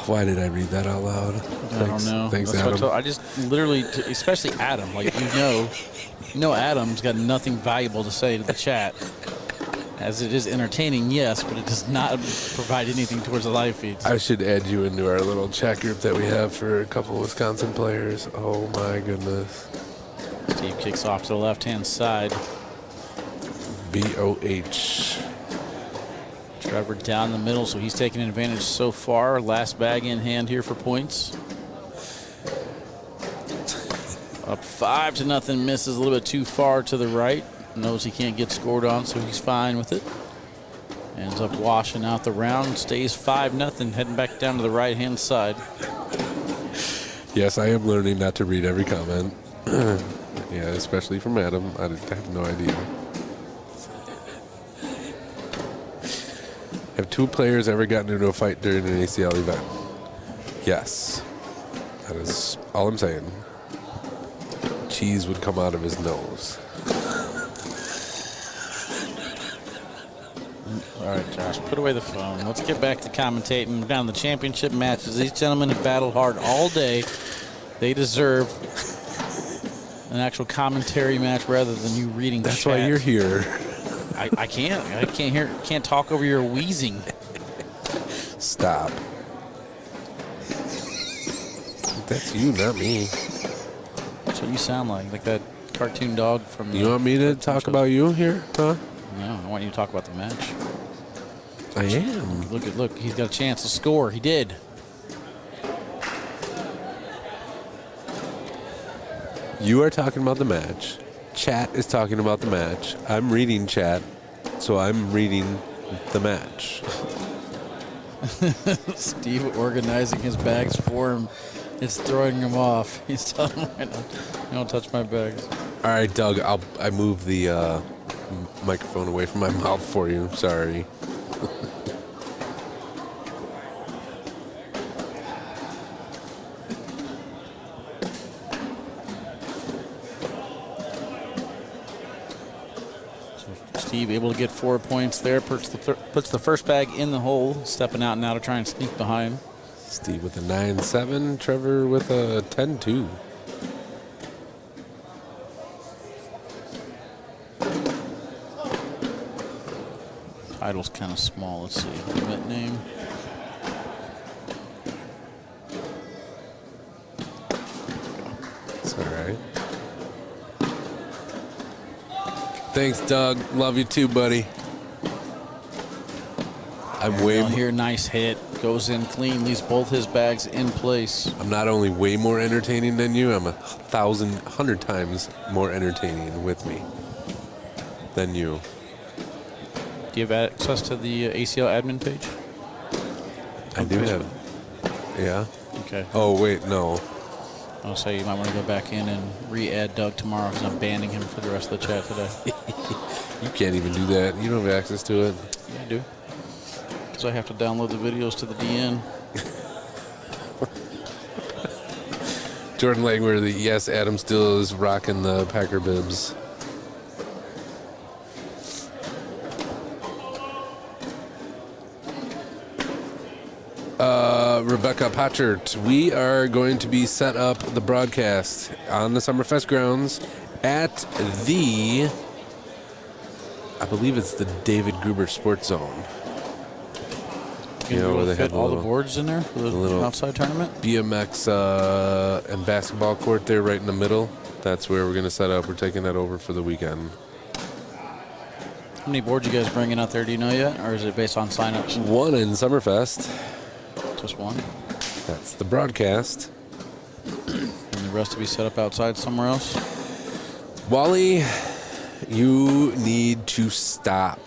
Why did I read that out loud? I don't know. Thanks, That's Adam. I just literally, especially Adam, like you know Adam's got nothing valuable to say to the chat. As it is entertaining, yes, but it does not provide anything towards the live feeds. I should add you into our little chat group that we have for a couple of Wisconsin players. Oh, my goodness. Steve kicks off to the left-hand side. BOH. Trevor down the middle, so he's taking advantage so far. Last bag in hand here for points. Up 5-0, misses a little bit too far to the right. Knows he can't get scored on, so he's fine with it. Ends up washing out the round. Stays 5-0, heading back down to the right-hand side. Yes, I am learning not to read every comment. Yeah, especially from Adam. I have no idea. Have two players ever gotten into a fight during an ACL event? Yes. That is all I'm saying. Cheese would come out of his nose. All right, Josh, put away the phone. Let's get back to commentating down the championship matches. These gentlemen have battled hard all day. They deserve an actual commentary match rather than you reading That's chat. why you're here. I can't talk over your wheezing. Stop. That's you, not me. That's what you sound like that cartoon dog from. You want me to talk about you here, huh? No, I want you to talk about the match. I am. Look, he's got a chance to score. He did. You are talking about the match. Chat is talking about the match. I'm reading chat, so I'm reading the match. Steve organizing his bags for him. It's throwing him off. He's telling him right now, don't touch my bags. All right, Doug, I move the microphone away from my mouth for you. Sorry. Steve able to get 4 points there. Puts the first bag in the hole, stepping out now to try and sneak behind. Steve with a 9-7. Trevor with a 10-2. Title's kind of small. Let's see. Event name. It's all right. Thanks, Doug. Love you too, buddy. I'm way more here. Nice hit. Goes in clean. Leaves both his bags in place. I'm not only way more entertaining than you, I'm 100 times more entertaining with me than you. Do you have access to the ACL admin page? I do have. Yeah. Okay. Oh, wait, no. I'll say you might want to go back in and re-add Doug tomorrow because I'm banning him for the rest of the chat today. You can't even do that. You don't have access to it. Yeah, I do. Because I have to download the videos to the DN. Jordan Langworthy, yes, Adam still is rocking the Packer bibs. Rebecca Patchert, we are going to be set up the broadcast on the Summerfest grounds at the, I believe it's the David Gruber Sports Zone. You know, where they have all the boards in there for the little outside tournament? BMX and basketball court there right in the middle. That's where we're going to set up. We're taking that over for the weekend. How many boards you guys bringing out there? Do you know yet? Or is it based on signups? One in Summerfest. Just one? That's the broadcast. And the rest to be set up outside somewhere else? Wally, you need to stop.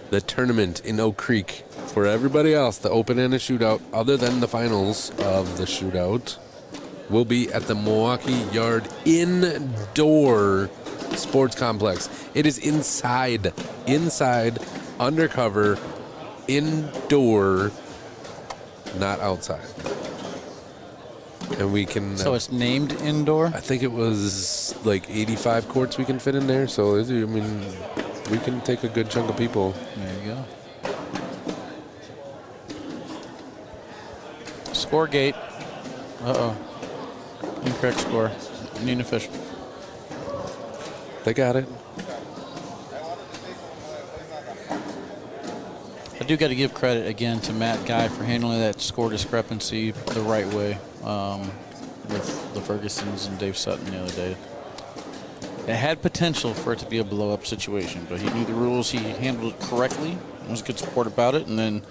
The tournament in Oak Creek, for everybody else, the Open and a Shootout, other than the finals of the Shootout, will be at the Milwaukee Yard Indoor Sports Complex. It is inside, undercover, indoor, not outside. And we can... So it's named indoor? I think it was like 85 courts we can fit in there. So, I mean, we can take a good chunk of people. There you go. Score gate. Uh-oh. Incorrect score. Need an official. They got it. I do got to give credit again to Matt Guy for handling that score discrepancy the right way with the Fergusons and Dave Sutton the other day. It had potential for it to be a blow-up situation, but he knew the rules. He handled it correctly. There was good support about it. And then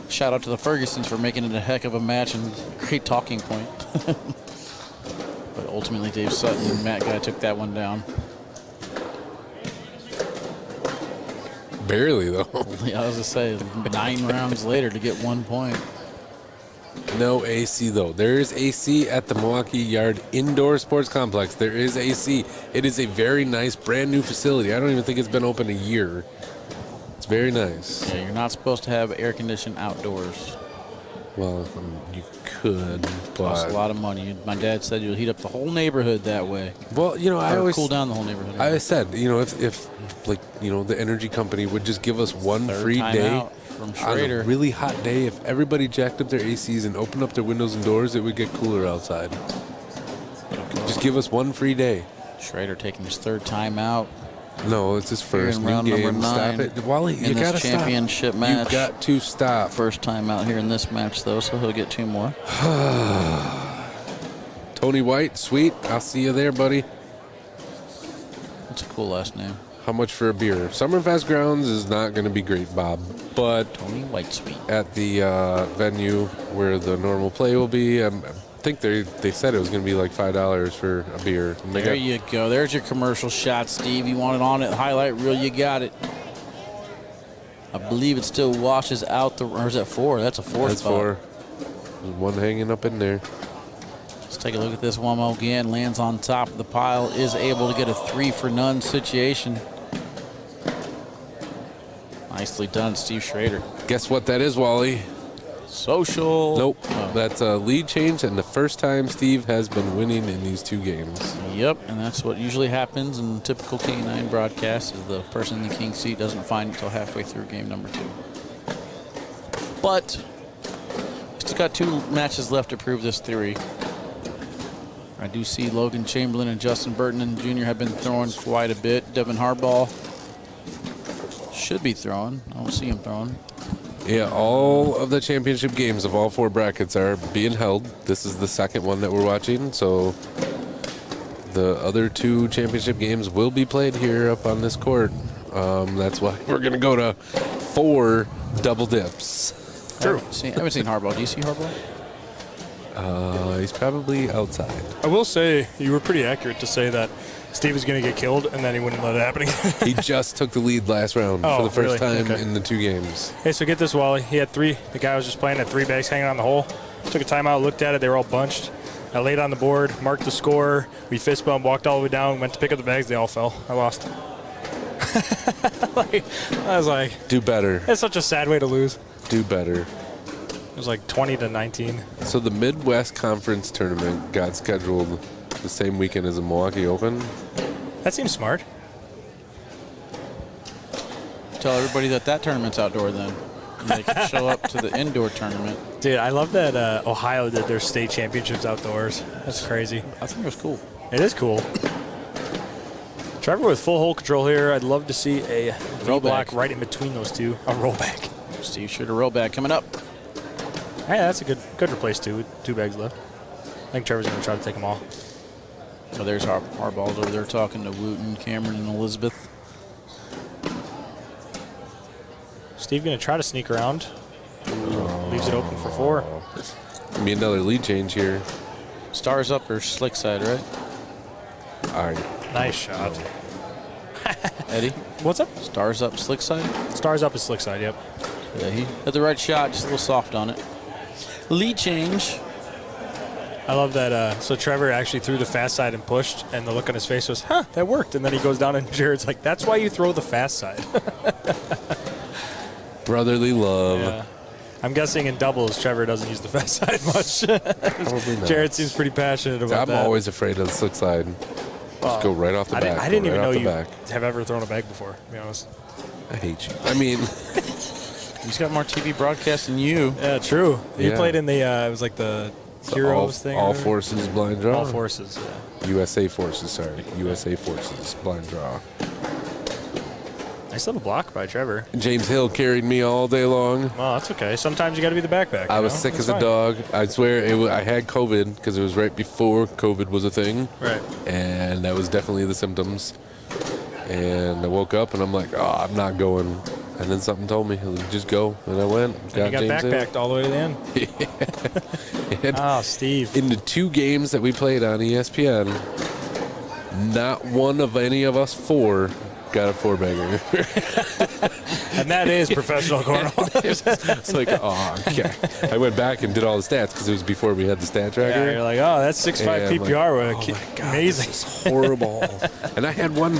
shout out to the Fergusons for making it a heck of a match and great talking point. But ultimately, Dave Sutton and Matt Guy took that one down. Barely, though. Yeah, I was going to say, 9 rounds later to get 1 point. No AC, though. There is AC at the Milwaukee Yard Indoor Sports Complex. There is AC. It is a very nice, brand new facility. I don't even think it's been open a year. It's very nice. Yeah, you're not supposed to have air conditioning outdoors. Well, you could, Costs but a lot of money. My dad said you'll heat up the whole neighborhood that way. well, I Or always cool down the whole neighborhood. I said, if like, the energy company would just give us one Third free time day out from on a Schrader. really hot day, if everybody jacked up their ACs and opened up their windows and doors, it would get cooler outside. Just give us one free day. Schrader taking his third time out. No, it's his first in new round game. number Stop 9 it, Wally. in You this gotta stop. championship match. You got to stop. First time out here in this match, though, so he'll get 2 more. Tony White, sweet. I'll see you there, buddy. That's a cool last name. How much for a beer? Summerfest grounds is not going to be great, Bob. But Tony White, sweet. at the venue where the normal play will be, I think they said it was going to be like $5 for a beer. And There you go. There's your commercial shot, Steve. You want it on it, highlight reel, you got it. I believe it still washes out the, or is that 4? That's a 4 That's spot. 4. There's one hanging up in there. Let's take a look at this one more again. Lands on top of the pile, is able to get a 3 for none situation. Nicely done, Steve Schrader. Guess what that is, Wally? Social. Nope. Oh. That's a lead change, and the first time Steve has been winning in these 2 games. Yep, and that's what usually happens in typical K9 broadcast, is the person in the king seat doesn't find it until halfway through game number 2. But still got 2 matches left to prove this theory. I do see Logan Chamberlain and Justin Burton Jr. have been throwing quite a bit. Devin Harbaugh should be throwing. I don't see him throwing. Yeah, all of the championship games of all 4 brackets are being held. This is the second one that we're watching, so the other 2 championship games will be played here up on this court. That's why we're going to go to 4 double dips. True. I haven't seen Harbaugh. Do you see Harbaugh? He's probably outside. I will say you were pretty accurate to say that Steve was going to get killed, and then he wouldn't let it happen again. He just took the lead last round Oh, for the first really? time Okay. in the 2 games. Hey, so get this, Wally. He had 3. The guy was just playing at 3 bags hanging on the hole. Took a timeout, looked at it. They were all bunched. I laid on the board, marked the score. We fist bumped, walked all the way down, went to pick up the bags. They all fell. I lost. I was like, Do better. that's such a sad way to lose. Do better. It was like 20-19. So the Midwest Conference tournament got scheduled the same weekend as the Milwaukee Open. That seems smart. Tell everybody that tournament's outdoor then. And they can show up to the indoor tournament. Dude, I love that Ohio did their state championships outdoors. That's crazy. I think it was cool. It is cool. Trevor with full hole control here. I'd love to see a V block right in between those 2. A rollback. Steve Schrader rollback coming up. Hey, that's a good replace too with 2 bags left. I think Trevor's going to try to take them all. So there's Harbaugh's over there talking to Wooten, Cameron, and Elizabeth. Steve going to try to sneak around. Leaves it open for 4. Gonna be another lead change here. Stars up or slick side, right? All right. Nice shot. Eddie? What's up? Stars up, slick side? Stars up is slick side, yep. Yeah, he had the right shot, just a little soft on it. Lead change. I love that. So Trevor actually threw the fast side and pushed, and the look on his face was, huh, that worked. And then he goes down, and Jared's like, that's why you throw the fast side. Brotherly love. Yeah. I'm guessing in doubles, Trevor doesn't use the fast side much. Probably not. Jared seems pretty passionate about that. I'm always afraid of the slick side. Just go right off the back. I didn't go even right know off the you back. have ever thrown a bag before, to be honest. I hate you. I mean, He's got more TV broadcasts than you. Yeah, true. You Yeah. played in the, it was like the Heroes thing. or All whatever? Forces blind draw. All Forces, yeah. USA Forces, sorry. USA Forces blind draw. Nice little block by Trevor. James Hill carried me all day long. Oh, that's okay. Sometimes you got to be the backpack. I you was know? sick That's as a fine. dog. I swear, I had COVID because it was right before COVID was a thing. Right. And that was definitely the symptoms. And I woke up and I'm like, oh, I'm not going. And then something told me, just go. And I went. And you got James Hill. backpacked all the way to the end. And Oh, Steve. in the 2 games that we played on ESPN, not one of any of us 4 got a 4-bagger. And that is professional cornhole. It's like, oh, okay. I went back and did all the stats because it was before we had the stat tracker. Yeah, you're like, oh, that's 6.5 And PPR. like, Amazing. This is horrible. And I had one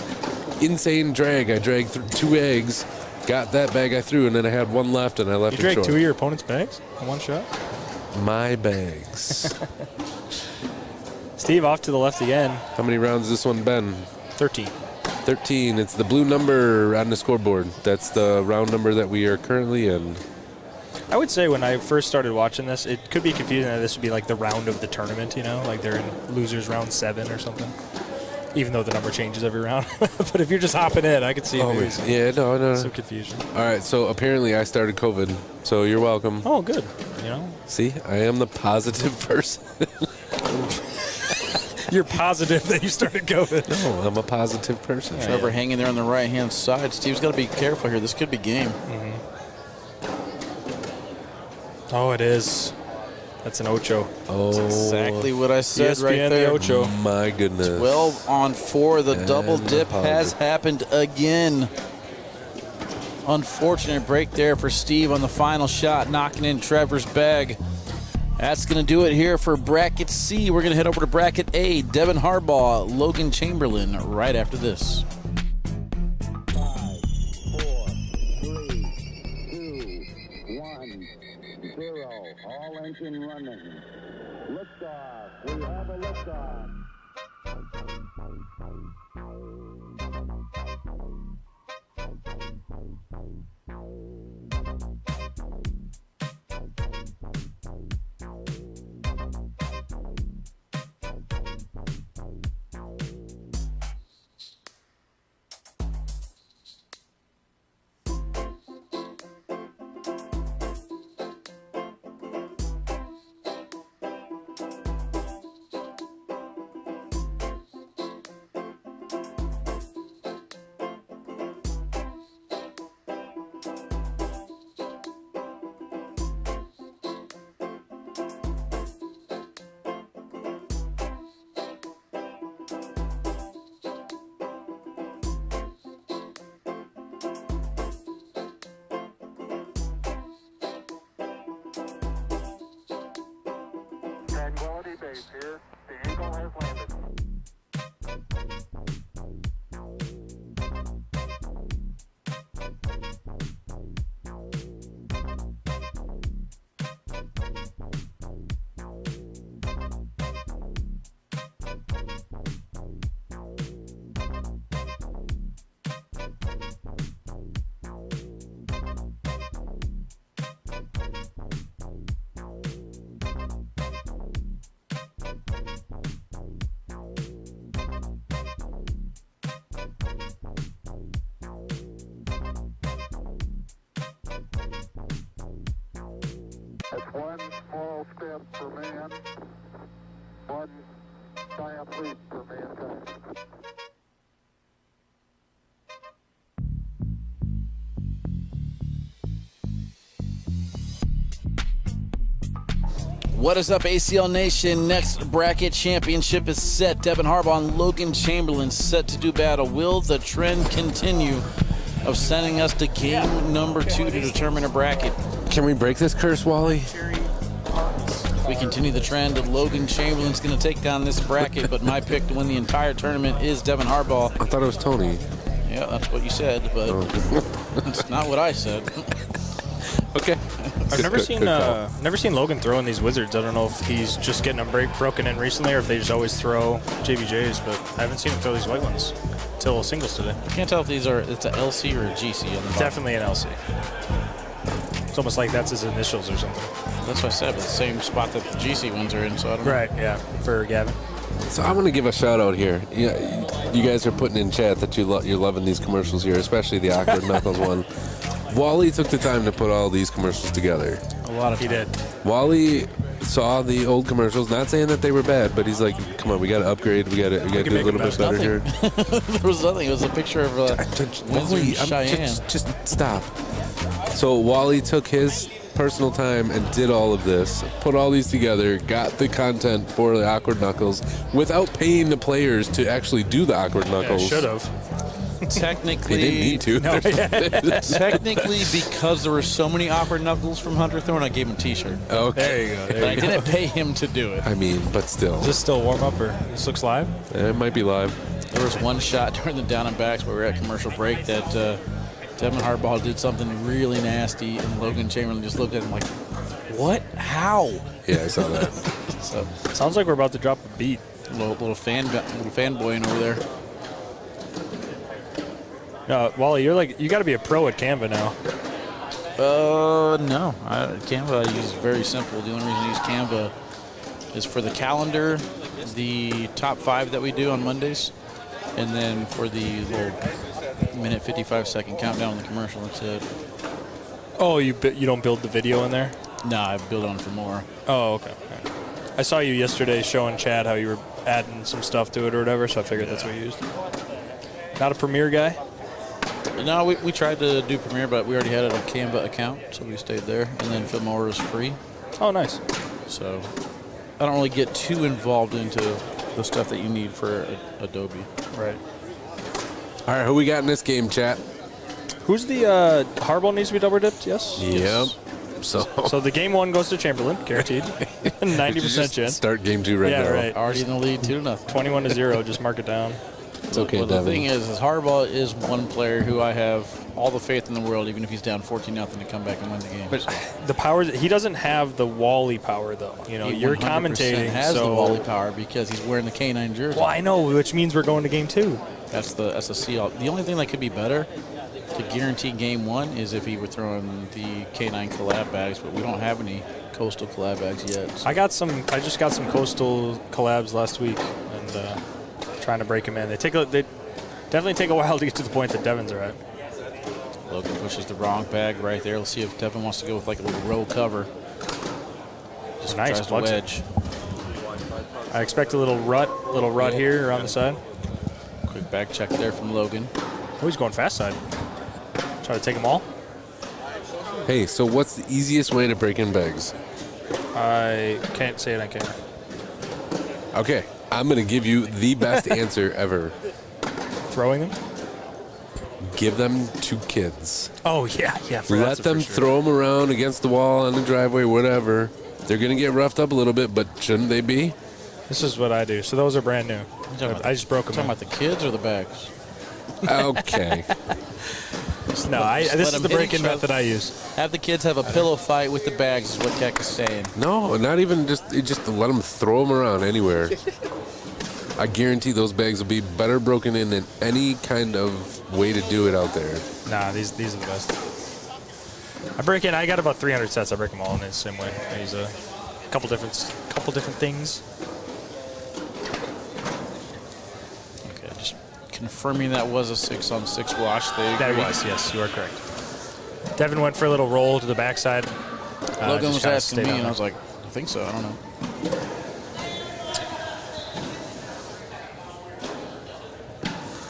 insane drag. I dragged 2 eggs, got that bag I threw, and then I had one left, and I left You it drank short. 2 of your opponent's bags in one shot? My bags. Steve off to the left again. How many rounds has this one been? 13. 13. It's the blue number on the scoreboard. That's the round number that we are currently in. I would say when I first started watching this, it could be confusing that this would be like the round of the tournament, you know? Like they're in losers round 7 or something. Even though the number changes every round. But if you're just hopping in, I could see maybe some confusion. All right, so apparently I started COVID, so you're welcome. Oh, good. You know? See, I am the positive person. You're positive that you started COVID. No, I'm a positive person. Trevor hanging there on the right-hand side. Steve's got to be careful here. This could be game. Oh, it is. That's an Ocho. Oh, That's exactly what I said ESPN right there. The Ocho. My goodness. 12 on 4. The double And dip the has happened again. Unfortunate break there for Steve on the final shot, knocking in Trevor's bag. That's going to do it here for Bracket C. We're going to head over to Bracket A. Devin Harbaugh, Logan Chamberlain, right after this. 5, 4, 3, 2, 1, 0. All engine running. Liftoff. We have a liftoff. Tranquility Base here. The Eagle has landed. That's one small step for man, one giant leap for mankind. What is up, ACL Nation? Next bracket championship is set. Devin Harbaugh and Logan Chamberlain set to do battle. Will the trend continue of sending us to game number 2 to determine a bracket? Can we break this curse, Wally? If we continue the trend, Logan Chamberlain's going to take down this bracket, but my pick to win the entire tournament is Devin Harbaugh. I thought it was Tony. Yeah, that's what you said, but that's not what I said. Okay. I've never seen Logan throw in these Wizards. I don't know if he's just getting them broken in recently or if they just always throw JBJs, but I haven't seen him throw these white ones till singles today. I can't tell if it's a LC or a GC on the bottom. Definitely an LC. It's almost like that's his initials or something. That's what I said, but the same spot that the GC ones are in, so I don't know. Right, yeah, for Gavin. So I'm going to give a shout out here. You guys are putting in chat that you're loving these commercials here, especially the Awkward Knuckles one. Wally took the time to put all these commercials together. A lot of He did. Wally saw the old commercials, not saying that they were bad, but he's like, "Come on, we got to upgrade. We got to do a little bit better here." There was nothing. It was a picture of Wally, Cheyenne. just stop. So Wally took his personal time and did all of this, put all these together, got the content for the Awkward Knuckles without paying the players to actually do the Awkward Knuckles. Yeah, should have. technically, They didn't need to. No, technically, because there were so many awkward knuckles from Hunter throwing, I gave him a T-shirt. Okay. There you go. But I didn't pay him to do it. I mean, but still. Is this still warm up or this looks live? It might be live. There was one shot during the down and backs where we were at commercial break that Devin Harbaugh did something really nasty, and Logan Chamberlain just looked at him like, "What? How?" Yeah, I saw that. So Sounds like we're about to drop a beat. little fanboying over there. No, Wally, you got to be a pro at Canva now. No. Canva I use very simple. The only reason I use Canva is for the calendar, the top 5 that we do on Mondays, and then for the little minute 55-second countdown on the commercial. That's it. Oh, you don't build the video in there? No, I build on for more. Oh, okay. I saw you yesterday showing Chad how you were adding some stuff to it or whatever, so I figured that's what you used. Not a Premiere guy? No, we tried to do Premiere, but we already had a Canva account, so we stayed there. And then Filmora is free. Oh, nice. So I don't really get too involved into the stuff that you need for Adobe. Right. All right, who we got in this game, chat? Who's the Harbaugh needs to be double dipped? Yes. Yep. So the game 1 goes to Chamberlain, guaranteed. 90% chance. Start game 2 right Yeah, now. right. Already in the lead, 2-0. 21-0. Just mark it down. It's okay, Well, the Devin. thing is Harbaugh is one player who I have all the faith in the world, even if he's down 14-0, to come back and win the game. But the power, he doesn't have the Wally power, though. You know, He you're 100% commentating. has so the Wally power because he's wearing the K9 jersey. Well, I know, which means we're going to game 2. That's the CL. The only thing that could be better to guarantee game 1 is if he were throwing the K9 collab bags, but we don't have any coastal collab bags yet. So. I just got some coastal collabs last week, and trying to break them in. They definitely take a while to get to the point that Devins are at. Logan pushes the wrong bag right there. Let's see if Devin wants to go with like a little roll cover. Just Nice, tries to plugs it. wedge. I expect a little rut here around the side. Quick back check there from Logan. Oh, he's going fast side. Try to take them all. Hey, so what's the easiest way to break in bags? I can't say it on camera. Okay, I'm going to give you the best answer ever. Throwing them? Give them to kids. Oh, yeah. Let them throw them around against the wall, on the driveway, whatever. They're going to get roughed up a little bit, but shouldn't they be? This is what I do. So those are brand new. I just broke them. Talking about the kids or the bags? Okay. No, this is the break-in method I use. Have the kids have a pillow fight with the bags is what Keck is saying. No, not even just let them throw them around anywhere. I guarantee those bags will be better broken in than any kind of way to do it out there. Nah, these are the best. I got about 300 sets. I break them all in the same way. I use a couple different things. Okay, just confirming that was a 6-on-6 wash. That was, yes, you are correct. Devin went for a little roll to the backside. Logan just was kinda asking stayed me, on and I there. was like, I think so. I don't know.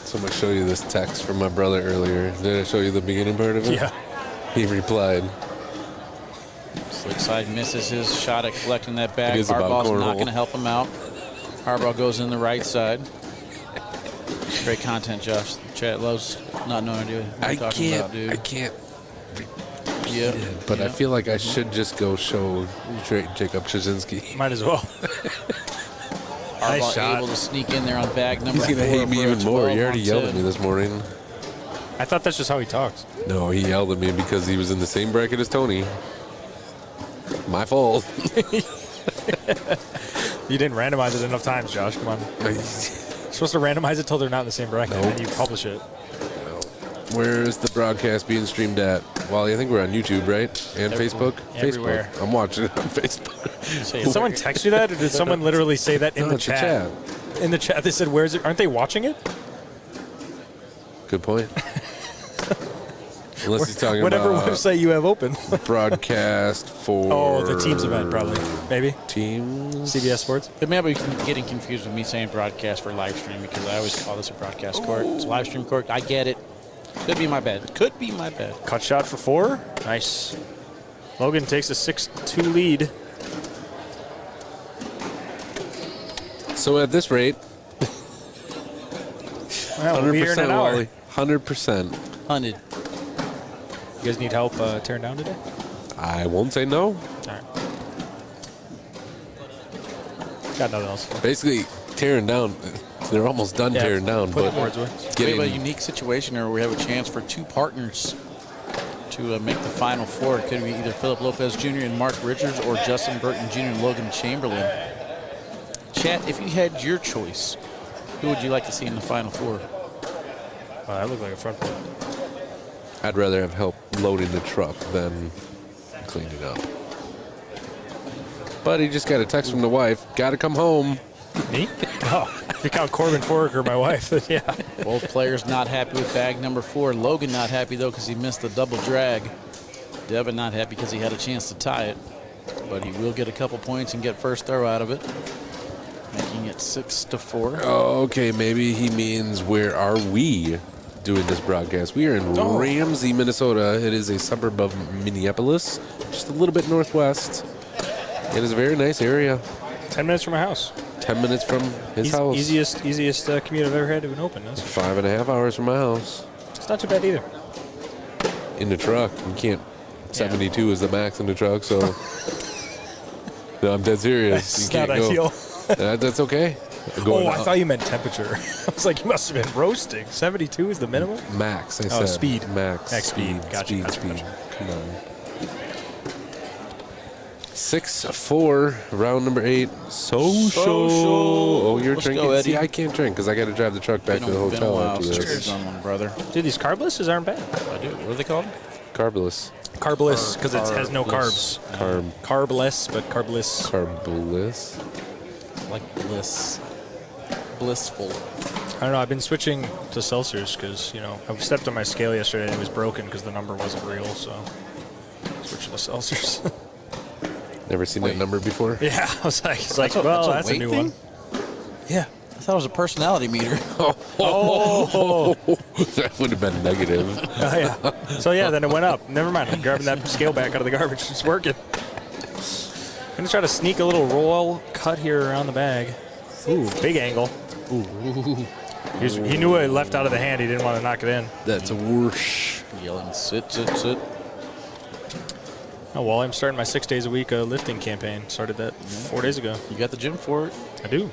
So I'm going to show you this text from my brother earlier. Did I show you the beginning part of it? Yeah. He replied. Slick side misses his shot at collecting that bag. It is about Harbaugh's cornhole. not going to help him out. Harbaugh goes in the right side. Great content, Josh. Chat loves not knowing what you're talking about, dude. I can't. Yeah, But I feel like I should just go show Jacob Trzynski. Might as well. Harbaugh Nice shot. able to sneak in there on bag number He's 4. going to hate me for a even more. He 12 already on yelled 10. at me this morning. I thought that's just how he talks. No, he yelled at me because he was in the same bracket as Tony. My fault. You didn't randomize it enough times, Josh. Come on. You're supposed to randomize it till they're not in the same bracket, and then you publish it. Where's the broadcast being streamed at? Wally, I think we're on YouTube, right? And Facebook? Everywhere. Facebook. I'm watching it on Facebook. Did someone text you that, or did someone literally say that in No, the it's a chat? In the chat, they said, "Where is it? Aren't they watching it?" Good point. Unless he's talking Whatever about website you have open. broadcast for... Oh, the Teams event, probably. Maybe. Teams? CBS Sports. It may be getting confused with me saying broadcast for live stream because I always call this a broadcast court. It's a live stream court. I get it. Could be my bad. Could be my bad. Cut shot for 4. Nice. Logan takes a 6-2 lead. So at this rate, Well, we'll be here in 100% an hour. Wally. 100%. 100. You guys need help tearing down today? I won't say no. All right. Got nothing else. Basically, tearing down. They're almost done tearing down. Put But the boards away. We have a unique situation here where we have a chance for two partners to make the Final Four. It could be either Philip Lopez Jr. and Mark Richards or Justin Burton Jr. and Logan Chamberlain. Chat, if you had your choice, who would you like to see in the Final Four? Oh, that looked like a front foot. I'd rather have help loading the truck than cleaning up. But he just got a text from the wife. Got to come home. Me? Oh, if you count Corbin Foraker, my wife, then yeah. Both players not happy with bag number 4. Logan not happy, though, because he missed the double drag. Devin not happy because he had a chance to tie it. But he will get a couple points and get first throw out of it, making it 6-4. Okay, maybe he means where are we doing this broadcast? We are in Ramsey, Minnesota. It is a suburb of Minneapolis, just a little bit northwest. It is a very nice area. 10 minutes from my house. 10 minutes from his house. Easiest commute I've ever had to an Open. 5.5 hours from my house. It's not too bad either. In the truck, you can't. 72 is the max in the truck, so. No, I'm dead serious. That's you can't not go. ideal. That's okay. I thought you meant temperature. I was like, you must have been roasting. 72 is the minimum? Max, I said. Speed. Max speed. Gotcha. Speed. Come on. 6-4, round number 8. Social. Oh, you're Let's drinking? go, Eddie. See, I can't drink because I got to drive the truck back to the hotel after this. Cheers on one, brother. Dude, these carblesses aren't bad. I do. What are they called? Carbless. Carbless, because it has no carbs. Carbless, but carbless. Carbless. Like bliss. Blissful. I don't know. I've been switching to seltzers because, I stepped on my scale yesterday and it was broken because the number wasn't real, so switching to seltzers. Never seen that number before? Yeah, I was like, that's a weight new thing? one. Yeah. I thought it was a personality meter. That would have been negative. Oh, yeah. So, yeah, then it went up. Never mind. I'm grabbing that scale back out of the garbage. It's working. I'm going to try to sneak a little roll cut here around the bag. Ooh, big angle. Ooh. He knew it left out of the hand. He didn't want to knock it in. That's a whoosh. Yelling, sit. Oh, well, I'm starting my 6 days a week lifting campaign. Started that 4 days ago. You got the gym for it? I do.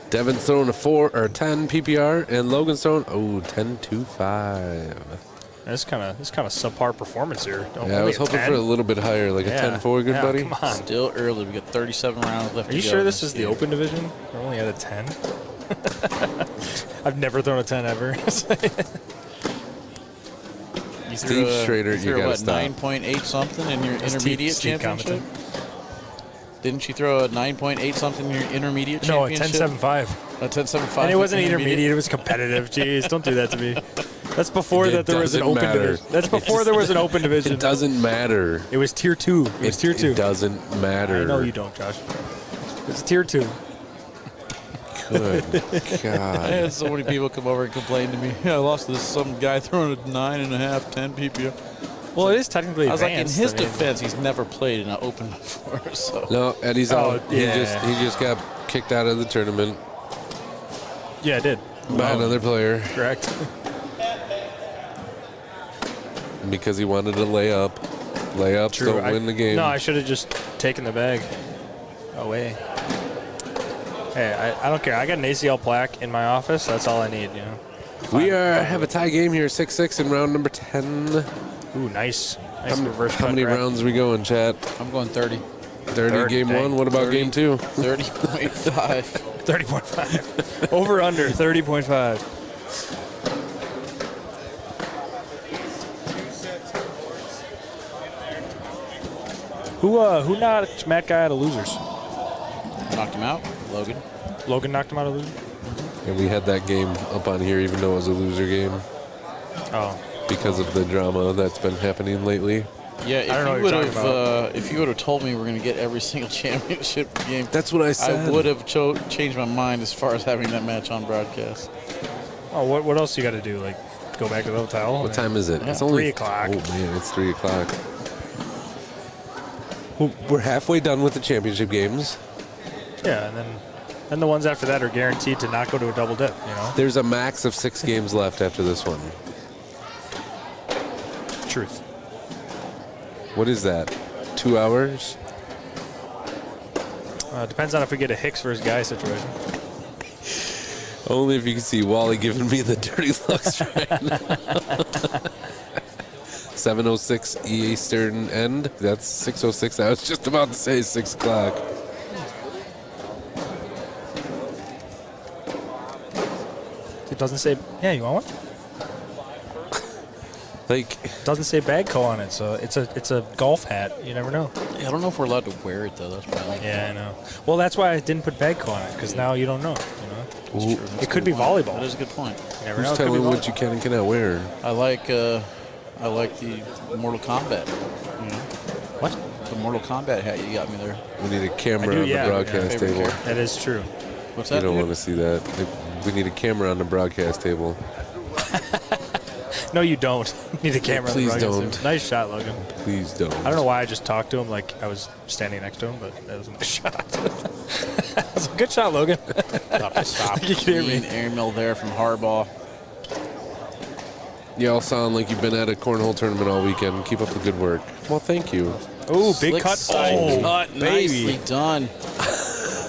Devin's throwing a 10 PPR, and Logan's throwing 10.25. That's kind of subpar performance here. I was hoping for a little bit higher, like a 10-4, good buddy. Come on. Still early. We got 37 rounds left. Are you sure this is the Open division? We're only at a 10. I've never thrown a 10 ever. Steve Schrader, you got to stop. 9.8 something in your intermediate championship? Didn't you throw a 9.8 something in your intermediate championship? No, a 10.75. A 10.75. And it wasn't intermediate. It was competitive. Jeez, don't do that to me. That's before that there was an Open division. That's before there was an Open division. It doesn't matter. It was tier 2. It doesn't matter. I know you don't, Josh. It's tier 2. Good God. I had so many people come over and complain to me. I lost to some guy throwing a 9.5, 10 PPR. Well, it is technically I was advanced. like, in his defense, he's never played in an Open before. So. No, Eddie's out. Yeah. He just got kicked out of the tournament. Yeah, I did. By another player. Correct. Because he wanted to lay up. Layups don't win the game. No, I should have just taken the bag away. Hey, I don't care. I got an ACL plaque in my office. That's all I need, We have a tie game here, 6-6 in round number 10. Ooh, nice. How many rounds are we going, chat? I'm going 30. 30 game 1. What about game 2? 30.5. 30.5. Over under 30.5. Who knocked Matt Guy out of losers? Knocked him out? Logan. Logan knocked him out of losers? And we had that game up on here even though it was a loser game. Oh. Because of the drama that's been happening lately. Yeah, if you would have told me we're going to get every single championship game, that's what I said. I would have changed my mind as far as having that match on broadcast. Oh, what else you got to do? Like, go back to the hotel? What time is it? Yeah. It's only 3 o'clock. Oh man, it's 3 o'clock. We're halfway done with the championship games. Yeah, and then Then the ones after that are guaranteed to not go to a double dip, you know? There's a max of 6 games left after this one. Truth. What is that? 2 hours? Depends on if we get a Hicks versus Guy situation. Only if you can see Wally giving me the dirty looks right now. 7:06 Eastern end. That's 6:06. I was just about to say 6 o'clock. It doesn't say, yeah, you want one? Like, it doesn't say Bagco on it, so it's a golf hat. You never know. Yeah, I don't know if we're allowed to wear it though. That's probably. Yeah, I know. Well, that's why I didn't put Bagco on it, because now you don't know. You know, it could be volleyball. That is a good point. You never know. Who's telling what you can and cannot wear? I like the Mortal Kombat. What? The Mortal Kombat hat you got me there. We need a camera on the broadcast table. That is true. What's that? You don't want to see that. We need a camera on the broadcast table. No, you don't need a camera. Please on the broadcast don't. table. Nice shot, Logan. Please don't. I don't know why I just talked to him like I was standing next to him, but that was a nice shot. That's a good shot, Logan. Stop. You can hear me. Clean airmail there from Harbaugh. Y'all sound like you've been at a cornhole tournament all weekend. Keep up the good work. Well, thank you. Oh, big Slick cut. side cut. baby. Nicely done.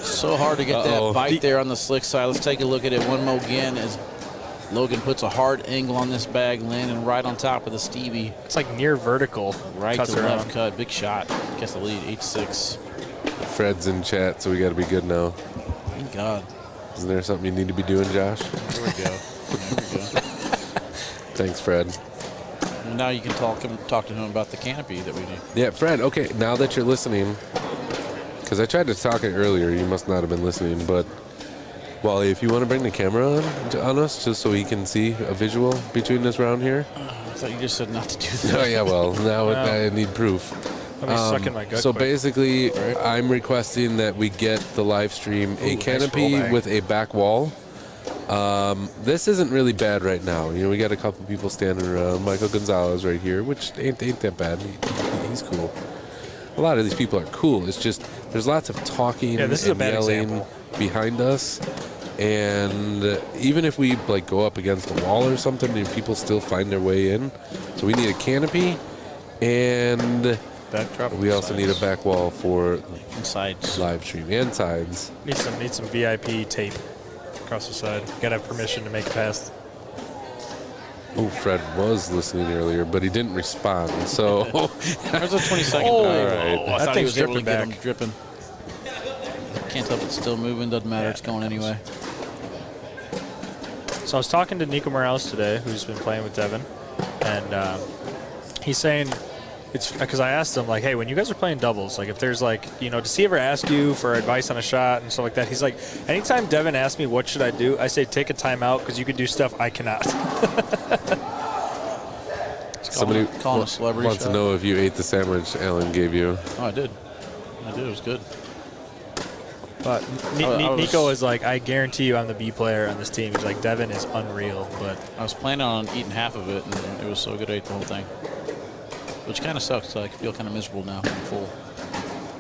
So hard to get that bite there on the slick side. Let's take a look at it one more again as Logan puts a hard angle on this bag, landing right on top of the Stevie. It's like near vertical. Right Cuts to around. left cut. Big shot. Gets the lead, 8-6. Fred's in chat, so we got to be good now. Thank God. Isn't there something you need to be doing, Josh? There we go. Thanks, Fred. And now you can talk to him about the canopy that we need. Yeah, Fred, okay, now that you're listening, because I tried to talk it earlier, you must not have been listening, but Wally, if you want to bring the camera on us just so he can see a visual between us around here. I thought you just said not to do that. Oh, yeah, well, now I need proof. Let me suck in my gut So quick. basically, I'm requesting that we get the live stream a canopy with a back wall. This isn't really bad right now. You know, we got a couple people standing around. Michael Gonzalez right here, which ain't that bad. He's cool. A lot of these people are cool. It's just there's lots of talking Yeah, this is a and bad yelling example. behind us. And even if we like go up against a wall or something, and people still find their way in. So we need a canopy, and we also need a back wall for sides, live stream and sides. Need some VIP tape across the side. Gotta have permission to make it past. Oh, Fred was listening earlier, but he didn't respond. So There's a 20-second. All delay. right. I That thought he thing's was able to dripping get him back. dripping. Can't tell if it's still moving. Doesn't matter. It's going anyway. So I was talking to Nico Morales today, who's been playing with Devin, and he's saying it's because I asked him like, hey, when you guys are playing doubles, like if there's like, you know, does he ever ask you for advice on a shot and stuff like that? He's like, anytime Devin asks me what should I do, I say take a timeout because you can do stuff I cannot. somebody calling a celebrity wants shot. to know if you ate the sandwich Alan gave you. Oh, I did. It was good. But Nico is like, I guarantee you I'm the B player on this team. He's like, Devin is unreal. But I was planning on eating half of it, and it was so good I ate the whole thing. Which kind of sucks. So I feel kind of miserable now. I'm full.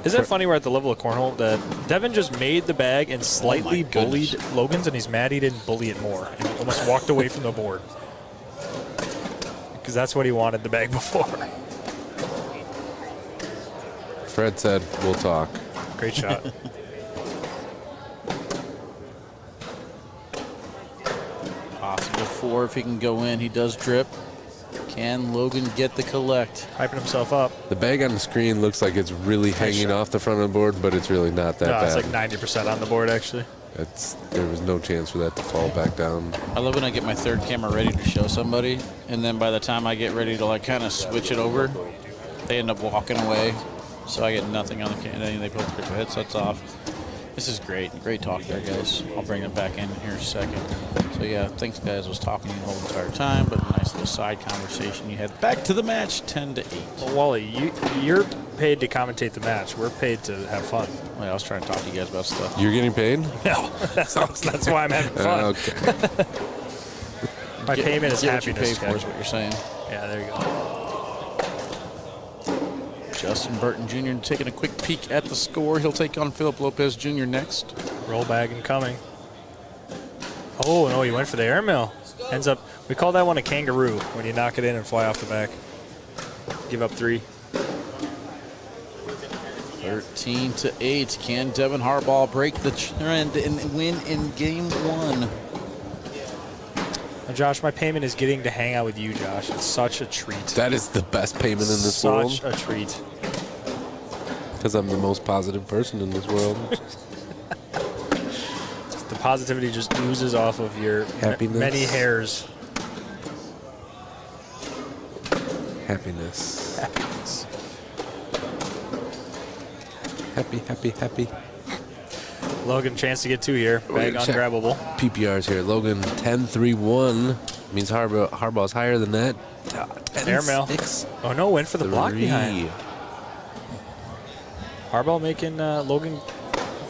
Isn't it funny we're at the level of cornhole that Devin just made the bag and slightly bullied Logan's, and he's mad he didn't bully it more and almost walked away from the board because that's what he wanted the bag before. Fred said, we'll talk. Great shot. Possible 4 if he can go in. He does drip. Can Logan get the collect? Hyping himself up. The bag on the screen looks like it's really hanging off the front of the board, but it's really not that No, bad. it's like 90% on the board actually. There was no chance for that to fall back down. I love when I get my third camera ready to show somebody, and then by the time I get ready to like kind of switch it over, they end up walking away. So I get nothing on the camera. They both put their headsets off. This is great. Great talk there, guys. I'll bring it back in here in a second. So yeah, thanks guys. I was talking to you the whole entire time, but a nice little side conversation you had. Back to the match, 10-8. Well, Wally, you're paid to commentate the match. We're paid to have fun. Well, I was trying to talk to you guys about stuff. You're getting paid? No, that's why I'm having fun. Okay. My payment is Get what you happiness. pay for is what you're saying. Yeah, there you go. Justin Burton Jr. taking a quick peek at the score. He'll take on Philip Lopez Jr. next. Roll bag incoming. Oh, no, he went for the airmail. Ends up, we call that one a kangaroo when you knock it in and fly off the back. Give up 3. 13-8. Can Devin Harbaugh break the trend and win in game 1? Now, Josh, my payment is getting to hang out with you, Josh. It's such a treat. That is the best payment in this world. Such a treat. Because I'm the most positive person in this world. The positivity just oozes off of your many hairs. Happiness. Happiness. Happy. Logan, chance to get 2 here. Bag ungrabbable. PPR's here. Logan, 10-3-1. Means Harbaugh's higher than that. Airmail. Oh, no, went for the block behind. Harbaugh making Logan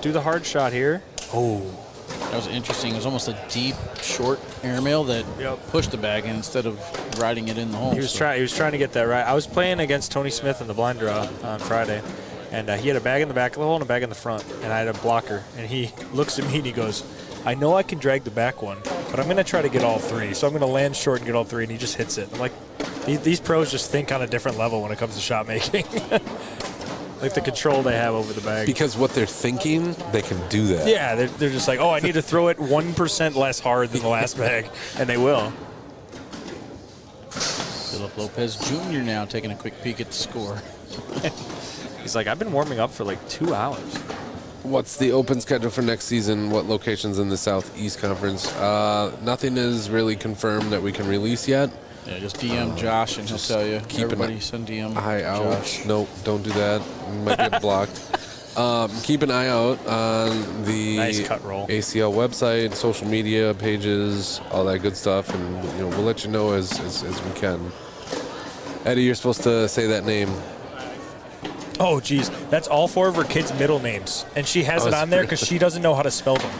do the hard shot here. Oh. That was interesting. It was almost a deep, short airmail that pushed the bag instead of riding it in the hole. He was trying to get that right. I was playing against Tony Smith in the blind draw on Friday, and he had a bag in the back of the hole and a bag in the front, and I had a blocker. And he looks at me and he goes, I know I can drag the back one, but I'm going to try to get all 3. So I'm going to land short and get all 3, and he just hits it. I'm like, these pros just think on a different level when it comes to shot making. Like the control they have over the bag. Because what they're thinking, they can do that. Yeah, they're just like, oh, I need to throw it 1% less hard than the last bag, and they will. Philip Lopez Jr. now taking a quick peek at the score. He's like, I've been warming up for like 2 hours. What's the open schedule for next season? What locations in the Southeast Conference? Nothing is really confirmed that we can release yet. Yeah, just DM Josh and he'll tell you. Everybody send DM Josh. Nope, don't do that. You might get blocked. Keep an eye out on the nice cut roll. ACL website, social media pages, all that good stuff, and we'll let you know as we can. Eddie, you're supposed to say that name. Oh, geez. That's all 4 of her kids' middle names, and she has it on there because she doesn't know how to spell them.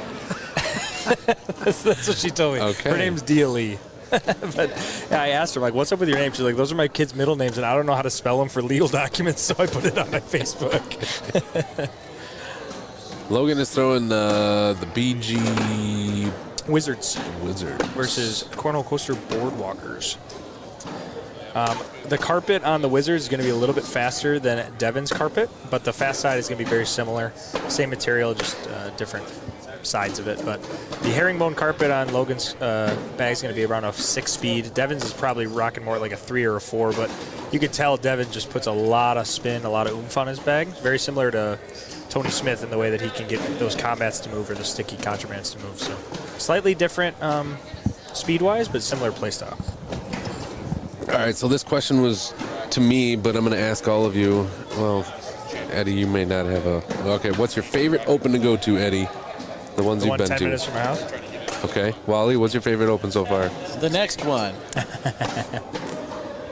That's what she told me. Okay. Her name's Dia Lee. But yeah, I asked her, like, what's up with your name? She's like, those are my kids' middle names, and I don't know how to spell them for legal documents, so I put it on my Facebook. Logan is throwing the BG Wizards Wizards versus Cornhole Coaster Boardwalkers. The carpet on the Wizards is going to be a little bit faster than Devin's carpet, but the fast side is going to be very similar. Same material, just different sides of it. But the herringbone carpet on Logan's bag is going to be around a 6 speed. Devin's is probably rocking more like a 3 or a 4, but you can tell Devin just puts a lot of spin, a lot of oomph on his bag. Very similar to Tony Smith in the way that he can get those combats to move or the sticky contrabands to move. So slightly different speed-wise, but similar play style. All right, so this question was to me, but I'm going to ask all of you. Well, Eddie, you may not have a... Okay, what's your favorite open to go to, Eddie? The ones you've been 10 to. minutes from my house. Okay. Wally, what's your favorite open so far? The next one.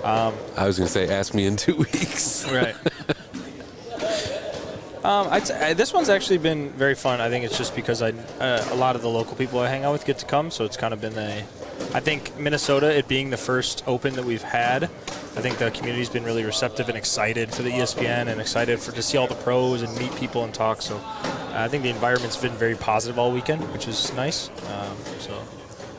I was going to say, ask me in 2 weeks. Right. This one's actually been very fun. I think it's just because a lot of the local people I hang out with get to come, so it's kind of been I think Minnesota, it being the first open that we've had, I think the community's been really receptive and excited for the ESPN and excited to see all the pros and meet people and talk. So I think the environment's been very positive all weekend, which is nice. So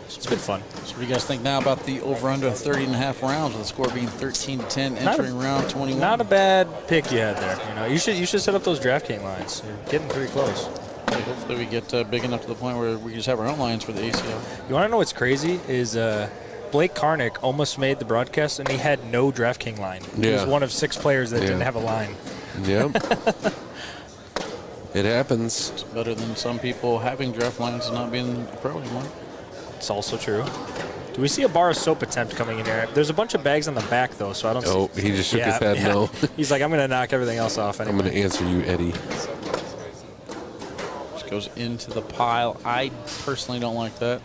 it's been fun. So what do you guys think now about the over-under 30.5 rounds, with the score being 13-10 entering round 21? Not a bad pick you had there. You should set up those DraftKings lines. You're getting pretty close. Hopefully we get big enough to the point where we can just have our own lines for the ACL. You want to know what's crazy is Blake Karnick almost made the broadcast, and he had no DraftKings line. He was one of 6 players that didn't have a line. Yep. It happens. It's better than some people having draft lines and not being a pro anymore. It's also true. Do we see a bar of soap attempt coming in here? There's a bunch of bags on the back, though, so I don't see. Oh, he just shook his head no. He's like, I'm going to knock everything else off anyway. I'm going to answer you, Eddie. Goes into the pile. I personally don't like that.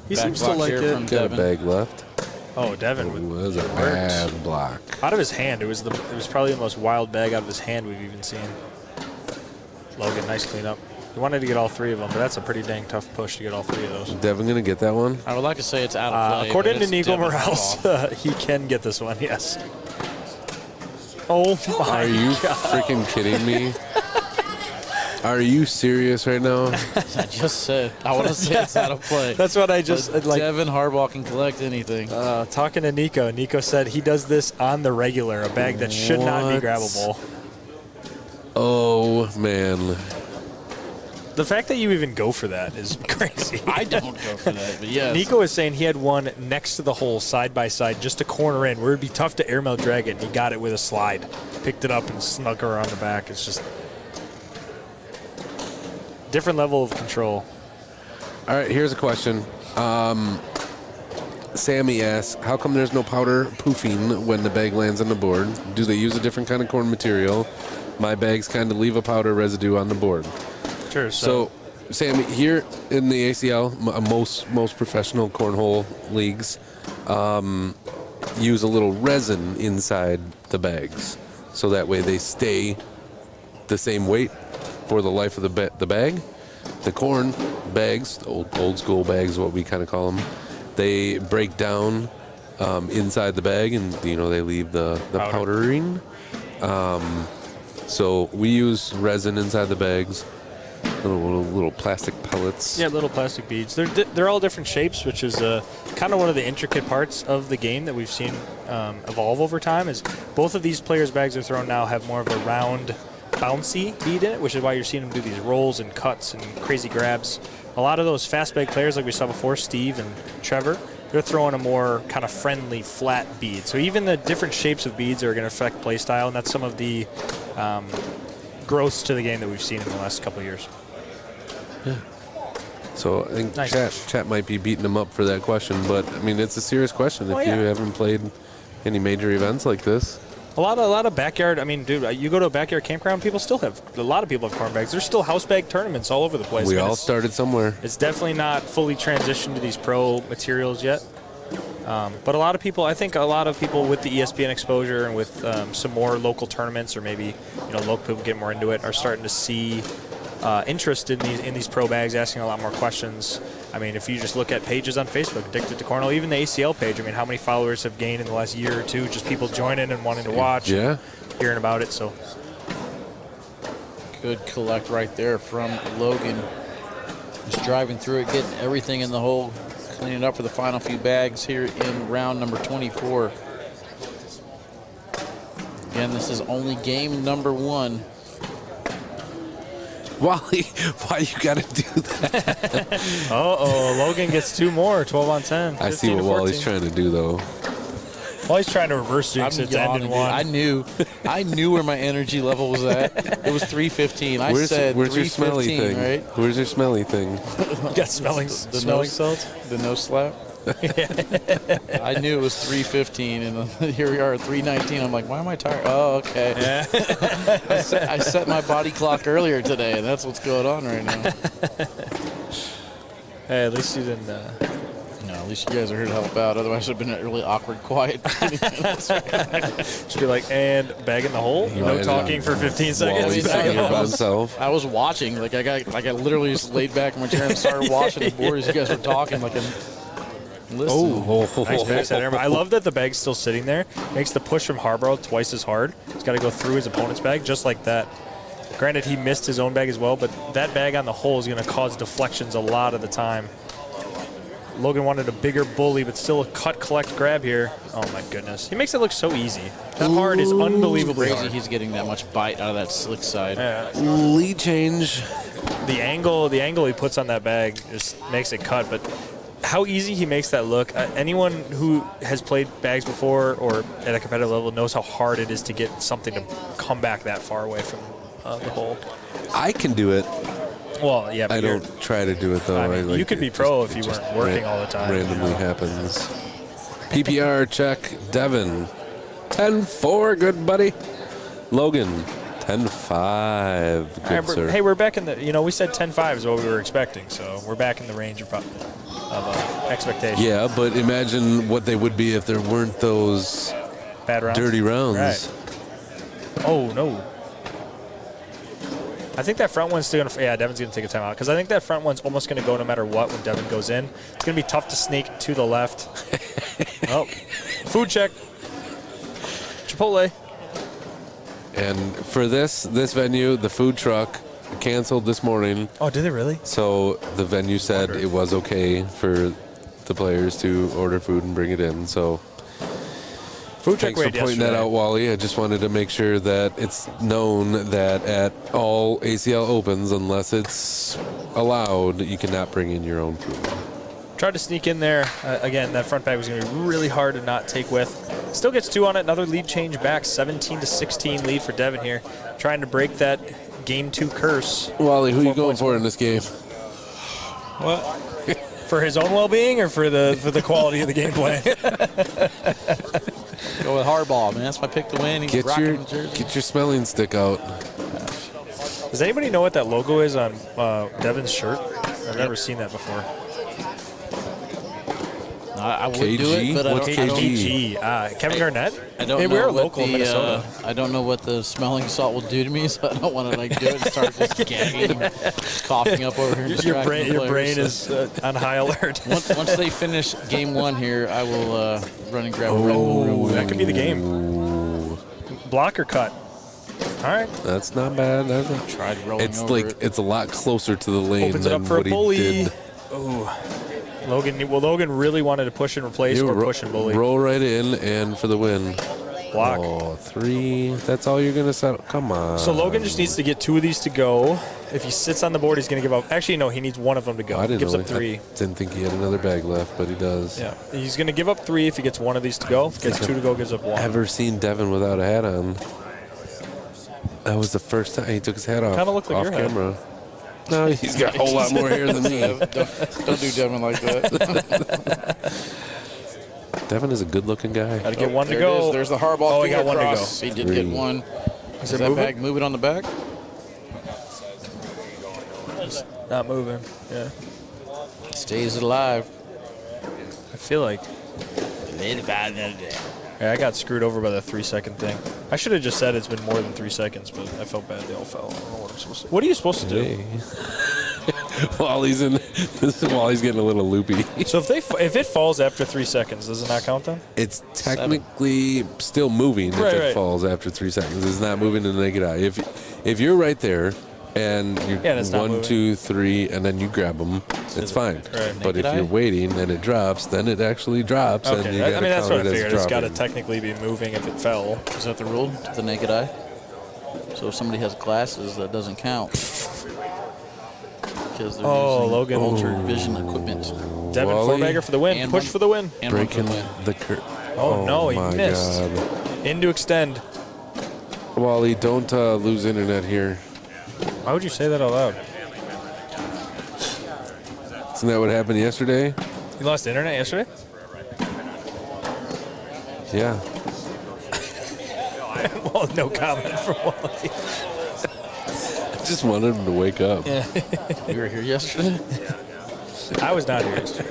He seems to like it. Got a bag left. Oh, Devin. It was a bad block. Out of his hand. It was probably the most wild bag out of his hand we've even seen. Logan, nice cleanup. He wanted to get all 3 of them, but that's a pretty dang tough push to get all 3 of those. Devin going to get that one? I would like to say it's out of play. According to Nico Morales, he can get this one, yes. Oh, my Are you God. freaking kidding me? Are you serious right now? I just said I want to say it's out of play. That's what I just like. Devin Harbaugh can collect anything. Talking to Nico said he does this on the regular, a bag that should not be grabbable. Oh, man. The fact that you even go for that is crazy. I don't go for that, but yes. Nico is saying he had one next to the hole, side by side, just to corner in, where it'd be tough to airmail drag it, and he got it with a slide. Picked it up and snuck her on the back. It's just different level of control. All right, here's a question. Sammy asks, how come there's no powder poofing when the bag lands on the board? Do they use a different kind of corn material? My bags kind of leave a powder residue on the board. Sure. So Sammy, here in the ACL, most professional cornhole leagues use a little resin inside the bags. So that way they stay the same weight for the life of the bag. The corn bags, old school bags, what we kind of call them, they break down inside the bag, and they leave the powdering. So we use resin inside the bags, little plastic pellets. Yeah, little plastic beads. They're all different shapes, which is kind of one of the intricate parts of the game that we've seen evolve over time. Is both of these players' bags are thrown now have more of a round, bouncy bead in it, which is why you're seeing them do these rolls and cuts and crazy grabs. A lot of those fast bag players, like we saw before, Steve and Trevor, they're throwing a more kind of friendly, flat bead. So even the different shapes of beads are going to affect play style, and that's some of the growths to the game that we've seen in the last couple of years. Yeah. So I think chat might be beating them up for that question, but I mean it's a serious question if you haven't played any major events like this. A lot of backyard. I mean, dude, you go to a backyard campground, people still have a lot of people have corn bags. There's still house bag tournaments all over the place. We all started somewhere. It's definitely not fully transitioned to these pro materials yet. But a lot of people, I think a lot of people with the ESPN exposure and with some more local tournaments, or maybe local people get more into it, are starting to see interest in these pro bags, asking a lot more questions. I mean, if you just look at pages on Facebook, Addicted to Cornhole, even the ACL page, I mean, how many followers have gained in the last year or two? Just people joining and wanting to watch, and hearing about it. So good collect right there from Logan. Just driving through it, getting everything in the hole, cleaning up for the final few bags here in round number 24. Again, this is only game number 1. Wally, why you got to do that? Logan gets 2 more, 12 on 10. I see what Wally's trying to do, though. Wally's trying to reverse jinx it to end in 1. I knew where my energy level was at. It was 315. Where's your smelly thing? Right? Where's your smelly thing? You got smelling salts? The no slap? I knew it was 315, and here we are at 319. I'm like, why am I tired? Oh, okay. Yeah. I set my body clock earlier today, and that's what's going on right now. Hey, at least you didn't. No, at least you guys are here to help out. Otherwise, it would have been a really awkward, quiet. Just be like, and bag in the hole. No talking for 15 seconds. I was watching. Like I literally just laid back in my chair and started watching the board as you guys were talking. Like. Nice backside. I love that the bag's still sitting there. Makes the push from Harborough twice as hard. He's got to go through his opponent's bag just like that. Granted, he missed his own bag as well, but that bag on the hole is going to cause deflections a lot of the time. Logan wanted a bigger bully, but still a cut, collect, grab here. Oh, my goodness. He makes it look so easy. That hard is unbelievably crazy. Hard. He's getting that much bite out of that slick side. Yeah. Lead change. The angle he puts on that bag just makes it cut, but how easy he makes that look. Anyone who has played bags before or at a competitive level knows how hard it is to get something to come back that far away from the hole. I can do it. Well, yeah, but I don't try to do it, though. I mean, you could be pro if you weren't working all the time. Randomly happens. PPR check, Devin. 10-4, good buddy. Logan, 10-5, good sir. Hey, we're back in the, we said 10-5 is what we were expecting, so we're back in the range of expectation. Yeah, but imagine what they would be if there weren't those bad rounds. Dirty rounds. Right. Oh, no. I think that front one's still going to, Devin's going to take a timeout, because I think that front one's almost going to go no matter what when Devin goes in. It's going to be tough to sneak to the left. Oh, food check. Chipotle. And for this venue, the food truck canceled this morning. Oh, did they really? So the venue said it was okay for the players to order food and bring it in. So Food truck thanks for wait pointing that yesterday. out, Wally. I just wanted to make sure that it's known that at all ACL Opens, unless it's allowed, you cannot bring in your own food. Tried to sneak in there. Again, that front bag was going to be really hard to not take with. Still gets 2 on it. Another lead change back. 17-16 lead for Devin here. Trying to break that game 2 curse. Wally, who are you going for in this game? What? For his own well-being or for the quality of the gameplay? Go with Harbaugh, man. That's my pick to win. He's Get rocking the jersey. your smelling stick out. Does anybody know what that logo is on Devin's shirt? I've never seen that before. I would KG? do it, but What's I don't. KG. Kevin Garnett? I don't Hey, know we're what local in the, Minnesota. I don't know what the smelling salt will do to me, so I don't want to like do it and start just gagging, coughing up over here. and Your distracting the brain players. is on high alert. Once they finish game 1 here, I will run and grab a Red Bull real quick. That could be the game. Block or cut? All right. That's not bad. Tried rolling It's over like it. it's a lot closer to the lane Opens it than up for what a he bully. did. Ooh. Logan really wanted to push and replace or push and bully. Roll right in and for the win. Block. Oh, 3. That's all you're gonna set. Come on. So Logan just needs to get 2 of these to go. If he sits on the board, he's going to give up. Actually, no, he needs 1 of them to go. I didn't Gives know up 3. I didn't think he had another bag left, but he does. Yeah, he's going to give up 3 if he gets 1 of these to go. If he gets 2 to go, gives up 1. Ever seen Devin without a hat on? That was the first time he took his hat off. Kinda looked like off your hat. camera. No, he's got a whole lot more hair than me. Don't do Devin like that. Devin is a good-looking guy. Got to get 1 to There it go. is. There's the Harbaugh. Oh, he got 1 to go. cross. He did get 1. Is it that moving? bag moving on the back? Not moving. Yeah. Stays alive. I feel like. Yeah, I got screwed over by the 3-second thing. I should have just said it's been more than 3 seconds, but I felt bad they all fell. I don't know what I'm supposed to. What are you supposed to do? Hey. Wally's getting a little loopy. So if it falls after 3 seconds, does it not count then? It's technically still moving if Right, it right. falls after 3 seconds. It's not moving in the naked eye. If you're right there and you're Yeah, that's not 1, moving. 2, 3, and then you grab them, it's fine. Right. But if Naked you're eye? waiting and it drops, then it actually drops. And Okay, you I gotta mean that's count what I it as figured. It's got to dropping. technically be moving if it fell. Is that the rule? To the naked eye? So if somebody has glasses, that doesn't count. Because they're using Logan. altered vision equipment. Devin Wally? Four-bagger for the win. And Push one- for the win. And one for the Breaking win. the curve. Oh, no, he my missed. God. In to extend. Wally, don't lose internet here. Why would you say that out loud? Isn't that what happened yesterday? You lost internet yesterday? Yeah. Well, no comment from Wally. I just wanted him to wake up. Yeah. You were here yesterday? I was not here yesterday.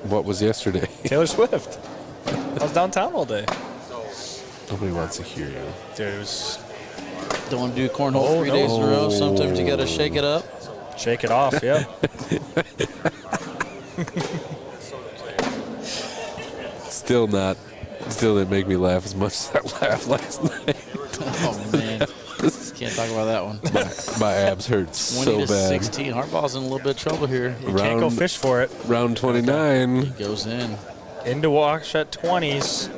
What was yesterday? Taylor Swift. I was downtown all day. Nobody wants to hear you. Dude, it was Don't want to do cornhole 3 days in a row. Sometimes you got to shake it up. shake it off, yeah. Still didn't make me laugh as much as I laughed last night. Oh, man. Can't talk about that one. My abs hurt 20 so to bad. 16. Harbaugh's in a little bit of trouble here. You can't go fish for it. Round 29. Goes in. Into wash at 20s.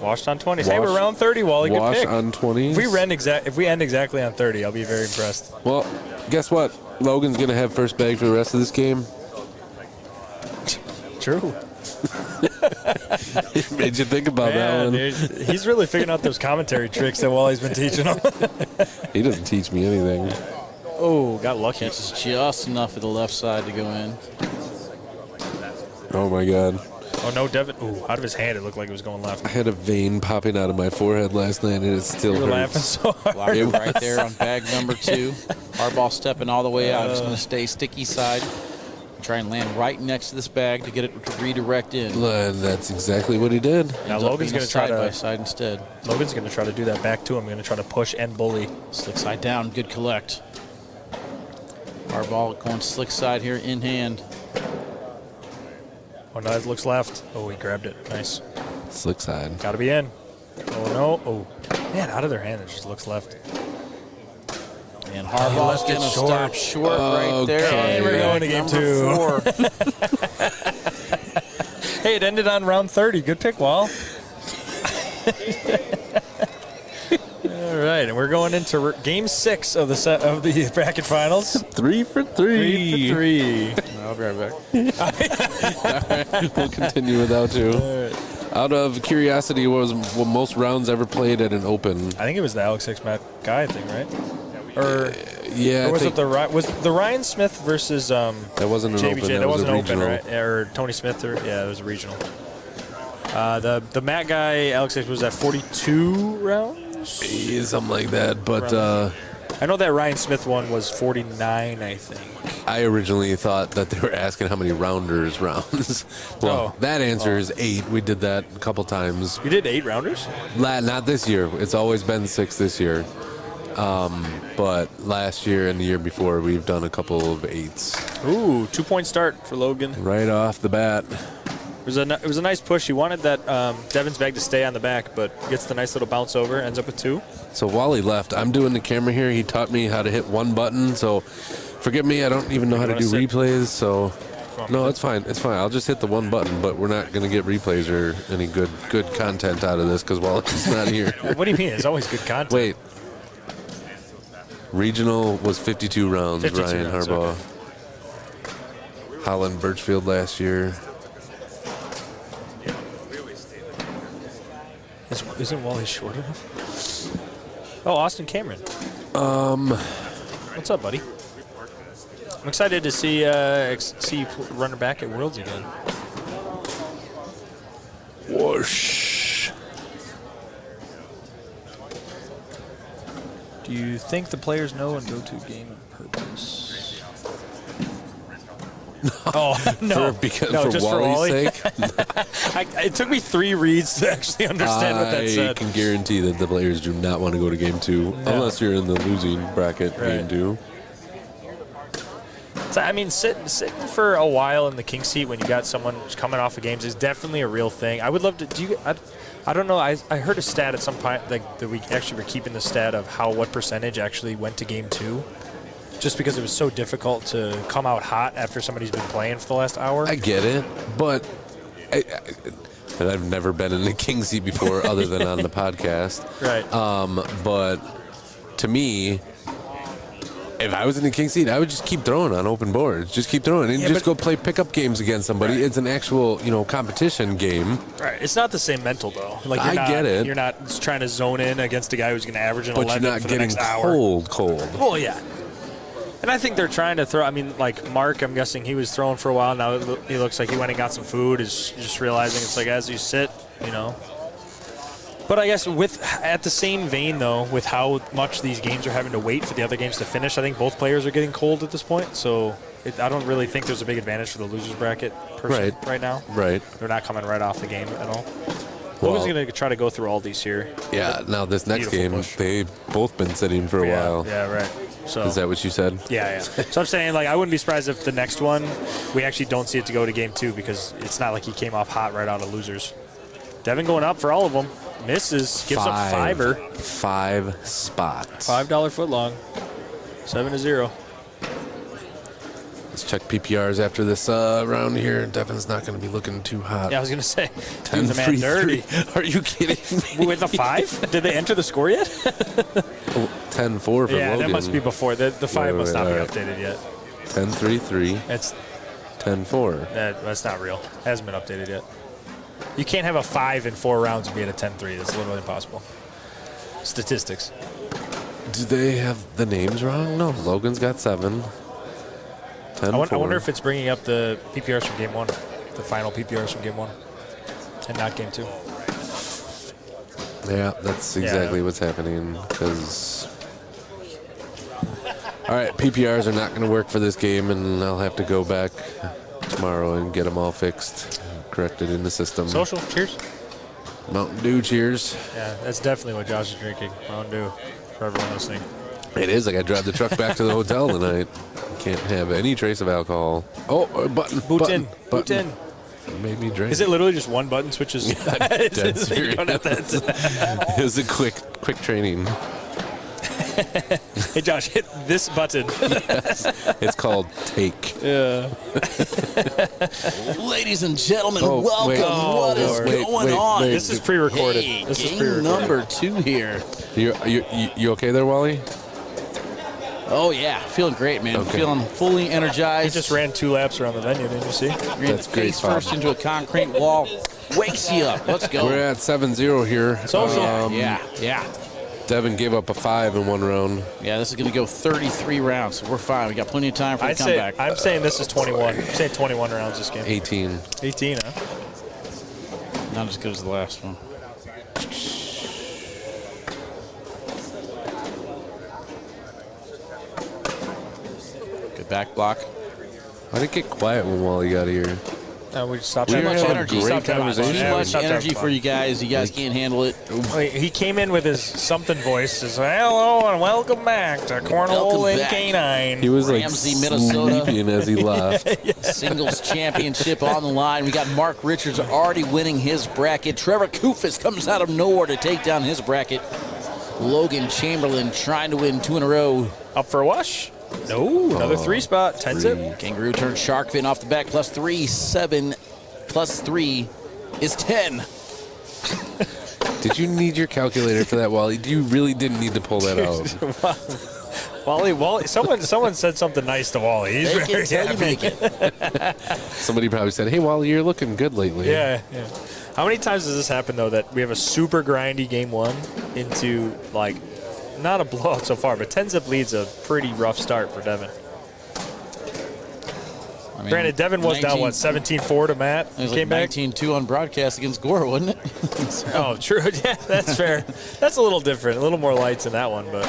Washed on 20s. Hey, Wash- we're round 30, Wally. Good Wash pick. on 20s. If we end exactly on 30, I'll be very impressed. Well, guess what? Logan's going to have first bag for the rest of this game. True. Made you think about that one. Dude, he's really figuring out those commentary tricks that Wally's been teaching him. He doesn't teach me anything. Oh, got lucky. It's just enough of the left side to go in. Oh, my God. Oh, no, Devin. Ooh, out of his hand, it looked like it was going left. I had a vein popping out of my forehead last night, and it still You were hurts. laughing so hard. Locker right there on bag number 2. Harbaugh stepping all the way out. Just going to stay sticky side. Try and land right next to this bag to get it to redirect in. And that's exactly what he did. Now Ends up Logan's being a going to try side by to. side instead. Logan's going to try to do that back to him. Going to try to push and bully. Slick side down, good collect. Harbaugh going slick side here in hand. Oh, no, it looks left. Oh, he grabbed it. Nice. Slick side. Got to be in. Oh, no. Oh, man, out of their hand, it just looks left. And Harbaugh's going to stop short right there. And we're going to game 2. Hey, it ended on round 30. Good pick, Wall. All right, and we're going into game 6 of the bracket finals. 3 for 3. 3 for 3. I'll be right back. All right, we'll continue without you. Out of curiosity, what was most rounds ever played at an Open? I think it was the Alex X Matt Guy thing, right? Or yeah, or was it the Ryan Smith versus that wasn't an JBJ? Open. That was wasn't a open, regional. right? Or Tony Smith, or yeah, it was a regional. The Matt Guy Alex X was at 42 rounds. Yeah, something like that, but I know that Ryan Smith one was 49, I think. I originally thought that they were asking how many rounds. Well, that answer is 8. We did that a couple times. You did 8 rounders? Not this year. It's always been 6 this year. But last year and the year before, we've done a couple of 8s. Ooh, 2-point start for Logan. Right off the bat. It was a nice push. He wanted that Devin's bag to stay on the back, but gets the nice little bounce over, ends up with 2. So while he left, I'm doing the camera here. He taught me how to hit one button, so forgive me. I don't even know how to do replays, so no, it's fine. It's fine. I'll just hit the one button, but we're not going to get replays or any good content out of this because Wally's not here. What do you mean? It's always good content. Wait. Regional was 52 rounds, 52 Ryan rounds, Harbaugh. okay. Holland Birchfield last year. Isn't Wally short enough? Oh, Austin Cameron. What's up, buddy? I'm excited to see you running back at Worlds again. Whoosh. Do you think the players know and go to game on purpose? Oh, no. For just for Wally's Wally. sake? It took me 3 reads to actually understand what that I said. can guarantee that the players do not want to go to game 2 unless you're in the losing bracket game 2. So, I mean, sitting for a while in the king seat when you got someone coming off of games is definitely a real thing. I would love to. I don't know. I heard a stat at some point that we actually were keeping the stat of what percentage actually went to game 2. Just because it was so difficult to come out hot after somebody's been playing for the last hour. I get it, but and I've never been in the king seat before other than on the podcast. Right. But to me, if I was in the king seat, I would just keep throwing on open boards. Just keep throwing and just go play pickup games against somebody. Right. It's an actual, competition game. Right. It's not the same mental, though. Like I get it. You're not trying to zone in against a guy who's going to average an 11 but you're not for the getting next hour. cold. Well, yeah. And I think they're trying to throw. I mean, like Mark, I'm guessing he was throwing for a while. Now he looks like he went and got some food. Is just realizing it's like as you sit, But I guess at the same vein, though, with how much these games are having to wait for the other games to finish, I think both players are getting cold at this point. So I don't really think there's a big advantage for the losers bracket right now. Right. They're not coming right off the game at all. Logan's going to try to go through all these here. Yeah, now this next game, they've both been sitting for a while. Yeah, right. So is that what you said? Yeah. So I'm saying, I wouldn't be surprised if the next one, we actually don't see it to go to game 2 because it's not like he came off hot right out of losers. Devin going up for all of them. Misses, gives up 5 spots. $5 foot long. 7-0. Let's check PPRs after this round here. Devin's not going to be looking too hot. Yeah, I was going to say. 10 the man dirty. Are you kidding me? With a 5? Did they enter the score yet? 10-4 for Logan. Yeah, that must be before. The 5 must not be updated yet. 10-3-3. It's 10-4. That's not real. It hasn't been updated yet. You can't have a 5 in 4 rounds and be at a 10-3. That's literally impossible. Statistics. Do they have the names wrong? No, Logan's got 7. 10-4. I wonder if it's bringing up the PPRs from game 1, the final PPRs from game 1, and not game 2. Yeah, that's exactly what's happening. Because, all right, PPRs are not going to work for this game, and I'll have to go back tomorrow and get them all fixed, corrected in the system. Social, cheers. Mountain Dew, cheers. Yeah, that's definitely what Josh is drinking. Mountain Dew, for everyone listening. It is. I got to drive the truck back to the hotel tonight. Can't have any trace of alcohol. Oh, button. Boot in. Maybe drink. Is it literally just one button switches? Dead serious. It was a quick training. Hey, Josh, hit this button. Yes. It's called take. Yeah. Ladies and gentlemen, Oh, welcome. wait. What is going on? This is pre-recorded. Hey, This is game pre-recorded. number 2 here. You okay there, Wally? Oh, yeah. Feeling great, man. Okay. Feeling fully energized. He just ran 2 laps around the venue, didn't you see? Ran That's great, face first Bob. into a concrete wall. Wakes you up. Let's go. We're at 7-0 here. Yeah. Devin gave up a 5 in one round. Yeah, this is going to go 33 rounds, so we're fine. We got plenty of time for the comeback. I'm saying this is 21. I'm saying 21 rounds this game. 18. 18, huh? Not as good as the last one. Good back block. Why did it get quiet when Wally got here? We stopped Too We much had a energy. great Too conversation. much energy for you guys. You guys can't handle it. Wait, he came in with his something voice. Says, hello and welcome back to Cornhole Welcome and back. Canine. He was like Ramsey, Minnesota. sleeping as he left. Singles championship on the line. We got Mark Richards already winning his bracket. Trevor Kufis comes out of nowhere to take down his bracket. Logan Chamberlain trying to win 2 in a row. Up for a wash? No, another 3 spot. 10 zip. Kangaroo turns shark fin off the back. +3, 7, +3 is 10. Did you need your calculator for that, Wally? You really didn't need to pull that out. Wally, someone said something nice to Wally. He's Make very it till you make happy. it. Somebody probably said, hey, Wally, you're looking good lately. Yeah. How many times does this happen, though, that we have a super grindy game 1 into, like, not a blowout so far, but 10-zip lead's a pretty rough start for Devin. I mean, Granted, Devin was down, 17-4 to Matt? It was Came like back? 19-2 on broadcast against Gore, wasn't it? Oh, true. Yeah, that's fair. That's a little different. A little more lights in that one, but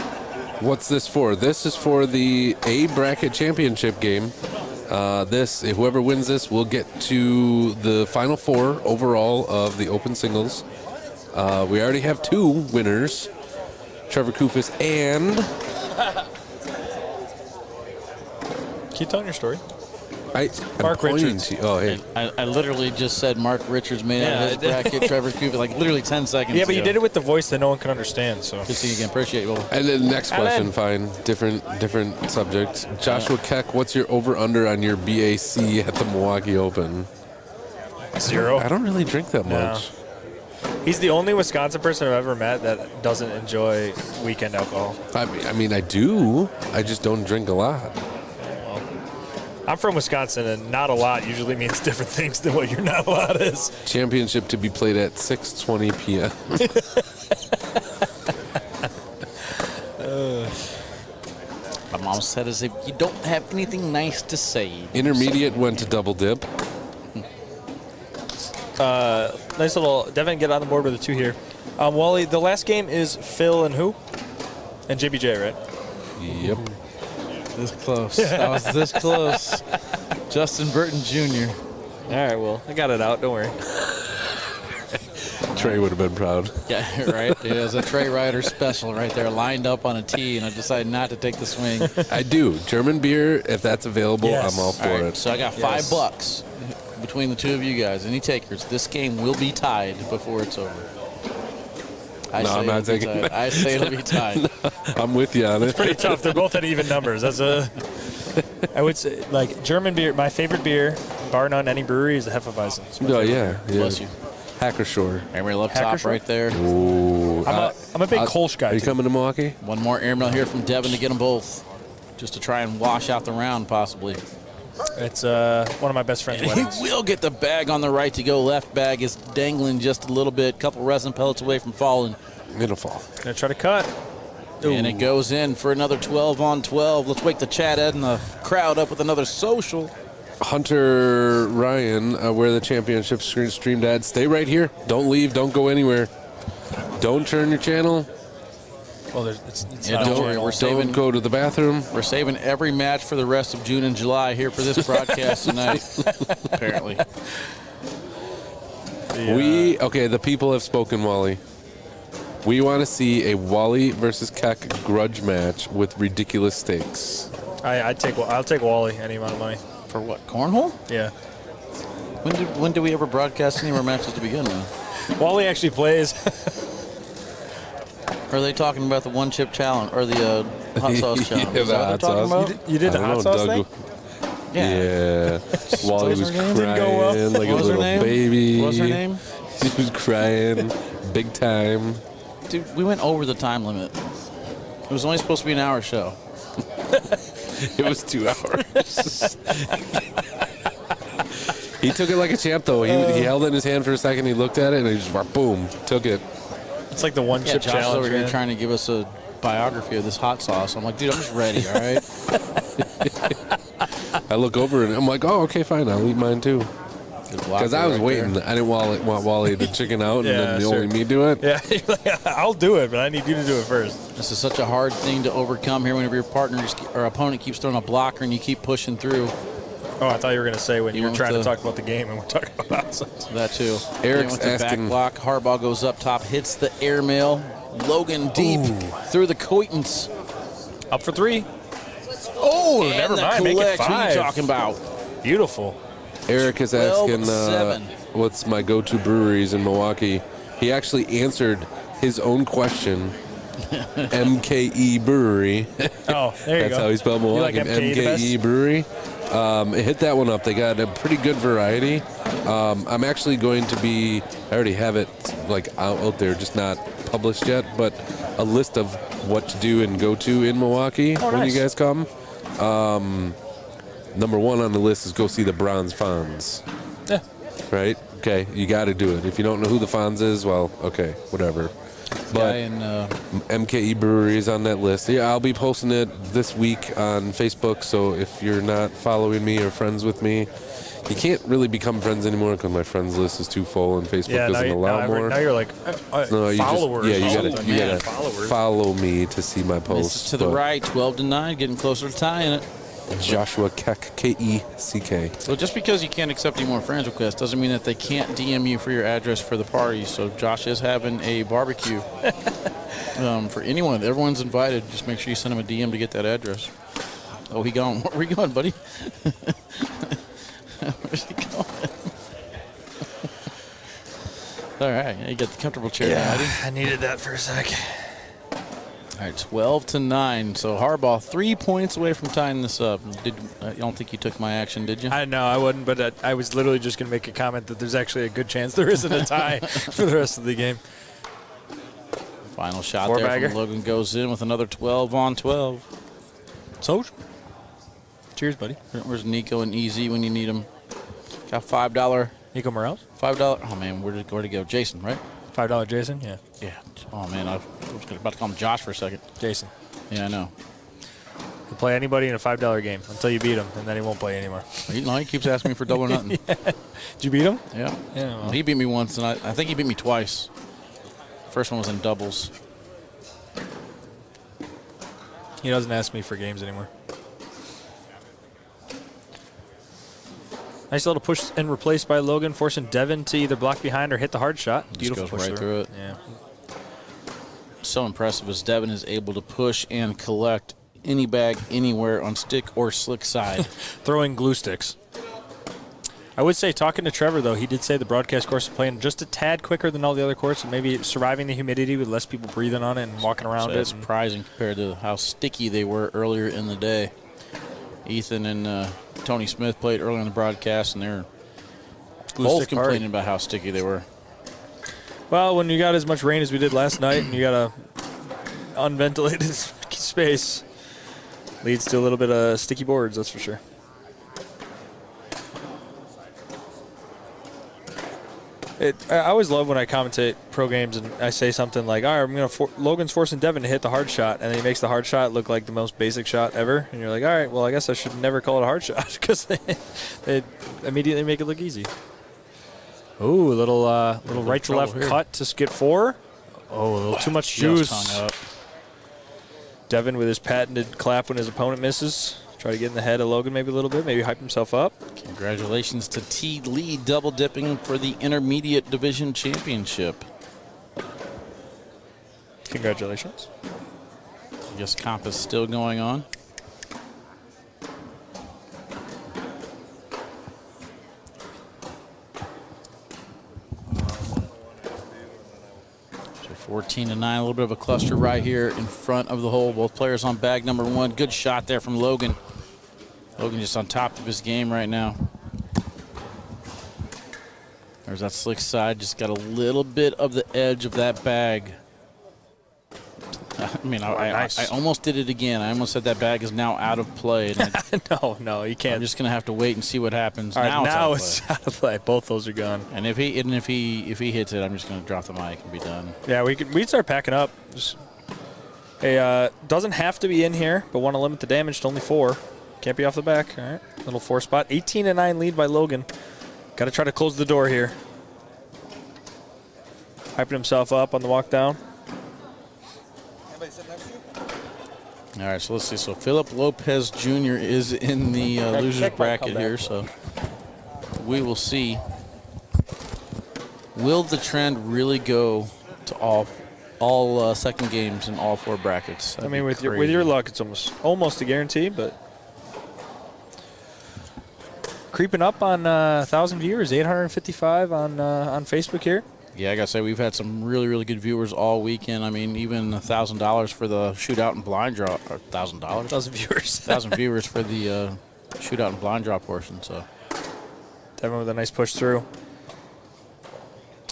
What's this for? This is for the A bracket championship game. Whoever wins this will get to the final 4 overall of the open singles. We already have 2 winners, Trevor Kufis and keep telling your story. I'm Mark pointing Richards. to- oh, hey. I literally just said Mark Richards made out of his bracket. Trevor Cooper, like literally 10 seconds Yeah, but you ago. did it with the voice that no one can understand. So Good to see you again. Appreciate you. Well, And then next Alan. question, fine. Different subject. Joshua Keck, what's your over-under on your BAC at the Milwaukee Open? 0. I don't really drink that No. much. He's the only Wisconsin person I've ever met that doesn't enjoy weekend alcohol. I mean, I do. I just don't drink a lot. I'm from Wisconsin, and not a lot usually means different things than what you're not allowed is. Championship to be played at 6:20 p.m. my mom said as if you don't have anything nice to say. Intermediate went to double dip. Nice little Devin, get on the board with a 2 here. Wally, the last game is Phil and who? And JBJ, right? Yep. This close. I was this close. Justin Burton Jr. All right, well, I got it out. Don't worry. Trey would have been proud. Yeah, right. It was a Trey Ryder special right there, lined up on a tee, and I decided not to take the swing. I do. German beer, if that's available, Yes. I'm all for All right, it. so I got $5 between the 2 of you guys. Any takers? This game will be tied before it's over. No, I'm not taking tied. that. I say it'll be tied. I'm with you on it. Pretty tough. They're both at even numbers. I would say, like, German beer, my favorite beer, bar none, any brewery, is the Hefeweizen. It's my Oh, favorite. yeah. Bless you. Hackershore. Airmail up top Hackershore? right there. Ooh. I'm a big Kolsch guy, Are you too. coming to Milwaukee? One more airmail here from Devin to get them both, just to try and wash out the round possibly. It's one of my best friend's And weddings. he will get the bag on the right to go. Left bag is dangling just a little bit. Couple resin pellets away from falling. It'll fall. Gonna try to cut. And it goes in for another 12 on 12. Let's wake the chat Ed and the crowd up with another social. Hunter Ryan, where the championship streamed at. Stay right here. Don't leave. Don't go anywhere. Don't turn your channel. Well, it's Yeah, not don't worry, enjoyable. we're saving- Don't go to the bathroom. We're saving every match for the rest of June and July here for this broadcast tonight, apparently. The people have spoken, Wally. We want to see a Wally versus Keck grudge match with ridiculous stakes. I'll take Wally any amount of money. For what, cornhole? Yeah. When did we ever broadcast any of our matches to begin with? Wally actually plays. Or are they talking about the one chip challenge or the hot sauce challenge? Yeah, Is that what they're talking about? You did the I hot don't know, sauce Doug. thing? Yeah. While he was crying Didn't go well. like a What was her little name? baby. What was her name? He was crying big time. Dude, we went over the time limit. It was only supposed to be an hour show. It was 2 hours. He took it like a champ, though. He held it in his hand for a second. He looked at it, and he just, boom, took it. It's like the one Yeah, chip Josh challenge. is over here man. trying to give us a biography of this hot sauce. I'm like, dude, I'm just ready, all right? I look over, and I'm like, oh, okay, fine. I'll eat mine, too. Because I was waiting. There. I didn't want Wally to chicken out, and Yeah, then sure. only me do it. Yeah, you're like, I'll do it, but I need you to do it first. This is such a hard thing to overcome here whenever your partner or opponent keeps throwing a blocker and you keep pushing through. Oh, I thought you were going to say when you were went trying to with talk about the game and we're talking about hot sauce. That too. Eric's With the asking- back block. Harbaugh goes up top, hits the airmail. Logan deep through the Coitons. Up for 3. Oh, And never the mind. Make it collect. Who 5. you talking about? Beautiful. Eric is asking 12-7. what's my go-to breweries in Milwaukee. He actually answered his own question. MKE Brewery. Oh, there you That's go. how he spelled You Milwaukee. like MKE the best? MKE Brewery. Hit that one up. They got a pretty good variety. I'm actually going to be, I already have it like out there, just not published yet, but a list of what to do and go to in Milwaukee when nice. you guys come. Number 1 on the list is go see the Bronze Fonz. Yeah. Right? Okay, you got to do it. If you don't know who the Fonz is, well, okay, whatever. Guy But in, MKE Brewery is on that list. Yeah, I'll be posting it this week on Facebook, so if you're not following me or friends with me, you can't really become friends anymore because my friends list is too full and Facebook Yeah, doesn't allow more. now you're like No, you followers. just, you man, gotta followers. follow me to see my this posts. is to the but right, 12-9, getting closer to tying it. Joshua Keck, K-E-C-K. Well, just because you can't accept any more friends requests doesn't mean that they can't DM you for your address for the party. So Josh is having a barbecue for anyone. Everyone's invited. Just make sure you send him a DM to get that address. Oh, he gone. Where are we going, buddy? Where's he going? All right, you got the comfortable chair. Yeah, Ready? I needed that for a sec. All right, 12-9. So Harbaugh 3 points away from tying this up. I don't think you took my action, did you? I know I wouldn't, but I was literally just going to make a comment that there's actually a good chance there isn't a tie for the rest of the game. Final shot Four there bagger. from Logan goes in with another 12-on-12. So, cheers, buddy. Where's Nico and Easy when you need them? Got $5. Nico Morales? $5. Oh, man, where'd he go? Jason, right? $5 Jason? Yeah. Yeah. Oh, man, I was about to call him Josh for a second. Jason. Yeah, I know. He'll play anybody in a $5 game until you beat him, and then he won't play anymore. He keeps asking me for double or nothing. Did you beat him? Yeah. Yeah, well. He beat me once, and I think he beat me twice. First one was in doubles. He doesn't ask me for games anymore. Nice little push and replace by Logan, forcing Devin to either block behind or hit the hard shot. Just Beautiful goes push right through it. Yeah. So impressive as Devin is able to push and collect any bag anywhere on stick or slick side. Throwing glue sticks. I would say, talking to Trevor, though, he did say the broadcast course is playing just a tad quicker than all the other courses, and maybe surviving the humidity with less people breathing on it and walking around So it. that's surprising compared to how sticky they were earlier in the day. Ethan and Tony Smith played earlier in the broadcast, and they're both stick party. complaining about how sticky they were. Well, when you got as much rain as we did last night and you got a unventilated space, leads to a little bit of sticky boards, that's for sure. I always love when I commentate pro games and I say something like, all right, Logan's forcing Devin to hit the hard shot, and then he makes the hard shot look like the most basic shot ever. And you're like, all right, well, I guess I should never call it a hard shot because they immediately make it look easy. Ooh, a little right to left here. cut to get 4. Oh, a little too much Just juice. hung up. Devin with his patented clap when his opponent misses. Try to get in the head of Logan maybe a little bit, maybe hype himself up. Congratulations to T. Lee double dipping for the Intermediate Division Championship. Congratulations. I guess comp is still going on. 14-9, a little bit of a cluster right here in front of the hole. Both players on bag number 1. Good shot there from Logan. Logan just on top of his game right now. There's that slick side, just got a little bit of the edge of that bag. I mean, Nice. I almost did it again. I almost said that bag is now out of play. And No, you can't. I'm just gonna have to wait and see what happens. All right, now it's it's out of play. Both those are gone. And if he hits it, I'm just gonna drop the mic and be done. Yeah, we'd start packing up. Hey, doesn't have to be in here, but want to limit the damage to only 4. Can't be off the back. All right, little 4 spot. 18-9 lead by Logan. Got to try to close the door here. Hyping himself up on the walk down. All right, so let's see. So Philip Lopez Jr. is in the losers bracket here, so we will see. Will the trend really go to all second games in all 4 brackets? I mean, with your luck, it's almost a guarantee, but creeping up on 1,000 viewers, 855 on Facebook here. Yeah, I gotta say we've had some really, really good viewers all weekend. I mean, even $1,000 for the shootout and blind draw, or $1,000. 1,000 viewers. 1,000 viewers for the shootout and blind draw portion. So Devin with a nice push through.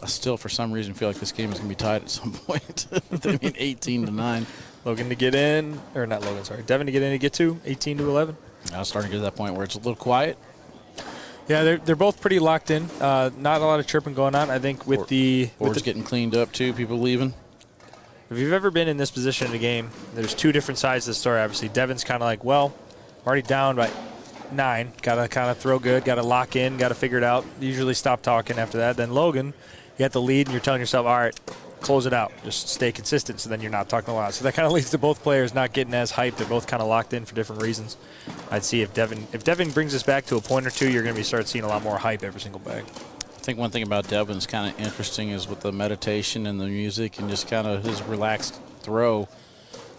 I still, for some reason, feel like this game is gonna be tied at some point. I mean, 18-9. Logan to get in, or not Logan, sorry. Devin to get in to get to 18-11. Now it's starting to get to that point where it's a little quiet. Yeah, they're both pretty locked in. Not a lot of chirping going on. I think with boards getting cleaned up too. People leaving. If you've ever been in this position in a game, there's 2 different sides to the story. Obviously, Devin's kind of like, well, I'm already down by 9. Got to kind of throw good. Got to lock in. Got to figure it out. Usually stop talking after that. Then Logan, you got the lead, and you're telling yourself, all right, close it out. Just stay consistent. So then you're not talking a lot. So that kind of leads to both players not getting as hyped. They're both kind of locked in for different reasons. I'd see if Devin brings us back to a point or 2, you're going to start seeing a lot more hype every single bag. I think one thing about Devin's kind of interesting is with the meditation and the music and just kind of his relaxed throw.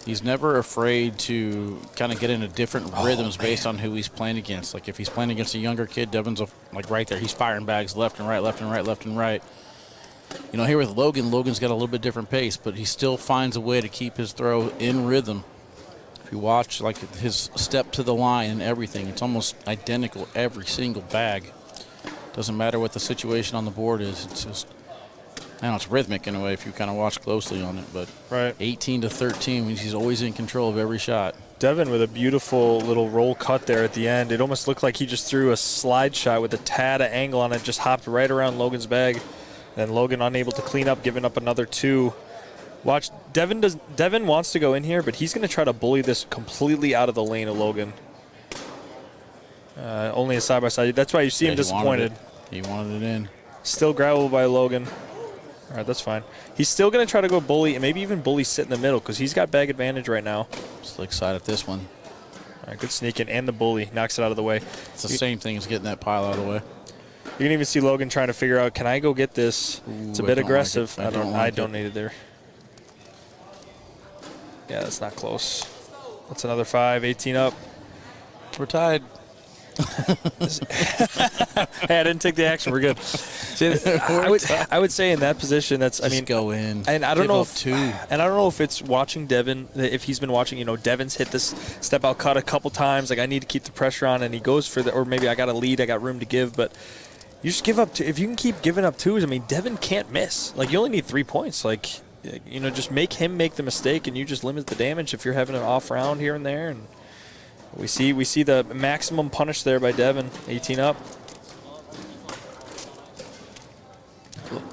He's never afraid to kind of get into different rhythms based on who he's playing against. Like if he's playing against a younger kid, Devin's like right there. He's firing bags left and right, left and right, left and right. You know, here with Logan's got a little bit different pace, but he still finds a way to keep his throw in rhythm. If you watch like his step to the line and everything, it's almost identical every single bag. Doesn't matter what the situation on the board is. It's just, I know it's rhythmic in a way if you kind of watch closely on it, but right. 18-13 means he's always in control of every shot. Devin with a beautiful little roll cut there at the end. It almost looked like he just threw a slide shot with a tad of angle on it, just hopped right around Logan's bag. Then Logan unable to clean up, giving up another 2. Watch, Devin wants to go in here, but he's going to try to bully this completely out of the lane of Logan. Only a side-by-side. That's why you see him disappointed. He wanted it in. Still grabbable by Logan. All right, that's fine. He's still going to try to go bully, and maybe even bully sit in the middle, because he's got bag advantage right now. Slick side at this one. All right, good sneaking, and the bully knocks it out of the way. It's the same thing as getting that pile out of the way. You can even see Logan trying to figure out, can I go get this? It's a bit aggressive. Like I don't need it there. Yeah, that's not close. That's another 5, 18 up. We're tied. Hey, I didn't take the action. We're good. I would say in that position, that's go in. And I don't know if it's watching Devin. If he's been watching, Devin's hit this step out cut a couple times. Like I need to keep the pressure on, and he goes for the. Or maybe I got a lead. I got room to give, but you just give up. If you can keep giving up 2s, Devin can't miss. Like you only need 3 points. Like just make him make the mistake, and you just limit the damage if you're having an off round here and there. And we see the maximum punish there by Devin, 18 up.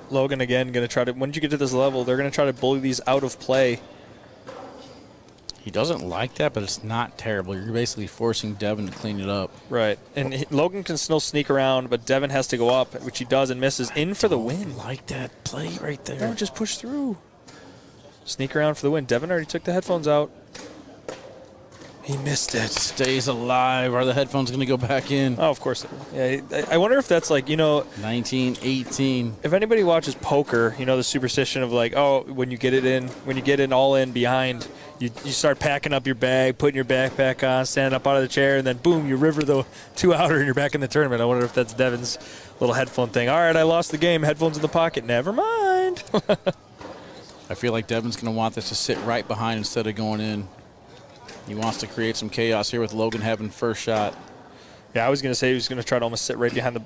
Logan again going to try to, once you get to this level, they're going to try to bully these out of play. He doesn't like that, but it's not terrible. You're basically forcing Devin to clean it up. Right. And Logan can still sneak around, but Devin has to go up, which he does and misses. In for the win. Like that play right there. Don't just push through. Sneak around for the win. Devin already took the headphones out. He missed it. Stays alive. Are the headphones going to go back in? Oh, of course. Yeah, I wonder if that's like, 19-18. If anybody watches poker, the superstition of like, oh, when you get in all in behind, you start packing up your bag, putting your backpack on, standing up out of the chair, and then boom, you river the 2-outer and you're back in the tournament. I wonder if that's Devin's little headphone thing. All right, I lost the game. Headphones in the pocket. Never mind. I feel like Devin's going to want this to sit right behind instead of going in. He wants to create some chaos here with Logan having first shot. Yeah, I was going to say he was going to try to almost sit right behind the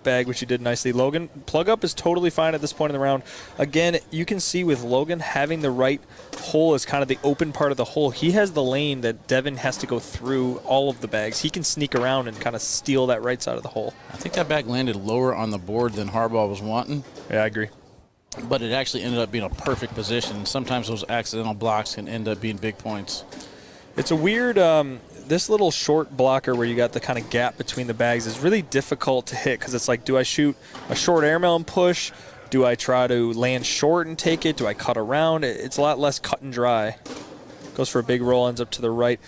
bag, which he did nicely. Logan, plug up is totally fine at this point in the round. Again, you can see with Logan having the right hole as kind of the open part of the hole, he has the lane that Devin has to go through all of the bags. He can sneak around and kind of steal that right side of the hole. I think that bag landed lower on the board than Harbaugh was wanting. Yeah, I agree. But it actually ended up being a perfect position. Sometimes those accidental blocks can end up being big points. It's a weird, this little short blocker where you got the kind of gap between the bags is really difficult to hit because it's like, do I shoot a short airmail and push? Do I try to land short and take it? Do I cut around? It's a lot less cut and dry. Goes for a big roll, ends up to the right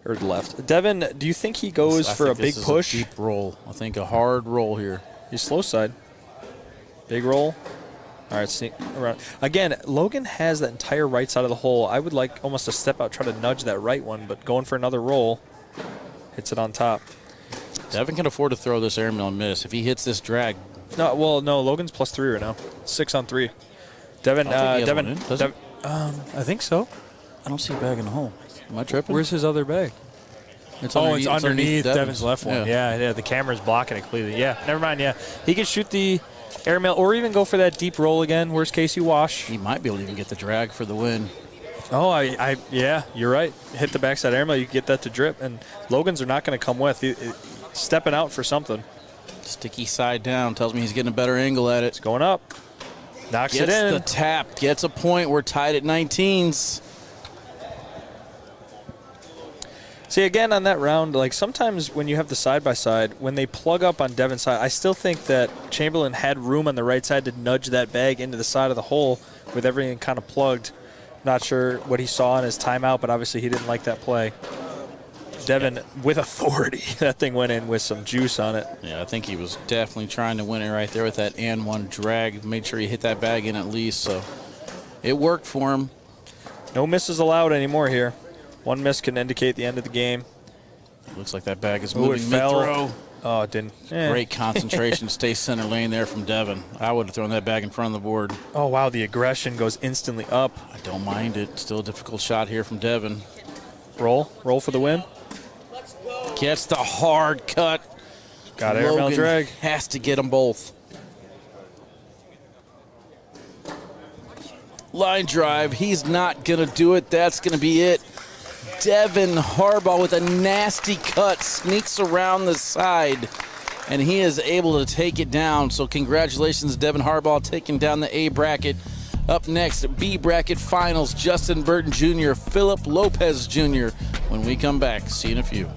or the left. Devin, do you think he goes for a big push? A deep roll. I think a hard roll here. He's slow side. Big roll. All right, sneak around. Again, Logan has that entire right side of the hole. I would like almost a step out, try to nudge that right one, but going for another roll, hits it on top. Devin can afford to throw this airmail and miss. If he hits this drag. No, well, no, Logan's +3 right now. 6 on 3. Devin, I think so. I don't see a bag in the hole. Am I tripping? Where's his other bag? It's underneath Devin's left one. Yeah, the camera's blocking it completely. Yeah, never mind. Yeah, he can shoot the airmail or even go for that deep roll again. Worst case, you wash. He might be able to even get the drag for the win. Oh, yeah, you're right. Hit the backside airmail, you can get that to drip, and Logan's are not going to come with. Stepping out for something. Sticky side down tells me he's getting a better angle at it. It's going up. Knocks it in. Gets the tap. Gets a point. We're tied at 19s. See, again, on that round, like sometimes when you have the side-by-side, when they plug up on Devin's side, I still think that Chamberlain had room on the right side to nudge that bag into the side of the hole with everything kind of plugged. Not sure what he saw in his timeout, but obviously he didn't like that play. Devin, with authority, that thing went in with some juice on it. Yeah, I think he was definitely trying to win it right there with that and one drag. Made sure he hit that bag in at least, so it worked for him. No misses allowed anymore here. One miss can indicate the end of the game. Looks like that bag is moving mid-throw. Oh, it didn't. Great concentration. Stay center lane there from Devin. I would have thrown that bag in front of the board. Oh, wow, the aggression goes instantly up. I don't mind it. Still a difficult shot here from Devin. Roll for the win. Gets the hard cut. Got airmail drag. Has to get them both. Line drive. He's not going to do it. That's going to be it. Devin Harbaugh with a nasty cut sneaks around the side, and he is able to take it down. So congratulations, Devin Harbaugh, taking down the A bracket. Up next, B bracket finals, Justin Burton Jr., Philip Lopez Jr. When we come back, see you in a few.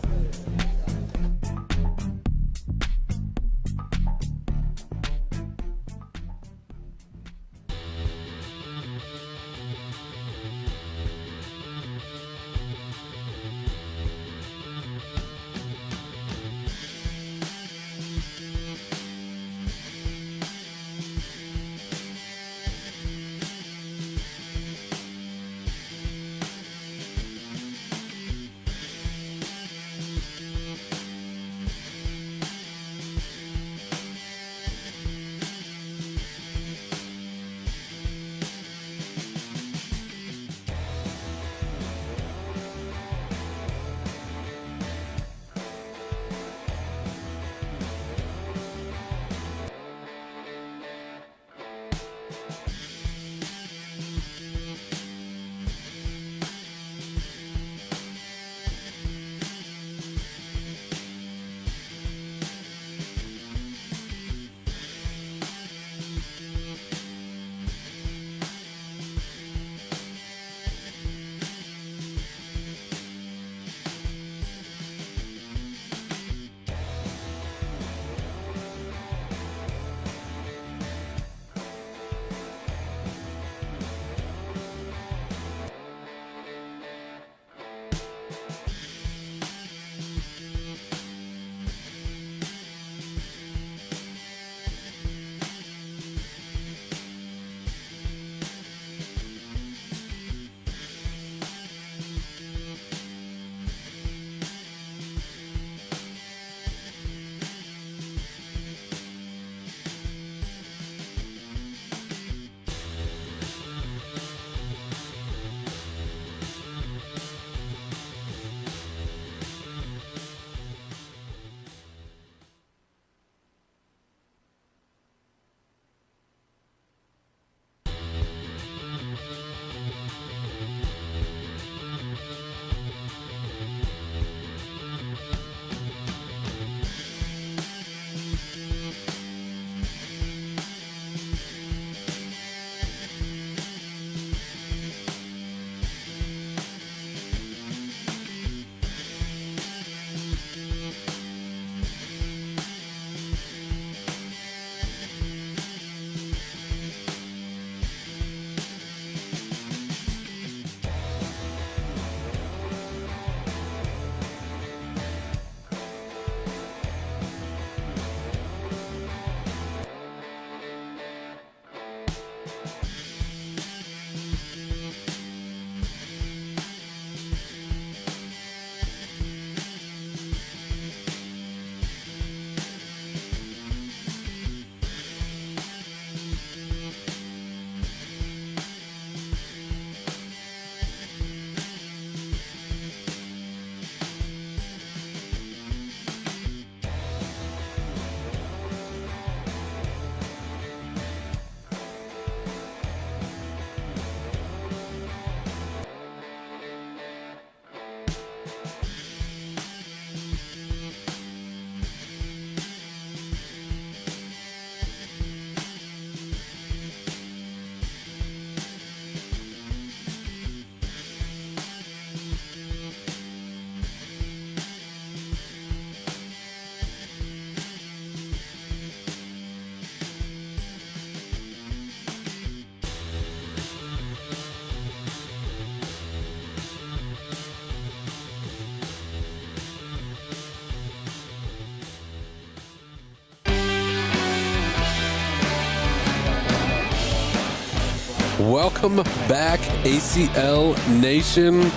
Welcome back, ACL Nation.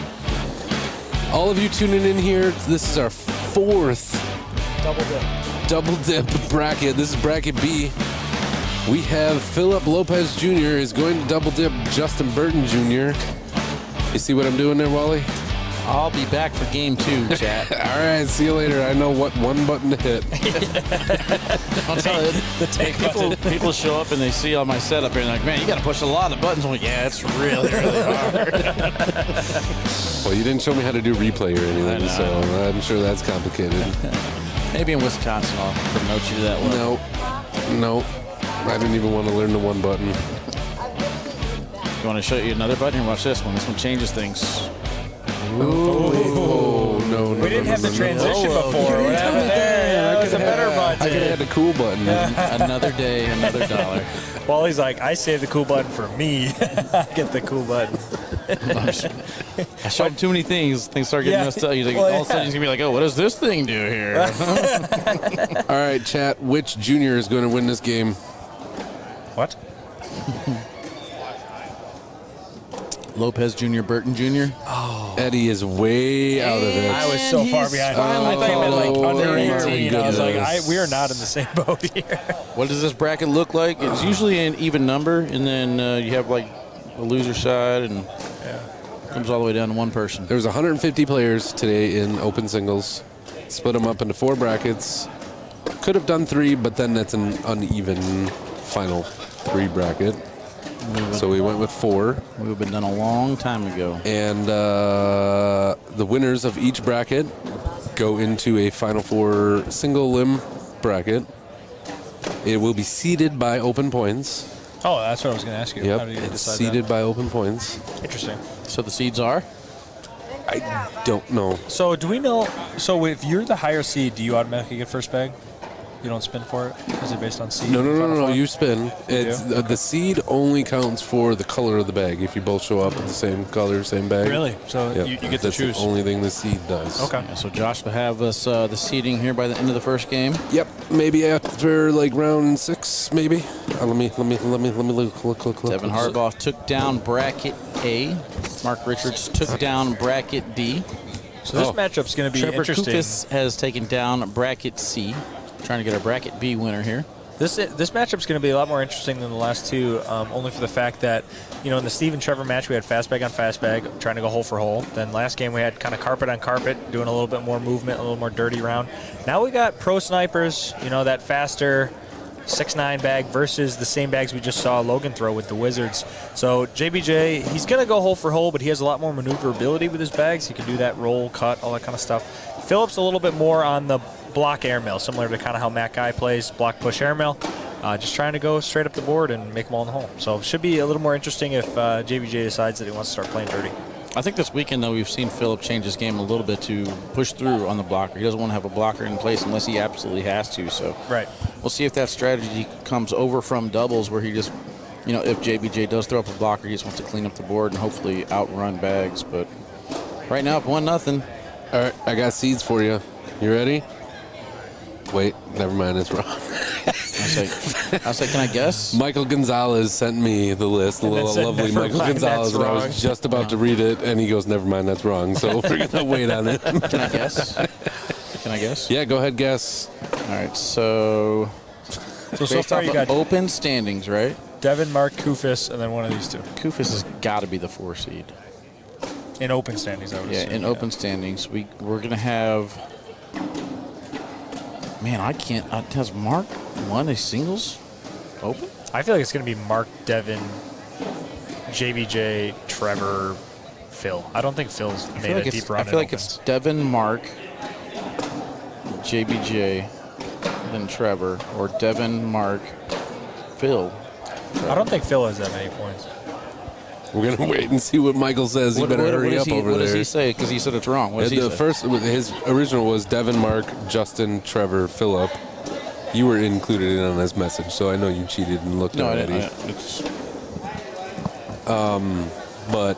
All of you tuning in here, this is our 4th double dip bracket. This is bracket B. We have Philip Lopez Jr. is going to double dip Justin Burton Jr. You see what I'm doing there, Wally? I'll be back for game 2, chat. All right, see you later. I know what one button to hit. I'll tell you, people show up and they see all my setup here and they're like, man, you got to push a lot of buttons. I'm like, yeah, it's really, really hard. Well, you didn't show me how to do replay or anything, so I'm sure that's complicated. Maybe in Wisconsin I'll promote you to that one. No. I didn't even want to learn the one button. You want to show you another button? Here, watch this one. This one changes things. Oh, no. We didn't have the transition before. What happened there? That was a better button. I could have had the cool button. Another day, another dollar. Wally's like, I saved the cool button for me. I get the cool button. I showed him too many things. Things start getting messed up. He's like, all of a sudden he's going to be like, oh, what does this thing do here? All right, chat. Which junior is going to win this game? What? Lopez Jr., Burton Jr. Oh. Eddie is way out of it. I was so far behind. I thought you meant like under 18. I was like, we are not in the same boat here. What does this bracket look like? It's usually an even number, and then you have like a loser side, and it comes all the way down to one person. There's 150 players today in open singles. Split them up into 4 brackets. Could have done 3, but then that's an uneven final 3 bracket. So we went with 4. We've been done a long time ago. And the winners of each bracket go into a Final 4 single limb bracket. It will be seeded by open points. Oh, that's what I was going to ask you. Yep, How do you it's decide seeded that? by open points. Interesting. So the seeds are? I don't know. So do we know? So if you're the higher seed, do you automatically get first bag? You don't spin for it? Is it based on seed? No. You spin. It's the seed only counts for the color of the bag. If you both show up with the same color, same bag. Really? So you get to choose. That's the only thing the seed does. Okay. Yeah, so Josh will have us the seeding here by the end of the first game. Yep. Maybe after like round 6, maybe. Let me look. Devin Harbaugh took down bracket A. Mark Richards took down bracket D. So this matchup's going to be Trevor interesting. Kufis has taken down bracket C. Trying to get our bracket B winner here. This matchup's going to be a lot more interesting than the last two, only for the fact that, in the Steve and Trevor match, we had fast bag on fast bag, trying to go hole for hole. Then last game, we had kind of carpet on carpet, doing a little bit more movement, a little more dirty round. Now we got pro snipers, that faster 6-9 bag versus the same bags we just saw Logan throw with the Wizards. So JBJ, he's going to go hole for hole, but he has a lot more maneuverability with his bags. He can do that roll, cut, all that kind of stuff. Phillips a little bit more on the block airmail, similar to kind of how Matt Guy plays block push airmail. Just trying to go straight up the board and make them all in the hole. So it should be a little more interesting if JBJ decides that he wants to start playing dirty. I think this weekend, though, we've seen Phillip change his game a little bit to push through on the blocker. He doesn't want to have a blocker in place unless he absolutely has to. So we'll see if that strategy comes over from doubles where he just, if JBJ does throw up a blocker, he just wants to clean up the board and hopefully outrun bags. But right now, 1-0. All right, I got seeds for you. You ready? Wait, never mind, it's wrong. I was like, can I guess? Michael Gonzalez sent me the list, the little lovely Michael Gonzalez, and I was just about to read it, and he goes, never mind, that's wrong. So we're going to wait on it. Can I guess? Can I guess? Yeah, go ahead, guess. All right, so far you got open standings, right? Devin, Mark, Kufis, and then one of these two. Kufis has got to be the 4 seed. In open standings, I would assume. In open standings. We're going to have... Man, I can't... has Mark won a singles open? I feel like it's going to be Mark, Devin, JBJ, Trevor, Phil. I don't think Phil's made a deep run. I feel like it's Devin, Mark, JBJ, then Trevor, or Devin, Mark, Phil. I don't think Phil has that many points. We're going to wait and see what Michael says. You better hurry up over there. What does he say? Because he said it's wrong. What does he say? First, his original was Devin, Mark, Justin, Trevor, Phillip. You were included in on this message, so I know you cheated and looked already. but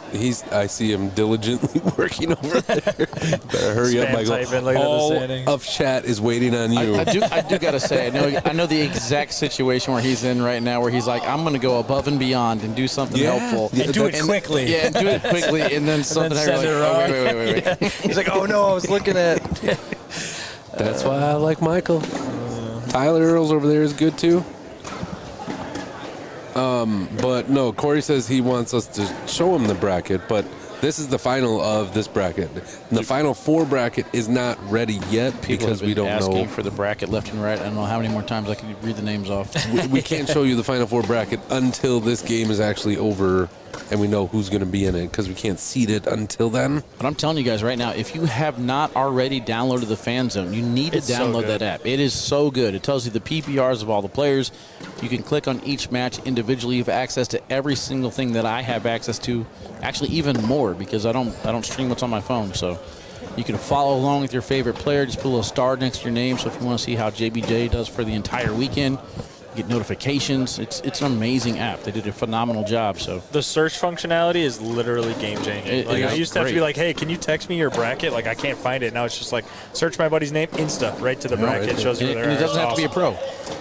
I see him diligently working over there. Better hurry up, Spam Michael. typing, look at the All standings. of chat is waiting on you. I do gotta say, I know the exact situation where he's in right now, where he's like, I'm gonna go above and beyond and do something helpful. And do it quickly. Yeah, and do it quickly, and then something send like, it oh, wrong. wait. Yeah. He's like, oh no, I was looking at. That's why I like Michael. Tyler Earls over there is good too. But no, Corey says he wants us to show him the bracket, but this is the final of this bracket. And the final 4 bracket is not ready yet because we don't asking know. for the bracket left and right. I don't know how many more times I can read the names off. We can't show you the final 4 bracket until this game is actually over and we know who's going to be in it because we can't seed it until then. But I'm telling you guys right now, if you have not already downloaded the Fan Zone, you need to download that app. It is so good. It tells you the PPRs of all the players. You can click on each match individually. You have access to every single thing that I have access to, actually even more because I don't stream what's on my phone. So you can follow along with your favorite player. Just put a little star next to your name. So if you want to see how JBJ does for the entire weekend, get notifications. It's an amazing app. They did a phenomenal job. So The search functionality is literally game changing. I used to have to be like, hey, can you text me your bracket? Like I can't find it. Now it's just like search my buddy's name, Insta, right to the bracket. It shows you where and they're it doesn't have to be a pro.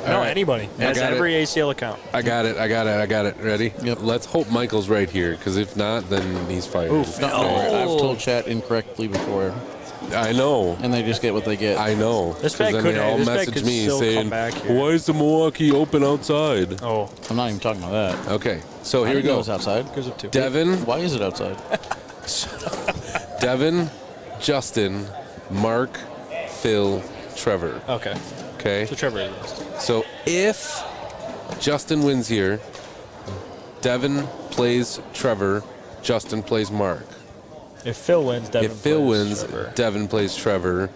No, anybody. It has every ACL account. I got it. Ready? Yep. Let's hope Michael's right here because if not, then he's fired. Oof. No, I've told chat incorrectly before. I know. And they just get what they get. I know. This bag then could, they all this bag message could me still saying, come back here. why is the Milwaukee Open outside? Oh. I'm not even talking about that. Okay, so here we I didn't know go. it was outside. Goes up to Devin. Why is it outside? Devin, Justin, Mark, Phil, Trevor. Okay. Okay. So Trevor is. So if Justin wins here, Devin plays Trevor, Justin plays Mark. If Phil wins, Devin If Phil plays wins, Trevor. Devin plays Trevor,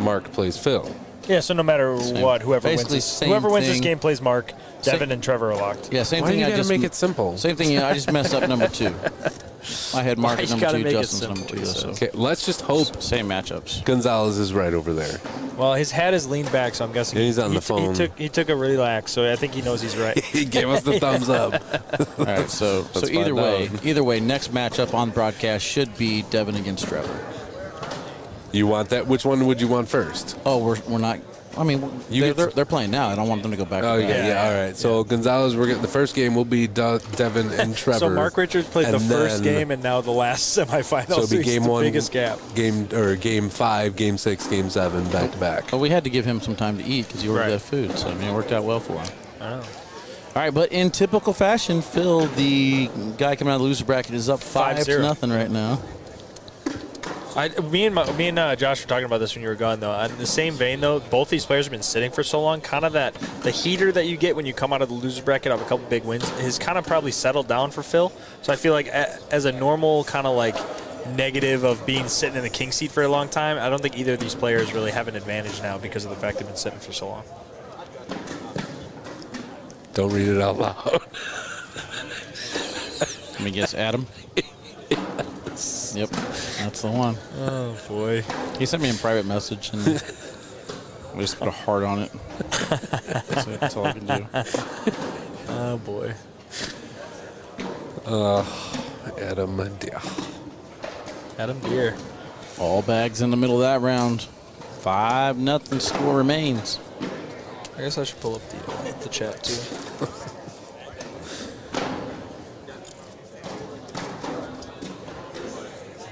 Mark plays Phil. Yeah, so no matter what, whoever Basically wins, same whoever wins this thing. game plays Mark. Devin and Trevor are locked. Yeah, same Why thing. do you I gotta just make it simple? Same thing. I just messed up number 2. I had Mark Why at you number gotta 2, make it Justin's simple, number 2. he So. says. Okay, let's just hope Same matchups. Gonzalez is right over there. Well, his hat is leaned back, so I'm guessing He's on the phone. He took a relax, so I think he knows he's right. He gave us the thumbs up. All right, so Let's either find way, next matchup on broadcast should be Devin against Trevor. You want that? Which one would you want first? Oh, we're not. I mean, they're playing now. I don't want them to go back. Oh, to back. yeah. All right. So Gonzalez, we're getting the first game will be Devin and Trevor. So Mark Richards played the And first then- game and now the last semifinal. So it'll be he's game the 1, biggest gap. game 5, game 6, game 7, back to back. But we had to give him some time to eat because he ordered Right. that food. So I mean, it worked out well for him. I know. All right, but in typical fashion, Phil, the guy coming out of the loser bracket, is up 5-0 right now. Me and Josh were talking about this when you were gone, though. In the same vein, though, both these players have been sitting for so long. Kind of the heater that you get when you come out of the loser bracket of a couple big wins has kind of probably settled down for Phil. So I feel like as a normal kind of like negative of being sitting in the king seat for a long time, I don't think either of these players really have an advantage now because of the fact they've been sitting for so long. Don't read it out loud. Let me guess, Adam. Yep, that's the one. Oh boy, he sent me a private message and we just put a heart on it. That's all I can do. Oh boy. Adam Deere. All bags in the middle of that round. 5-0 score remains. I guess I should pull up the chat too.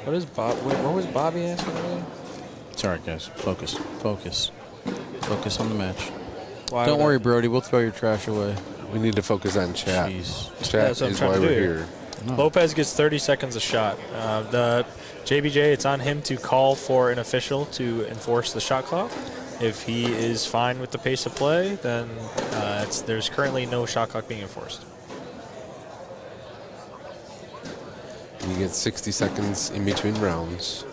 What is Bob? Wait, what was Bobby asking earlier? It's all right, guys. Focus on the match. Why Don't would worry, Brody. We'll throw your trash away. We need to focus on chat. Jeez. Chat That's what I'm is trying why to we're do here. No. Lopez gets 30 seconds a shot. The JBJ, it's on him to call for an official to enforce the shot clock. If he is fine with the pace of play, then there's currently no shot clock being enforced. You get 60 seconds in between rounds.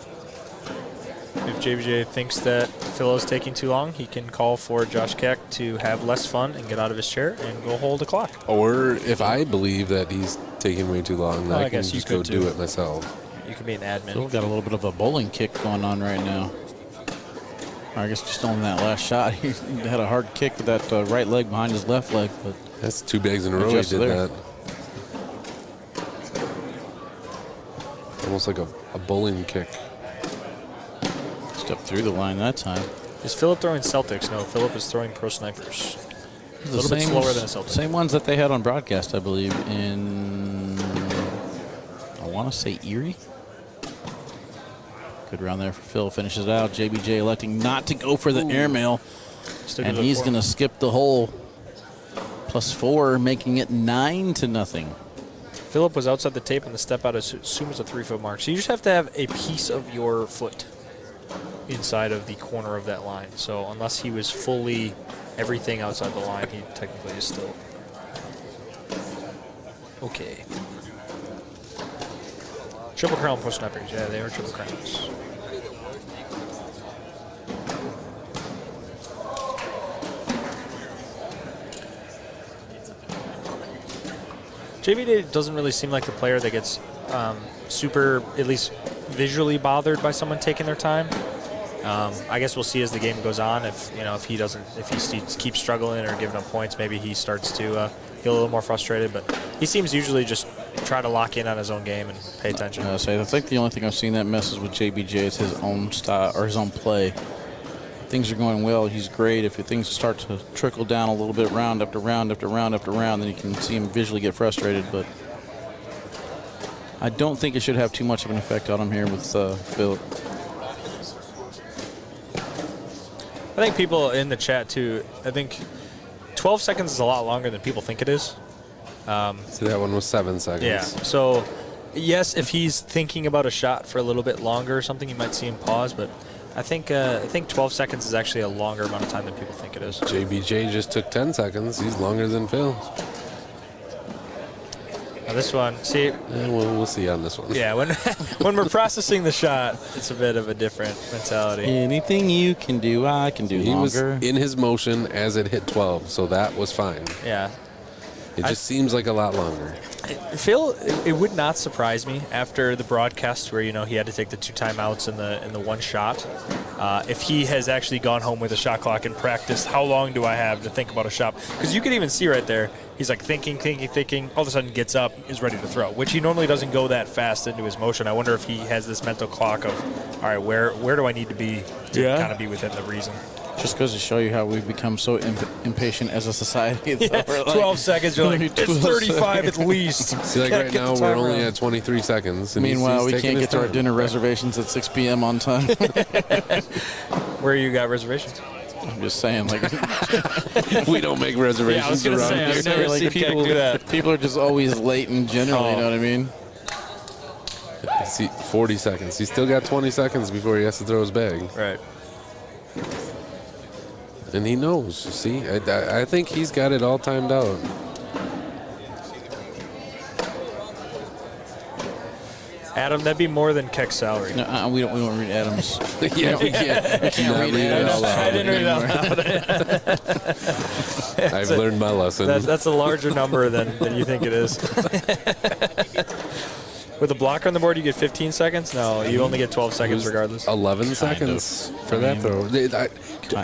If JBJ thinks that Phil is taking too long, he can call for Josh Keck to have less fun and get out of his chair and go hold a clock. Or if I believe that he's taking way too long, then Well, I I can guess you just go could do too. it myself. You can be an admin. Phil got a little bit of a bowling kick going on right now. I guess just on that last shot, he had a hard kick with that right leg behind his left leg. But That's 2 bags in a row he Just did there. that. Almost like a bowling kick. Stepped through the line that time. Is Philip throwing Celtics? No, Philip is throwing pro snipers. A little bit slower than a Celtic. Same ones that they had on broadcast, I believe, in, I want to say Erie. Good round there for Phil. Finishes it out. JBJ electing not to go for the airmail. And he's going to skip the hole. +4, making it 9-0. Philip was outside the tape on the step out as soon as the 3-foot mark. So you just have to have a piece of your foot inside of the corner of that line. So unless he was fully everything outside the line, he technically is still okay. Triple crown pro snipers. Yeah, they are triple crowns. JB doesn't really seem like the player that gets super, at least visually, bothered by someone taking their time. I guess we'll see as the game goes on. If he keeps struggling or giving up points, maybe he starts to get a little more frustrated. But he seems usually just try to lock in on his own game and pay attention. I think the only thing I've seen that messes with JBJ is his own style or his own play. Things are going well, he's great. If things start to trickle down a little bit, round after round after round after round, then you can see him visually get frustrated. But I don't think it should have too much of an effect on him here with Phil. I think people in the chat too, I think 12 seconds is a lot longer than people think it is. See, that one was 7 seconds. Yeah, so yes, if he's thinking about a shot for a little bit longer or something, you might see him pause, but I think 12 seconds is actually a longer amount of time than people think it is. JBJ just took 10 seconds. He's longer than Phil. Now this one, see. Yeah, we'll see on this one. Yeah, when we're processing the shot, it's a bit of a different mentality. Anything you can do, I can do He longer. was in his motion as it hit 12, so that was fine. Yeah. It just seems like a lot longer. Phil, it would not surprise me after the broadcast where he had to take the 2 timeouts in the one shot. If he has actually gone home with a shot clock and practiced, how long do I have to think about a shot? Because you can even see right there, he's like thinking. All of a sudden gets up, is ready to throw, which he normally doesn't go that fast into his motion. I wonder if he has this mental clock of, all right, where do I need to be to kind of be within the reason. Just goes to show you how we've become so impatient as a society. Yeah, 12 seconds, you're like, it's 35 at least. See, like right now, we're only at 23 seconds. And Meanwhile, he's we can't get to our time. dinner reservations at 6 p.m. on time. Where you got reservations? I'm just saying, like, we don't make reservations Yeah, I was gonna around say, here. I've never seen people do that. People are just always late in general, you know what I mean? See, 40 seconds. He's still got 20 seconds before he has to throw his bag. Right. And he knows. See, I think he's got it all timed out. Adam, that'd be more than Keck's salary. No, we don't read Adams. Yeah, we can't read Adams. I didn't read it out loud. I've learned my lesson. That's a larger number than you think it is. With a blocker on the board, you get 15 seconds? No, you only get 12 seconds regardless. 11 seconds for that throw.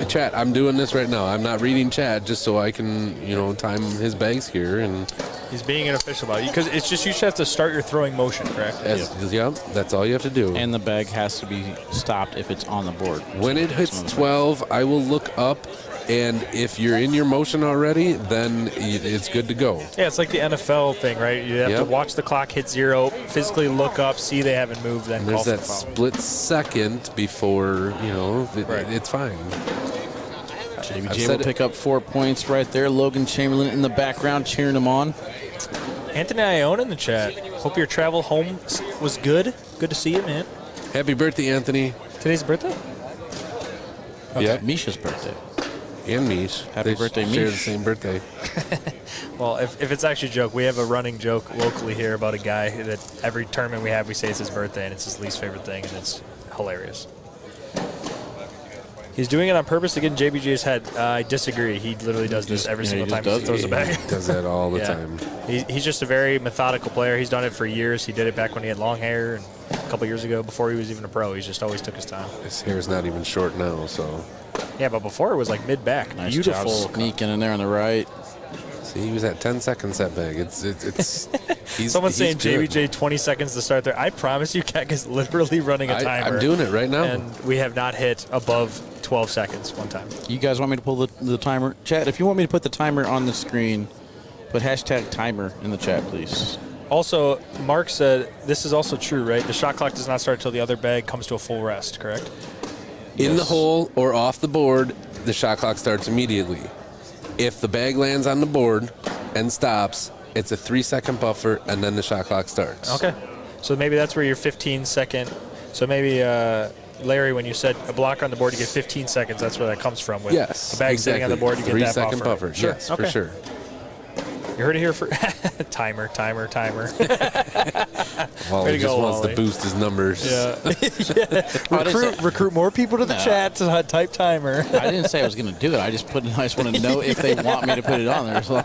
Chat, I'm doing this right now. I'm not reading chat just so I can, time his bags here. And he's being unofficial about it because it's just you just have to start your throwing motion, correct? Yeah, that's all you have to do. And the bag has to be stopped if it's on the board. When it hits 12, I will look up. And if you're in your motion already, then it's good to go. Yeah, it's like the NFL thing, right? You have to watch the clock hit 0, physically look up, see they haven't moved, then there's call for that the foul. split second before, it's fine. JBJ will pick up 4 points right there. Logan Chamberlain in the background cheering him on. Anthony Ione in the chat. Hope your travel home was good. Good to see you, man. Happy birthday, Anthony. Today's birthday? Okay. Yeah. Misha's birthday. And Mish. Happy birthday, Mish. Share the Mish. same birthday. Well, if it's actually a joke, we have a running joke locally here about a guy that every tournament we have, we say it's his birthday, and it's his least favorite thing, and it's hilarious. He's doing it on purpose to get in JBJ's head. I disagree. He literally does this every single time he throws a bag. He does that all the time. He's just a very methodical player. He's done it for years. He did it back when he had long hair and a couple years ago before he was even a pro. He just always took his time. His hair's not even short now, so. Yeah, but before it was like mid-back. Nice Beautiful. job sneaking in there on the right. See, he was at 10 seconds that bag. It's Someone's saying good. JBJ 20 seconds to start there. I promise you, Keck is literally running a timer. I'm doing it right now. And we have not hit above 12 seconds one time. You guys want me to pull the timer? Chat, if you want me to put the timer on the screen, put hashtag timer in the chat, please. Also, Mark said this is also true, right? The shot clock does not start until the other bag comes to a full rest, correct? In the hole or off the board, the shot clock starts immediately. If the bag lands on the board and stops, it's a 3-second buffer, and then the shot clock starts. Okay. So maybe that's where your 15-second. So maybe, Larry, when you said a blocker on the board, you get 15 seconds. That's where that comes from. With Yes, a bag sitting on the board, you get that 3-second buffer. Sure. Yes, okay. for sure. You heard it here for timer. Well, Way he to just go, wants Wally. to boost his numbers. Yeah. Recruit more people to the chat to type timer. I didn't say I was going to do it. I just want to know if they want me to put it on there. So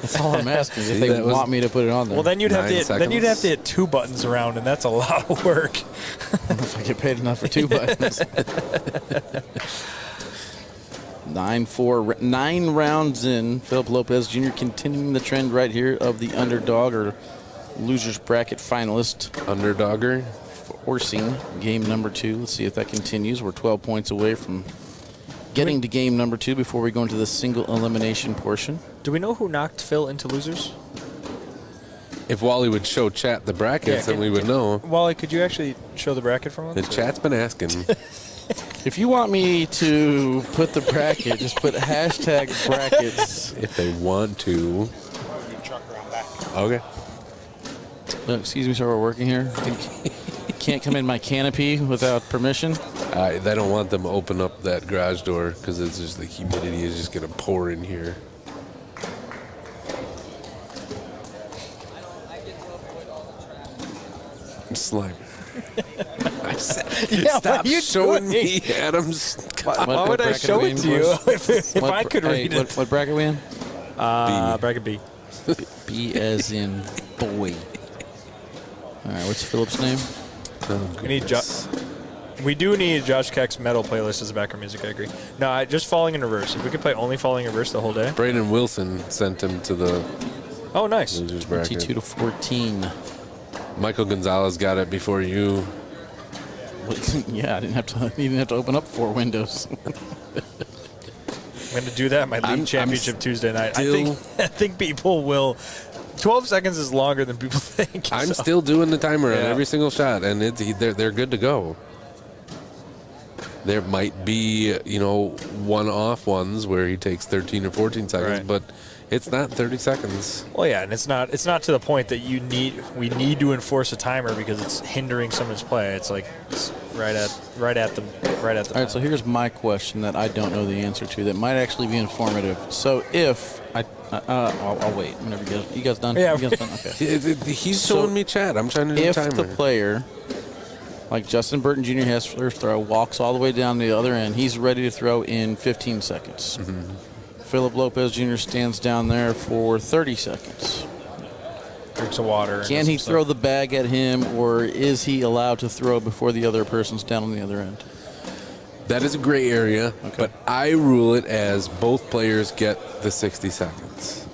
that's all I'm asking. If they want me to put it on there. Well, then you'd have to seconds. hit 2 buttons around, and that's a lot of work. I don't know if I get paid enough for 2 buttons. 9 rounds in. Philip Lopez Jr. continuing the trend right here of the underdog or losers bracket finalist. Underdogger. Forcing game number 2. Let's see if that continues. We're 12 points away from getting to game number 2 before we go into the single elimination portion. Do we know who knocked Phil into losers? If Wally would show chat the brackets, then we would know. Wally, could you actually show the bracket for The once? chat's been asking. If you want me to put the bracket, just put hashtag brackets. If they want to. Okay. Excuse me, sir, we're working here. Can't come in my canopy without permission. They don't want them to open up that garage door because it's just the humidity is just going to pour in here. Slime. I said, stop showing me Adam's. Why would I show it to you if I could read it? What bracket we in? Bracket B. B as in boy. All right, what's Philip's name? We do need Josh Keck's metal playlist as a background music, I agree. No, just Falling in Reverse. If we could play only Falling in Reverse the whole day. Brandon Wilson sent him to the Oh, nice. losers bracket. 22-14. Michael Gonzalez got it before you. Yeah, I didn't have to open up 4 windows. I'm going to do that in my league championship Tuesday night. I think people will. 12 seconds is longer than people think. I'm still doing the timer on every single shot, and they're good to go. There might be, one-off ones where he takes 13 or 14 seconds, but it's not 30 seconds. Well, yeah, and it's not to the point that we need to enforce a timer because it's hindering someone's play. It's like it's right at the. All right, so here's my question that I don't know the answer to that might actually be informative. So if I'll wait whenever you guys done. Yeah. You guys done? Okay. He's showing me chat. I'm trying to do If the timer. the player, like Justin Burton Jr. has first throw, walks all the way down the other end, he's ready to throw in 15 seconds. Mm-hmm. Philip Lopez Jr. stands down there for 30 seconds. Drinks of water. Can he throw the bag at him, or is he allowed to throw before the other person's down on the other end? That is a gray area, but I rule it as both players get the 60 seconds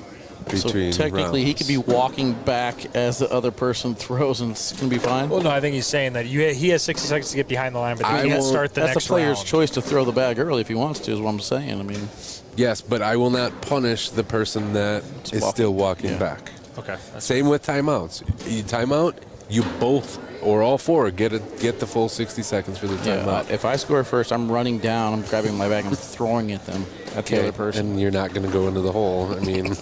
between So technically, he could be walking back as the other person throws, and it's going to be fine? Well, no, I think he's saying that he has 60 seconds to get behind the line, but then he has to start the That's next the player's round. choice to throw the bag early if he wants to, is what I'm saying. I mean, yes, but I will not punish the person that is still walking back. Okay. Same with timeouts. You timeout, you both or all 4 get the full 60 seconds for the timeout. If I score first, I'm running down, I'm grabbing my bag, I'm throwing at them. At the other person. And you're not going to go into the hole. I mean,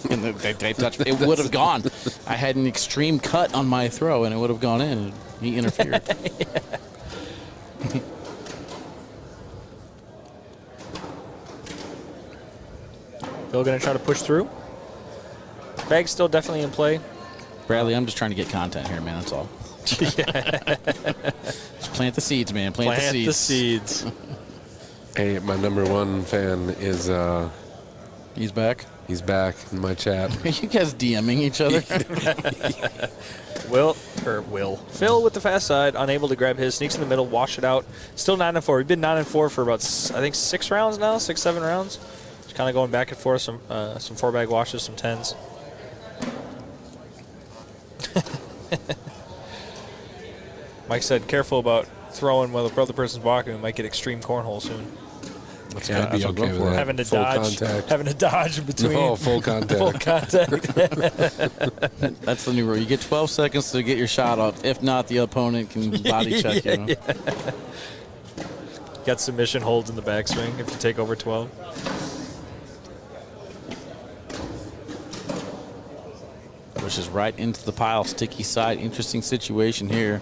they touched, it would have gone. I had an extreme cut on my throw, and it would have gone in. He interfered. Phil going to try to push through. Bag's still definitely in play. Bradley, I'm just trying to get content here, man. That's all. Just plant the seeds, man. Plant the seeds. Hey, my number 1 fan is. He's back? He's back in my chat. Are you guys DMing each other? Will. Phil with the fast side, unable to grab his. Sneaks in the middle, wash it out. Still 9-4. We've been 9-4 for about, I think, 6 rounds now, 6-7 rounds. Just kind of going back and forth, some 4-bag washes, some 10s. Mike said, careful about throwing while the other person's walking. We might get extreme cornhole soon. Yeah, I'd be okay with that. Having to Full dodge, contact. having to dodge in between. Oh, full contact. Full contact. That's the new rule. You get 12 seconds to get your shot off. If not, the opponent can body check you. Yeah. Got submission holds in the backswing if you take over 12. Pushes right into the pile, sticky side. Interesting situation here.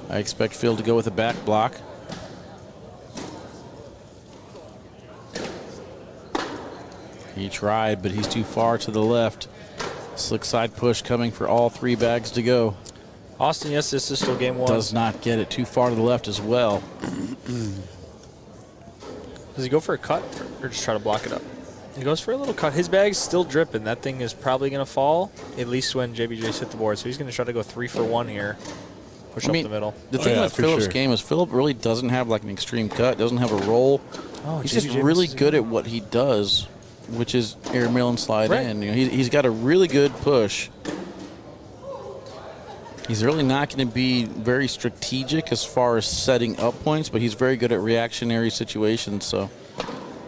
I expect Phil to go with a back block. He tried, but he's too far to the left. Slick side push coming for all 3 bags to go. Austin, yes, this is still game 1. Does not get it too far to the left as well. Does he go for a cut or just try to block it up? He goes for a little cut. His bag's still dripping. That thing is probably going to fall, at least when JBJ's hit the board. So he's going to try to go 3 for 1 here. Push up the middle. The thing with Philip's game is Philip really doesn't have like an extreme cut, doesn't have a roll. Oh, he's just really good at what he does, which is air mill and slide in. You know, he's got a really good push. He's really not going to be very strategic as far as setting up points, but he's very good at reactionary situations. So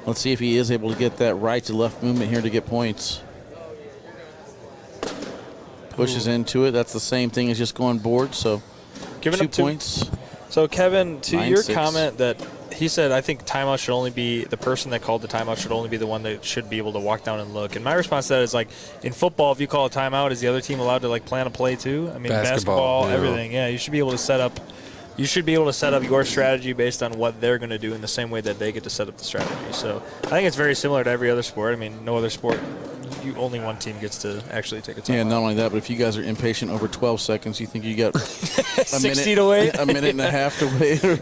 let's see if he is able to get that right to left movement here to get points. Pushes into it. That's the same thing as just going board. So Giving 2 up 2 points. So Kevin, to 9-6. your comment that he said, I think timeout should only be, the person that called the timeout should only be the one that should be able to walk down and look. And my response to that is, like, in football, if you call a timeout, is the other team allowed to, like, plan a play too? I mean, basketball, everything. Yeah, you should be able to set up. You should be able to set up your strategy based on what they're going to do in the same way that they get to set up the strategy. So I think it's very similar to every other sport. I mean, no other sport, only one team gets to actually take a timeout. Yeah, not only that, but if you guys are impatient over 12 seconds, you think you got 60 to wait? A minute and a half to wait. Or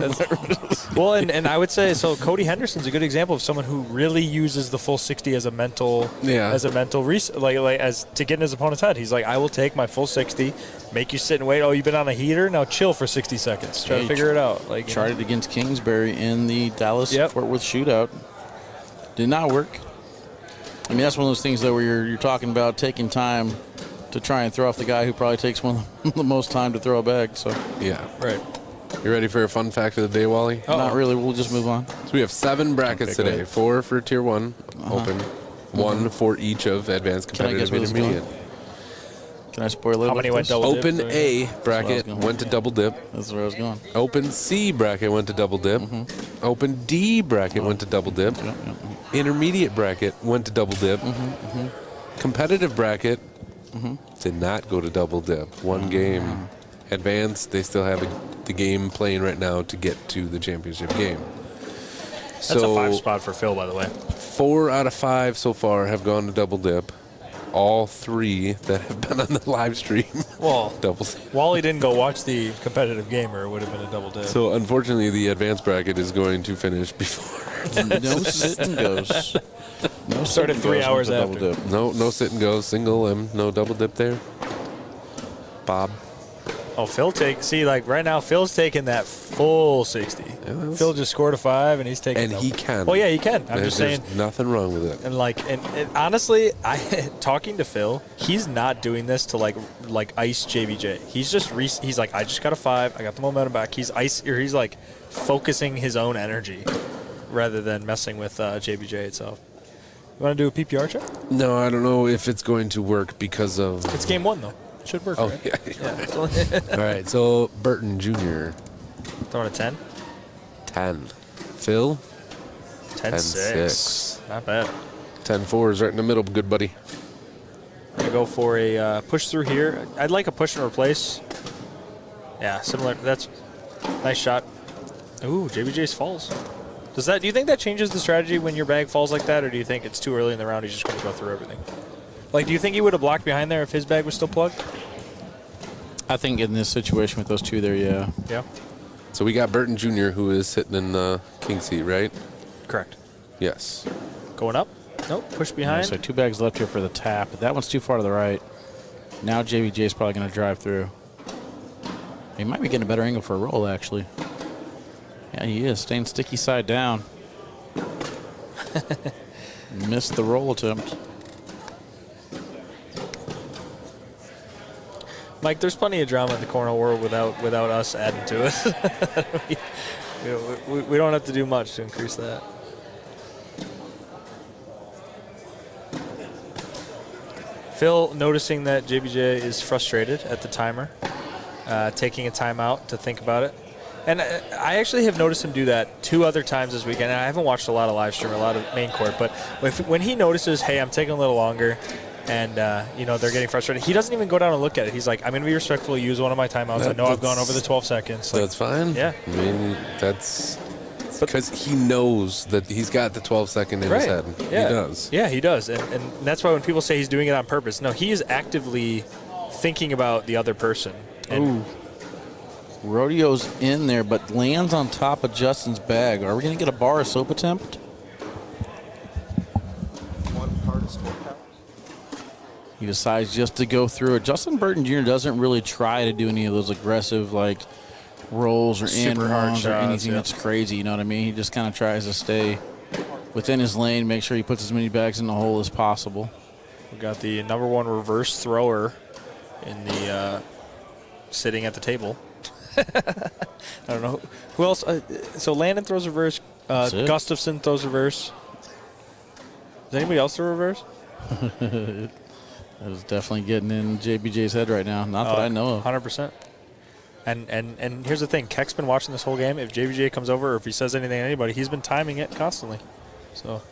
well, and I would say, so Cody Henderson's a good example of someone who really uses the full 60 as a mental, as to get in his opponent's head. He's like, I will take my full 60, make you sit and wait. Oh, you've been on a heater? Now chill for 60 seconds. Try to figure it out. Like, tried it against Kingsbury in the Dallas-Fort Worth shootout. Did not work. I mean, that's one of those things, though, where you're talking about taking time to try and throw off the guy who probably takes one of the most time to throw a bag. So yeah. Right. You ready for a fun fact of the day, Wally? Not really. We'll just move on. So we have 7 brackets today. 4 for Tier 1 Open. 1 for each of Advanced, Competitive, Intermediate. Can I spoil it? How many went double dip? Open A bracket went to double dip. That's where I was going. Open C bracket went to double dip. Open D bracket went to double dip. Intermediate bracket went to double dip. Competitive bracket did not go to double dip. One game. Advanced, they still have the game playing right now to get to the championship game. That's a 5 spot for Phil, by the way. 4 out of 5 so far have gone to double dip. All 3 that have been on the live stream. Well, double dip. Wally didn't go watch the competitive game, or it would have been a double dip. So unfortunately, the advanced bracket is going to finish before. No sit and goes. No started 3 hours after. No sit and goes. Single M. No double dip there. Bob. Oh, right now, Phil's taking that full 60. Phil just scored a 5, and he's taking. And he can. Well, yeah, he can. I'm just saying. There's nothing wrong with it. And honestly, talking to Phil, he's not doing this to like ice JBJ. He's like, I just got a 5. I got the momentum back. He's like focusing his own energy rather than messing with JBJ itself. You want to do a PPR check? No, I don't know if it's going to work because of. It's game 1 though. Should work. Oh, right? yeah. All right, so Burton Jr. Throwing a 10? 10. Phil? 10-6. Not bad. 10-4 is right in the middle, good buddy. I'm going to go for a push through here. I'd like a push and replace. Yeah, similar. That's nice shot. Ooh, JBJ's falls. Do you think that changes the strategy when your bag falls like that, or do you think it's too early in the round, he's just going to go through everything? Like, do you think he would have blocked behind there if his bag was still plugged? I think in this situation with those 2 there, yeah. Yeah. So we got Burton Jr., who is sitting in the king seat, right? Correct. Yes. Going up? Nope. Push behind. So 2 bags left here for the tap, but that one's too far to the right. Now JBJ is probably going to drive through. He might be getting a better angle for a roll, actually. Yeah, he is. Staying sticky side down. Missed the roll attempt. Mike, there's plenty of drama in the cornhole world without us adding to it. we don't have to do much to increase that. Phil noticing that JBJ is frustrated at the timer, taking a timeout to think about it. And I actually have noticed him do that 2 other times this weekend. And I haven't watched a lot of live stream, a lot of main court, but when he notices, hey, I'm taking a little longer, and they're getting frustrated, he doesn't even go down and look at it. He's like, I'm going to be respectful, use one of my timeouts. I know I've gone over the 12 seconds. That's fine. Yeah. I mean, that's because he knows that he's got the 12-second in his head. Yeah. He does. Yeah, he does. And that's why when people say he's doing it on purpose, no, he is actively thinking about the other person. Ooh. Rodeo's in there, but lands on top of Justin's bag. Are we going to get a bar or soap attempt? He decides just to go through it. Justin Burton Jr. doesn't really try to do any of those aggressive, like, rolls or Super hard in-runs or shots, anything that's crazy, you know what I mean? He just kind of tries to stay within his lane, make sure he puts as many bags in the hole as possible. We got the #1 reverse thrower in the sitting at the table. I don't know. Who else? So Landon throws reverse. Gustafson throws reverse. Does anybody else throw reverse? That is definitely getting in JBJ's head right now. Not that I know of. 100%. And here's the thing. Keck's been watching this whole game. If JBJ comes over or if he says anything to anybody, he's been timing it constantly. So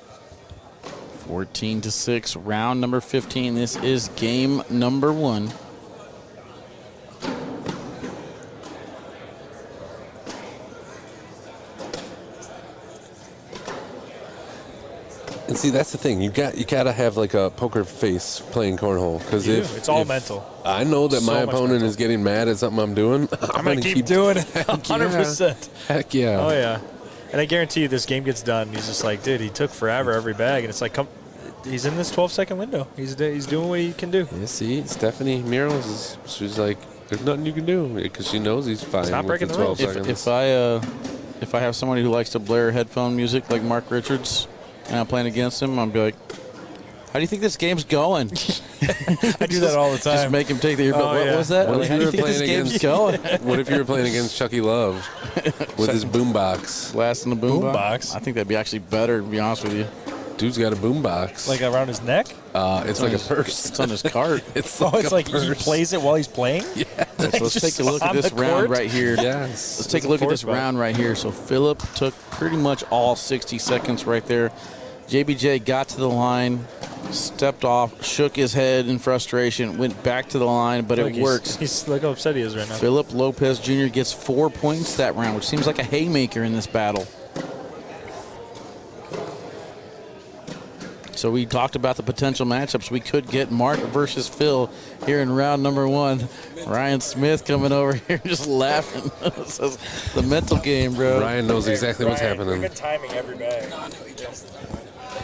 14-6, round number 15. This is game number 1. And see, that's the thing. You gotta have like a poker face playing cornhole, because it's all mental. I know that my opponent is getting mad at something I'm doing, I'm gonna keep doing it. 100%. Heck yeah. Oh yeah. And I guarantee you, this game gets done. He's just like, dude, he took forever every bag, and it's like, come, he's in this 12-second window. He's doing what he can do. Yeah, see, Stephanie Murals she's like, there's nothing you can do, because she knows he's fine. It's not breaking the 12 seconds. If I have somebody who likes to blare headphone music like Mark Richards, and I'm playing against him, I'll be like, how do you think this game's going? I do that all the time. Just make him take the earbud. What was that? What if How you do you were think playing this game's against going? What if you were playing against Chucky Love with his boombox? Blasting the boombox? I think that'd be actually better, to be honest with you. Dude's got a boombox. Like around his neck? It's like a purse. It's on his cart. It's like he plays it while he's playing? Yeah. So let's take a look at this round right here. Yes. Let's take a look at this round right here. So Philip took pretty much all 60 seconds right there. JBJ got to the line, stepped off, shook his head in frustration, went back to the line, but it works. He's like how upset he is right now. Philip Lopez Jr. gets 4 points that round, which seems like a haymaker in this battle. So we talked about the potential matchups. We could get Mark versus Phil here in round number 1. Ryan Smith coming over here just laughing. The mental game, bro. Ryan knows exactly what's happening. You're timing every bag.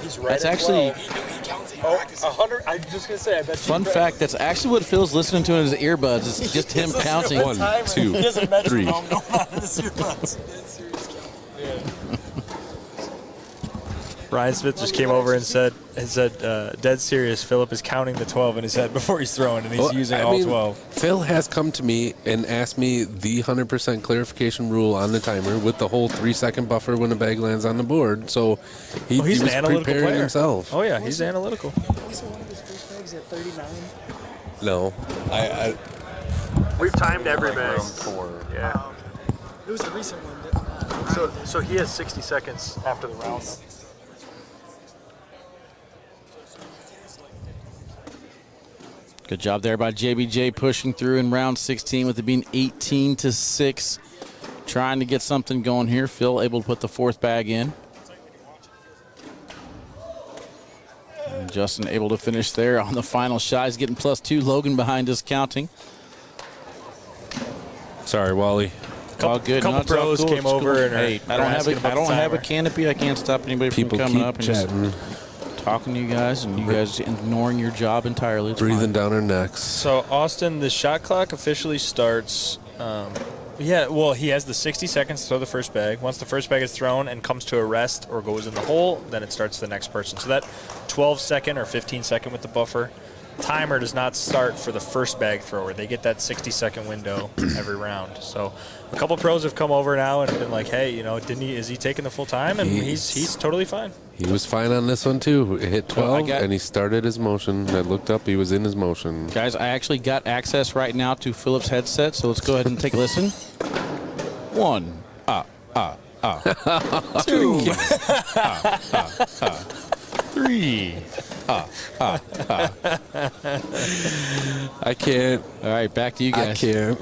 He's right. That's actually 100. I'm just gonna say. I bet. Fun fact. That's actually what Phil's listening to in his earbuds. It's just him counting. 1, 2, 3. Ryan Smith just came over and said, dead serious, Philip is counting the 12 in his head before he's throwing, and he's using all 12. Phil has come to me and asked me the 100% clarification rule on the timer with the whole 3-second buffer when the bag lands on the board. So he he's was an analytical preparing player. himself. Oh, yeah, he's analytical. Was it one of his first bags at 39? No. We've timed every bag. Yeah. It was a recent one. So he has 60 seconds after the round. Good job there by JBJ pushing through in round 16 with it being 18-6. Trying to get something going here. Phil able to put the 4th bag in. And Justin able to finish there on the final shot. He's getting +2. Logan behind us counting. Sorry, Wally. All good. Couple pros cool. came over and hey, I don't have a canopy. I can't stop anybody People from coming keep up and chatting. just talking to you guys, and you guys ignoring your job entirely. It's Breathing fine. down our necks. So, Austin, the shot clock officially starts. He has the 60 seconds to throw the first bag. Once the first bag is thrown and comes to a rest or goes in the hole, then it starts the next person. So that 12-second or 15-second with the buffer timer does not start for the first bag thrower. They get that 60-second window every round. So a couple pros have come over now and have been like, hey, you know, is he taking the full time? And he's totally fine. He was fine on this one, too. It hit 12, and he started his motion. I looked up. He was in his motion. Guys, I actually got access right now to Philip's headset, so let's go ahead and take a listen. 1, 2, 3, I can't. All right, back to you guys. I can't.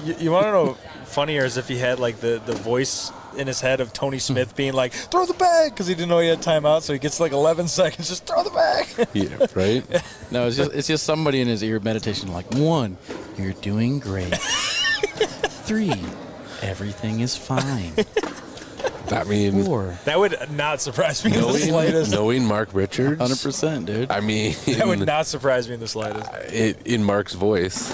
You want to know funnier is if he had like the voice in his head of Tony Smith being like, throw the bag, because he didn't know he had timeout, so he gets like 11 seconds, just throw the bag. Yeah, right? No, it's just somebody in his ear meditation like, 1, you're doing great. 3, everything is fine. I mean, 4. That would not surprise me in the slightest. Knowing Mark Richards, 100%, dude. I mean, That would not surprise me in the slightest. In Mark's voice.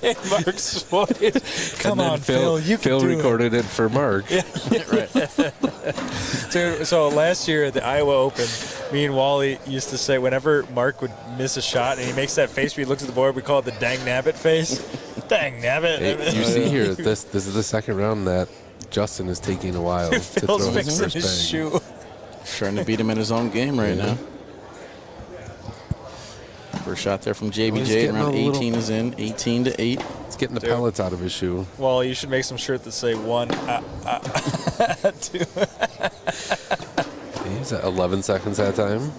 In Mark's voice. Come on, Phil, you can Phil do recorded it for Mark. Yeah, right. Dude, so last year at the Iowa Open, me and Wally used to say whenever Mark would miss a shot and he makes that face where he looks at the board, we call it the dang nabbit face. Dang nabbit. Hey, you see here, this is the second round that Justin is taking a while to throw Phil's his fixing first his bag. shoe. Trying to beat him in his own game right now. First shot there from JBJ. Around 18 is in. 18 to 8. It's getting the pellets out of his shoe. Well, you should make some shirt that say 1, 2. He's at 11 seconds that time.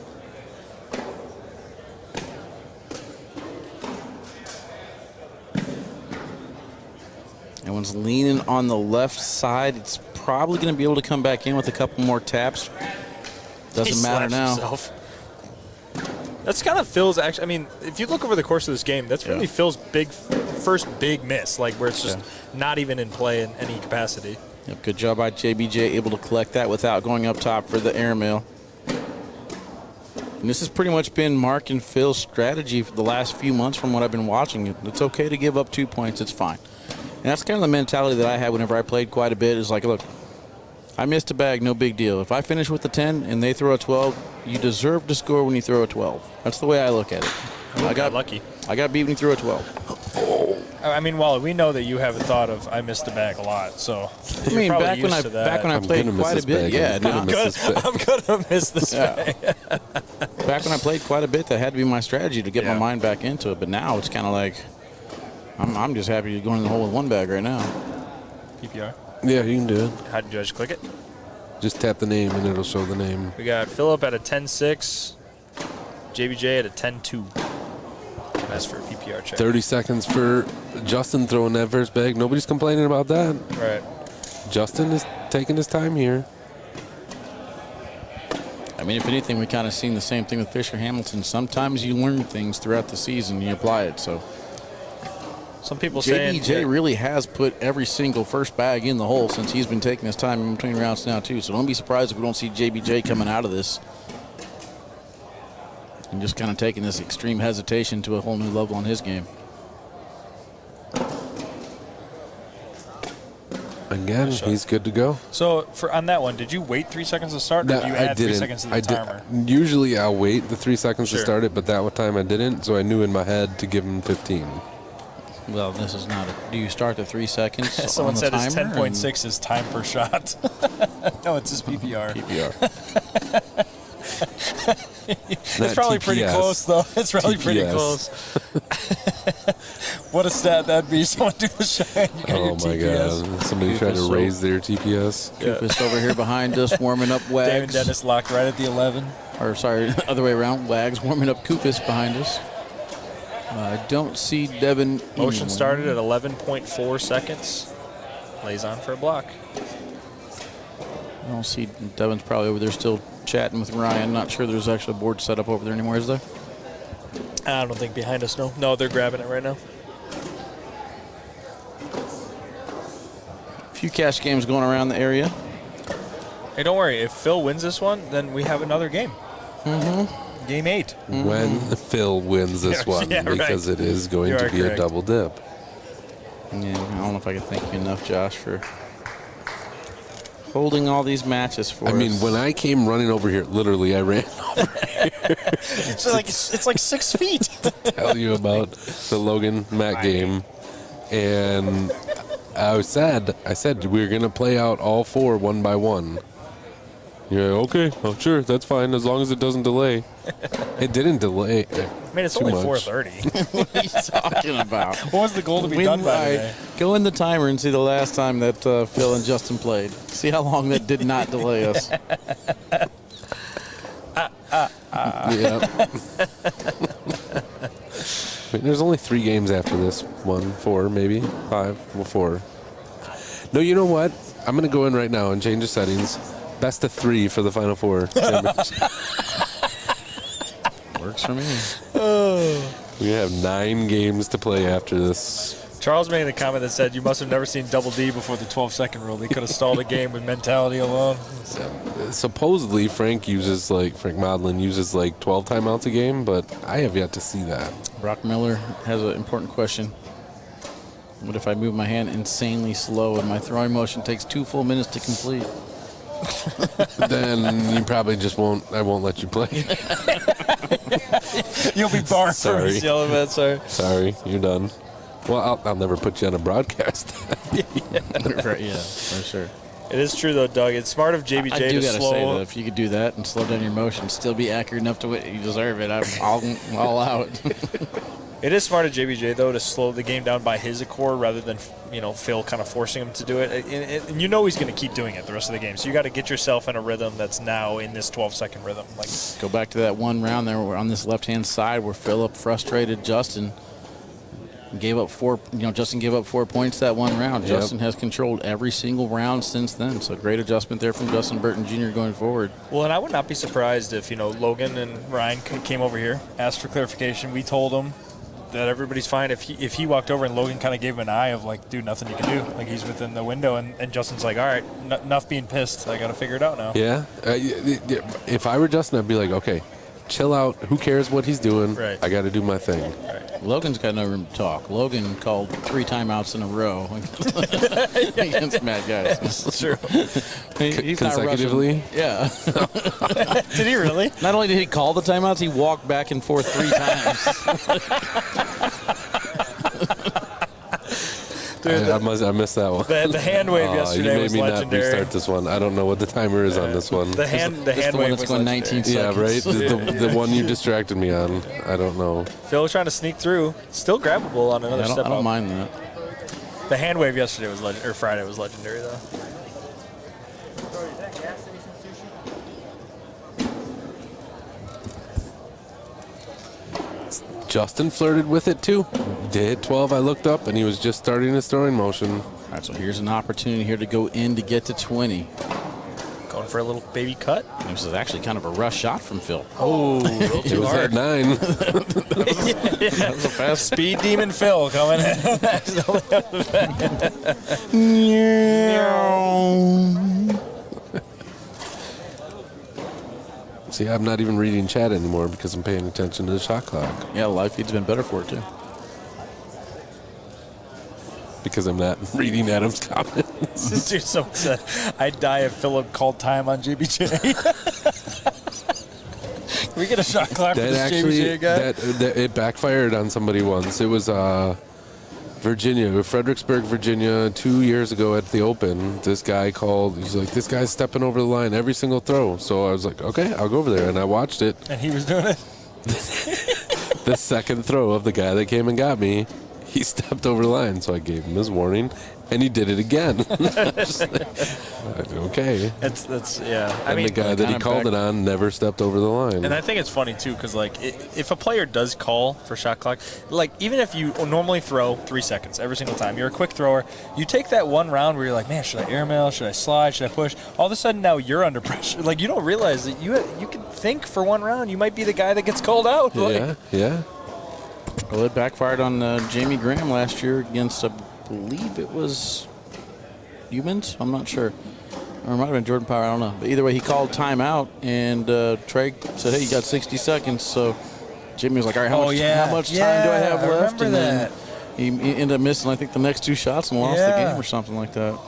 Everyone's leaning on the left side. It's probably going to be able to come back in with a couple more taps. Doesn't matter now. Himself. That's kind of Phil's actually. I mean, if you look over the course of this game, that's really Phil's first big miss, like where it's just not even in play in any capacity. Yep, good job by JBJ, able to collect that without going up top for the airmail. And this has pretty much been Mark and Phil's strategy for the last few months from what I've been watching. It's okay to give up 2 points. It's fine. And that's kind of the mentality that I had whenever I played quite a bit. Is like, look, I missed a bag, no big deal. If I finish with the 10 and they throw a 12, you deserve to score when you throw a 12. That's the way I look at it. I got lucky. I got beat when you threw a 12. I mean, Wally, we know that you have a thought of I missed the bag a lot, so I mean, back when I played quite a bit, I'm gonna miss this bag. Back when I played quite a bit, that had to be my strategy to get my mind back into it. But now it's kind of like I'm just happy to go in the hole with one bag right now. PPR. Yeah, you can do it. How do you just click it? Just tap the name and it'll show the name. We got Philip at a 10-6, JBJ at a 10-2. That's for a PPR check. 30 seconds for Justin throwing that first bag. Nobody's complaining about that. Right. Justin is taking his time here. I mean, if anything, we kind of seen the same thing with Fisher Hamilton. Sometimes you learn things throughout the season, and you apply it. So some people saying JBJ really has put every single first bag in the hole since he's been taking his time in between rounds now too. So don't be surprised if we don't see JBJ coming out of this and just kind of taking this extreme hesitation to a whole new level on his game. Again, he's good to go. So on that one, did you wait 3 seconds to start, or did you add 3 seconds to the timer? Usually I'll wait the 3 seconds to start it, but that time I didn't, so I knew in my head to give him 15. Well, this is not. Do you start the 3 seconds? Someone on the said his timer 10.6 is time per shot. No, it's his PPR. It's probably pretty close, though. It's probably pretty close. What a stat that'd be. Someone do a shot. You got your my TPS. God. Somebody tried to raise their TPS. Kufis over here behind us, warming up Wags. David Dennis locked right at the 11. Or, sorry, other way around. Wags warming up Kufis behind us. I don't see Devin. Motion started at 11.4 seconds. Lays on for a block. I don't see Devin's probably over there still chatting with Ryan. Not sure there's actually a board set up over there anymore, is there? I don't think behind us, no. No, they're grabbing it right now. A few cash games going around the area. Hey, don't worry. If Phil wins this one, then we have another game. Mm-hmm. Game 8. When Phil wins this one, because it is going to be a double dip. Yeah, I don't know if I can thank you enough, Josh, for holding all these matches for us. I mean, when I came running over here, literally, I ran over here. It's like 6 feet. to tell you about the Logan Matt game. And I said we're going to play out all 4 one by one. You're like, okay, oh, sure, that's fine, as long as it doesn't delay. It didn't delay. I mean, it's too only much. 4:30. What are you talking about? What was the goal to be done by today? Go in the timer and see the last time that Phil and Justin played. See how long that did not delay us. Yeah. There's only 3 games after this. 1, 4, maybe 5. Well, 4. No, you know what? I'm going to go in right now and change the settings. Best of 3 for the Final Four. Works for me. We have 9 games to play after this. Charles made a comment that said, you must have never seen Double D before the 12-second rule. They could have stalled a game with mentality alone. Supposedly, Frank Modlin uses like 12 timeouts a game, but I have yet to see that. Brock Miller has an important question. What if I move my hand insanely slow and my throwing motion takes 2 full minutes to complete? Then you probably just won't. I won't let you play. You'll be barred for Sorry. ACL event, sir. Sorry, you're done. Well, I'll never put you on a broadcast. Right, yeah, for sure. It is true, though, Doug. It's smart of JBJ I do to gotta slow. say that if you could do that and slow down your motion, still be accurate enough to win, you deserve it. I'm all out. It is smart of JBJ, though, to slow the game down by his accord rather than, Phil kind of forcing him to do it. And you know he's going to keep doing it the rest of the game. So you got to get yourself in a rhythm that's now in this 12-second rhythm. Like, go back to that one round there on this left-hand side where Philip frustrated Justin. Gave up 4. Justin gave up 4 points that one round. Yep. Justin has controlled every single round since then. So great adjustment there from Justin Burton Jr. going forward. well, and I would not be surprised if, Logan and Ryan came over here, asked for clarification. We told them that everybody's fine. If he walked over and Logan kind of gave him an eye of like, dude, nothing you can do. Like, he's within the window. And Justin's like, all right, enough being pissed. I got to figure it out now. Yeah. If I were Justin, I'd be like, okay, chill out. Who cares what he's doing? Right. I got to do my thing. Right. Logan's got no room to talk. Logan called 3 timeouts in a row against Matt guys. That's true. He's not consecutively? rushing. Yeah. Did he really? Not only did he call the timeouts, he walked back and forth 3 times. Dude, I missed that one. The hand wave yesterday was You made me legendary. not restart this one. I don't know what the timer is on this one. The hand the wave one that's was going legendary. 19 Yeah, seconds. right? The one you distracted me on. I don't know. Phil was trying to sneak through. Still grabbable on another step I don't up. mind that. The hand wave yesterday was or Friday was legendary, though. Justin flirted with it too. Did 12. I looked up and he was just starting his throwing motion. All right, so here's an opportunity here to go in to get to 20. Going for a little baby cut. This is actually kind of a rush shot from Phil. Oh, a little It too was hard. at 9. That was a fast Speed Demon Phil coming in. See, I'm not even reading chat anymore because I'm paying attention to the shot clock. Yeah, live feed's been better for it, too. Because I'm not reading Adam's comments. Dude, someone said, I'd die if Philip called time on JBJ. Can we get a shot clock for That this actually, JBJ guy? that it backfired on somebody once. It was Virginia, Fredericksburg, Virginia, 2 years ago at the Open. This guy called. He's like, this guy's stepping over the line every single throw. So I was like, okay, I'll go over there. And I watched it. And he was doing it? The second throw of the guy that came and got me, he stepped over the line. So I gave him his warning, and he did it again. Okay. That's yeah. And the guy that he called it on never stepped over the line. And I think it's funny, too, because, like, if a player does call for shot clock, like, even if you normally throw 3 seconds every single time, you're a quick thrower, you take that one round where you're like, man, should I airmail? Should I slide? Should I push? All of a sudden, now you're under pressure. Like, you don't realize that you can think for one round. You might be the guy that gets called out. Yeah, yeah. Well, it backfired on Jamie Graham last year against, I believe it was Humans. I'm not sure. Or it might have been Jordan Power. I don't know. But either way, he called timeout, and Trey said, hey, you got 60 seconds. So Jimmy was like, all right, how much time do I have left? Remember And that. then he ended up missing, I think, the next 2 shots and lost the game or something like that.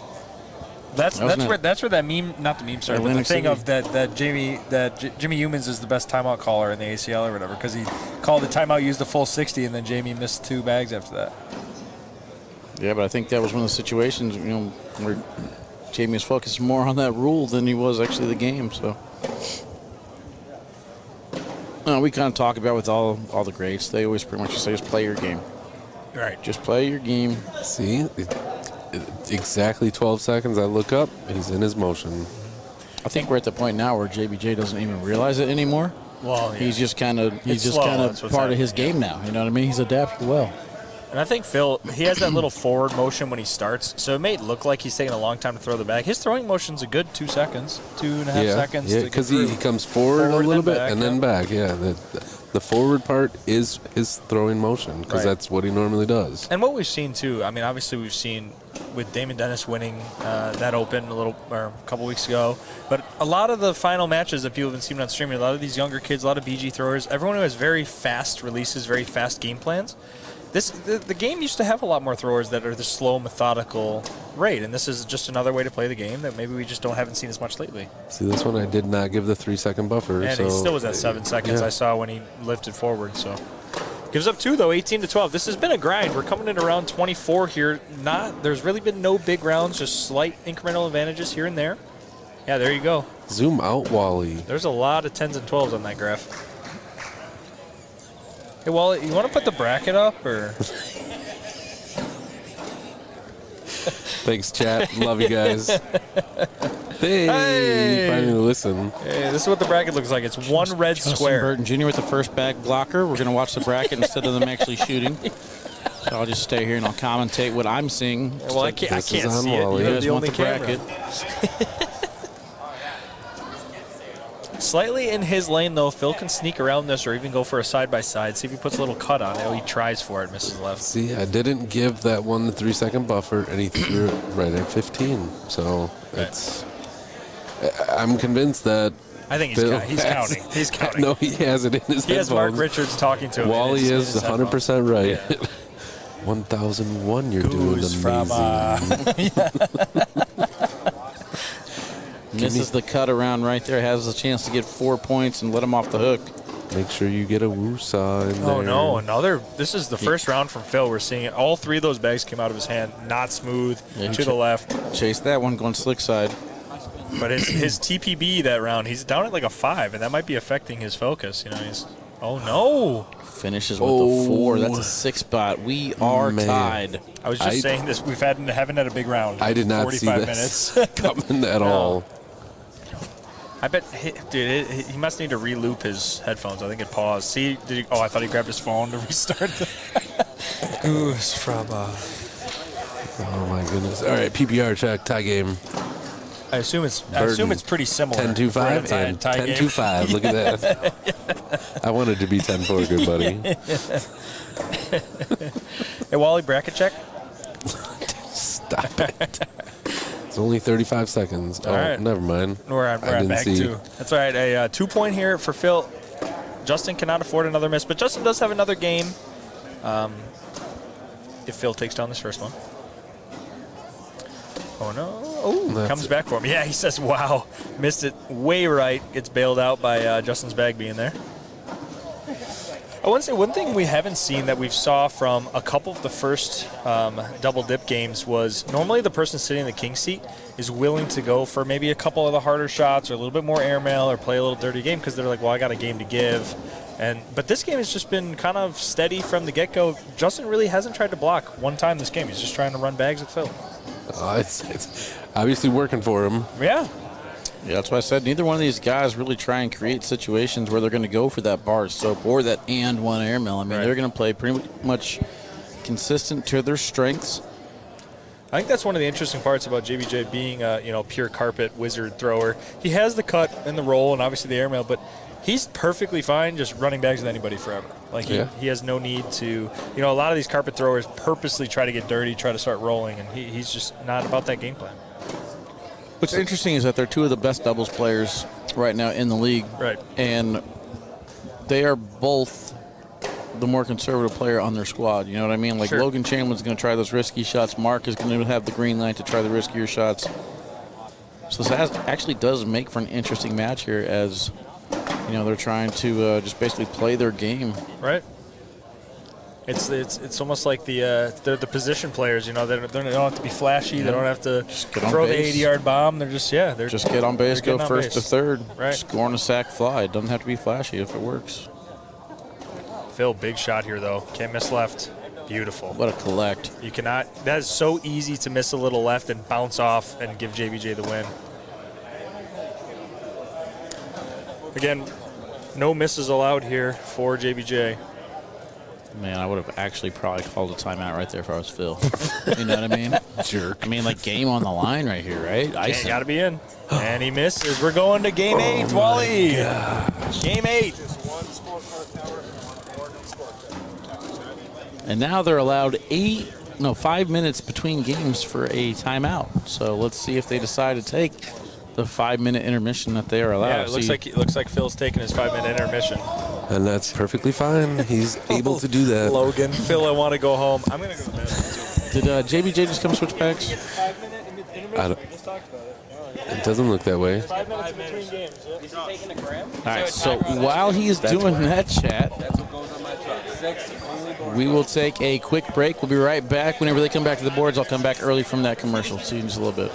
That's where that meme, not the meme, sorry, but the thing of that Jimmy Humans is the best timeout caller in the ACL or whatever, because he called the timeout, used the full 60, and then Jamie missed 2 bags after that. Yeah, but I think that was one of the situations, where Jamie was focused more on that rule than he was actually the game. So we kind of talk about with all the greats. They always pretty much say, just play your game. Right. Just play your game. See, exactly 12 seconds. I look up, he's in his motion. I think we're at the point now where JBJ doesn't even realize it anymore. Well, yeah. He's just kind of That's part of his game now. You know what I mean? He's adapted well. And I think Phil, he has that little forward motion when he starts, so it may look like he's taking a long time to throw the bag. His throwing motion's a good 2 seconds, 2.5 seconds. Yeah, because he comes forward a little bit and then back. Yeah, the forward part is his throwing motion, because that's what he normally does. And what we've seen too, I mean, obviously we've seen with Damon Dennis winning that Open a couple weeks ago, but a lot of the final matches that people have been seeing on streaming, a lot of these younger kids, a lot of BG throwers, everyone who has very fast releases, very fast game plans. The game used to have a lot more throwers that are the slow, methodical rate, and this is just another way to play the game that maybe we just haven't seen as much lately. See, this one I did not give the 3-second buffer. And he still was at 7 seconds. I saw when he lifted forward. So gives up 2 though, 18-12. This has been a grind. We're coming in around 24 here. There's really been no big rounds, just slight incremental advantages here and there. Yeah, there you go. Zoom out, Wally. There's a lot of 10s and 12s on that graph. Hey, Wally, you want to put the bracket up, or? Thanks, chat. Love you guys. Hey, finally listen. Hey, this is what the bracket looks like. It's one red Justin square. Burton Jr. with the first bag blocker. We're going to watch the bracket instead of them actually shooting. So I'll just stay here and I'll commentate what I'm seeing. Well, I can't see it. You You're guys the want only the bracket. Slightly in his lane, though. Phil can sneak around this or even go for a side-by-side. See if he puts a little cut on it. Oh, he tries for it, misses left. See, I didn't give that one the 3-second buffer, and he threw it right at 15. So I'm convinced that I think he's counting. He's counting. No, he has it in his headphones. He has Mark Richards talking to him. Wally is 100% right. Yeah. 1001, you're doing amazing. Misses the cut around right there. Has a chance to get 4 points and let him off the hook. Make sure you get a woo-saw in there. Oh, no. Another. This is the first round from Phil. We're seeing it. All 3 of those bags came out of his hand. Not smooth. To the left. Chased that one going slick side. But his TPB that round, he's down at like a 5, and that might be affecting his focus. Oh, no. Finishes with a 4. That's a 6 spot. We are tied. I was just saying this. Haven't had a big round. I did not see this coming at all. I bet, dude, he must need to re-loop his headphones. I think it paused. See, I thought he grabbed his phone to restart the Goose from. Oh my goodness! All right, PPR check, tie game. I assume it's pretty similar. 10-2-5 and 10-2-5. Look at that. I wanted to be 10-4, good buddy. Hey, Wally, bracket check. Stop it. It's only 35 seconds. All right. Never mind. We're at bag 2. That's all right. A 2-point here for Phil. Justin cannot afford another miss, but Justin does have another game if Phil takes down this first one. Oh, no. Oh, comes back for him. Yeah, he says, wow. Missed it way right. Gets bailed out by Justin's bag being there. I want to say one thing we haven't seen that we've saw from a couple of the first double dip games was normally the person sitting in the king seat is willing to go for maybe a couple of the harder shots or a little bit more airmail or play a little dirty game because they're like, well, I got a game to give. But this game has just been kind of steady from the get-go. Justin really hasn't tried to block one time this game. He's just trying to run bags with Phil. It's obviously working for him. Yeah. Yeah, that's why I said neither one of these guys really try and create situations where they're going to go for that bar soap or that and one airmail. I mean, they're going to play pretty much consistent to their strengths. I think that's one of the interesting parts about JBJ being a pure carpet wizard thrower. He has the cut and the roll and obviously the airmail, but he's perfectly fine just running bags with anybody forever. Like he has no need to. A lot of these carpet throwers purposely try to get dirty, try to start rolling, and he's just not about that game plan. What's interesting is that they're 2 of the best doubles players right now in the league. Right. And they are both the more conservative player on their squad. You know what I mean? Like Logan Chamberlain's going to try those risky shots. Mark is going to have the green light to try the riskier shots. So this actually does make for an interesting match here, as they're trying to just basically play their game. Right. It's almost like they're the position players. They don't have to be flashy. They don't have to throw the 80-yard bomb. They're just just get on base, go first to third, right. Score on a sac fly. It doesn't have to be flashy if it works. Phil, big shot here though. Can't miss left. Beautiful. What a collect. You cannot. That is so easy to miss a little left and bounce off and give JBJ the win. Again, no misses allowed here for JBJ. Man, I would have actually probably called a timeout right there if I was Phil. You know what I mean? Jerk. I mean, like, game on the line right here, right? He got to be in. And he misses. We're going to game 8, Wally. Game 8. And now they're allowed 5 minutes between games for a timeout. So let's see if they decide to take the 5-minute intermission that they are allowed. Yeah, it looks like Phil's taking his 5-minute intermission. And that's perfectly fine. He's able to do that. Logan, Phil, I want to go home. I'm going to go to bed. Did JBJ just come switch backs? It doesn't look that way. 5 minutes in between games. Is he taking a gram? All right, so while he's doing that, chat, we will take a quick break. We'll be right back. Whenever they come back to the boards, I'll come back early from that commercial. See you in just a little bit.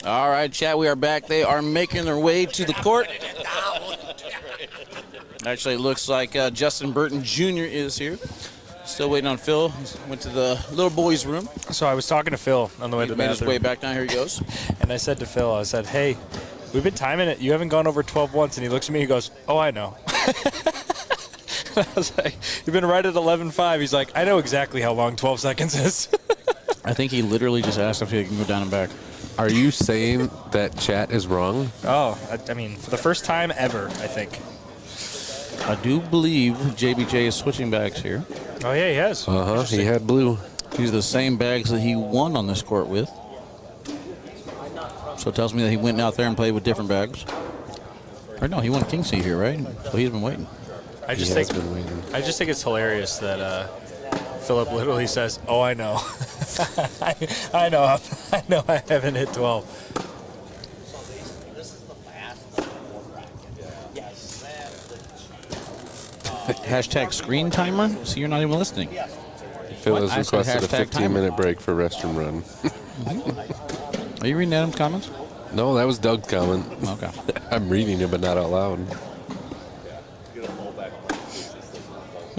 All right, chat, we are back. They are making their way to the court. Actually, it looks like Justin Burton Jr. is here. Still waiting on Phil. He went to the little boys' room. So I was talking to Phil on the way to the bathroom. Made his way back down. Here he goes. And I said to Phil, I said, hey, we've been timing it. You haven't gone over 12 once. And he looks at me and goes, oh, I know. I was like, you've been right at 11.5. He's like, I know exactly how long 12 seconds is. I think he literally just asked if he can go down and back. Are you saying that chat is wrong? Oh, I mean, for the first time ever, I think. I do believe JBJ is switching bags here. Oh, yeah, he has. Uh-huh, he had blue. These are the same bags that he won on this court with. So it tells me that he went out there and played with different bags. Or no, he won King C here, right? So he's been waiting. I just think it's hilarious that Philip literally says, oh, I know. I know I haven't hit 12. Hashtag screen timer? So you're not even listening. Phil has requested a 15-minute break for restroom run. Are you reading Adam's comments? No, that was Doug's comment. Okay. I'm reading it, but not out loud.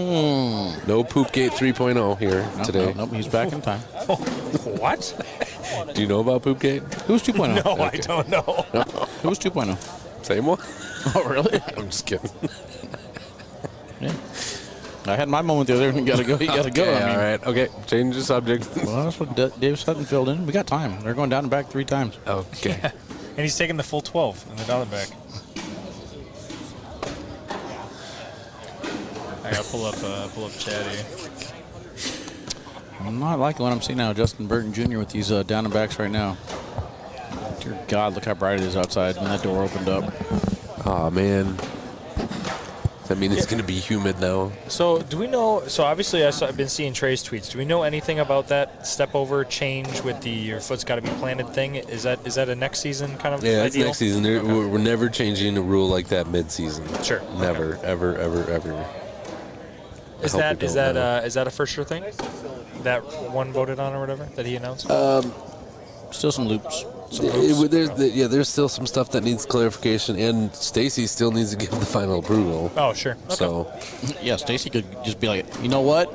No Poopgate 3.0 here today. Nope, he's back in time. What? Do you know about Poopgate? Who's 2.0? No, I don't know. Who's 2.0? Same one? Oh, really? I'm just kidding. Yeah. I had my moment the other day. You got to go. You got to go. Okay, all right. Okay, change the subject. Well, that's what Dave Sutton filled in. We got time. They're going down and back 3 times. Okay. Yeah. And he's taking the full 12 in the down and back. I got to pull up Chatty. I'm not liking what I'm seeing now. Justin Burton Jr. with these down and backs right now. Dear God, look how bright it is outside when that door opened up. Oh, man. Does that mean it's going to be humid now? So do we know? So obviously, I've been seeing Trey's tweets. Do we know anything about that step over change with the your foot's got to be planted thing? Is that a next season kind of? Yeah, it's ideal? next season. Okay. We're never changing a rule like that mid-season. Sure. Never, ever, ever, ever. Is that a for sure thing? That one voted on or whatever that he announced. Still some loops. There's still some stuff that needs clarification, and Stacy still needs to give the final approval. Oh, sure. Okay. So, yeah, Stacy could just be like, you know what?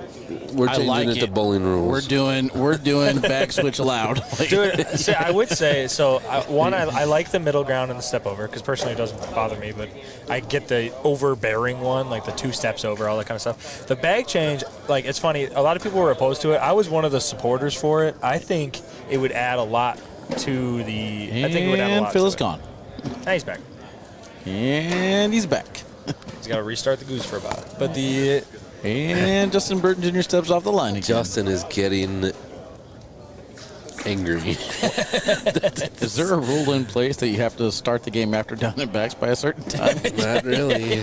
We're changing it to bowling rules. We're doing bag switch allowed. Dude, see, I would say so. I like the middle ground and the step over because personally it doesn't bother me, but I get the overbearing one, like the 2 steps over, all that kind of stuff. The bag change, like it's funny. A lot of people were opposed to it. I was one of the supporters for it. I think it would add a lot to the. I think it would add a lot. And Phil to is it. gone. Now he's back. And he's back. He's got to restart the goose for a while. But and Justin Burton Jr. steps off the line again. Justin is getting angry. Is there a rule in place that you have to start the game after down and backs by a certain time? Not really.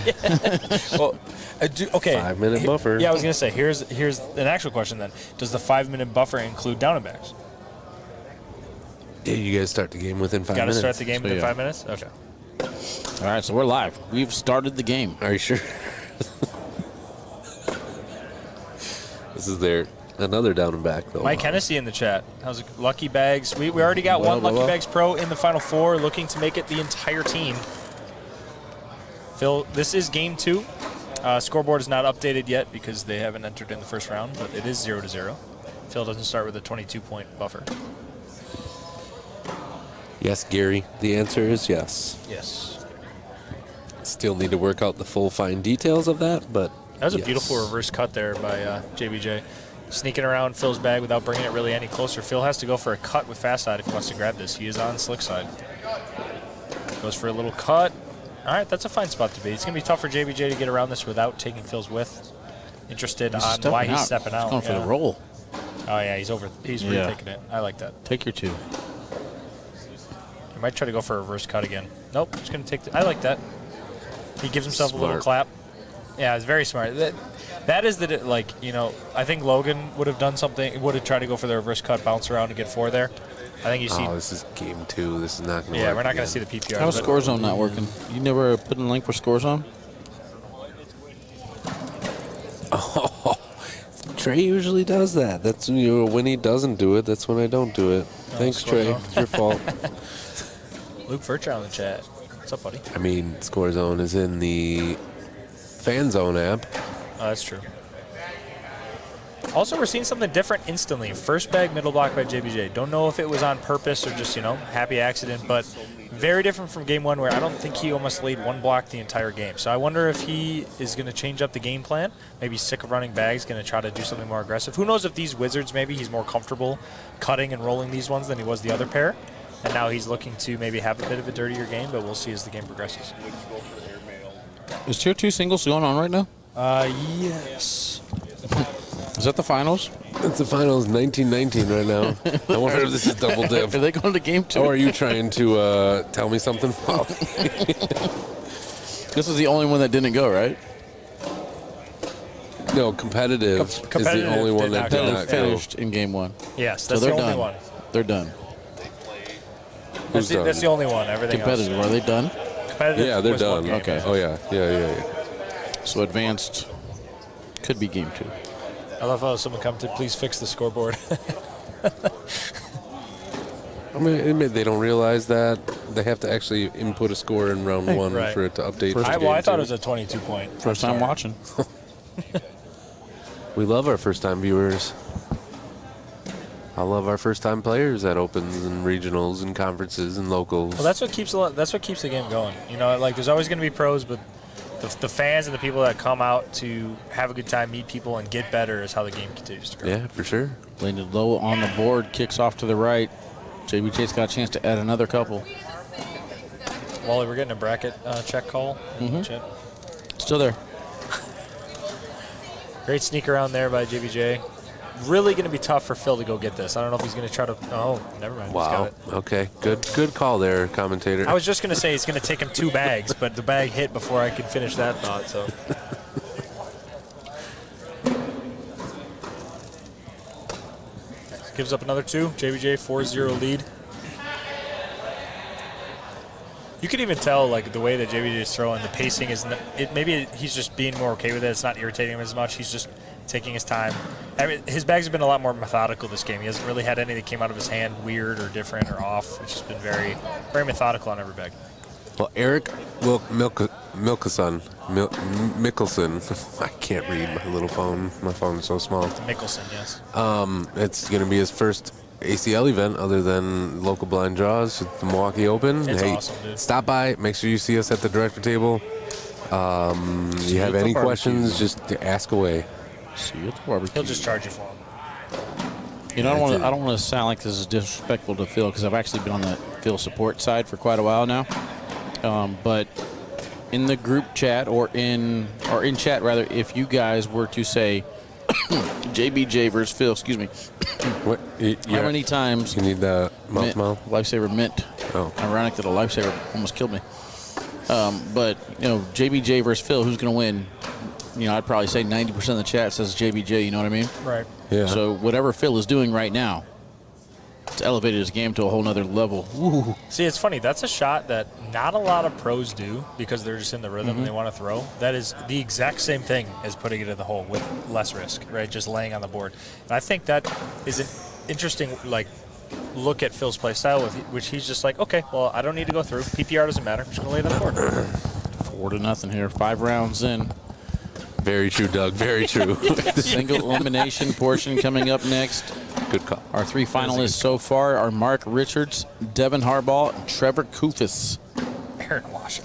Well, okay. 5-minute buffer. Yeah, I was gonna say here's an actual question then. Does the 5-minute buffer include down and backs? Yeah, you guys start the game within 5 minutes. Got to start the game within 5 minutes. Okay. All right, so we're live. We've started the game. Are you sure? This is another down and back, though. Mike Hennessy in the chat. How's it? Lucky Bags? We already got one Lucky Bags Pro in the Final Four, looking to make it the entire team. Phil, this is game 2. Scoreboard is not updated yet because they haven't entered in the first round, but it is 0-0. Phil doesn't start with a 22-point buffer. Yes, Gary. The answer is yes. Yes. Still need to work out the full fine details of that, but that was yes. a beautiful reverse cut there by JBJ. Sneaking around Phil's bag without bringing it really any closer. Phil has to go for a cut with fast side if he wants to grab this. He is on slick side. Goes for a little cut. All right, that's a fine spot to be. It's going to be tough for JBJ to get around this without taking Phil's width. Interested on why he's stepping out. He's going for the roll. Oh, yeah, he's retaking it. I like that. Take your 2. He might try to go for a reverse cut again. Nope, just going to take I like that. He gives himself a little clap. Yeah, it's very smart. That is I think Logan would have done something, would have tried to go for the reverse cut, bounce around and get 4 there. I think you see. Oh, this is game 2. This is not going to work. Yeah, we're not going to see the PPR. How's Score Zone not working? You never put in a link for Score Zone? Oh, Trey usually does that. That's when he doesn't do it, that's when I don't do it. Thanks, Trey. It's your fault. Luke Furchow in the chat. What's up, buddy? I mean, Score Zone is in the Fan Zone app. Oh, that's true. Also, we're seeing something different instantly. First bag, middle block by JBJ. Don't know if it was on purpose or just, happy accident, but very different from game 1 where I don't think he almost laid 1 block the entire game. So I wonder if he is going to change up the game plan. Maybe sick of running bags, going to try to do something more aggressive. Who knows if these Wizards, maybe he's more comfortable cutting and rolling these ones than he was the other pair. And now he's looking to maybe have a bit of a dirtier game, but we'll see as the game progresses. Is Tier 2 singles going on right now? Yes. Is that the finals? It's the finals, 1919 right now. I wonder if this is double dip. Are they going to game 2? Or are you trying to tell me something? This is the only one that didn't go, right? No, competitive is the only one that did not finished go. in game 1. Yes, that's the only one. They're done. That's the only one. Everything competitive. else. Are they done? Competitive. Yeah, they're done. Game, okay. Oh, yeah. So advanced could be game 2. I love how someone come to please fix the scoreboard. I mean, they don't realize that. They have to actually input a score in round 1 right. for it to update. I thought it was a 22-point. First time watching. We love our first-time viewers. I love our first-time players at opens and regionals and conferences and locals. Well, that's what keeps the game going. You know, like there's always going to be pros, but the fans and the people that come out to have a good time, meet people, and get better is how the game continues to grow. Yeah, for sure. Laying it low on the board, kicks off to the right. JBJ's got a chance to add another couple. Wally, we're getting a bracket check call. Still there. Great sneak around there by JBJ. Really going to be tough for Phil to go get this. I don't know if he's going to try to. Oh, never mind. Wow. He's got it. Okay. Good call there, commentator. I was just going to say it's going to take him 2 bags, but the bag hit before I could finish that thought. So. Gives up another 2. JBJ 4-0 lead. You can even tell, like, the way that JBJ is throwing, the pacing is. Maybe he's just being more okay with it. It's not irritating him as much. He's just taking his time. I mean, his bags have been a lot more methodical this game. He hasn't really had any that came out of his hand weird or different or off. It's just been very, very methodical on every bag. Well, Eric Mickelson. I can't read my little phone. My phone is so small. Mickelson, yes. It's going to be his first ACL event other than local blind draws at the Milwaukee Open. It's hey, awesome, dude. Stop by. Make sure you see us at the director table. You have any questions, just ask away. See you at the barbecue. He'll just charge you for them. You know, I don't want to sound like this is disrespectful to Phil, because I've actually been on the Phil support side for quite a while now. But in the group chat or in chat rather, if you guys were to say JBJ versus Phil, excuse me, what? How many times you need the mouth? Lifesaver mint. Oh, ironic that a lifesaver almost killed me. But you know, JBJ versus Phil, who's going to win? You know, I'd probably say 90% of the chat says JBJ. You know what I mean? Right. Yeah. So whatever Phil is doing right now, it's elevated his game to a whole nother level. Ooh. See, it's funny. That's a shot that not a lot of pros do because they're just in the rhythm and they want to throw. That is the exact same thing as putting it in the hole with less risk, right? Just laying on the board. And I think that is an interesting, like, look at Phil's play style, which he's just like, okay, well, I don't need to go through. PPR doesn't matter. I'm just going to lay it on the board. 4-0 here. 5 rounds in. Very true, Doug. Very true. Single elimination portion coming up next. Good call. Our 3 finalists so far are Mark Richards, Devin Harbaugh, and Trevor Kufis. Aaron Washa.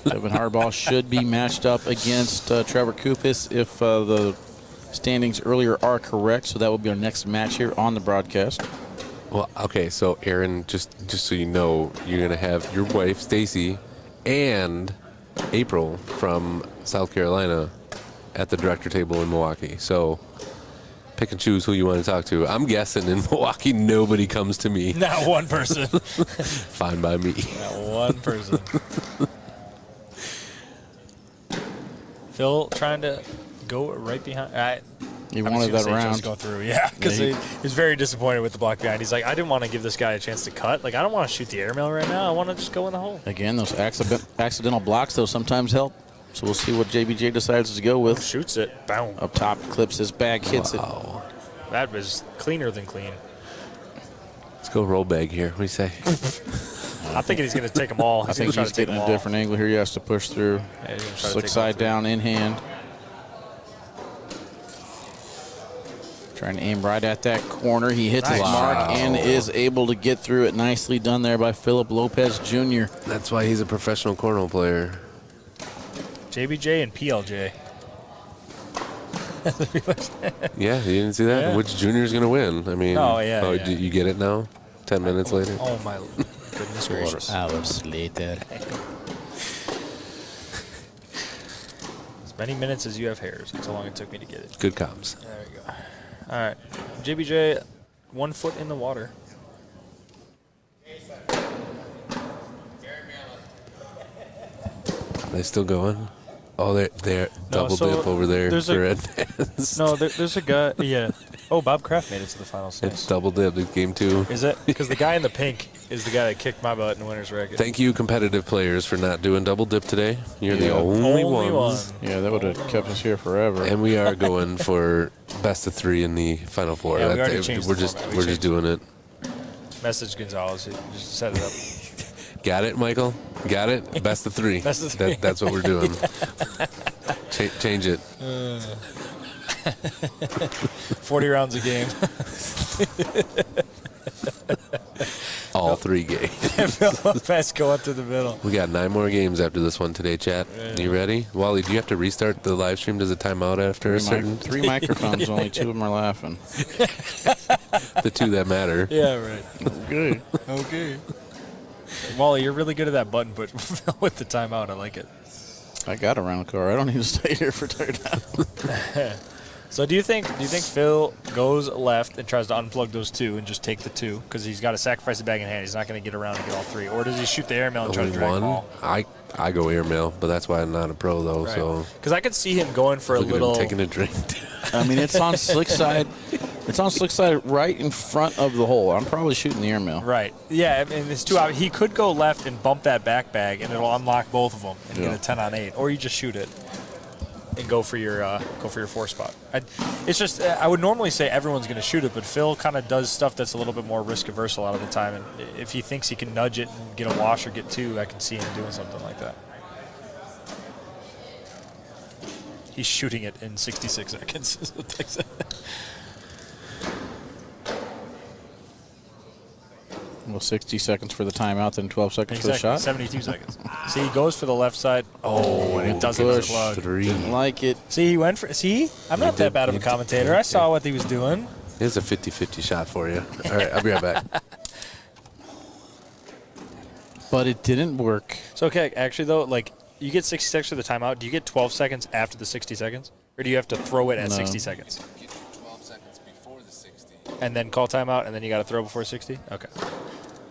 Devin Harbaugh should be matched up against Trevor Kufis if the standings earlier are correct. So that will be our next match here on the broadcast. Well, okay. So Aaron, just so you know, you're gonna have your wife Stacy and April from South Carolina at the director table in Milwaukee. So pick and choose who you want to talk to. I'm guessing in Milwaukee nobody comes to me. Not one person. Fine by me. Not one person. Phil trying to go right behind. He wanted that round. Just go through, yeah, because he was very disappointed with the block behind. He's like, I didn't want to give this guy a chance to cut. Like, I don't want to shoot the airmail right now. I want to just go in the hole. Again, those accidental blocks, though, sometimes help. So we'll see what JBJ decides to go with. Shoots it. Boom. Up top, clips his bag, hits it. That was cleaner than clean. Let's go roll bag here. What do you say? I'm thinking he's going to take them all. I think he's getting a different angle here. He has to push through. Yeah, Slick side down in hand. Trying to aim right at that corner. He hits his mark and is able to get through it. Nicely done there by Philip Lopez Jr. That's why he's a professional cornhole player. JBJ and PLJ. Yeah, you didn't see that? Yeah. Which junior's going to win? I mean, yeah. You get it now? 10 minutes later? Oh, my goodness gracious. 4 hours later. As many minutes as you have hairs. That's how long it took me to get it. Good comms. There we go. All right. JBJ, 1 foot in the water. They still going? Oh, they're double dip over there for advance. No, there's a guy. Yeah. Oh, Bob Kraft made it to the finals. It's double dip in game 2. Is it? Because the guy in the pink is the guy that kicked my butt in winner's bracket. Thank you, competitive players, for not doing double dip today. You're the only ones. Yeah, that would have kept us here forever. And we are going for best of 3 in the final 4. Yeah, we already changed we're the just format. we're just doing it. Message Gonzalez. Just set it up. Got it, Michael? Got it? Best of 3. Best of 3. That's what we're doing. Change it. 40 rounds a game. All 3 games. Phil Lopez going through the middle. We got 9 more games after this one today, chat. You ready? Wally, do you have to restart the live stream? Does it time out after a certain? 3 microphones, only 2 of them are laughing. The 2 that matter. Yeah, right. Okay. Okay. Wally, you're really good at that button push with the timeout. I like it. I got a rental car. I don't need to stay here for third down. So do you think Phil goes left and tries to unplug those 2 and just take the 2 because he's got to sacrifice the bag in hand? He's not going to get around and get all 3, or does he shoot the airmail and try to drag them all? I go airmail, but that's why I'm not a pro though. Right. So because I could see him going for a little taking a drink. I mean, it's on slick side. It's on slick side right in front of the hole. I'm probably shooting the airmail. Right. Yeah, and it's 2 out. He could go left and bump that back bag, and it'll unlock both of them and get a 10 on 8, or you just shoot it and go for your 4 spot. It's just I would normally say everyone's going to shoot it, but Phil kind of does stuff that's a little bit more risk averse a lot of the time. And if he thinks he can nudge it and get a wash or get 2, I can see him doing something like that. He's shooting it in 66 seconds. Well, 60 seconds for the timeout, then 12 seconds for the shot. 72 seconds. See, he goes for the left side. Oh, and it doesn't plug. Didn't like it. See, he went for. See, I'm not that bad of a commentator. I saw what he was doing. Here's a 50-50 shot for you. All right, I'll be right back. But it didn't work. So, okay, actually, though, like, you get 60 seconds for the timeout. Do you get 12 seconds after the 60 seconds? Or do you have to throw it at 60 seconds? You get 12 seconds before the 60. And then call timeout, and then you got to throw before 60? Okay.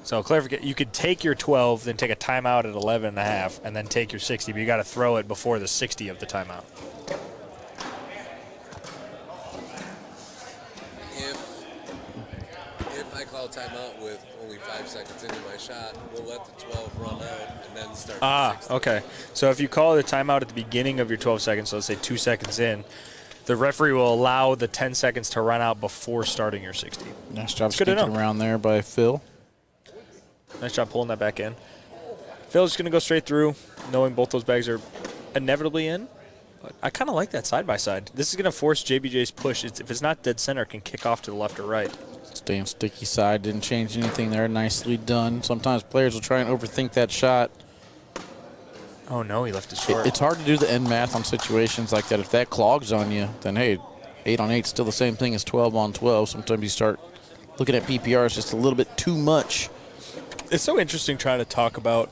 So, clarification, you could take your 12, then take a timeout at 11 and a half, and then take your 60, but you got to throw it before the 60 of the timeout. If I call timeout with only 5 seconds into my shot, we'll let the 12 run out and then start the 60. Okay. So if you call the timeout at the beginning of your 12 seconds, so let's say 2 seconds in, the referee will allow the 10 seconds to run out before starting your 60. Nice job sneaking around there by Phil. Nice job pulling that back in. Phil's just going to go straight through, knowing both those bags are inevitably in. But I kind of like that side-by-side. This is going to force JBJ's push. If it's not dead center, it can kick off to the left or right. Staying sticky side, didn't change anything there. Nicely done. Sometimes players will try and overthink that shot. Oh, no, he left it short. It's hard to do the end math on situations like that. If that clogs on you, then, hey, 8 on 8 is still the same thing as 12 on 12. Sometimes you start looking at PPRs just a little bit too much. It's so interesting trying to talk about,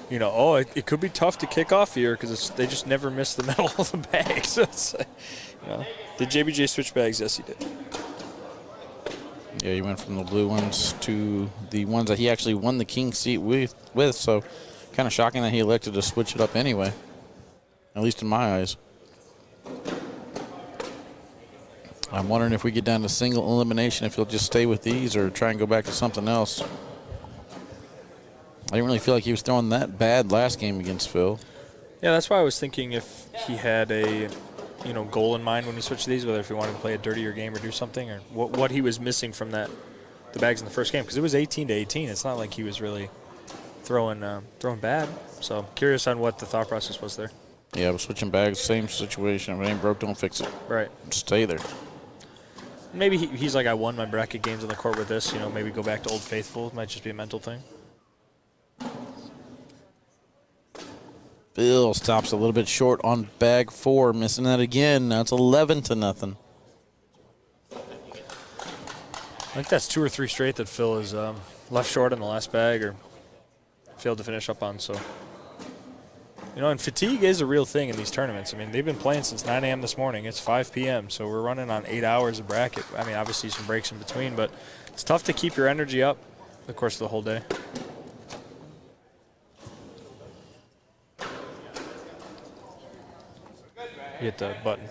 you know, oh, it could be tough to kick off here because they just never miss the middle of the bag. So it's like, you know, did JBJ switch bags? Yes, he did. Yeah, he went from the blue ones to the ones that he actually won the king seat with. So kind of shocking that he elected to switch it up anyway, at least in my eyes. I'm wondering if we get down to single elimination, if he'll just stay with these or try and go back to something else. I didn't really feel like he was throwing that bad last game against Phil. Yeah, that's why I was thinking if he had a, you know, goal in mind when he switched to these, whether if he wanted to play a dirtier game or do something, or what he was missing from the bags in the first game, because it was 18-18. It's not like he was really throwing bad. So I'm curious on what the thought process was there. Yeah, we're switching bags, same situation. If it ain't broke, don't fix it. Right. Stay there. Maybe he's like, I won my bracket games on the court with this. You know, maybe go back to Old Faithful. It might just be a mental thing. Phil stops a little bit short on bag 4, missing that again. Now it's 11-0. I think that's 2 or 3 straight that Phil is left short in the last bag or failed to finish up on. So, you know, and fatigue is a real thing in these tournaments. I mean, they've been playing since 9 a.m. this morning. It's 5 p.m., so we're running on 8 hours of bracket. I mean, obviously some breaks in between, but it's tough to keep your energy up the course of the whole day. Hit the button.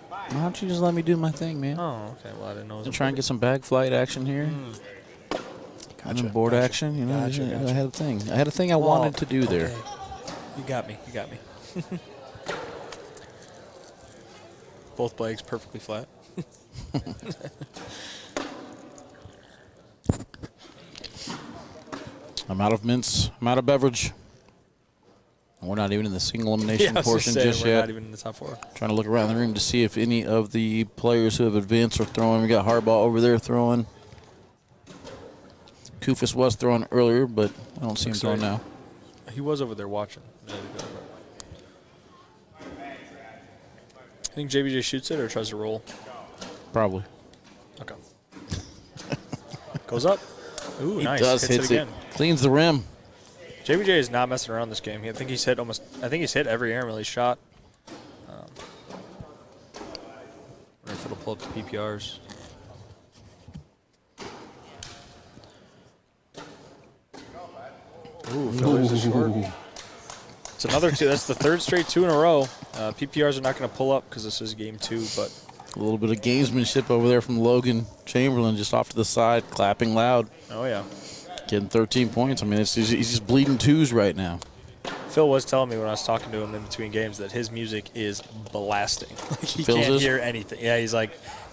Why don't you just let me do my thing, man? Oh, okay. Well, I didn't know. I'm trying to get some bag flight action here. Gotcha. Board action, you know. Gotcha. I had a thing. I had a thing I wanted to do there. You got me. You got me. Both legs perfectly flat. I'm out of mints. I'm out of beverage. We're not even in the single elimination I was portion gonna say, just we're yet. not even in the top 4. Trying to look around the room to see if any of the players who have advanced are throwing. We got Harbaugh over there throwing. Kufis was throwing earlier, but I don't see him throwing now. He was over there watching. I think JBJ shoots it or tries to roll. Probably. Okay. Goes up. Ooh, He nice. does, hits it again. Cleans the rim. JBJ is not messing around this game. I think he's hit every air release shot. Wonder if it'll pull up the PPRs. Ooh, Phillies is short. It's another 2. That's the 3rd straight 2 in a row. PPRs are not going to pull up because this is game 2, but A little bit of gamesmanship over there from Logan Chamberlain, just off to the side, clapping loud. oh yeah. Getting 13 points. I mean, he's just bleeding 2s right now. Phil was telling me when I was talking to him in between games that his music is blasting. Like he Phil's can't is? hear anything. Yeah, he's like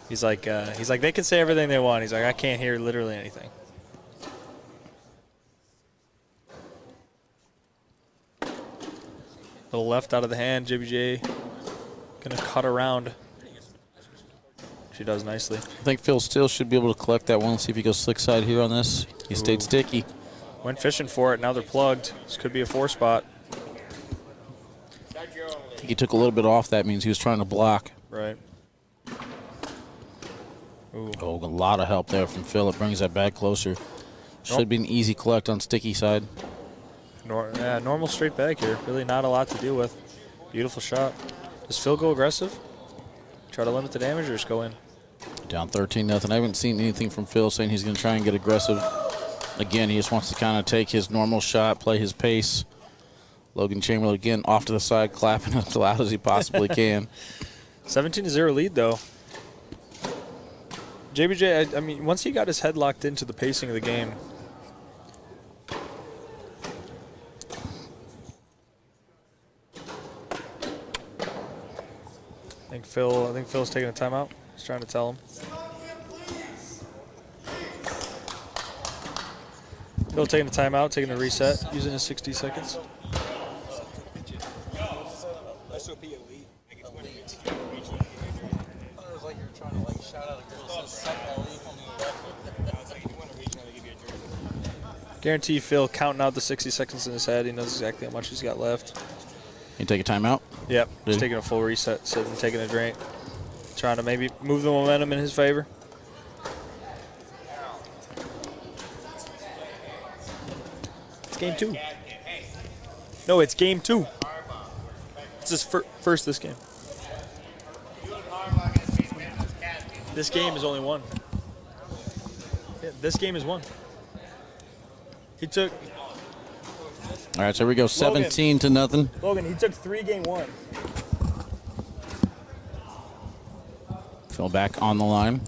they can say everything they want. He's like, I can't hear literally anything. Little left out of the hand, JBJ. Gonna cut around. She does nicely. I think Phil still should be able to collect that one. Let's see if he goes slick side here on this. He stayed sticky. Went fishing for it. Now they're plugged. This could be a 4 spot. I think he took a little bit off. That means he was trying to block. Right. Ooh. Oh, a lot of help there from Phil. It brings that back closer. Should Nope. be an easy collect on sticky side. Normal straight bag here. Really not a lot to deal with. Beautiful shot. Does Phil go aggressive? Try to limit the damage or just go in? Down 13-0. I haven't seen anything from Phil saying he's going to try and get aggressive. Again, he just wants to kind of take his normal shot, play his pace. Logan Chamberlain, again, off to the side, clapping as loud as he possibly can. 17-0 lead, though. JBJ, I mean, once he got his head locked into the pacing of the game, I think Phil's taking a timeout. He's trying to tell him. Phil taking a timeout, taking a reset, using his 60 seconds. Guarantee Phil counting out the 60 seconds in his head. He knows exactly how much he's got left. You take a timeout? Yep, Did just he? taking a full reset, sitting, taking a drink. Trying to maybe move the momentum in his favor. It's game 2. No, it's game 2. It's his first this game. This game is only 1. Yeah, this game is 1. He took... All right, so here we go, 17-0. Logan, he took 3 game 1. Phil back on the line.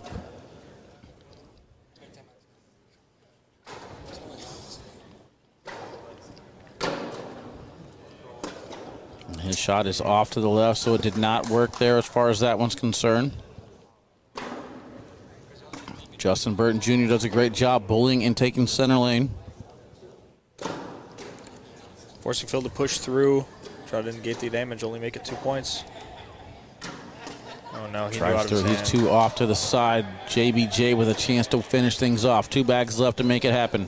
And his shot is off to the left, so it did not work there as far as that one's concerned. Justin Burton Jr. does a great job bullying and taking center lane. Forcing Phil to push through. Try to negate the damage, only make it 2 points. Oh no, he knew out Tries of his to, he's hand. 2 off to the side. JBJ with a chance to finish things off. 2 bags left to make it happen.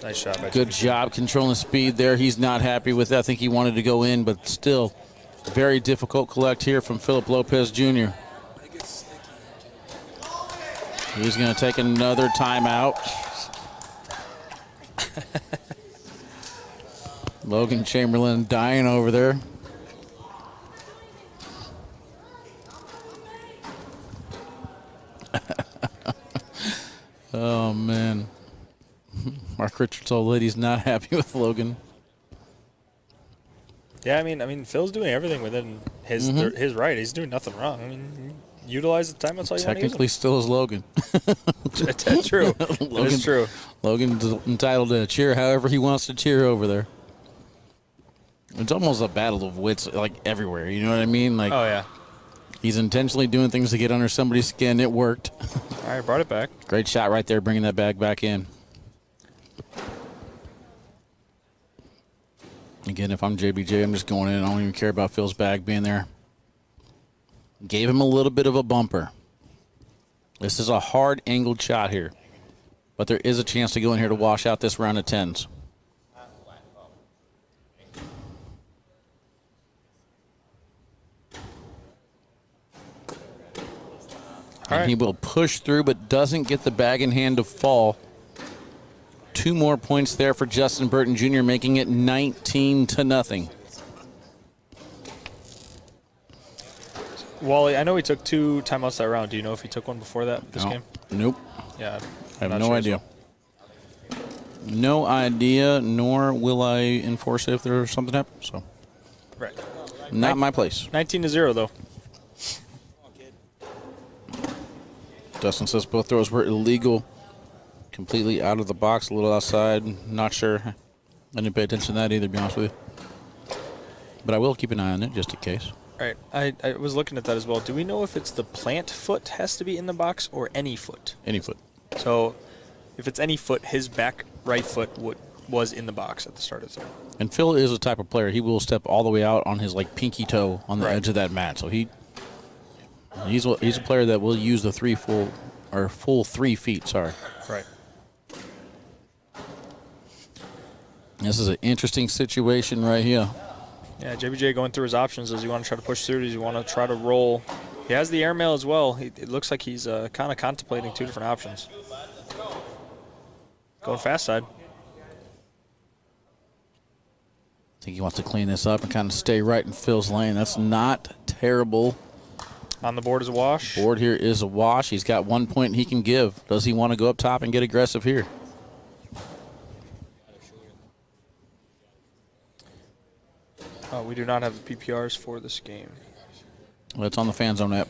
Nice shot by Good JBJ. job controlling speed there. He's not happy with that. I think he wanted to go in, but still very difficult collect here from Philip Lopez Jr. He's going to take another timeout. Logan Chamberlain dying over there. Oh, man. Mark Richards' old lady's not happy with Logan. Yeah, I mean, Phil's doing everything within his his right. He's doing nothing wrong. I mean, utilize the timeouts all you want to use Technically still is Logan. That's true. That is true. Logan's entitled to cheer however he wants to cheer over there. It's almost a battle of wits, like, everywhere. You know what I mean? Like, Oh, yeah. he's intentionally doing things to get under somebody's skin. It worked. All right, brought it back. Great shot right there, bringing that bag back in. Again, if I'm JBJ, I'm just going in. I don't even care about Phil's bag being there. Gave him a little bit of a bumper. This is a hard angled shot here. But there is a chance to go in here to wash out this round of 10s. And he will push through, but doesn't get the bag in hand to fall. 2 more points there for Justin Burton Jr., making it 19-0. Wally, I know he took 2 timeouts that round. Do you know if he took one before this game? Nope. Yeah. I have no idea. No idea, nor will I enforce it if there's something happens. So, right. Not my place. 19-0, though. Dustin says both throws were illegal. Completely out of the box, a little outside. Not sure. I didn't pay attention to that either, to be honest with you. But I will keep an eye on it just in case. All right. I was looking at that as well. Do we know if it's the plant foot has to be in the box or any foot? Any foot. So if it's any foot, his back right foot was in the box at the start of the throw. And Phil is a type of player. He will step all the way out on his pinky toe on the edge of that mat. So he's a player that will use the full 3 feet. Sorry. Right. This is an interesting situation right here. Yeah, JBJ going through his options. Does he want to try to push through? Does he want to try to roll? He has the airmail as well. It looks like he's kind of contemplating 2 different options. Going fast side. I think he wants to clean this up and kind of stay right in Phil's lane. That's not terrible. On the board is a wash. Board here is a wash. He's got 1 point he can give. Does he want to go up top and get aggressive here? We do not have the PPRs for this game. Well, it's on the Fan Zone app.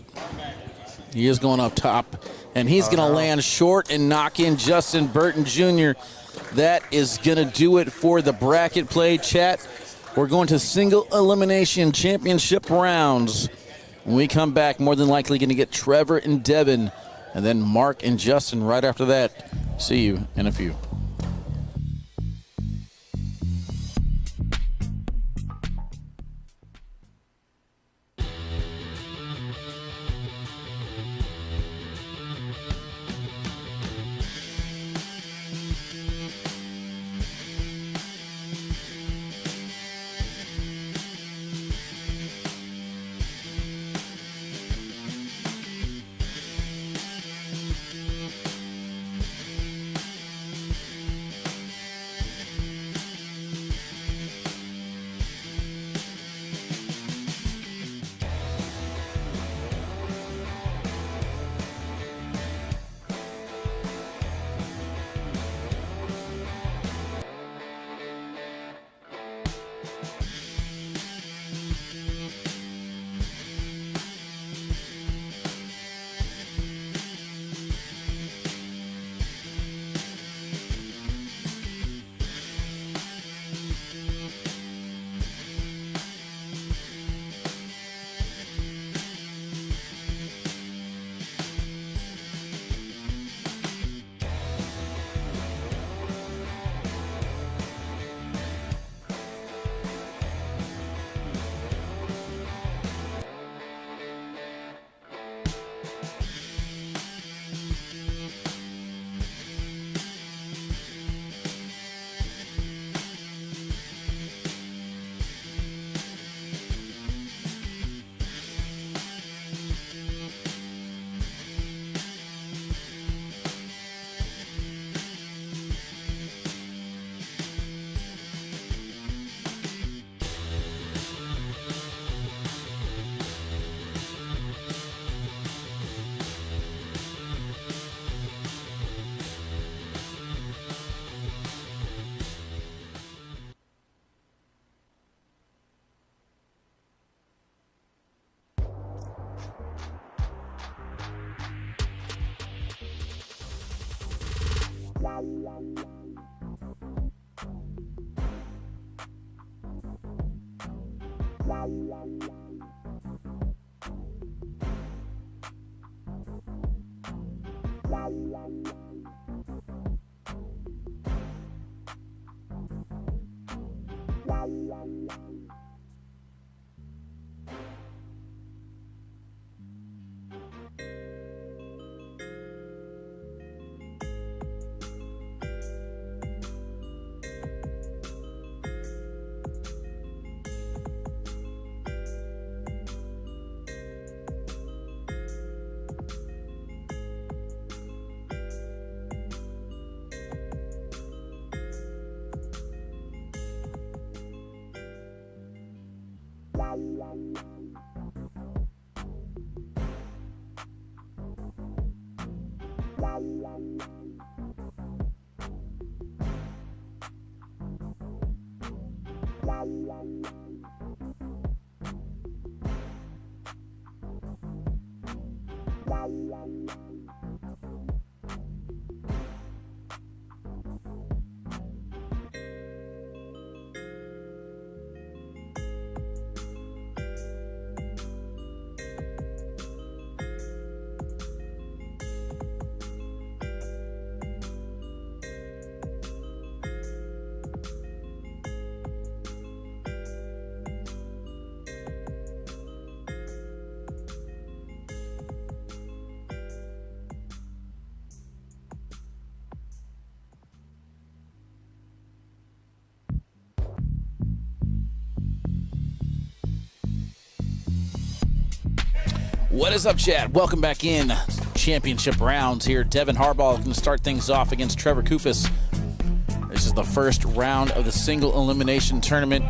He is going up top, and he's going to land short and knock in Justin Burton Jr. That is going to do it for the bracket play. Chat, we're going to single elimination championship rounds. When we come back, more than likely going to get Trevor and Devin, and then Mark and Justin right after that. See you in a few. What is up, Chad? Welcome back in. Championship rounds here. Devin Harbaugh going to start things off against Trevor Kupis. This is the first round of the single elimination tournament.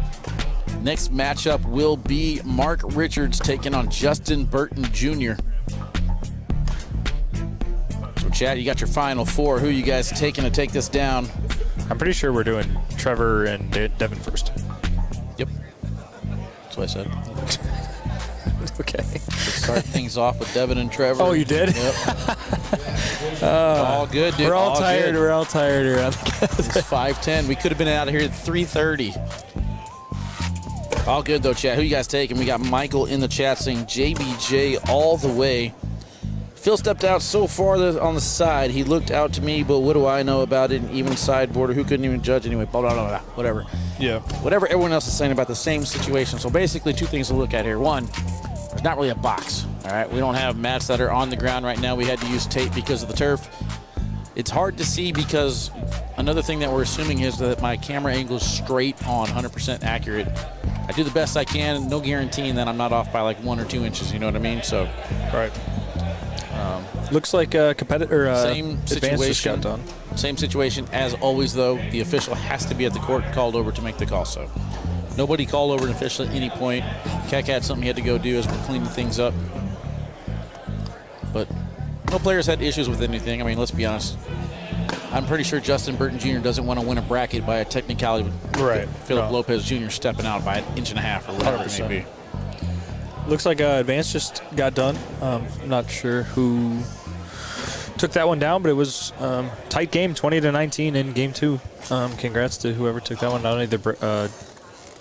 Next matchup will be Mark Richards taking on Justin Burton Jr. So, Chad, you got your final four. Who are you guys taking to take this down? I'm pretty sure we're doing Trevor and Devin first. Yep. That's what I said. Okay. Let's start things off with Devin and Trevor. Oh, you did? Yep. All good, dude. We're all tired. Good. We're all tired here. It's 5:10. We could have been out of here at 3:30. All good, though, chat. Who you guys taking? We got Michael in the chat saying JBJ all the way. Phil stepped out so far on the side. He looked out to me, but what do I know about it? An even sideboarder who couldn't even judge anyway. Blah, blah, blah, blah. Whatever. Yeah. Whatever everyone else is saying about the same situation. So basically, two things to look at here. One, there's not really a box. All right, we don't have mats that are on the ground right now. We had to use tape because of the turf. It's hard to see because another thing that we're assuming is that my camera angle is straight on, 100% accurate. I do the best I can, no guaranteeing that I'm not off by like 1 or 2 inches. You know what I mean? So, right. Looks like a competitor. Same situation. Same situation as always, though. The official has to be at the court called over to make the call. So. Nobody called over an official at any point. Keck had something he had to go do as we're cleaning things up. But no players had issues with anything. I mean, let's be honest. I'm pretty sure Justin Burton Jr. doesn't want to win a bracket by a technicality with Philip Lopez Jr. stepping out by 1.5 inches or whatever 100%. it may be. Looks like Advance just got done. I'm not sure who took that one down, but it was tight game, 20-19 in game 2. Congrats to whoever took that one. Not only the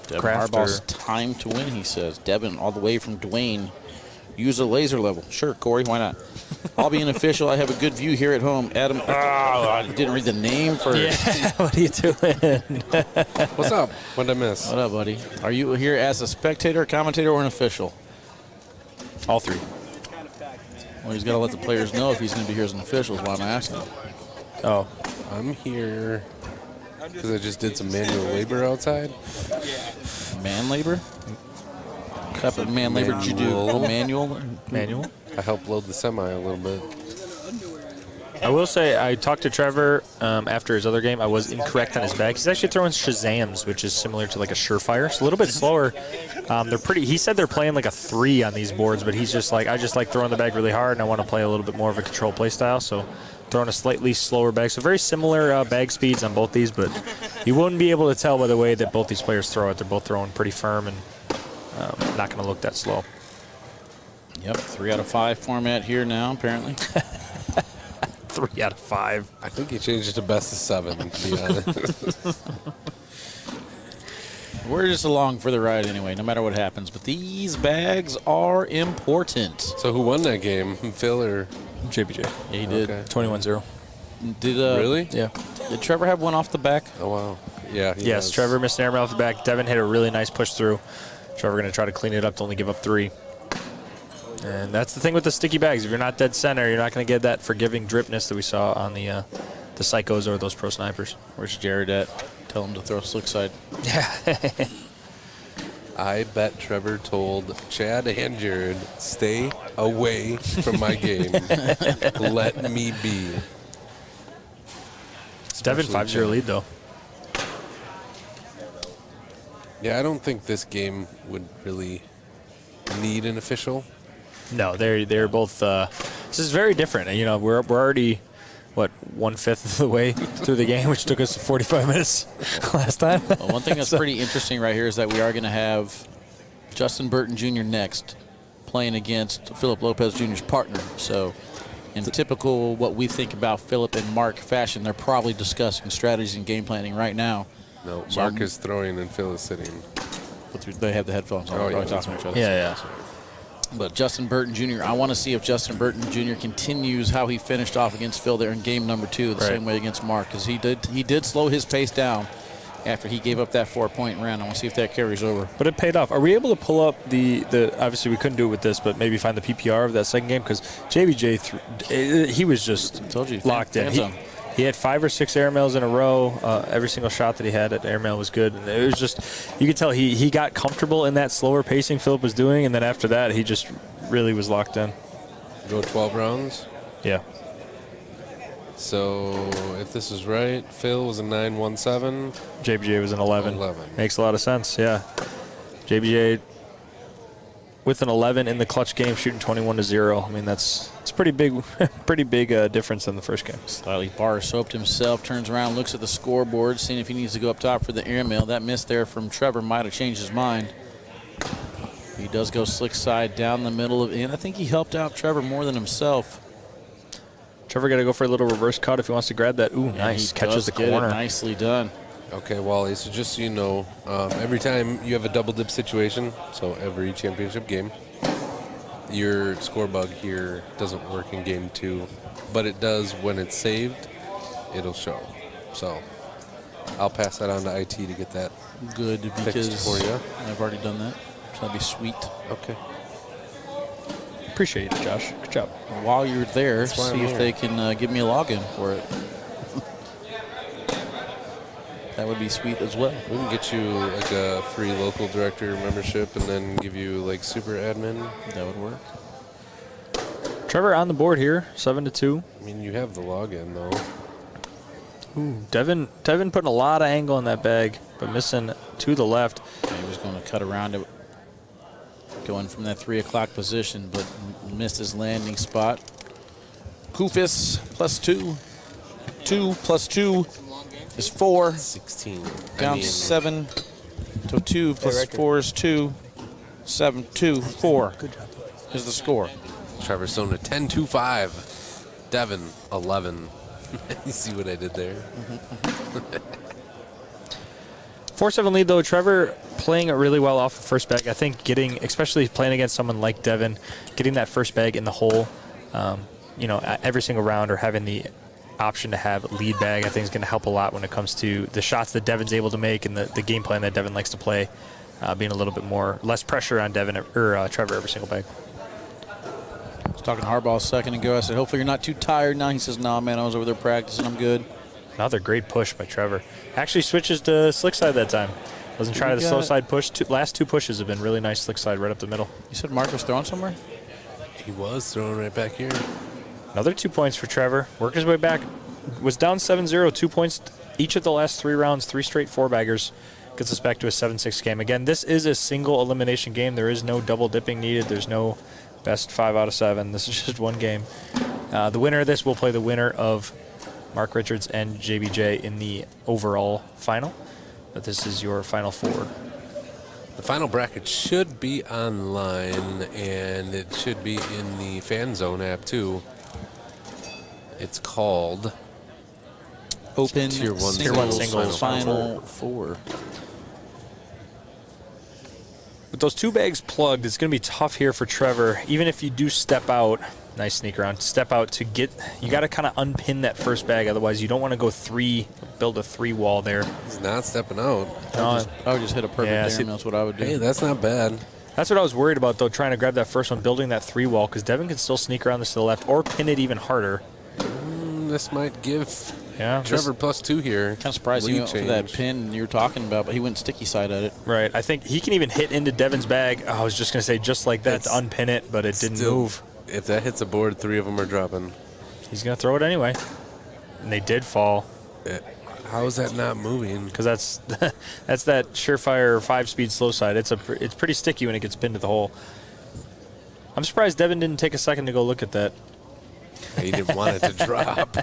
Devin Harbaugh's time to win, he says. Devin, all the way from Dwayne. Use a laser level. Sure, Corey, why not? I'll be an official. I have a good view here at home. Adam, I didn't read the name first. Yeah, what are you doing? What's up? What did I miss? What up, buddy? Are you here as a spectator, commentator, or an official? All three. Well, he's got to let the players know if he's going to be here as an official is why I'm asking. Oh. I'm here because I just did some manual labor outside. Man labor? What type of man labor did you do? Manual? Manual? I helped load the semi a little bit. I will say I talked to Trevor after his other game. I was incorrect on his bag. He's actually throwing Shazams, which is similar to like a Surefire. It's a little bit slower. They're pretty. He said they're playing like a 3 on these boards, but he's just like, I just like throwing the bag really hard, and I want to play a little bit more of a control play style. So throwing a slightly slower bag. So very similar bag speeds on both these, but you wouldn't be able to tell by the way that both these players throw it. They're both throwing pretty firm and not going to look that slow. Yep, 3 out of 5 format here now, apparently. 3 out of 5. I think he changed it to best of 7, to be honest. We're just along for the ride anyway, no matter what happens. But these bags are important. So who won that game? Phil or JPJ? Yeah, he did. Okay. 21-0. Did really? Yeah. Did Trevor have one off the back? Oh, wow. Yeah. Yes, does. Trevor missed an airmail off the back. Devin hit a really nice push through. Trevor going to try to clean it up to only give up 3. And that's the thing with the sticky bags. If you're not dead center, you're not going to get that forgiving dripness that we saw on the Psychos or those Pro Snipers. Where's Jared at? Tell him to throw a slick side. Yeah. I bet Trevor told Chad and Jared, stay away from my game. Let me be. Devin 5-0 lead, though. Yeah, I don't think this game would really need an official? No, they're both. This is very different. You know, we're already, what, 1/5 of the way through the game, which took us 45 minutes last time. Well, one thing that's pretty interesting right here is that we are going to have Justin Burton Jr. next, playing against Philip Lopez Jr.'s partner. So, in typical what we think about Philip and Mark fashion, they're probably discussing strategies and game planning right now. No, So Mark is throwing and Phil is sitting. They have the headphones on. Oh, They're yeah, talking to each other. Yeah. But Justin Burton Jr., I want to see if Justin Burton Jr. continues how he finished off against Phil there in game number 2, the same way against Mark, because he did slow his pace down after he gave up that 4-point round. I want to see if that carries over. But it paid off. Are we able to pull up the obviously we couldn't do it with this, but maybe find the PPR of that second game? Because JBJ, he was just locked in. He had 5 or 6 airmails in a row. Every single shot that he had at airmail was good. And it was just, you could tell he got comfortable in that slower pacing Philip was doing, and then after that, he just really was locked in. Go 12 rounds? Yeah. So if this is right, Phil was a 9-1-7. JBJ was an 11. Makes a lot of sense, yeah. JBJ with an 11 in the clutch game, shooting 21-0. I mean, it's a pretty big difference in the first game. Slightly bar soaped himself, turns around, looks at the scoreboard, seeing if he needs to go up top for the airmail. That miss there from Trevor might have changed his mind. He does go slick side down the middle of, and I think he helped out Trevor more than himself. Trevor got to go for a little reverse cut if he wants to grab that. Ooh, And nice. he Catches the does get corner. it. Nicely done. Okay, Wally, so just so you know, every time you have a double dip situation, so every championship game, your score bug here doesn't work in game 2, but it does when it's saved, it'll show. So I'll pass that on to IT to get that Good, fixed because for you. I've already done that. So that'd be sweet. Okay. Appreciate it, Josh. Good job. While you're there, That's why I'm see if here. they can give me a login for it. That would be sweet as well. We can get you like a free local director membership and then give you like super admin. That would work. Trevor on the board here, 7-2. I mean, you have the login though. Ooh, Devin putting a lot of angle in that bag, but missing to the left. He was going to cut around it, going from that 3 o'clock position, but missed his landing spot. Koufis +2. 2 + 2 is 4. 16. Down 7. So 2 + 4 is 2. 7, 2, 4. Good job. Is the score. Trevor Stone at 10-2-5. Devin 11. You see what I did there? 4-7 lead though. Trevor playing it really well off the first bag. I think especially playing against someone like Devin, getting that first bag in the hole, every single round, or having the option to have lead bag, I think is going to help a lot when it comes to the shots that Devin's able to make and the game plan that Devin likes to play, being a little bit less pressure on Devin or Trevor every single bag. I was talking to Harbaugh a second ago. I said, hopefully you're not too tired now. He says, nah, man, I was over there practicing. I'm good. Another great push by Trevor. Actually switches to slick side that time. Doesn't try the slow side push. Last 2 pushes have been really nice slick side right up the middle. You said Mark was throwing somewhere? He was throwing right back here. Another 2 points for Trevor. Worked his way back. Was down 7-0, 2 points each of the last 3 rounds, 3 straight 4-baggers. Gets us back to a 7-6 game. Again, this is a single elimination game. There is no double dipping needed. There's no best 5 out of 7. This is just one game. The winner of this will play the winner of Mark Richards and JBJ in the overall final. But this is your final 4. The final bracket should be online, and it should be in the Fan Zone app too. It's called Open Tier 1 Singles Final 4. With those 2 bags plugged, it's going to be tough here for Trevor. Even if you do step out, nice sneak around, step out to get, you got to kind of unpin that first bag. Otherwise, you don't want to go build a 3 wall there. He's not stepping out. I would just hit a perfect airmail. That's what I would do. Hey, that's not bad. That's what I was worried about, though, trying to grab that first one, building that 3 wall, because Devin can still sneak around this to the left or pin it even harder. This might give Trevor +2 here. Kind of surprised he went for that pin you were talking about, but he went sticky side at it. Right. I think he can even hit into Devin's bag. I was just going to say just like that to unpin it, but it didn't move. If that hits a board, 3 of them are dropping. He's going to throw it anyway. And they did fall. How is that not moving? Because that's that surefire 5-speed slow side. It's pretty sticky when it gets pinned to the hole. I'm surprised Devin didn't take a second to go look at that. He didn't want it to drop.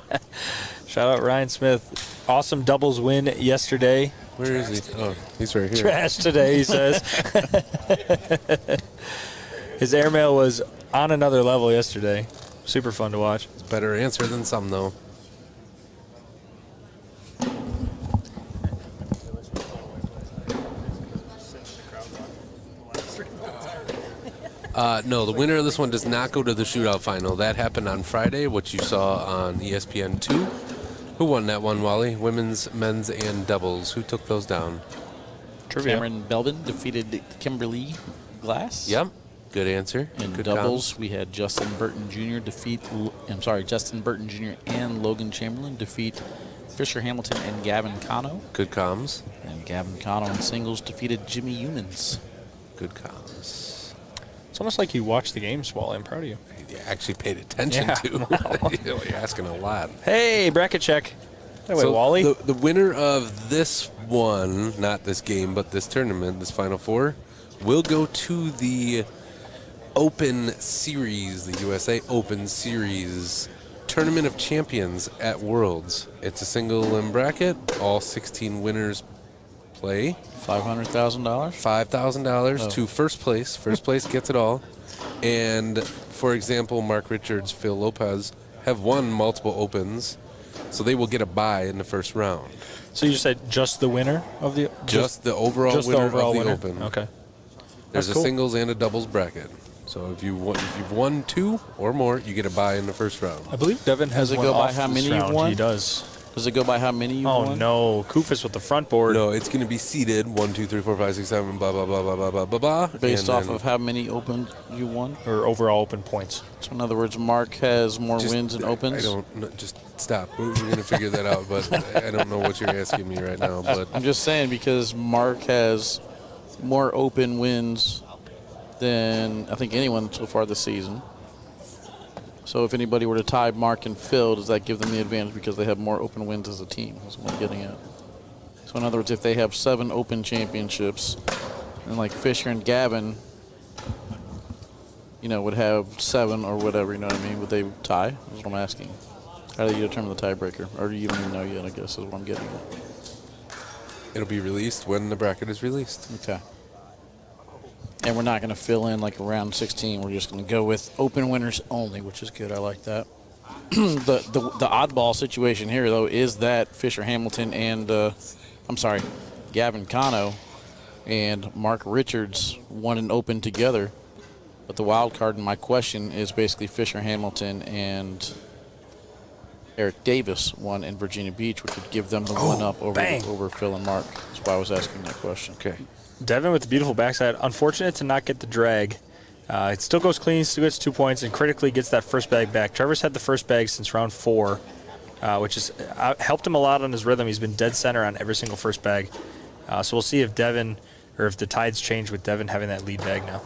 Shout out Ryan Smith. Awesome doubles win yesterday. Where is he? Oh, he's right here. Trash today, he says. His airmail was on another level yesterday. Super fun to watch. It's a better answer than some, though. No, the winner of this one does not go to the shootout final. That happened on Friday, which you saw on ESPN 2. Who won that one, Wally? Women's, men's, and doubles. Who took those down? Trivia. Cameron Belvin defeated Kimberly Glass. Yep. Good answer. In Good doubles, comms. we had Justin Burton Jr. Justin Burton Jr. and Logan Chamberlain defeat Fisher Hamilton and Gavin Cano. Good comms. And Gavin Cano in singles defeated Jimmy Humans. Good comms. It's almost like you watched the games, Wally. I'm proud of you. You actually paid attention to. Wow. You're asking a lot. Hey, bracket check. Anyway, So Wally. The winner of this one, not this game, but this tournament, this Final Four, will go to the Open Series, the USA Open Series Tournament of Champions at Worlds. It's a single limb bracket. All 16 winners play. $500,000? $5,000 to first place. First place gets it all. And, for example, Mark Richards, Phil Lopez have won multiple Opens, so they will get a bye in the first round. So you just said just the winner of the... Just the overall winner of the Open. Okay. There's That's a cool. singles and a doubles bracket. So if you've won 2 or more, you get a bye in the first round. I believe Devin has Does it one go by off how this many you've round. won? He does. Does it go by how many you Oh, won? no. Kufis with the front board. No, it's going to be seeded 1, 2, 3, 4, 5, 6, 7, blah, blah, blah, blah, blah, blah, blah, blah. Based and off then of how many Opens you won? Or overall open points. So in other words, Mark has more just- wins than Opens? I don't, no, just stop. We're going to figure that out, but I don't know what you're asking me right now. But I'm just saying because Mark has more Open wins than I think anyone so far this season. So if anybody were to tie Mark and Phil, does that give them the advantage because they have more Open wins as a team? That's what I'm getting at. So in other words, if they have 7 Open championships, and like Fisher and Gavin, would have 7 or whatever, you know what I mean? Would they tie? That's what I'm asking. How do you determine the tiebreaker? Or do you don't even know yet, I guess, is what I'm getting at. it'll be released when the bracket is released. Okay. And we're not going to fill in like around 16. We're just going to go with Open winners only, which is good. I like that. the oddball situation here, though, is that Fisher Hamilton and, Gavin Cano and Mark Richards won an Open together. But the wild card in my question is basically Fisher Hamilton and Eric Davis won in Virginia Beach, which would give them the one up over Phil and Mark. That's why I was asking that question. Okay. Devin with the beautiful backside. Unfortunate to not get the drag. It still goes clean, still gets 2 points, and critically gets that first bag back. Trevor's had the first bag since round 4, which has helped him a lot on his rhythm. He's been dead center on every single first bag. So we'll see if Devin, or if the tides change with Devin having that lead bag now.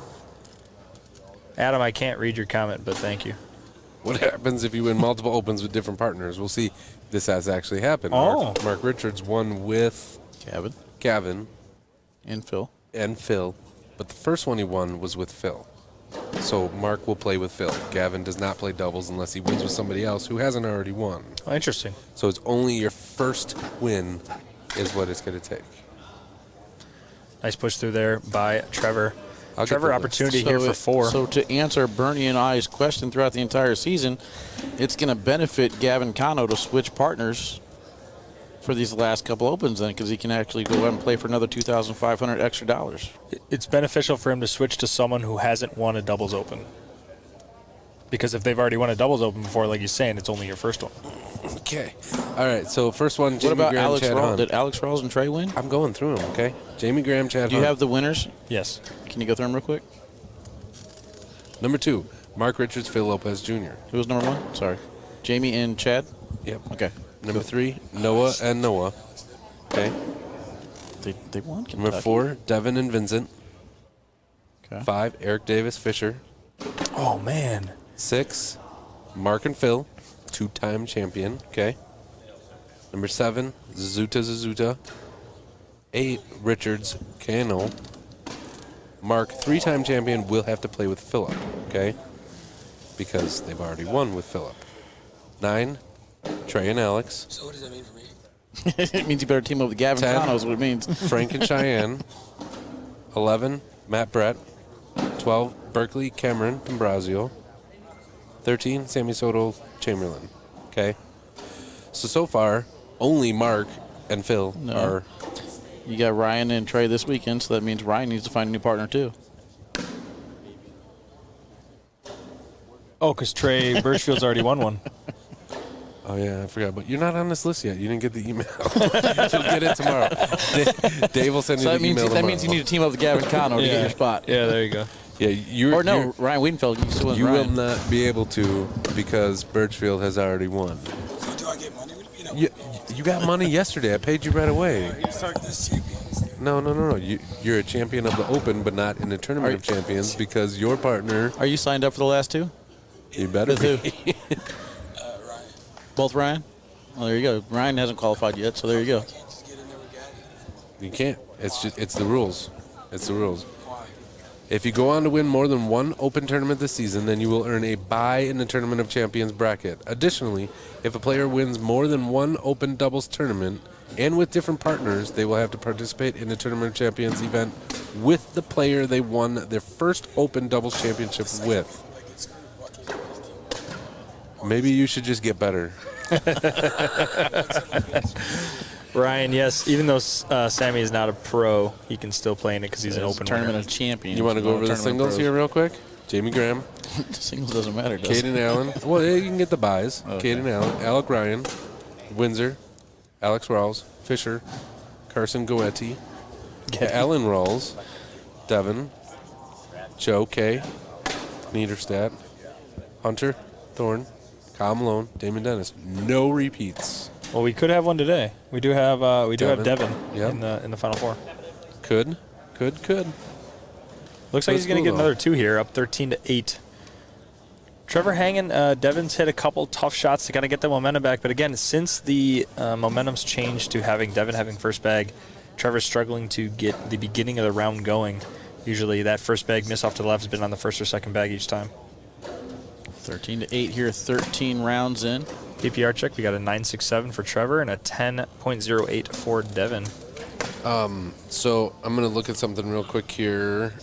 Adam, I can't read your comment, but thank you. What happens if you win multiple Opens with different partners? We'll see if this has actually happened. Oh. Mark Richards won with Gavin. And Phil. But the first one he won was with Phil. So Mark will play with Phil. Gavin does not play doubles unless he wins with somebody else who hasn't already won. Oh, interesting. So it's only your first win is what it's going to take. Nice push through there by Trevor. I'll get Trevor, the opportunity list. here for 4. So to answer Bernie and I's question throughout the entire season, it's going to benefit Gavin Cano to switch partners for these last couple Opens then, because he can actually go out and play for another $2,500 extra dollars. It's beneficial for him to switch to someone who hasn't won a doubles open. Because if they've already won a doubles open before, like he's saying, it's only your first one. Okay. All right, so first one, What Jamie about Graham, Alex Chad Rawls? Hunt. Did Alex Rawls and Trey win? I'm going through them, okay? Jamie Graham, Chad Do you Hunt. have the winners? Yes. Can you go through them real quick? Number 2, Mark Richards, Phil Lopez Jr. Who was number 1? Sorry. Jamie and Chad? Yep. Okay. Number 3, Noah and Noah. Okay. They won Kentucky. Number 4, Devin and Vincent. Okay. 5, Eric Davis, Fisher. Oh, man. 6, Mark and Phil, 2-time champion. Okay. Number 7, Zazuta. 8, Richards, Cano. Mark, 3-time champion, will have to play with Philip. okay? Because they've already won with Philip. 9, Trey and Alex. So what does that mean for me? It means you better team up with Gavin 10, Cano is what it means. Frank and Cheyenne. 11, Matt Brett. 12, Berkeley, Cameron, D'Ambrosio. 13, Sammy Soto, Chamberlain. Okay? So far, only Mark and Phil are... You got Ryan and Trey this weekend, so that means Ryan needs to find a new partner, too. Oh, because Trey Birchfield's already won one. Oh, yeah, I forgot. But you're not on this list yet. You didn't get the email. You'll get it tomorrow. Dave will send you the email tomorrow. That means you need to team up with Gavin Cano to get your spot. Yeah, there you go. Yeah, Ryan Wiedenfeld. You still with You Ryan. will not be able to because Birchfield has already won. So do I get money? You got money yesterday. I paid you right away. No. You're a champion of the Open, but not in the Tournament of Champions because your partner... Are you signed up for the last two? You better be. Ryan. Both Ryan? Well, there you go. Ryan hasn't qualified yet, so there you go. You can't. It's the rules. It's the rules. If you go on to win more than one Open tournament this season, then you will earn a bye in the Tournament of Champions bracket. Additionally, if a player wins more than one Open doubles tournament and with different partners, they will have to participate in the Tournament of Champions event with the player they won their first Open doubles championship with. Maybe you should just get better. Ryan, yes, even though Sammy is not a pro, he can still play in it because he's an Open Tournament winner. of Champions. You want to go over the singles here real quick? Jamie Graham. Singles doesn't matter, does it? Caden Allen. Well, yeah, you can get the buys. Okay. Caden Allen, Alec Ryan, Windsor, Alex Rawls, Fisher, Carson Goetti, Alan Rawls, Devin, Joe K, Niederstadt, Hunter, Thorne, Kyle Malone, Damon Dennis. No repeats. Well, we could have one today. We do have Devin Yep. in the Final Four. Could. Looks like he's going to get another 2 here, up 13-8. Trevor hanging. Devin's hit a couple tough shots to kind of get the momentum back. But again, since the momentum's changed to having Devin having first bag, Trevor's struggling to get the beginning of the round going. Usually that first bag miss off to the left has been on the first or second bag each time. 13-8 here, 13 rounds in. PPR check, we got a 9.67 for Trevor and a 10.08 for Devin. So I'm going to look at something real quick here.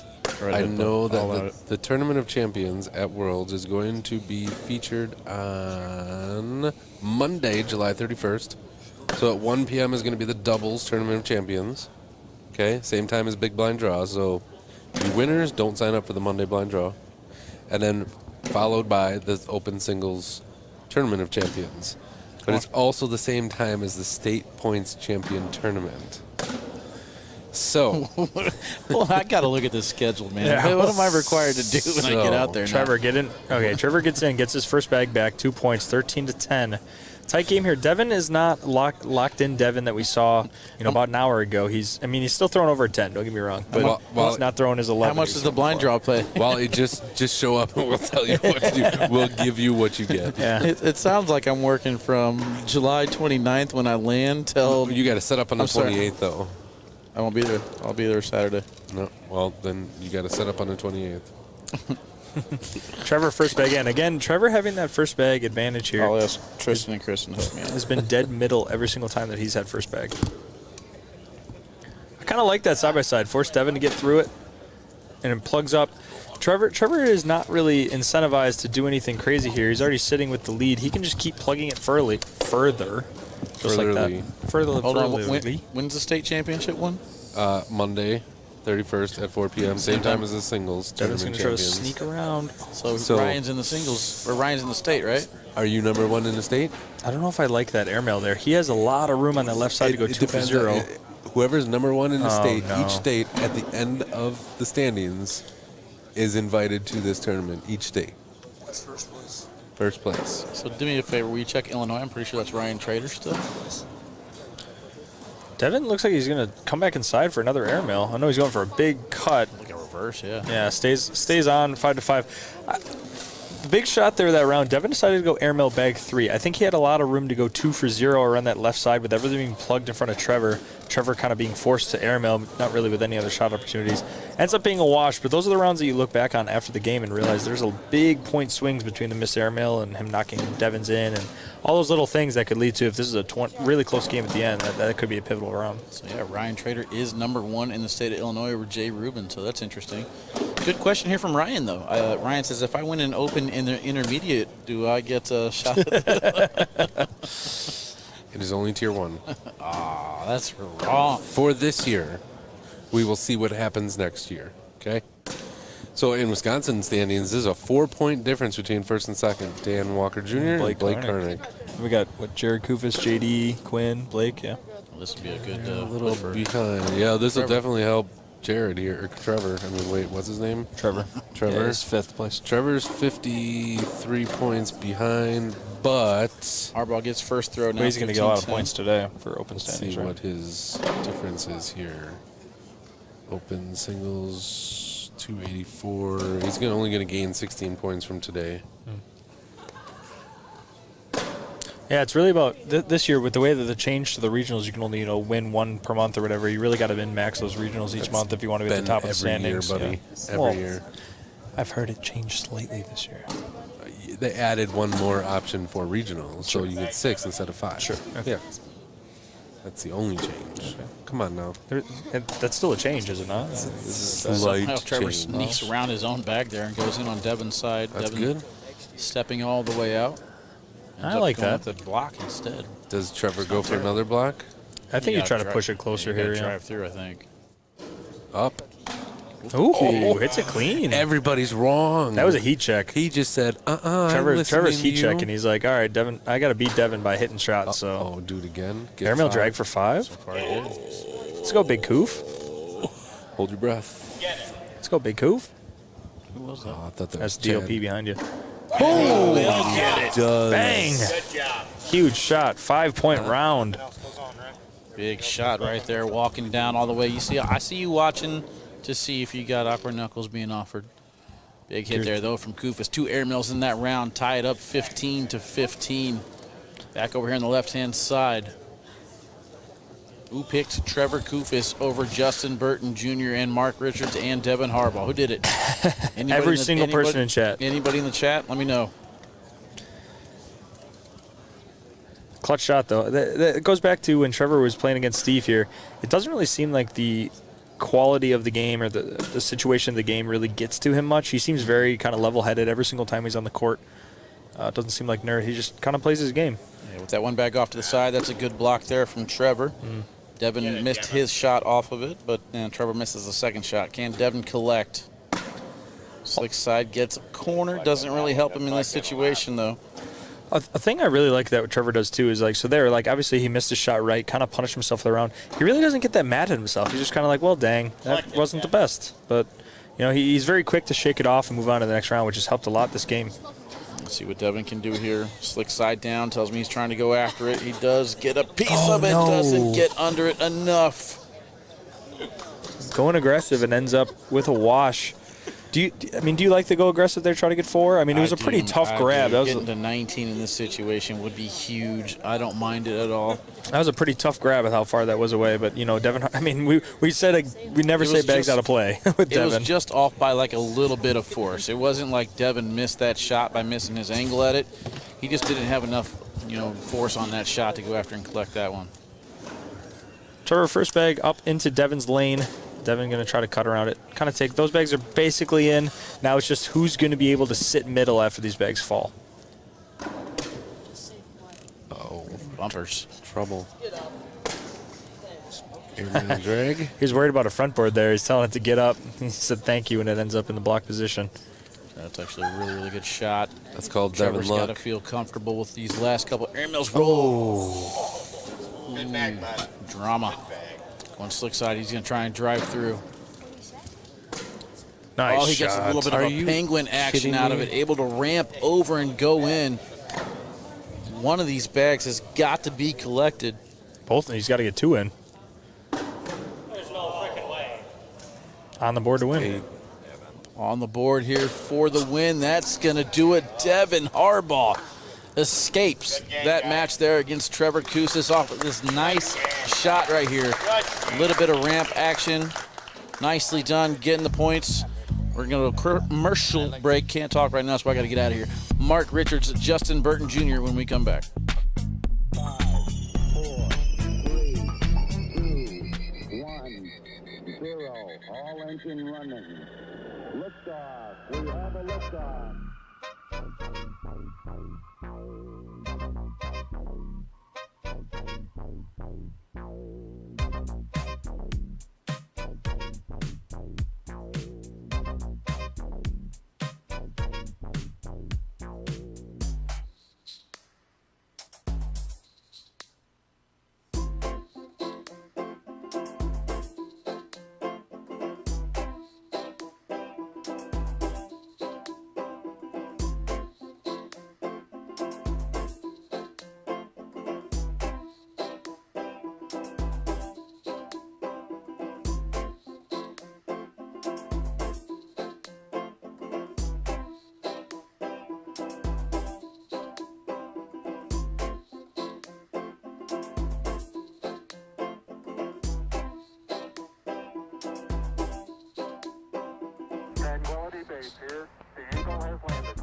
I know that the Tournament of Champions at Worlds is going to be featured on Monday, July 31st. So at 1 p.m. is going to be the doubles Tournament of Champions. Okay, same time as Big Blind Draw. So you winners don't sign up for the Monday Blind Draw. And then followed by the Open Singles Tournament of Champions. But it's also the same time as the State Points Champion Tournament. So, well, I got to look at this schedule, man. Yeah, what am I required to do when I get out there? Trevor, get in. Okay, Trevor gets in, gets his first bag back, 2 points, 13-10. Tight game here. Devin is not locked in. Devin that we saw, about an hour ago. He's still throwing over a 10. Don't get me wrong, but he's not throwing his 11. How much does the blind draw play? Well, just show up and we'll tell you what to do. We'll give you what you get. Yeah. It sounds like I'm working from July 29th when I land till. You got to set up on the 28th though. I won't be there. I'll be there Saturday. No. Well, then you got to set up on the 28th. Trevor first bag in. Again, Trevor having that first bag advantage here. I'll ask Tristan and Kristen to help me out. Has been dead middle every single time that he's had first bag. I kind of like that side-by-side. Force Devin to get through it, and it plugs up. Trevor is not really incentivized to do anything crazy here. He's already sitting with the lead. He can just keep plugging it further. Just like that. Further. Hold on. When's the state championship one? Monday, 31st at 4 p.m. Same time as the singles. Devin's going to try to sneak around. So Ryan's in the singles, or Ryan's in the state, right? Are you number one in the state? I don't know if I like that airmail there. He has a lot of room on that left side to go 2-0. Whoever's number one in the state, each state at the end of the standings is invited to this tournament. Each state. What's first place? First place. So do me a favor. Will you check Illinois? I'm pretty sure that's Ryan Trader still. Devin looks like he's going to come back inside for another airmail. I know he's going for a big cut. Like a reverse, yeah. Yeah, stays on 5-5. big shot there that round. Devin decided to go airmail bag 3. I think he had a lot of room to go 2 for 0 around that left side with everything being plugged in front of Trevor. Trevor kind of being forced to airmail, not really with any other shot opportunities. Ends up being a wash, but those are the rounds that you look back on after the game and realize there's a big point swings between the missed airmail and him knocking Devin's in, and all those little things that could lead to, if this is a really close game at the end, that could be a pivotal round. So yeah, Ryan Trader is #1 in the state of Illinois over Jay Rubin, so that's interesting. Good question here from Ryan, though. Ryan says, if I win an Open in the intermediate, do I get a shot at that? It is only Tier 1. Aw, that's wrong. For this year. We will see what happens next year, okay? So in Wisconsin standings, there's a 4-point difference between first and second. Dan Walker Jr. and Blake Karnick. We got, Jared Kufis, JD, Quinn, Blake, yeah. Well, this would be a good a little behind. Yeah, this will definitely help Jared here, or Trevor. I mean, wait, what's his name? Trevor. Trevor. Yeah, he's 5th place. Trevor's 53 points behind, but Harbaugh gets first throw now. But he's going to get a lot of points today for open let's standings, see right? what his difference is here. Open singles, 284. He's only going to gain 16 points from today. Yeah, it's really about this year with the way that the change to the regionals. You can only win 1 per month or whatever. You really got to min-max those regionals each month if you want to be at the top of the standings. Every year, buddy. Yeah. Every year. I've heard it changed slightly this year. They added one more option for regionals, so you get 6 instead of 5. Sure. Yeah. That's the only change. Come on now. That's still a change, is it not? Somehow Trevor sneaks around his own bag there and goes in on Devin's side. That's Devin good. Stepping all the way out. I like that. The block instead. Does Trevor go for another block? I think you try to push it closer here. Yeah. Drive through, I think. Up. Ooh, hits it clean. Everybody's wrong. That was a heat check. He just said, Trevor's heat checking. He's like, all right, Devin, I got to beat Devin by hitting shots. So do it again. Airmail drag for 5. So far, it is. Let's go, Big Coof. Hold your breath. Let's go, Big Coof. Who was that? I thought that That's was DOP Chad. behind you. Oh, get it. Bang. Huge shot. 5-point round. Big shot right there, walking down all the way. I see you watching to see if you got awkward knuckles being offered. Big hit there, though, from Kufis. 2 airmails in that round, tied up 15-15. Back over here on the left-hand side. Who picked Trevor Kufis over Justin Burton Jr. and Mark Richards and Devin Harbaugh? Who did it? Every single person in chat. Anybody in the chat? Let me know. Clutch shot, though. It goes back to when Trevor was playing against Steve here. It doesn't really seem like the quality of the game or the situation of the game really gets to him much. He seems very kind of level-headed every single time he's on the court. It doesn't seem like nerd. He just kind of plays his game. Yeah, with that one bag off to the side, that's a good block there from Trevor. Devin missed his shot off of it, but Trevor misses the second shot. Can Devin collect? Slick side gets a corner. Doesn't really help him in this situation, though. A thing I really like that what Trevor does too is obviously he missed his shot right, kind of punished himself for the round. He really doesn't get that mad at himself. He's just kind of like, well, dang, that wasn't the best. But he's very quick to shake it off and move on to the next round, which has helped a lot this game. Let's see what Devin can do here. Slick side down, tells me he's trying to go after it. He does get a piece of it, doesn't get under it enough. Going aggressive and ends up with a wash. Do you like to go aggressive there, try to get 4? I mean, it was a pretty tough grab. Getting to 19 in this situation would be huge. I don't mind it at all. That was a pretty tough grab with how far that was away. But, Devin, I mean, we said we never say bags out of play with Devin. It was just off by like a little bit of force. It wasn't like Devin missed that shot by missing his angle at it. He just didn't have enough, force on that shot to go after and collect that one. Trevor, first bag up into Devin's lane. Devin going to try to cut around it. Kind of take those bags are basically in. Now it's just who's going to be able to sit middle after these bags fall. Oh, bumpers. Trouble. Airman drag. He was worried about a front board there. He's telling it to get up. He said thank you, and it ends up in the block position. That's actually a really, really good shot. That's called Trevor's Devin luck. got to feel comfortable with these last couple airmails. Roll. Drama. One slick side, he's going to try and drive through. Nice he gets a little bit of a penguin action out of it, able to ramp over and go in. One of these bags has got to be collected. Both, he's got to get 2 in. On the board to win. On the board here for the win. That's going to do it. Devin Harbaugh escapes that match there against Trevor Koussis off of this nice shot right here. A little bit of ramp action. Nicely done, getting the points. We're going to go commercial break. Can't talk right now, so I got to get out of here. Mark Richards, Justin Burton Jr. when we come back. 5, 4, 3, 2, 1, 0. All engine running. Liftoff. We have a liftoff. Tranquility Base here. The Eagle has landed.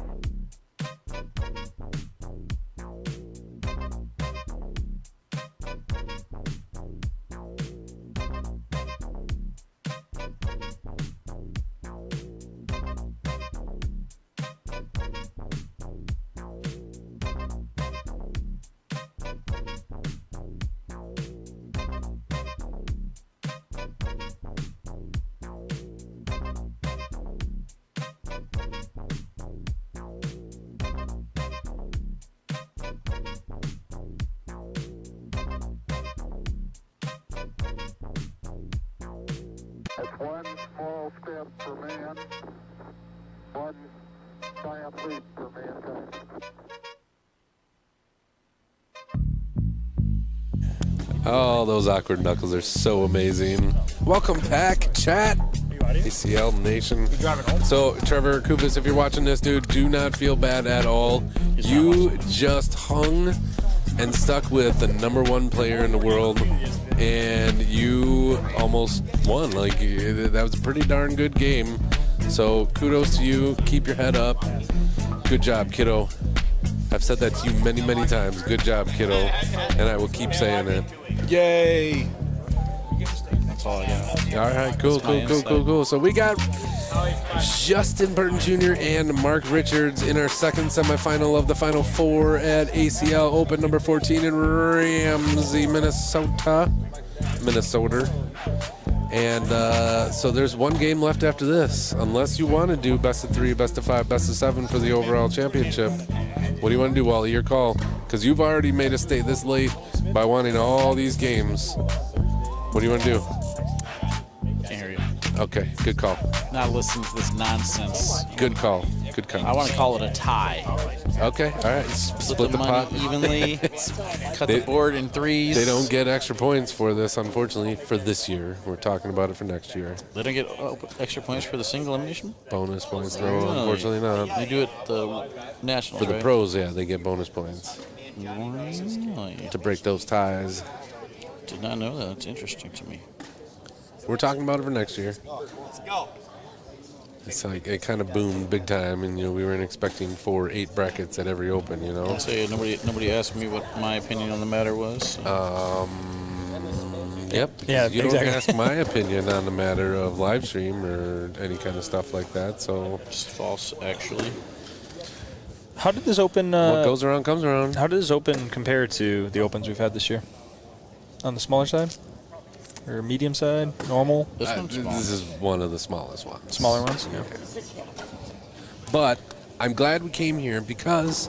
That's one small step for man, one giant leap for mankind. Oh, those awkward knuckles are so amazing. Welcome back, chat. ACL Nation. So, Trevor Koussis, if you're watching this, dude, do not feel bad at all. You just hung and stuck with the #1 player in the world, and you almost won. Like, that was a pretty darn good game. So, kudos to you. Keep your head up. Good job, kiddo. I've said that to you many, many times. Good job, kiddo. And I will keep saying it. Yay! That's all I got. All right, cool. So we got Justin Burton Jr. and Mark Richards in our second semifinal of the Final Four at ACL Open number 14 in Ramsey, Minnesota. And so there's one game left after this, unless you want to do best of 3, best of 5, best of 7 for the overall championship. What do you want to do, Wally? Your call. Because you've already made us stay this late by wanting all these games. What do you want to do? Can't hear you. Okay, good call. Not listening to this nonsense. Good call. I want to call it a tie. Okay, all right. Split the money pot evenly. Cut the board in threes. They don't get extra points for this, unfortunately, for this year. We're talking about it for next year. They don't get extra points for the single elimination? Bonus points, no, unfortunately not. They do it the nationals, For the right? pros, yeah, they get bonus points. Really? To break those ties. Did not know that. That's interesting to me. We're talking about it for next year. Let's go. It's like it kind of boomed big time, and we weren't expecting 4 8 brackets at every Open. I'll say nobody asked me what my opinion on the matter was. So. Yep. Yeah, you don't exactly. ask my opinion on the matter of live stream or any kind of stuff like that. So it's false, actually. How did this Open? What goes around comes around. How did this Open compare to the Opens we've had this year? On the smaller side, or medium side, normal? This is one of the smallest ones. Smaller ones. Yeah. But I'm glad we came here because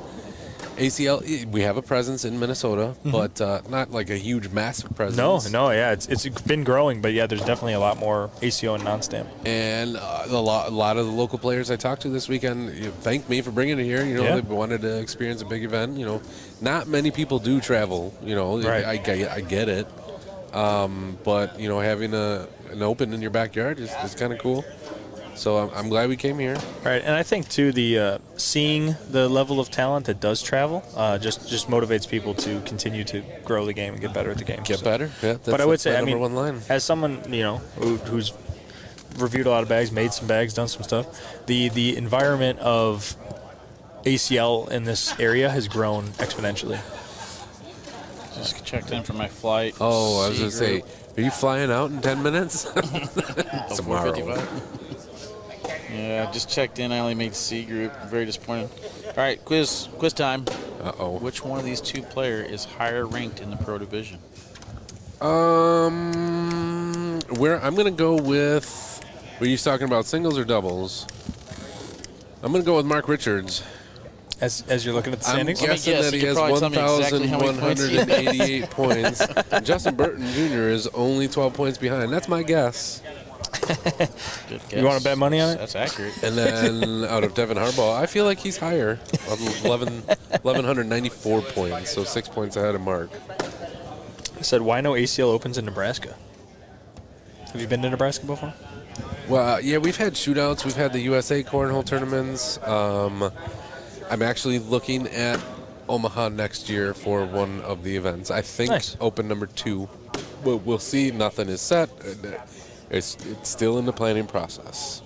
ACL, we have a presence in Minnesota, but not like a huge, massive presence. No, yeah, it's been growing, but yeah, there's definitely a lot more ACO and non-stamp. And a lot of the local players I talked to this weekend thanked me for bringing it here. They wanted to experience a big event. Not many people do travel. Right. I get it. But having an Open in your backyard is kind of cool. So I'm glad we came here. Right, and I think too the seeing the level of talent that does travel just motivates people to continue to grow the game and get better at the game. Get better. Yeah, but I would say, number one line. As someone who's reviewed a lot of bags, made some bags, done some stuff, the environment of ACL in this area has grown exponentially. Just checked in for my flight. Oh, I was going to say, are you flying out in 10 minutes? Tomorrow. Yeah, just checked in. I only made C group. Very disappointed. All right, quiz time. Uh-oh. Which one of these two players is higher ranked in the pro division? I'm going to go with, were you talking about singles or doubles? I'm going to go with Mark Richards. As you're looking at the standings? I'm guessing that he has 1,188 points. Justin Burton Jr. is only 12 points behind. That's my guess. Good guess. You want to bet money on it? That's accurate. And then out of Devin Harbaugh, I feel like he's higher. 1,194 points, so 6 points ahead of Mark. I said, why no ACL Opens in Nebraska? Have you been to Nebraska before? Well, yeah, we've had shootouts. We've had the USA cornhole tournaments. I'm actually looking at Omaha next year for one of the events. I think Open number 2. We'll see. Nothing is set. It's still in the planning process.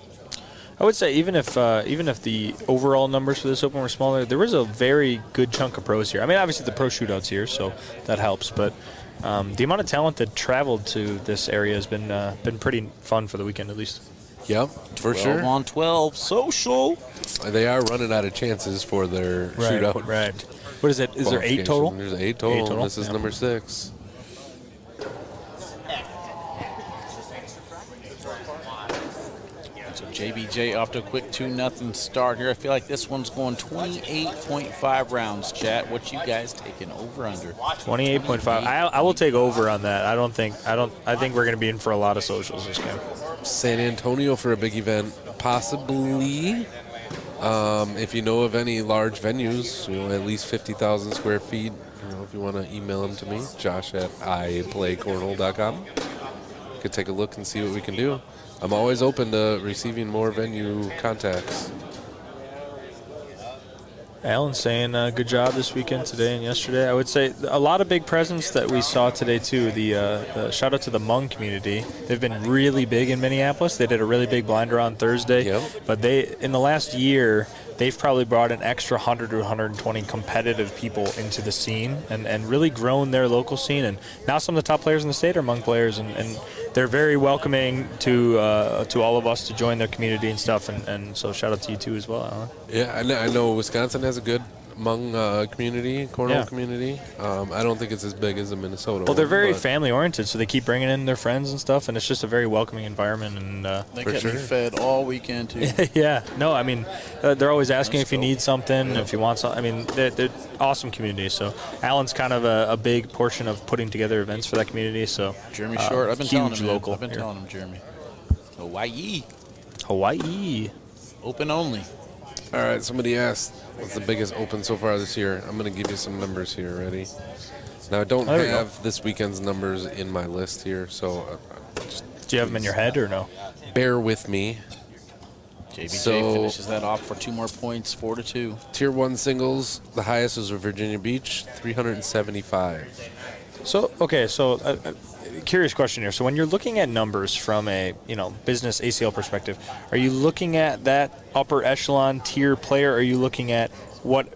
I would say even if the overall numbers for this Open were smaller, there was a very good chunk of pros here. I mean, obviously the pro shootouts here, so that helps. But the amount of talent that traveled to this area has been pretty fun for the weekend, at least. Yep, for sure. 12 on 12 social. They are running out of chances for their shootout. Right. What is it? Is there 8 total? There's 8 total. This is number 6. So JBJ off to a quick 2-0 start here. I feel like this one's going 28.5 rounds, chat. What you guys taking over under? 28.5. I will take over on that. I think we're going to be in for a lot of socials this game. San Antonio for a big event, possibly. If you know of any large venues, at least 50,000 square feet, if you want to email them to me, josh@iplaycornhole.com. Could take a look and see what we can do. I'm always open to receiving more venue contacts. Alan's saying good job this weekend, today and yesterday. I would say a lot of big presents that we saw today, too. The shout out to the Hmong community. They've been really big in Minneapolis. They did a really big blinder on Thursday. Yep. But in the last year, they've probably brought an extra 100 to 120 competitive people into the scene and really grown their local scene. And now some of the top players in the state are Hmong players, and they're very welcoming to all of us to join their community and stuff. And so shout out to you, too, as well, Alan. Yeah, I know Wisconsin has a good Hmong community, cornhole community. I don't think it's as big as the Minnesota Well, they're very family-oriented, so they keep bringing in their friends and stuff, and it's just a very welcoming environment. And they get me fed all weekend, too. Yeah. No, I mean, they're always asking if you need something, if you want something. I mean, they're awesome community. So Alan's kind of a big portion of putting together events for that community. So Jeremy Short, I've been telling him, local. I've been telling him, Jeremy. Hawaii. Open only. All right, somebody asked, what's the biggest Open so far this year? I'm going to give you some numbers here. Ready? Now, I don't have this weekend's numbers in my list here, so do you have them in your head or no? Bear with me. JBJ finishes that off for 2 more points, 4-2. Tier 1 singles, the highest was Virginia Beach, 375. So, okay, curious question here. So when you're looking at numbers from a business ACL perspective, are you looking at that upper echelon tier player, or are you looking at what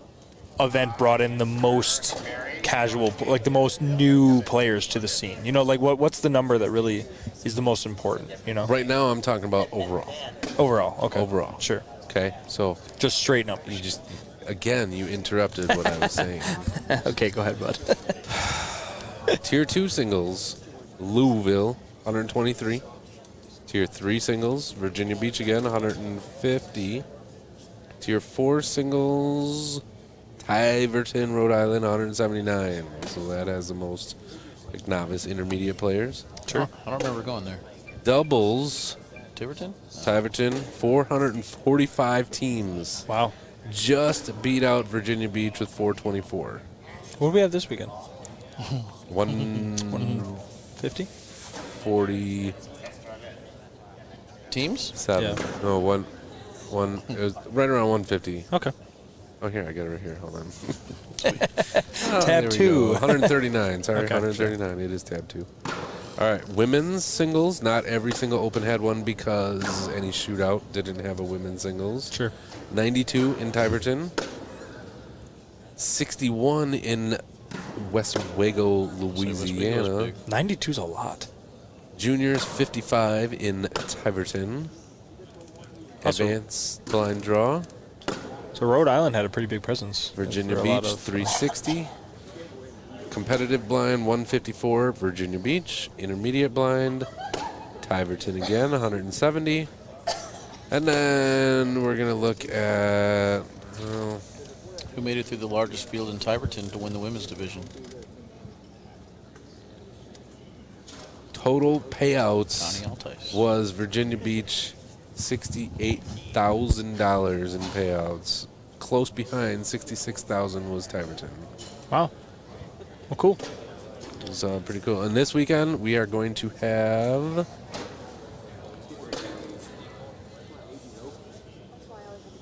event brought in the most casual, like the most new players to the scene? What's the number that really is the most important? Right now I'm talking about overall. Okay. Overall. Sure. Okay, so just straight numbers. You interrupted what I was saying. Okay, go ahead, bud. Tier 2 singles, Louisville, 123. Tier 3 singles, Virginia Beach again, 150. Tier 4 singles, Tiverton, Rhode Island, 179. So that has the most novice intermediate players. Sure. I don't remember going there. Doubles. Tiverton? Tiverton, 445 teams. Wow. Just beat out Virginia Beach with 424. What do we have this weekend? 150? 40. teams? 7. No, one. It was right around 150. Okay. Oh, here, I got it right here. Hold on. Tab 2. 139. Sorry, Okay, 139. It is tab 2. All right, women's singles. Not every single Open had one because any shootout didn't have a women's singles. Sure. 92 in Tiverton. 61 in Westwego, Louisiana. 92's a lot. Juniors, 55 in Tiverton. Advanced blind draw. So Rhode Island had a pretty big presence. Virginia for a lot Beach, of- 360. Competitive blind, 154, Virginia Beach. Intermediate blind, Tiverton again, 170. And then we're going to look at... Who made it through the largest field in Tiverton to win the women's division? total payouts Connie Altice. was Virginia Beach, $68,000 in payouts. Close behind, $66,000 was Tiverton. Wow. Well, cool. It was pretty cool. And this weekend, we are going to have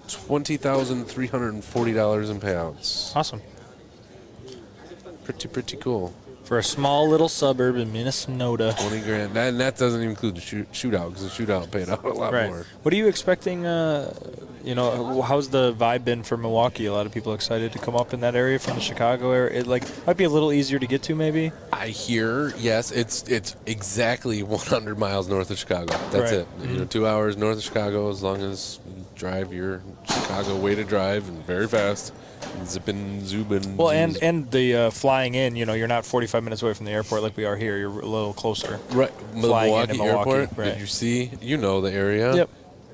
$20,340 in payouts. Awesome. Pretty cool. For a small little suburb in Minnesota. 20 grand. And that doesn't include the shootout, because the shootout paid out a lot Right. more. What are you expecting? How's the vibe been for Milwaukee? A lot of people excited to come up in that area from the Chicago area. It might be a little easier to get to, maybe. I hear, yes, it's exactly 100 miles north of Chicago. That's Right. it. 2 hours north of Chicago, as long as you drive your Chicago way to drive and very fast. Zipping, zoobing. Well, and the flying in, you're not 45 minutes away from the airport like we are here. You're a little closer. Right. Flying Milwaukee into Airport, right. did you see? You know the area. Yep.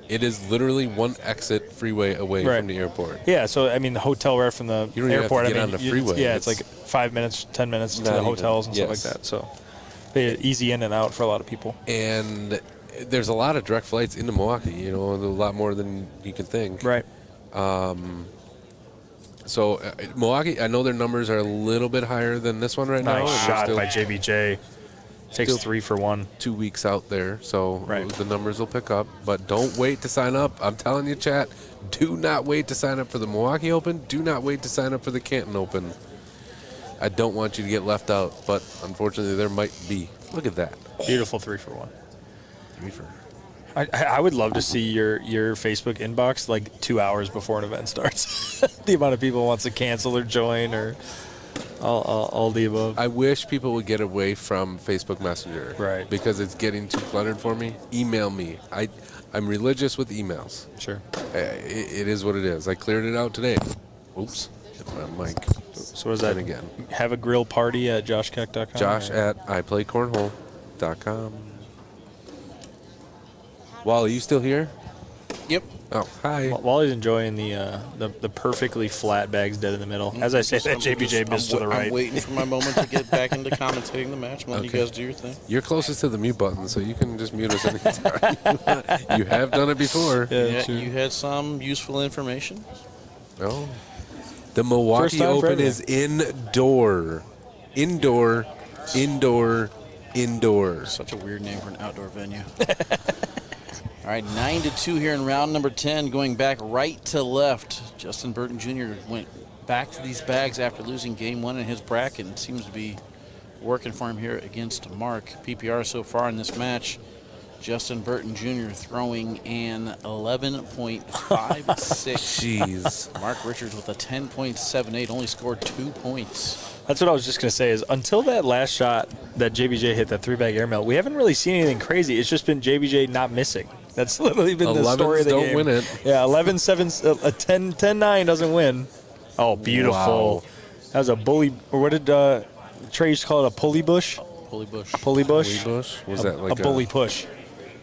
It is literally one exit freeway away Right. from the airport. Yeah, so, the hotel right from the You don't even have to airport. get on the freeway. It's like 5 minutes, 10 minutes to Not the even. hotels and Yes. stuff like that. So, easy in and out for a lot of people. And there's a lot of direct flights into Milwaukee, a lot more than you can think. Right. So Milwaukee, I know their numbers are a little bit higher than this one right now. Nice and they're shot still by JBJ. Takes 3 for 1. 2 weeks out there, so Right. the numbers will pick up. But don't wait to sign up. I'm telling you, chat, do not wait to sign up for the Milwaukee Open. Do not wait to sign up for the Canton Open. I don't want you to get left out, but unfortunately there might be. Look at that. Beautiful 3 for 1. 3 for. I would love to see your Facebook inbox 2 hours before an event starts. The amount of people wants to cancel or join or all the above. I wish people would get away from Facebook Messenger. Right. Because it's getting too cluttered for me. Email me. I'm religious with emails. Sure. It is what it is. I cleared it out today. Oops. Hit my mic. So what is that? Again. Have a grill party at joshkeck.com? Josh at IPlayCornhole.com. Wally, you still here? Yep. Oh, hi. Wally's enjoying the perfectly flat bags dead in the middle. As I say, that JBJ missed to the right. I'm waiting for my moment to get back into commentating the match. I'm letting you guys do your thing. You're closest to the mute button, so you can just mute us anytime. You have done it before. Yeah, you had some useful information. Oh. The Milwaukee time for Open everything. is indoor. Indoor. Such a weird name for an outdoor venue. All right, 9-2 here in round number 10, going back right to left. Justin Burton Jr. went back to these bags after losing game 1 in his bracket and seems to be working for him here against Mark. PPR so far in this match, Justin Burton Jr. throwing an 11.56. Jeez. Mark Richards with a 10.78, only scored 2 points. That's what I was just going to say is until that last shot that JBJ hit, that 3-bag air melt, we haven't really seen anything crazy. It's just been JBJ not missing. That's literally been the story of the game. 11s don't win it. Yeah, 11-7, 10-9 doesn't win. Oh, beautiful. Wow. That was a bully, or what did Trey used to call it, a pulley bush? Pulley bush. Pulley bush? Pulley bush? Was that like a bully push?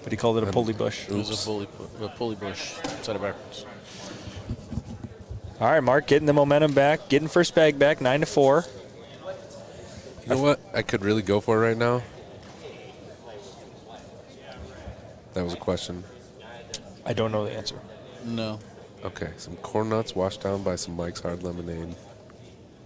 But he called it a pulley bush. It was a pulley bush, upside of backwards. All right, Mark, getting the momentum back, getting first bag back, 9-4. You know what I could really go for right now? That was a question. I don't know the answer. No. Okay, some corn nuts washed down by some Mike's Hard Lemonade.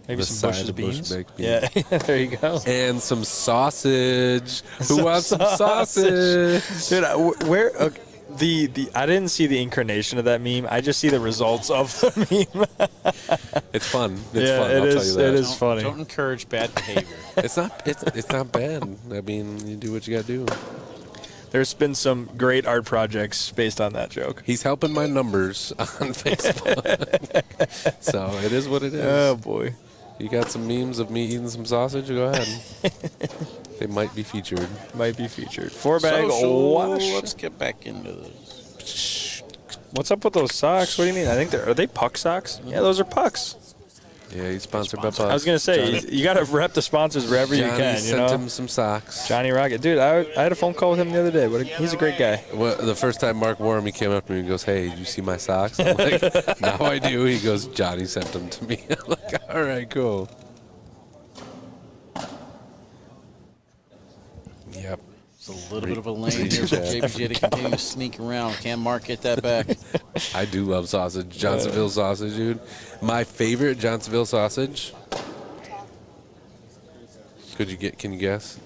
Maybe The some side Bush's of Bush beans. baked Yeah, there you go. And some sausage. Who wants some sausage? Dude, where? Okay, I didn't see the incarnation of that meme. I just see the results of the meme. It's fun. It's yeah, fun. it I'll is. tell you that. It is funny. Don't encourage bad behavior. It's not bad. I mean, you do what you got to do. There's been some great art projects based on that joke. He's helping my numbers on Facebook. So it is what it is. Oh, boy. You got some memes of me eating some sausage? Go ahead. They might be featured. Might be featured. 4-bag Social, wash. let's get back into this. What's up with those socks? What do you mean? I think are they puck socks? Yeah, those are pucks. Yeah, he's sponsored by Pucks. I was gonna say you got to rep the sponsors wherever you can. You sent know, him some socks. Johnny Rocket, dude. I had a phone call with him the other day. He's a great guy. Well, the first time Mark wore him, he came up to me and goes, "Hey, did you see my socks?" I'm like, "Now I do." He goes, "Johnny sent them to me." I'm like, "All right, cool." Yep. It's a little bit of a lane here for JBJ to continue to sneak around. Can Mark get that back? I do love sausage. Johnsonville sausage, dude. My favorite Johnsonville sausage. Can you guess?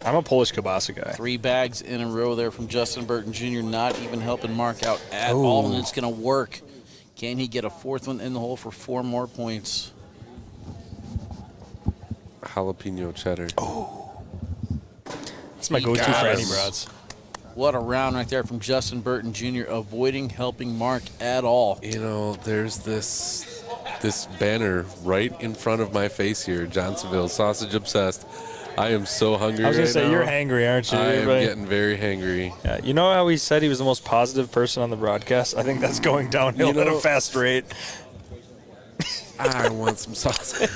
I'm a Polish kielbasa guy. 3 bags in a row there from Justin Burton Jr. Not even helping Mark out at all, and it's going to work. Can he get a 4th one in the hole for 4 more points? Jalapeno cheddar. Oh. That's my go-to for any brats. What a round right there from Justin Burton Jr. avoiding helping Mark at all. You know, there's this banner right in front of my face here. Johnsonville, sausage obsessed. I am so hungry. I was gonna right say now. you're hangry, aren't you? I am getting very hangry. Yeah, you know how he said he was the most positive person on the broadcast? I think that's going downhill at a fast rate. I want some sausage.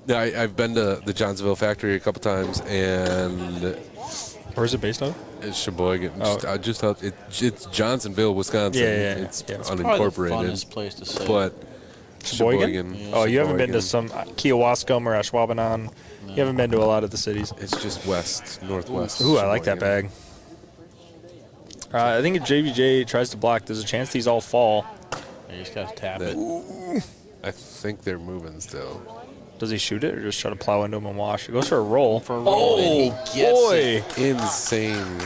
Yeah, I've been to the Johnsonville factory a couple times, and where's it based on? It's Sheboygan. It's Johnsonville, Wisconsin. Yeah. It's Probably the unincorporated. funnest place to say. But Sheboygan? Yeah. Oh, you haven't been to some Kiowaskum or Ashwaubenon. No. You haven't been to a lot of the cities. It's just northwest. Ooh, I like that bag. I think if JBJ tries to block, there's a chance these all fall. Yeah, you just got to tap it. I think they're moving still. Does he shoot it or just try to plow into him and wash? It goes for a roll. And he gets it. Insane.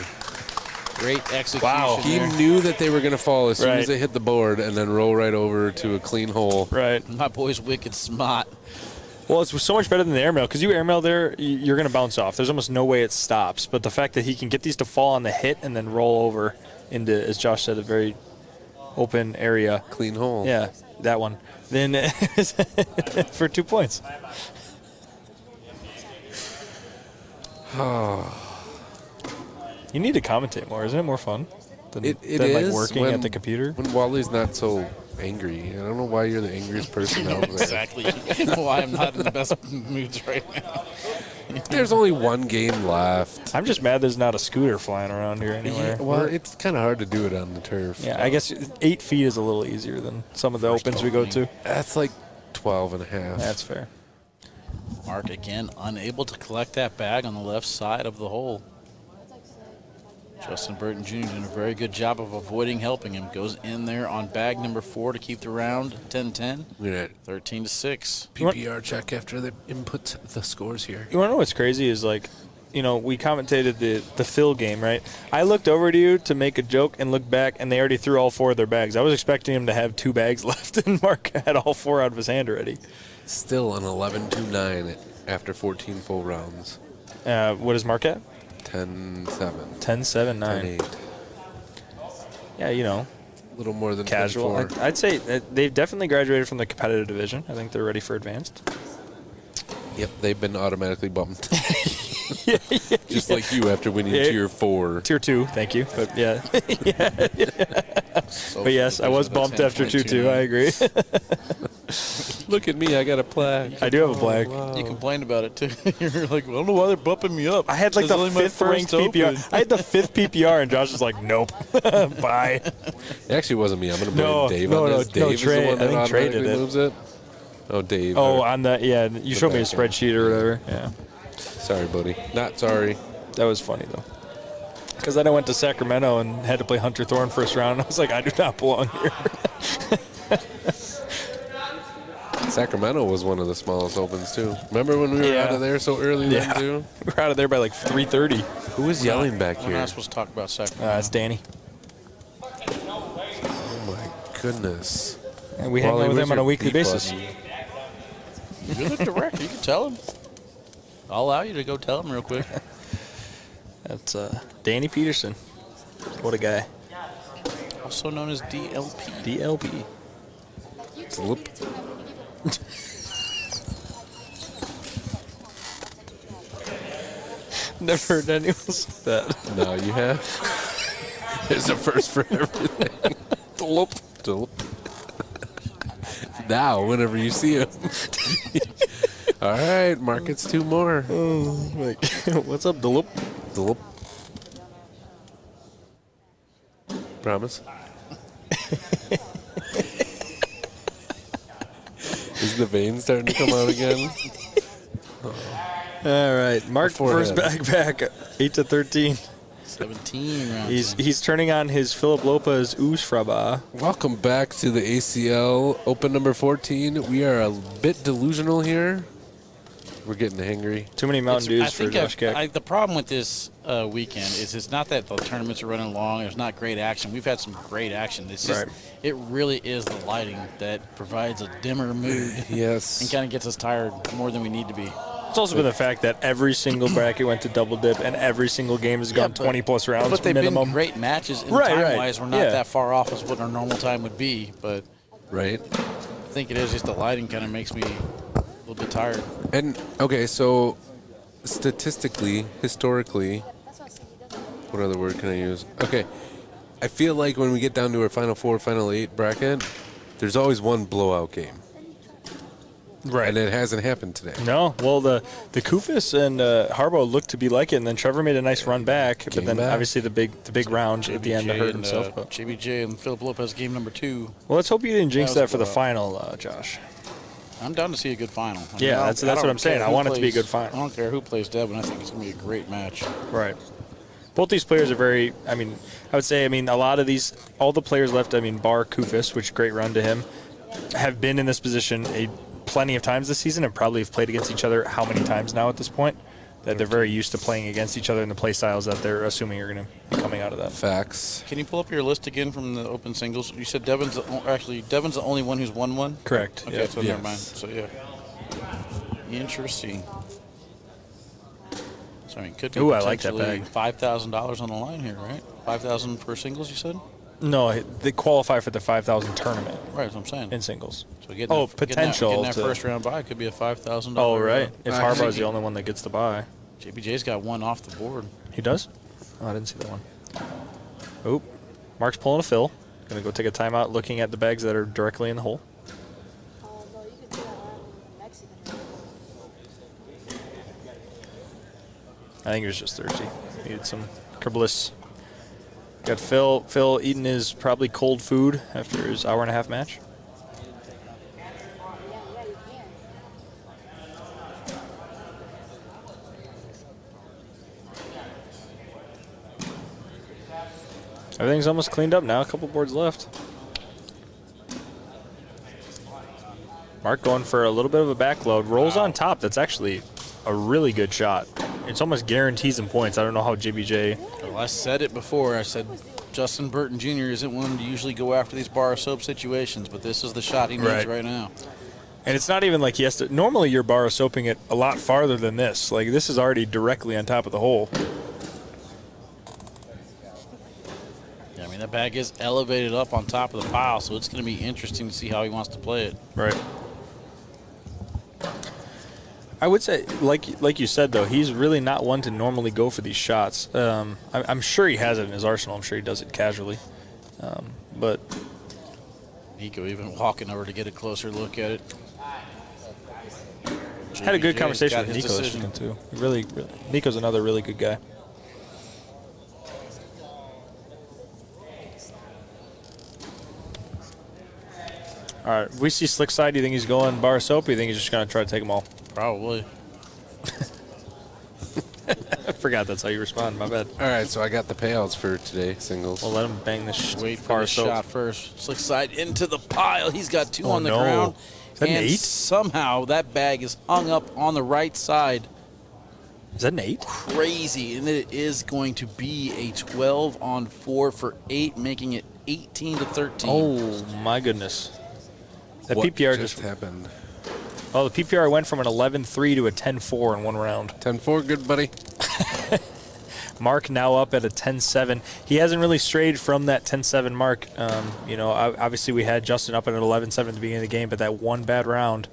Great execution. Wow. He knew that they were going to fall as soon as they hit the board and then roll right over to a clean hole. Right. My boy's wicked smart. Well, it's so much better than the airmail because you airmail there, you're going to bounce off. There's almost no way it stops. But the fact that he can get these to fall on the hit and then roll over into, as Josh said, a very open area. Clean hole. Yeah, that one. Then for 2 points. You need to commentate more. Isn't it more fun than It like is working at the computer? When Wally's not so angry. I don't know why you're the angriest person out there. Exactly. Why I'm not in the best moods right now. There's only one game left. I'm just mad there's not a scooter flying around here anywhere. Yeah, well, it's kind of hard to do it on the turf. Yeah, I guess 8 feet is a little easier than some of the opens we go to. That's like 12 and a half. That's fair. Mark, again, unable to collect that bag on the left side of the hole. Justin Burton Jr. doing a very good job of avoiding helping him. Goes in there on bag number 4 to keep the round 10-10. 13-6. PPR check after they input the scores here. You want to know what's crazy is, like, you know, we commentated the Phil game, right? I looked over to you to make a joke and looked back, and they already threw all 4 of their bags. I was expecting him to have 2 bags left, and Mark had all 4 out of his hand already. Still an 11-9 after 14 full rounds. What is Mark at? 10-7. 10-7-9. 10-8. Yeah, you know. A little more than casual. 24. I'd say they've definitely graduated from the competitive division. I think they're ready for advanced. Yep, they've been automatically bumped. Just like you after winning Tier 4. Tier 2, thank you. But yeah. But yes, I was bumped after 2-2. I agree. Look at me, I got a plaque. I do have a plaque. Wow. You complained about it too. You're like, well, I don't know why they're bumping me up. I had like the 5th ranked PPR. I had the 5th PPR, and Josh was like, nope. Bye. It actually wasn't me. I'm going to blame Dave on this. Dave is Trey, the one that I think Trey automatically did it. moves it. Oh, Dave. Oh, on the, you showed me a spreadsheet or whatever. Yeah. Sorry, buddy. Not sorry. That was funny, though. Because then I went to Sacramento and had to play Hunter Thorne first round, and I was like, I do not belong here. Sacramento was one of the smallest opens, too. Remember when we were out of there so early then, too? We were out of there by like 3:30. Who was yelling back We're here? not supposed to talk about Sacramento. It's Danny. Oh, my goodness. And we hang out with him on a weekly basis. You're the director. You can tell him. I'll allow you to go tell him real quick. That's Danny Peterson. What a guy. Also known as DLP. DLP. Whoop. Never heard anyone say that. No, you have? There's a first for everything. Whoop. Whoop. Now, whenever you see him. All right, Mark gets 2 more. Oh, what's up, Dulup? Dulup. Promise? Is the vein starting to come out again? All right, Mark first back 8-13. 17 rounds. He's turning on his Philip Lopez Oosfraba. Welcome back to the ACL Open number 14. We are a bit delusional here. We're getting hangry. Too many Mountain Dews for Josh Keck. The problem with this weekend is it's not that the tournaments are running long. There's not great action. We've had some great action. It's just, it really is the lighting that provides a dimmer mood. Yes. And kind of gets us tired more than we need to be. It's also been the fact that every single bracket went to double dip, and every single game has gone 20-plus rounds. But they've minimum. been great matches. And time-wise, we're not that far off as what our normal time would be. But I think it is just the lighting kind of makes me a little bit tired. And, okay, so statistically, historically, what other word can I use? Okay, I feel like when we get down to our Final 4, Final 8 bracket, there's always one blowout game. Right. And it hasn't happened today. No. Well, the Kufis and Harbaugh looked to be like it, and then Trevor made a nice run back. But then obviously the big round at the end to hurt himself. But JBJ and Philip Lopez game number 2. Well, let's hope you didn't jinx that for the final, Josh. I'm down to see a good final. That's what I'm saying. I want it to be a good final. I don't care who plays Devin. I think it's going to be a great match. Right. Both these players are very, I would say, a lot of these, all the players left, bar Kufis, which great run to him, have been in this position plenty of times this season and probably have played against each other how many times now at this point that they're very used to playing against each other in the play styles that they're assuming are going to be coming out of that. Facts. Can you pull up your list again from the open singles? You said Devin's the only one who's won one? Correct. Okay, so never mind. So, interesting. So, it could be I like that bag. $5,000 on the line here, right? $5,000 for singles, you said? No, they qualify for the 5,000 tournament. Right, that's what I'm saying. In singles. So potential. Getting that first round buy could be a $5,000. Oh, right. If Harbaugh's the only one that gets the buy. JBJ's got one off the board. He does? Oh, I didn't see that one. Oop. Mark's pulling a fill. Going to go take a timeout looking at the bags that are directly in the hole. I think he was just thirsty. Needed some Kerbliss. Got Phil eating his probably cold food after his hour-and-a-half match. Everything's almost cleaned up now. A couple boards left. Mark going for a little bit of a backload. Rolls on top. That's actually a really good shot. It's almost guarantees him points. I don't know how JBJ... Well, I said it before. I said Justin Burton Jr. isn't one to usually go after these bar soap situations, but this is the shot he needs right now. And it's not even like he has to... Normally you're bar soaping it a lot farther than this. Like, this is already directly on top of the hole. Yeah, that bag is elevated up on top of the pile, so it's going to be interesting to see how he wants to play it. Right. I would say, like you said, though, he's really not one to normally go for these shots. I'm sure he has it in his arsenal. I'm sure he does it casually. But Nico even walking over to get a closer look at it. Had a good conversation with Nico this weekend, too. Really, Nico's another really good guy. All right, we see Slick Side. Do you think he's going bar soap, or you think he's just going to try to take them all? Probably. I forgot that's how you respond. My bad. All right, so I got the payouts for today, singles. We'll let him bang this Wait for the shot first. Slick Side into the pile. He's got two on the ground. that an and 8? somehow that bag is hung up on the right side. Is that an 8? Crazy, and it is going to be a 12 on 4 for 8, making it 18-13. Oh my goodness! That What PPR just happened? Oh, the PPR went from an 11-3 to a 10-4 in one round. 10-4, good buddy. Mark now up at a 10-7. He hasn't really strayed from that 10-7 mark. Obviously we had Justin up at an 11-7 at the beginning of the game, but that one bad round.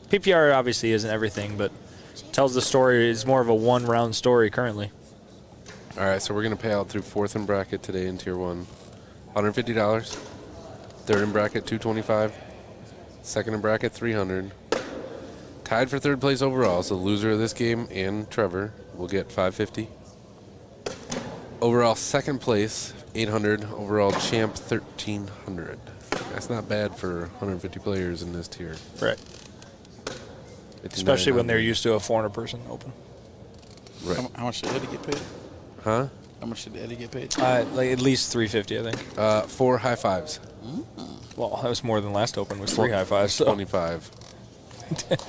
PPR obviously isn't everything, but tells the story. It's more of a one-round story currently. All right, so we're going to pay out through 4th in bracket today in Tier 1. $150. 3rd in bracket, $225. 2nd in bracket, $300. Tied for 3rd place overall, so the loser of this game and Trevor will get $550. Overall 2nd place, $800. Overall champ, $1,300. That's not bad for 150 players in this tier. Right. Especially when they're used to a 400-person open. Right. How much did Eddie get paid? Huh? How much did Eddie get paid? Like at least $350, I think. 4 high fives. Well, that was more than last open. Was 3 high fives. So. 25.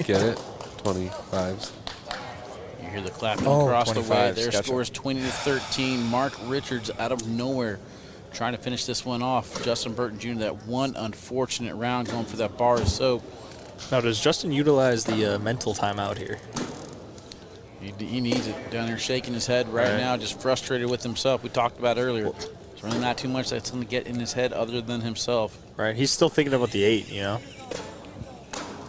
Get it? 25s. You hear the clapping Oh, across the way. 25s, Their gotcha. score is 20-13. Mark Richards out of nowhere trying to finish this one off. Justin Burton Jr., that one unfortunate round going for that bar of soap. Now, does Justin utilize the mental timeout here? He needs it. Down there shaking his head right now, just frustrated with himself. We talked about earlier. There's really not too much that's going to get in his head other than himself. Right. He's still thinking about the 8, you know?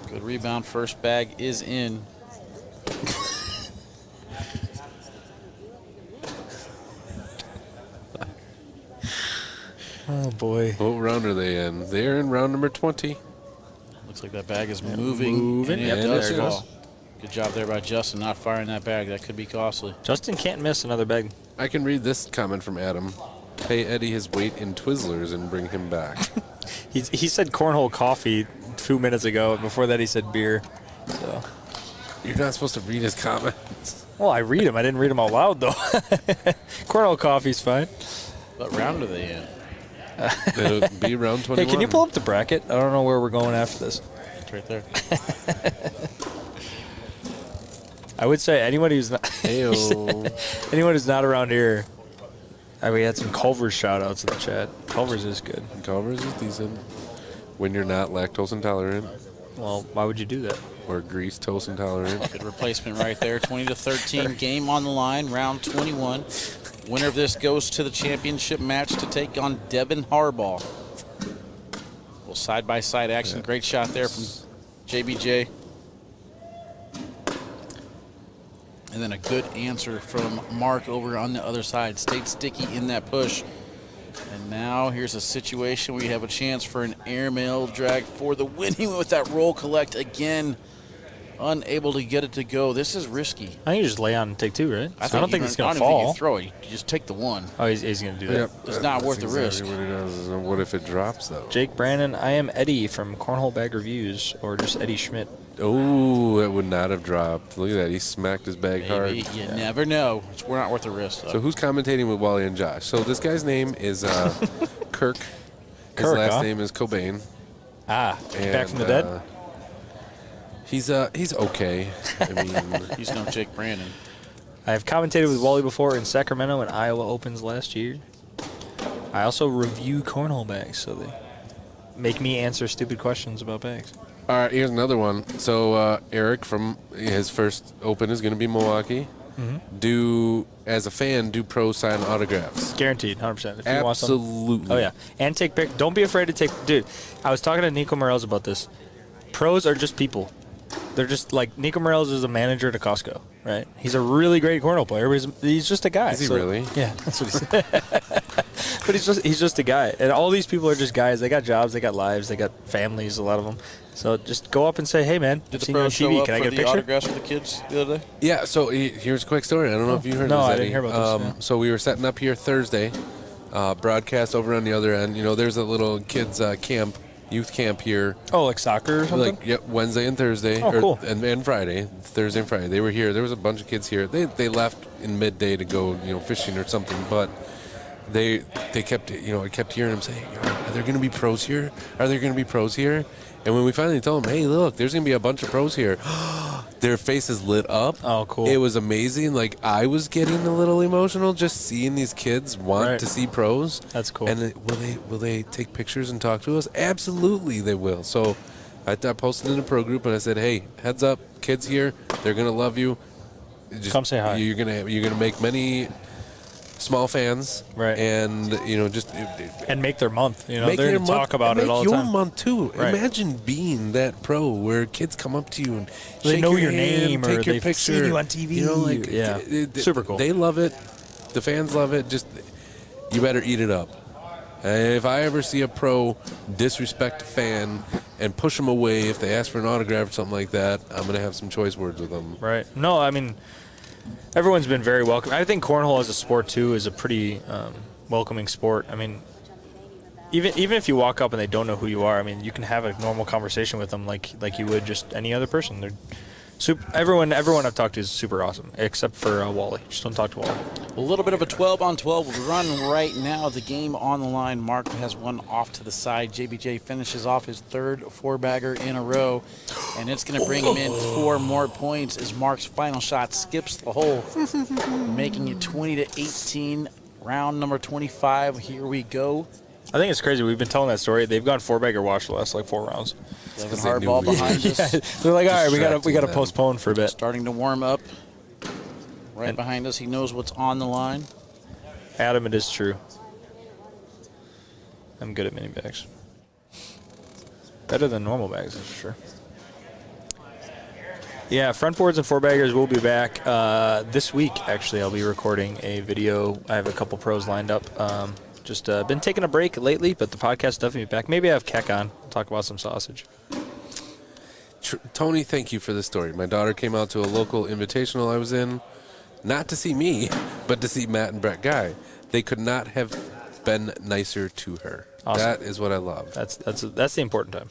Good rebound. First bag is in. Oh, boy. What round are they in? They're in round number 20. Looks like that bag is moving. And it And does there it fall. goes. Good job there by Justin, not firing that bag. That could be costly. Justin can't miss another bag. I can read this comment from Adam. Pay Eddie his weight in Twizzlers and bring him back. He said cornhole coffee 2 minutes ago. Before that, he said beer. So. You're not supposed to read his comments. Well, I read them. I didn't read them out loud, though. Cornhole coffee's fine. What round are they in? It'll be round 21. Hey, can you pull up the bracket? I don't know where we're going after this. It's right there. I would say anyone who's not anyone who's not around here. We had some Culver's shout-outs in the chat. Culver's is good. Culver's is decent. When you're not lactose intolerant. Well, why would you do that? Or grease toast intolerant. Good replacement right there. 20-13. Game on the line. Round 21. Winner of this goes to the championship match to take on Devin Harbaugh. Well, side-by-side action. Yeah. Great shot there from JBJ. And then a good answer from Mark over on the other side. Stayed sticky in that push. And now here's a situation where you have a chance for an airmail drag for the winning with that roll collect again. Unable to get it to go. This is risky. I think you just lay on and take 2, right? I don't think it's going to I don't even think fall. you throw it. You just take the one. Oh, he's going to do that. Yep. It's not worth the risk. What he does. What if it drops, though? Jake Brandon, I am Eddie from Cornhole Bag Reviews, or just Eddie Schmidt. Oh, it would not have dropped. Look at that. He smacked his bag hard. Maybe. You never know. We're not worth the risk, though. So who's commentating with Wally and Josh? So this guy's name is Kirk. His last name is Cobain. Ah, back from the dead? He's okay. I mean, he's no Jake Brandon. I have commentated with Wally before in Sacramento and Iowa Opens last year. I also review cornhole bags, so they make me answer stupid questions about bags. all right, here's another one. So Eric from his first Open is going to be Milwaukee. Mm-hmm. As a fan, do pro sign autographs. Guaranteed, 100%. If you Absolutely. want some. Oh, yeah. And take pic. Don't be afraid to take. Dude, I was talking to Nico Morels about this. Pros are just people. They're just like Nico Morels is a manager at a Costco, right? He's a really great cornhole player, but he's just a guy. Is he really? Yeah, that's what he said. But he's just a guy, and all these people are just guys. They got jobs, they got lives, they got families, a lot of them. So just go up and say, "Hey, man, Did I've the seen you on pros show TV. up Can I for get a the picture?" autographs for the kids the other day? Yeah, so here's a quick story. I don't know if you heard No, this, I Eddie. didn't hear about this, yeah. So we were setting up here Thursday, broadcast over on the other end. You know, there's a little kids camp, youth camp here. Oh, like soccer or something? Like, yep, Wednesday and Thursday. Oh, cool. And Friday, Thursday and Friday. They were here. There was a bunch of kids here. They left in midday to go, fishing or something, but they kept, I kept hearing them say, "Are there going to be pros here? Are there going to be pros here?" And when we finally told them, hey, look, there's going to be a bunch of pros here, their faces lit up. Oh, cool. It was amazing. Like, I was getting a little emotional just seeing these kids want to see pros. That's cool. And will they take pictures and talk to us? Absolutely they will. So I posted in the pro group and I said, hey, heads up, kids here, they're going to love you. Just, come say hi. You're gonna make many small fans, right? And just and make their month. They're their gonna talk about it all the Make time. your month too. Right. Imagine being that pro where kids come up to you and they shake know your name hand, or take your they've picture. seen you on TV. Yeah, super cool. They love it. The fans love it. Just you better eat it up. If I ever see a pro disrespect a fan and push them away if they ask for an autograph or something like that, I'm going to have some choice words with them. Right. No, I mean, everyone's been very welcome. I think cornhole as a sport, too, is a pretty welcoming sport. I mean, even if you walk up and they don't know who you are, I mean, you can have a normal conversation with them like you would just any other person. They're everyone I've talked to is super awesome, except for Wally. Just don't talk to Wally. A little bit of a 12-on-12 run right now. The game on the line. Mark has one off to the side. JBJ finishes off his third four-bagger in a row, and it's going to bring him in 4 more points as Mark's final shot skips the hole, making it 20-18. Round number 25. Here we go. I think it's crazy. We've been telling that story. They've gone 4-bagger watch the last 4 rounds. Hard ball behind us. They're like, all right, we got to postpone for a bit. Starting to warm up. Right behind us, he knows what's on the line. Adam, it is true. I'm good at mini bags. Better than normal bags, that's for sure. Yeah, front boards and 4-baggers will be back this week. Actually, I'll be recording a video. I have a couple pros lined up. Just been taking a break lately, but the podcast definitely back. Maybe I have Keck on. Talk about some sausage. Tony, thank you for the story. My daughter came out to a local invitational I was in, not to see me, but to see Matt and Brett Guy. They could not have been nicer to her. Awesome. That is what I love. That's the important time.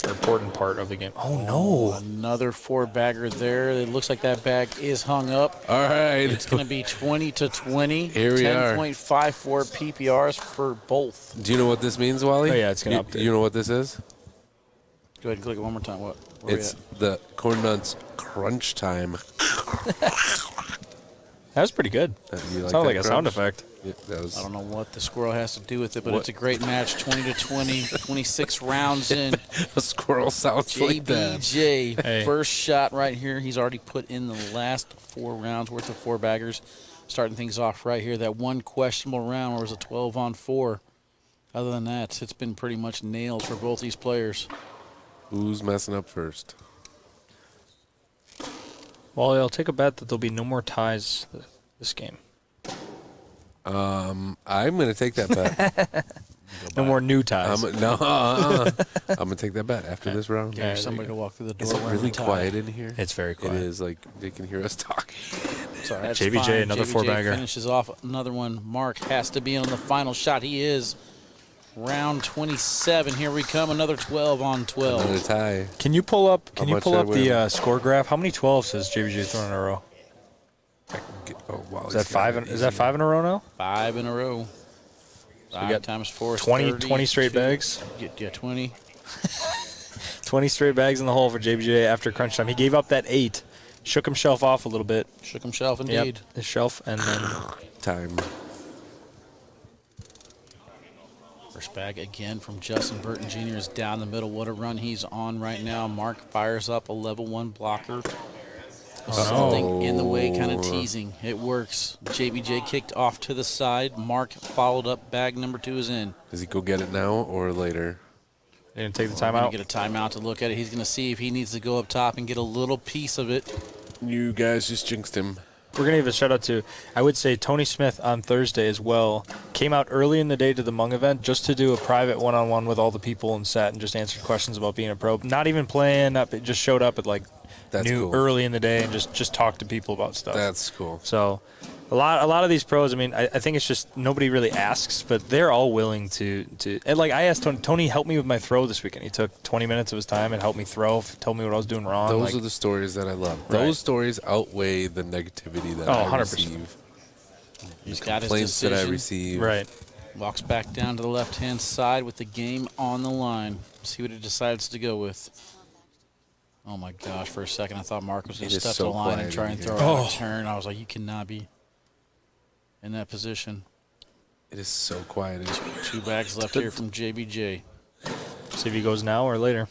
The important part of the game. Oh no! Another 4-bagger there. It looks like that bag is hung up. All right. It's going to be 20-20. Here we are. 10.54 PPRs for both. Do you know what this means, Wally? Oh yeah, it's going to update. You know what this is? Go ahead and click it one more time. Where it's the Corn Nuts Crunch Time. That was pretty good. You Sounded like a crunch? sound effect. Yeah, that was. I don't know what the squirrel has to do with it, but it's a great match. 20-20, 26 rounds in. A squirrel sounds like that. JBJ, Hey. first shot right here. He's already put in the last 4 rounds worth of 4-baggers. Starting things off right here. That one questionable round where it was a 12-on-4. Other than that, it's been pretty much nails for both these players. Who's messing up first? Well, I'll take a bet that there'll be no more ties this game. I'm going to take that bet. No more new ties. I'm going to take that bet after this round. Yeah, somebody to walk through the door. Is it wearing really a tie. quiet in here? It's very quiet. It is. Like, they can hear us talking. Sorry, that's JBJ, fine. another JBJ 4-bagger. finishes off another one. Mark has to be in on the final shot. He is. Round 27. Here we come. Another 12-on-12. Another tie. Can you pull up? How much did I win? The score graph? How many 12s has JBJ thrown in a row? Wow, Is that 5? Is that 5 in a row now? 5 in a row. So we 5 got times 4 is 20 straight 32. bags. Yeah, 20. 20 straight bags in the hole for JBJ after crunch time. He gave up that 8, shook himself off a little bit. Shook himself indeed. Yep, his shelf, and then time. First bag again from Justin Burton Jr. is down the middle. What a run he's on right now. Mark fires up a level 1 blocker. Something in the way, kind of teasing. It works. JBJ kicked off to the side. Mark followed up. Bag number 2 is in. Does he go get it now or later? They're going to take the We're gonna timeout. get a timeout to look at it. He's going to see if he needs to go up top and get a little piece of it. You guys just jinxed him. We're going to give a shout out to, I would say, Tony Smith on Thursday as well. Came out early in the day to the Hmong event just to do a private one-on-one with all the people and sat and just answered questions about being a pro. Not even playing, just showed up at That's cool. early in the day and just talked to people about stuff. That's cool. So a lot of these pros, I mean, I think it's just nobody really asks, but they're all willing to and like I asked Tony help me with my throw this weekend. He took 20 minutes of his time and helped me throw, told me what I was doing wrong. Those are the stories that I love. Right. Those stories outweigh the negativity that I 100%. receive. He's got his Complaints that I decision. receive. Right. Walks back down to the left-hand side with the game on the line. See what he decides to go with. Oh my gosh, for a second I thought Mark was going to It is step so the line and quiet try in and here. throw out a turn. I was like, you cannot be in that position. It is so quiet. Two bags left here from JBJ. See if he goes now or later.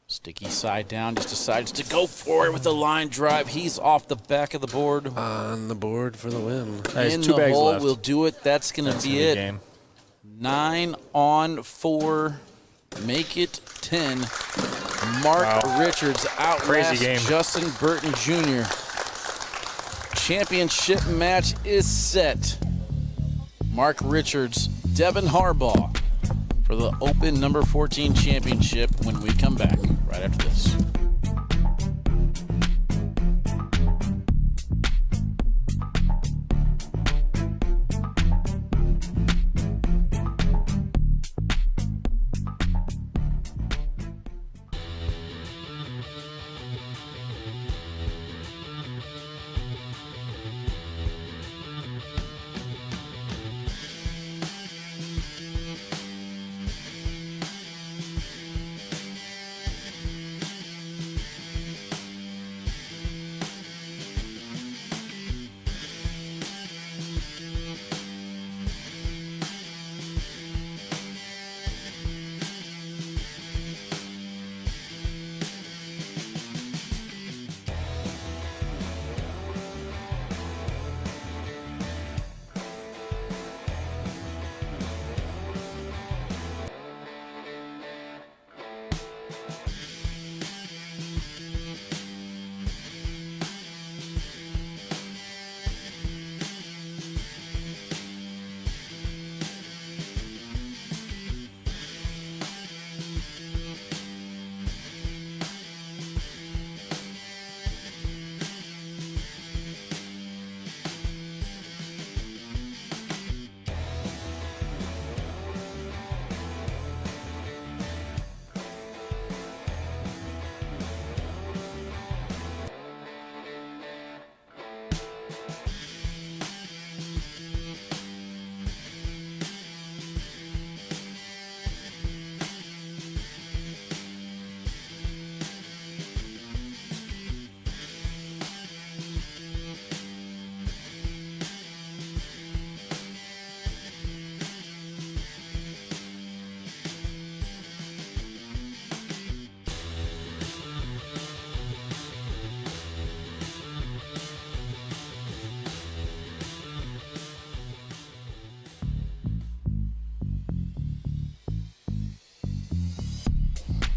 Sticky side down, just decides to go for it with the line drive. He's off the back of the board. On the board for the win. In two the bags hole left. will do it. That's going to be it. Game. 9 on 4. Make it 10. Mark Richards outlasts game. Justin Burton Jr. Championship match is set. Mark Richards, Devin Harbaugh for the Open number 14 championship when we come back right after this.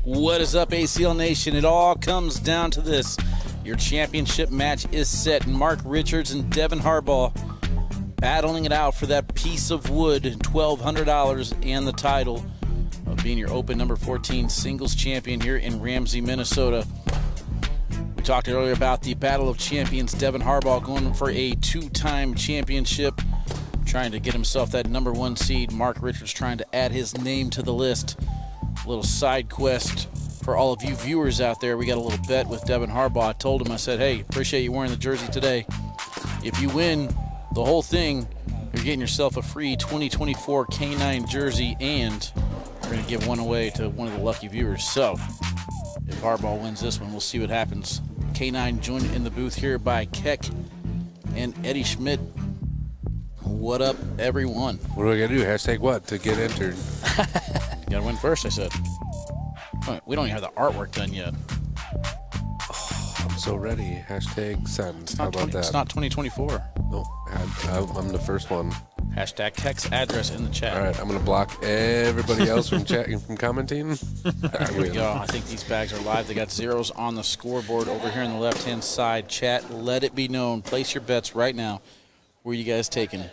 What is up, ACL Nation? It all comes down to this. Your championship match is set. Mark Richards and Devin Harbaugh battling it out for that piece of wood, $1,200 and the title of being your Open number 14 singles champion here in Ramsey, Minnesota. We talked earlier about the Battle of Champions. Devin Harbaugh going for a 2-time championship, trying to get himself that number 1 seed. Mark Richards trying to add his name to the list. A little side quest for all of you viewers out there. We got a little bet with Devin Harbaugh. I told him, I said, hey, appreciate you wearing the jersey today. If you win the whole thing, you're getting yourself a free 2024 K9 jersey, and we're going to give one away to one of the lucky viewers. So if Harbaugh wins this one, we'll see what happens. K9 joined in the booth here by Keck and Eddie Schmidt. What up, everyone? What do I got to do? Hashtag what to get entered? You got to win first, I said. We don't even have the artwork done yet. Oh, I'm so ready. Hashtag send. How about that? It's not 2024. No, I'm the first one. Hashtag Keck's address in the chat. All right, I'm going to block everybody else from chatting, from commenting. Here we go. I think these bags are live. They got zeros on the scoreboard over here on the left-hand side. Chat, let it be known. Place your bets right now. Where are you guys taking?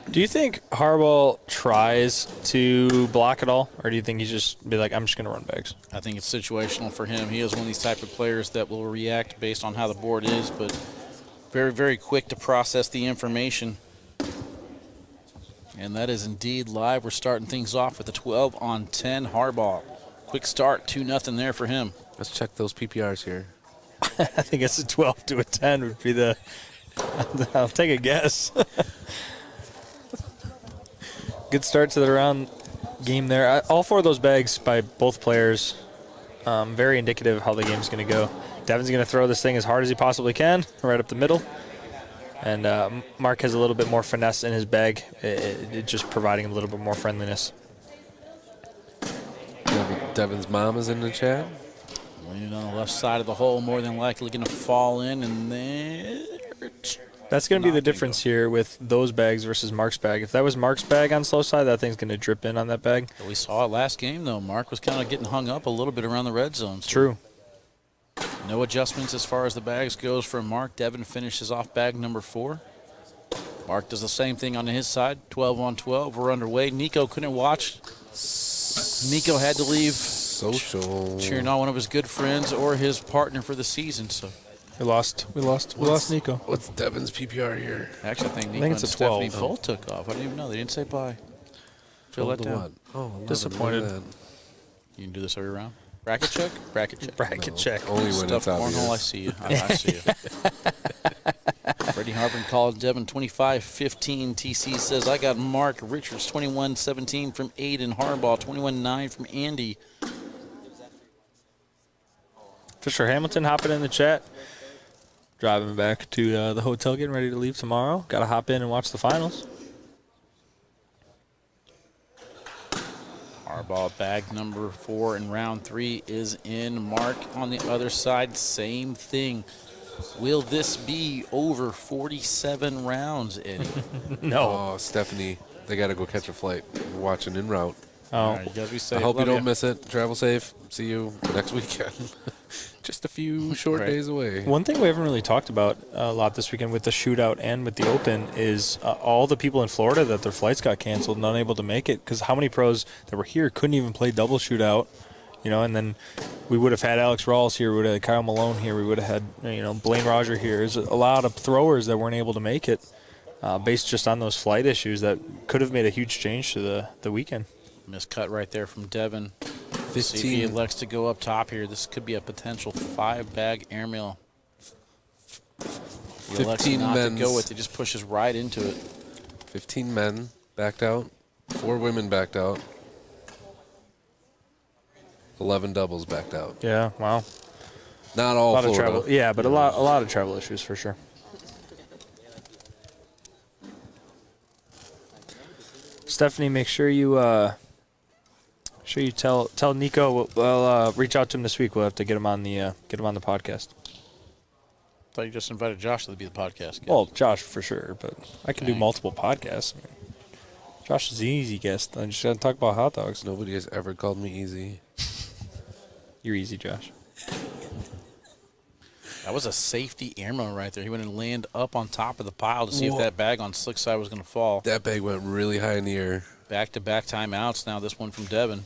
Do you think Harbaugh tries to block it all, or do you think he's just be like, I'm just going to run bags? I think it's situational for him. He is one of these type of players that will react based on how the board is, but very, very quick to process the information. And that is indeed live. We're starting things off with a 12 on 10 Harbaugh. Quick start, 2-0 there for him. Let's check those PPRs here. I think it's a 12 to a 10 would be the – I'll take a guess. Good start to the round. game there. All 4 of those bags by both players, very indicative of how the game's going to go. Devin's going to throw this thing as hard as he possibly can, right up the middle. And Mark has a little bit more finesse in his bag, it just providing him a little bit more friendliness. Devin's mom is in the chat. Leaning on the left side of the hole, more than likely going to fall in, and then that's going to be the difference here with those bags versus Mark's bag. If that was Mark's bag on slow side, that thing's going to drip in on that bag. We saw it last game, though. Mark was kind of getting hung up a little bit around the red zone. So True. no adjustments as far as the bags goes from Mark. Devin finishes off bag number 4. Mark does the same thing on his side. 12 on 12. We're underway. Nico couldn't watch. Nico had to leave. Social. Cheering on one of his good friends or his partner for the season. So we lost Nico. What's Devin's PPR here? Actually, I think Nico it's and a 12. Stephanie both took off. I didn't even know. They didn't say bye. Feel let down. Oh, disappointed. You can do this every round. Bracket check? Bracket check. Bracket check. Only when Stuff it's obvious. cornhole, I see you. I see you. Freddie Harvard calls Devin 25-15. TC says, I got Mark Richards 21-17 from Aiden. Harbaugh 21-9 from Andy. Fisher Hamilton hopping in the chat. Driving back to the hotel, getting ready to leave tomorrow. Got to hop in and watch the finals. Harbaugh bag number 4 in round 3 is in. Mark on the other side, same thing. Will this be over 47 rounds, Eddie? No. Oh, Stephanie, they got to go catch a flight. We're watching en route. Oh. All right, you guys be safe. I hope you Love don't ya. miss it. Travel safe. See you next weekend. Just a few short days away. One thing we haven't really talked about a lot this weekend with the shootout and with the Open is all the people in Florida that their flights got canceled and unable to make it, because how many pros that were here couldn't even play double shootout, and then we would have had Alex Rawls here, we would have had Kyle Malone here, we would have had Blaine Roger here. There's a lot of throwers that weren't able to make it based just on those flight issues that could have made a huge change to the weekend. Miscut right there from Devin. 15. See if he elects to go up top here. This could be a potential 5-bag airmail. He elects 15 not to men's. go with it. Just pushes right into it. 15 men backed out. 4 women backed out. 11 doubles backed out. Yeah, wow. Not all A lot of Florida. travel. Yeah, but a lot of travel issues for sure. Stephanie, make sure you tell Nico. We'll reach out to him this week. We'll have to get him on the podcast. Thought you just invited Josh to be the podcast guest. Well, Josh for sure, but I can do multiple podcasts. Josh is the easy guest. I just got to talk about hot dogs. Nobody has ever called me easy. You're easy, Josh. That was a safety airmail right there. He went and landed up on top of the pile to see if that bag on slick side was going to fall. That bag went really high in the air. Back-to-back timeouts now. This one from Devin.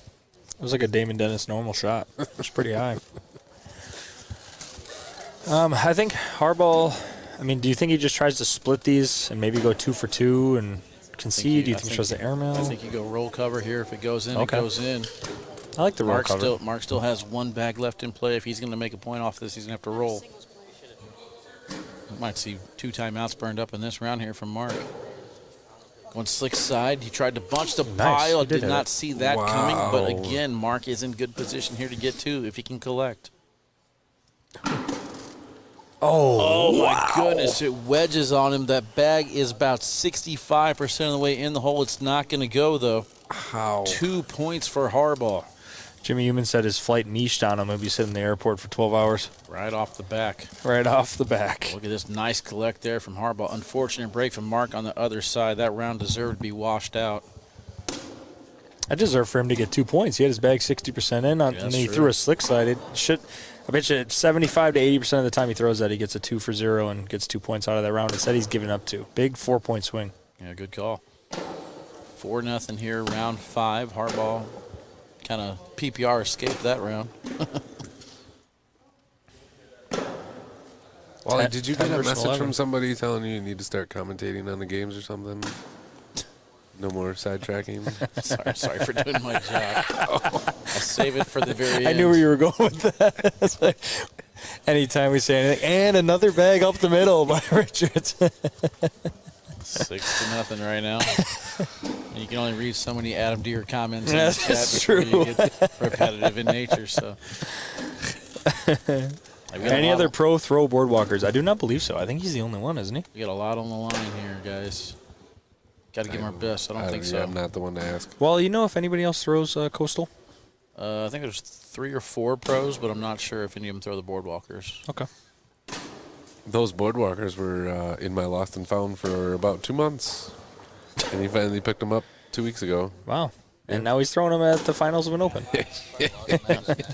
It was like a Damon Dennis normal shot. It was pretty high. I think Harbaugh, do you think he just tries to split these and maybe go 2 for 2 and concede? Do you think he tries the airmail? I think you go roll cover here. If it goes in, Okay. it goes in. I like the roll cover. Mark still has 1 bag left in play. If he's going to make a point off this, he's going to have to roll. We might see 2 timeouts burned up in this round here from Mark. Going slick side. He tried to bunch the pile. He did Did it. not see that coming. But again, Mark is in good position here to get 2 if he can collect. Oh, my goodness. It wedges on him. That bag is about 65% of the way in the hole. It's not going to go, though. How? 2 points for Harbaugh. Jimmy Human said his flight niched on him. He'll be sitting in the airport for 12 hours. Right off the back. Right off the back. Look at this nice collect there from Harbaugh. Unfortunate break from Mark on the other side. That round deserved to be washed out. I deserve for him to get 2 points. He had his bag 60% in, and then he threw a slick side. I bet you 75 to 80% of the time he throws that, he gets a 2 for 0 and gets 2 points out of that round. Instead, he's giving up 2. Big 4-point swing. Yeah, good call. 4-0 here, round 5. Harbaugh kind of PPR escaped that round. Wally, did you get a 10 versus message 11. from somebody telling you need to start commentating on the games or something? No more sidetracking? sorry for doing my job. I'll save it for the very end. I knew where you were going with that. It's like, anytime we say anything, and another bag up the middle by Richards. 6-0 right now. You can only read so many Adam Deere comments in That's the chat before true. you get repetitive in nature. So, Any other pro throw boardwalkers? I do not believe so. I think he's the only one, isn't he? We got a lot on the line here, guys. Got to give him our best. I don't think so. I'm not the one to ask. Well, you know if anybody else throws Coastal? I think there's 3 or 4 pros, but I'm not sure if any of them throw the boardwalkers. Okay. Those boardwalkers were in my lost and found for about 2 months, and he finally picked them up 2 weeks ago. Wow. And now he's throwing them at the finals of an Open. Are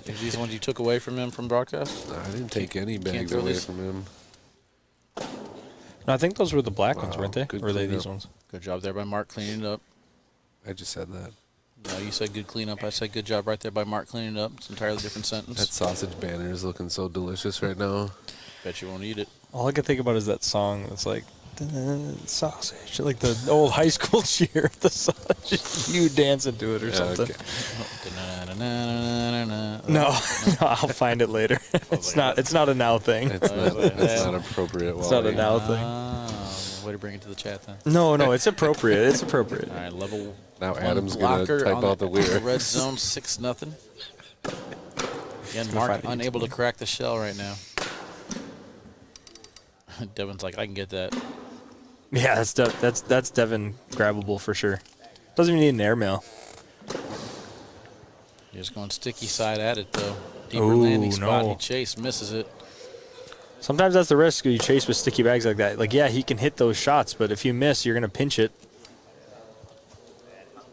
these ones you took away from him from broadcast? No, I didn't take any bags throw away these? from him. No, I think those were the black ones, weren't they? Good Or were they cleanup. these ones? Good job there by Mark cleaning it up. I just said that. No, you said good cleanup. I said good job right there by Mark cleaning it up. It's an entirely different sentence. That sausage banner is looking so delicious right now. Bet you won't eat it. All I can think about is that song that's like, sausage. Like the old high school cheer of the sausage. You dancing to it or something. No, I'll find it later. It's not a now thing. It's not appropriate. It's not a now thing. Way to bring it to the chat then. No, it's appropriate. It's appropriate. All right, level. Now one Adam's gonna blocker type on out the lyrics. Red zone 6-0. Again, Mark unable to crack the shell right now. Devin's like, I can get that. Yeah, that's Devin grabbable for sure. Doesn't even need an airmail. Just going sticky side at it though. Deeper Ooh, landing spot. no. He chase misses it. Sometimes that's the risk you chase with sticky bags like that. Like, yeah, he can hit those shots, but if you miss, you're going to pinch it.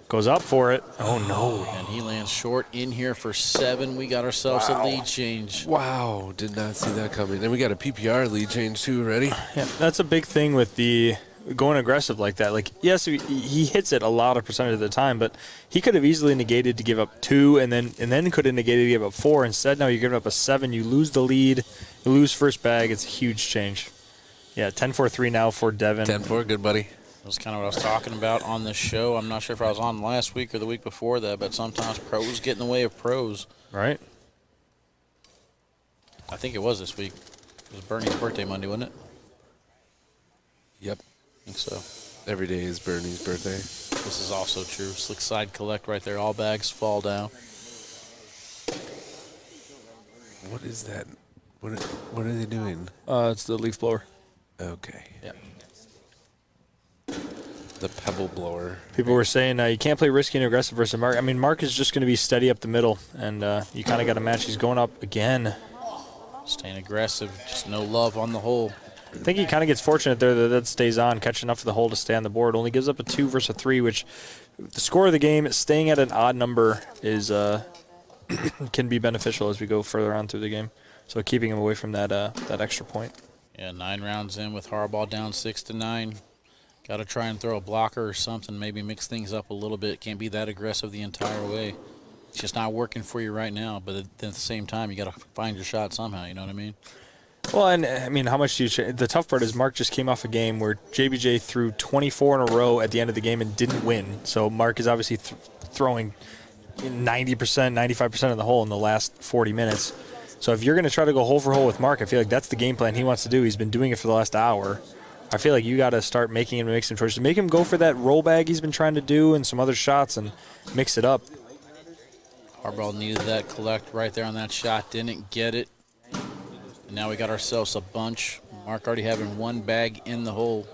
Goes up for it. Oh, no. And he lands short in here for 7. We got ourselves a lead change. Wow, did not see that coming. And we got a PPR lead change too. Ready? Yeah, that's a big thing with the going aggressive like that. Like, yes, he hits it a lot of percentage of the time, but he could have easily negated to give up 2 and then could have negated to give up 4. Instead, now you're giving up a 7. You lose the lead. You lose first bag. It's a huge change. Yeah, 10-4-3 now for Devin. 10-4, good buddy. That's kind of what I was talking about on this show. I'm not sure if I was on last week or the week before that, but sometimes pros get in the way of pros. Right. I think it was this week. It was Bernie's birthday Monday, wasn't it? Yep. I think so. Every day is Bernie's birthday. This is also true. Slick side collect right there. All bags fall down. What is that? What are they doing? It's the leaf blower. Okay. Yeah. The pebble blower. People were saying you can't play risky and aggressive versus Mark. I mean, Mark is just going to be steady up the middle, and you kind of got to match. He's going up again. Staying aggressive. Just no love on the hole. I think he kind of gets fortunate there that stays on, catch enough for the hole to stay on the board. Only gives up a 2 versus a 3, which the score of the game, staying at an odd number is can be beneficial as we go further on through the game. So keeping him away from that extra point. Yeah, 9 rounds in with Harbaugh down 6-9. Got to try and throw a blocker or something, maybe mix things up a little bit. Can't be that aggressive the entire way. It's just not working for you right now, but at the same time, you got to find your shot somehow, you know what I mean? Well, and I mean, how much do you the tough part is Mark just came off a game where JBJ threw 24 in a row at the end of the game and didn't win. So Mark is obviously throwing 90%, 95% of the hole in the last 40 minutes. So if you're going to try to go hole for hole with Mark, I feel like that's the game plan he wants to do. He's been doing it for the last hour. I feel like you got to start making him make some choices. Make him go for that roll bag he's been trying to do and some other shots and mix it up. Harbaugh needed that collect right there on that shot. Didn't get it. And now we got ourselves a bunch. Mark already having 1 bag in the hole.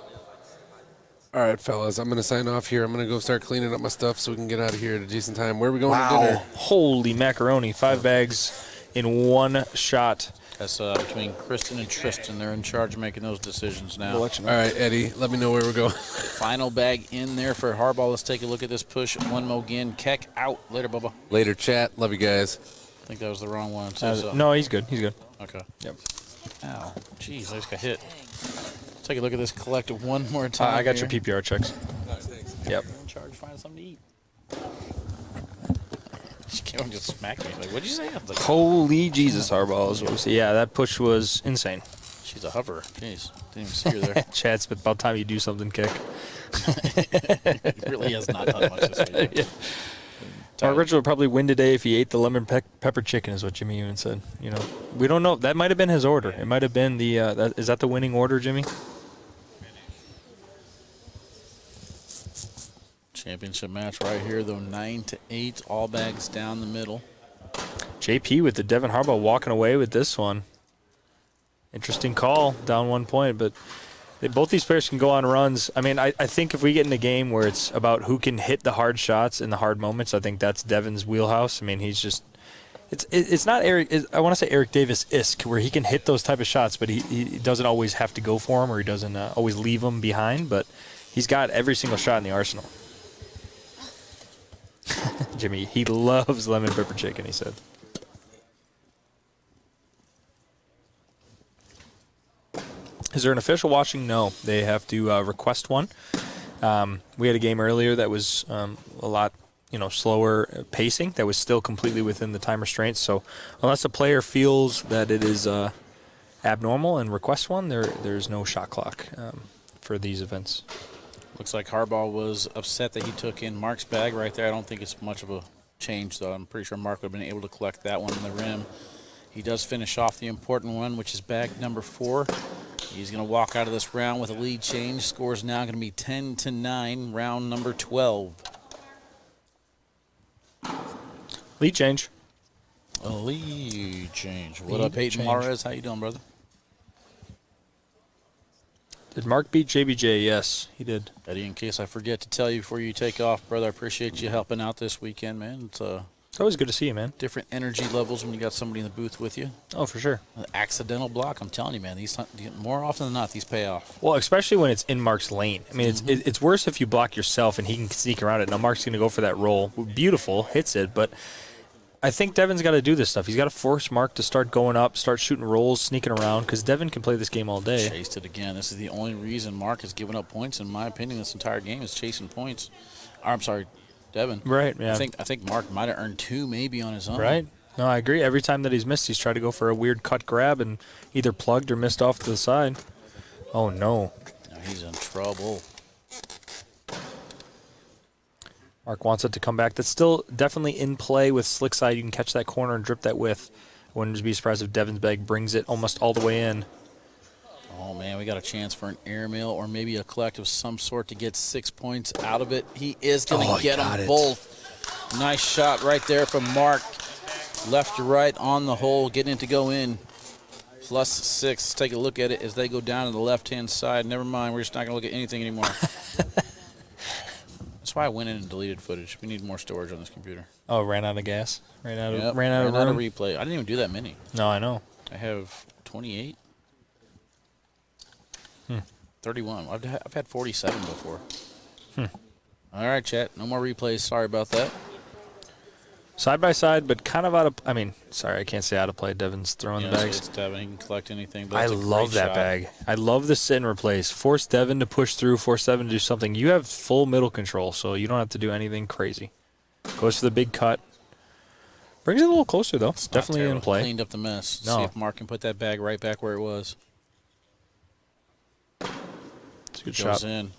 All right, fellas, I'm going to sign off here. I'm going to go start cleaning up my stuff so we can get out of here at a decent time. Where are we going to dinner? Holy macaroni. 5 bags in 1 shot. That's between Kristen and Tristan. They're in charge of making those decisions now. All right, Eddie, let me know where we're going. Final bag in there for Harbaugh. Let's take a look at this push. 1 mo again. Keck out. Later, Bubba. Later, chat. Love you guys. I think that was the wrong one. No, he's good. He's good. Okay. Yep. Ow. Jeez, I just got hit. Let's take a look at this collective one more time. I got here. your PPR checks. Yep. I'm in charge of finding something to eat. She came and just smacked me. Like, what'd you say? I was like, Holy Jesus, Harbaugh is what we see. Yeah, that push was insane. she's a hover. Jeez. Didn't even see her there. Chad, it's about time you do something, Kick. He really has not done much this week. Yeah. Mark Richard would probably win today if he ate the lemon pepper chicken, is what Jimmy even said. You know, we don't know. That might have been his order. It might have been the. Is that the winning order, Jimmy? Championship match right here, though, 9-8, all bags down the middle. JP with the Devin Harbaugh walking away with this one. Interesting call, down 1 point, but both these players can go on runs. I mean, I think if we get in a game where it's about who can hit the hard shots in the hard moments, I think that's Devin's wheelhouse. I mean, he's just it's not Eric. I want to say Eric Davis-esque, where he can hit those type of shots, but he doesn't always have to go for them, or he doesn't always leave them behind. But he's got every single shot in the arsenal. Jimmy, he loves lemon pepper chicken, he said. Is there an official watching? No. They have to request one. We had a game earlier that was a lot slower pacing, that was still completely within the time restraints. So unless a player feels that it is abnormal and requests one, there's no shot clock for these events. Looks like Harbaugh was upset that he took in Mark's bag right there. I don't think it's much of a change, though. I'm pretty sure Mark would have been able to collect that one in the rim. He does finish off the important one, which is bag number 4. He's going to walk out of this round with a lead change. Score is now going to be 10-9, round number 12. Lead change. A lead change. What up, Peyton Juarez? How you doing, brother? Did Mark beat JBJ? Yes, he did. Eddie, in case I forget to tell you before you take off, brother, I appreciate you helping out this weekend, man. It's always good to see you, man. Different energy levels when you got somebody in the booth with you. Oh, for sure. An accidental block, I'm telling you, man. These more often than not, these pay off. Well, especially when it's in Mark's lane. I mean, it's worse if you block yourself and he can sneak around it. Now Mark's going to go for that roll. Beautiful, hits it, but I think Devin's got to do this stuff. He's got to force Mark to start going up, start shooting rolls, sneaking around, because Devin can play this game all day. Chased it again. This is the only reason Mark has given up points, in my opinion, this entire game is chasing points. I'm sorry, Devin. Right, yeah. I think Mark might have earned 2 maybe on his own. Right. No, I agree. Every time that he's missed, he's tried to go for a weird cut grab and either plugged or missed off to the side. Oh, no. Now he's in trouble. Mark wants it to come back. That's still definitely in play with slick side. You can catch that corner and drip that width. I wouldn't be surprised if Devin's bag brings it almost all the way in. Oh, man, we got a chance for an airmail or maybe a collect of some sort to get 6 points out of it. He is going to get them both. Nice shot right there from Mark. Left to right on the hole, getting it to go in. +6. Let's take a look at it as they go down to the left-hand side. Never mind, we're just not going to look at anything anymore. That's why I went in and deleted footage. We need more storage on this computer. Oh, ran out of gas? Ran out of replay. I didn't even do that many. No, I know. I have 28. 31. I've had 47 before. All right, chat. No more replays. Sorry about that. Side by side, but kind of out of. I mean, sorry, I can't say out of play. Devin's throwing the bags. It's Devin. He can collect anything. But I love that bag. I love the sit and replace. Force Devin to push through. Force Devin to do something. You have full middle control, so you don't have to do anything crazy. Goes for the big cut. Brings it a little closer though. It's definitely in play. Cleaned up the mess. No. See if Mark can put that bag right back where it was. It's a good Goes shot. in.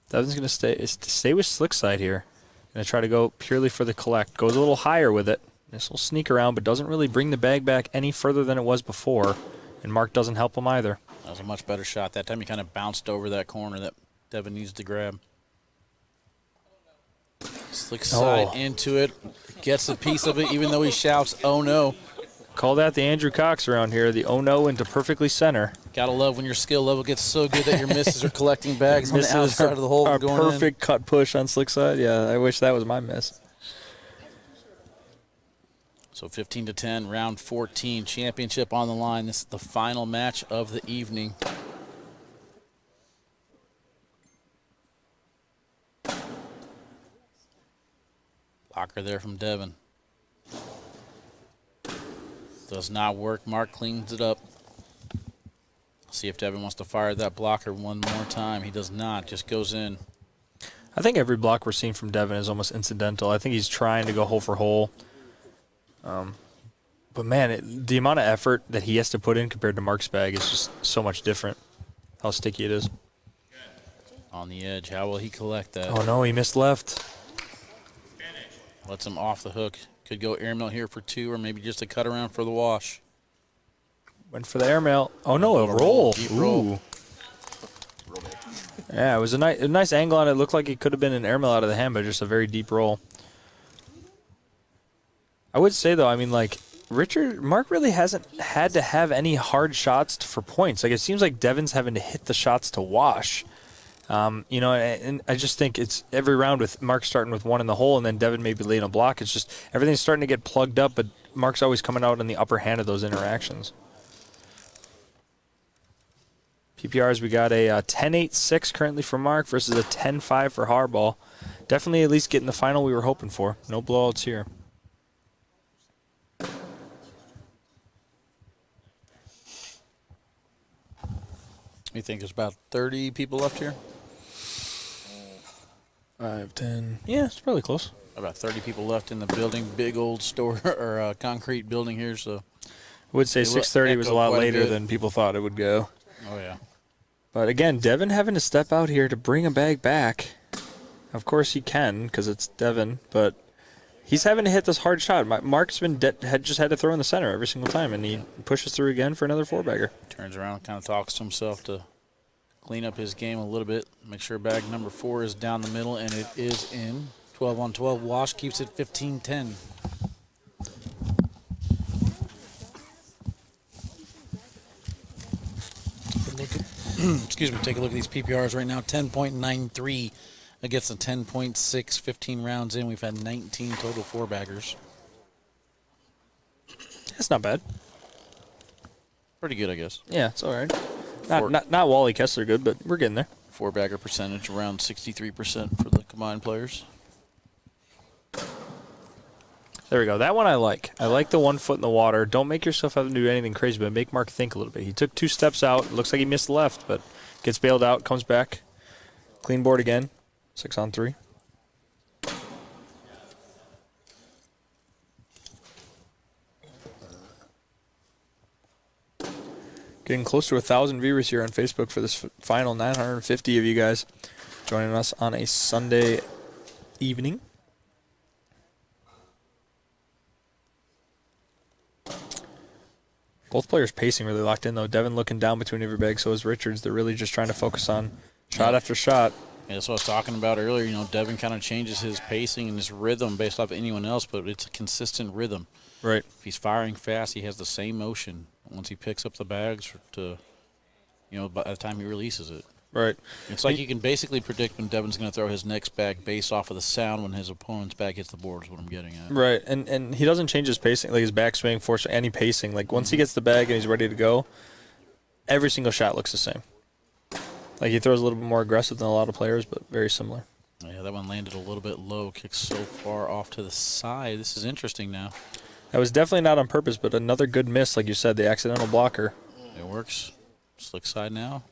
Devin's going to stay with slick side here. Going to try to go purely for the collect. Goes a little higher with it. This will sneak around, but doesn't really bring the bag back any further than it was before. And Mark doesn't help him either. That was a much better shot. That time he kind of bounced over that corner that Devin needs to grab. Slick side into it. Gets a piece of it, even though he shouts, "Oh no." Call that the Andrew Cox around here. The oh no into perfectly center. Gotta love when your skill level gets so good that your misses are collecting bags on the outside of the hole and going in. Perfect cut push on slick side. Yeah, I wish that was my miss. So 15-10, round 14, championship on the line. This is the final match of the evening. Blocker there from Devin. Does not work. Mark cleans it up. See if Devin wants to fire that blocker one more time. He does not. Just goes in. I think every block we're seeing from Devin is almost incidental. I think he's trying to go hole for hole. But, man, the amount of effort that he has to put in compared to Mark's bag is just so much different, how sticky it is. On the edge. How will he collect that? Oh, no, he missed left. Lets him off the hook. Could go airmail here for 2 or maybe just a cut around for the wash. Went for the airmail. Oh, no, a roll. Deep roll. Yeah, it was a nice angle on it. It looked like it could have been an airmail out of the hand, but just a very deep roll. I would say, though, I mean, like, Mark really hasn't had to have any hard shots for points. Like, it seems like Devin's having to hit the shots to wash. You know, and I just think it's every round with Mark starting with one in the hole and then Devin maybe laying a block. It's just everything's starting to get plugged up, but Mark's always coming out in the upper hand of those interactions. PPRs, we got a 10-8-6 currently for Mark versus a 10-5 for Harbaugh. Definitely at least getting the final we were hoping for. No blowouts here. You think there's about 30 people left here? 5, 10. Yeah, it's probably close. About 30 people left in the building. Big old store or concrete building here. So I would say 6:30 was a lot later than people thought it would go. Oh, yeah. But again, Devin having to step out here to bring a bag back. Of course he can because it's Devin, but he's having to hit this hard shot. Mark's been just had to throw in the center every single time, and he pushes through again for another 4-bagger. Turns around, kind of talks to himself to clean up his game a little bit. Make sure bag number 4 is down the middle, and it is in. 12 on 12. Wash keeps it 15-10. Excuse me. Take a look at these PPRs right now. 10.93 against a 10.6. 15 rounds in. We've had 19 total 4-baggers. That's not bad. Pretty good, I guess. Yeah, it's all right. Not Wally Kessler good, but we're getting there. 4-bagger percentage around 63% for the combined players. There we go. That one I like. I like the 1 foot in the water. Don't make yourself have to do anything crazy, but make Mark think a little bit. He took 2 steps out. Looks like he missed left, but gets bailed out, comes back. Clean board again. 6 on 3. Getting close to 1,000 viewers here on Facebook for this final. 950 of you guys joining us on a Sunday evening. Both players pacing really locked in, though. Devin looking down between every bag, so is Richards. They're really just trying to focus on shot after shot. Yeah, that's what I was talking about earlier. You know, Devin kind of changes his pacing and his rhythm based off of anyone else, but it's a consistent rhythm. Right. If he's firing fast, he has the same motion once he picks up the bags to, you know, by the time he releases it. Right. It's like you can basically predict when Devin's going to throw his next bag based off of the sound when his opponent's bag hits the board is what I'm getting at. Right, and he doesn't change his pacing, like his backswing, force, any pacing. Like once he gets the bag and he's ready to go, every single shot looks the same. Like he throws a little bit more aggressive than a lot of players, but very similar. Yeah, that one landed a little bit low, kicked so far off to the side. This is interesting now. That was definitely not on purpose, but another good miss, like you said, the accidental blocker. It works. Slick side now.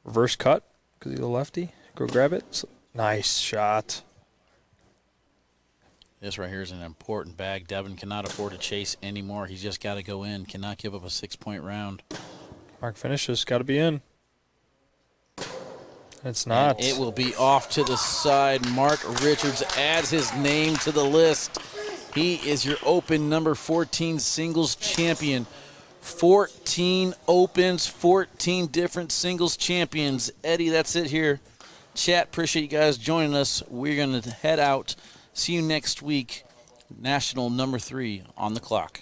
Reverse cut, because he's a lefty. Go grab it. Nice shot. This right here is an important bag. Devin cannot afford to chase anymore. He's just got to go in. Cannot give up a 6-point round. Mark finishes. Got to be in. It's not. And it will be off to the side. Mark Richards adds his name to the list. He is your Open number 14 singles champion. 14 Opens, 14 different singles champions. Eddie, that's it here. Chat, appreciate you guys joining us. We're going to head out. See you next week. National number 3 on the clock.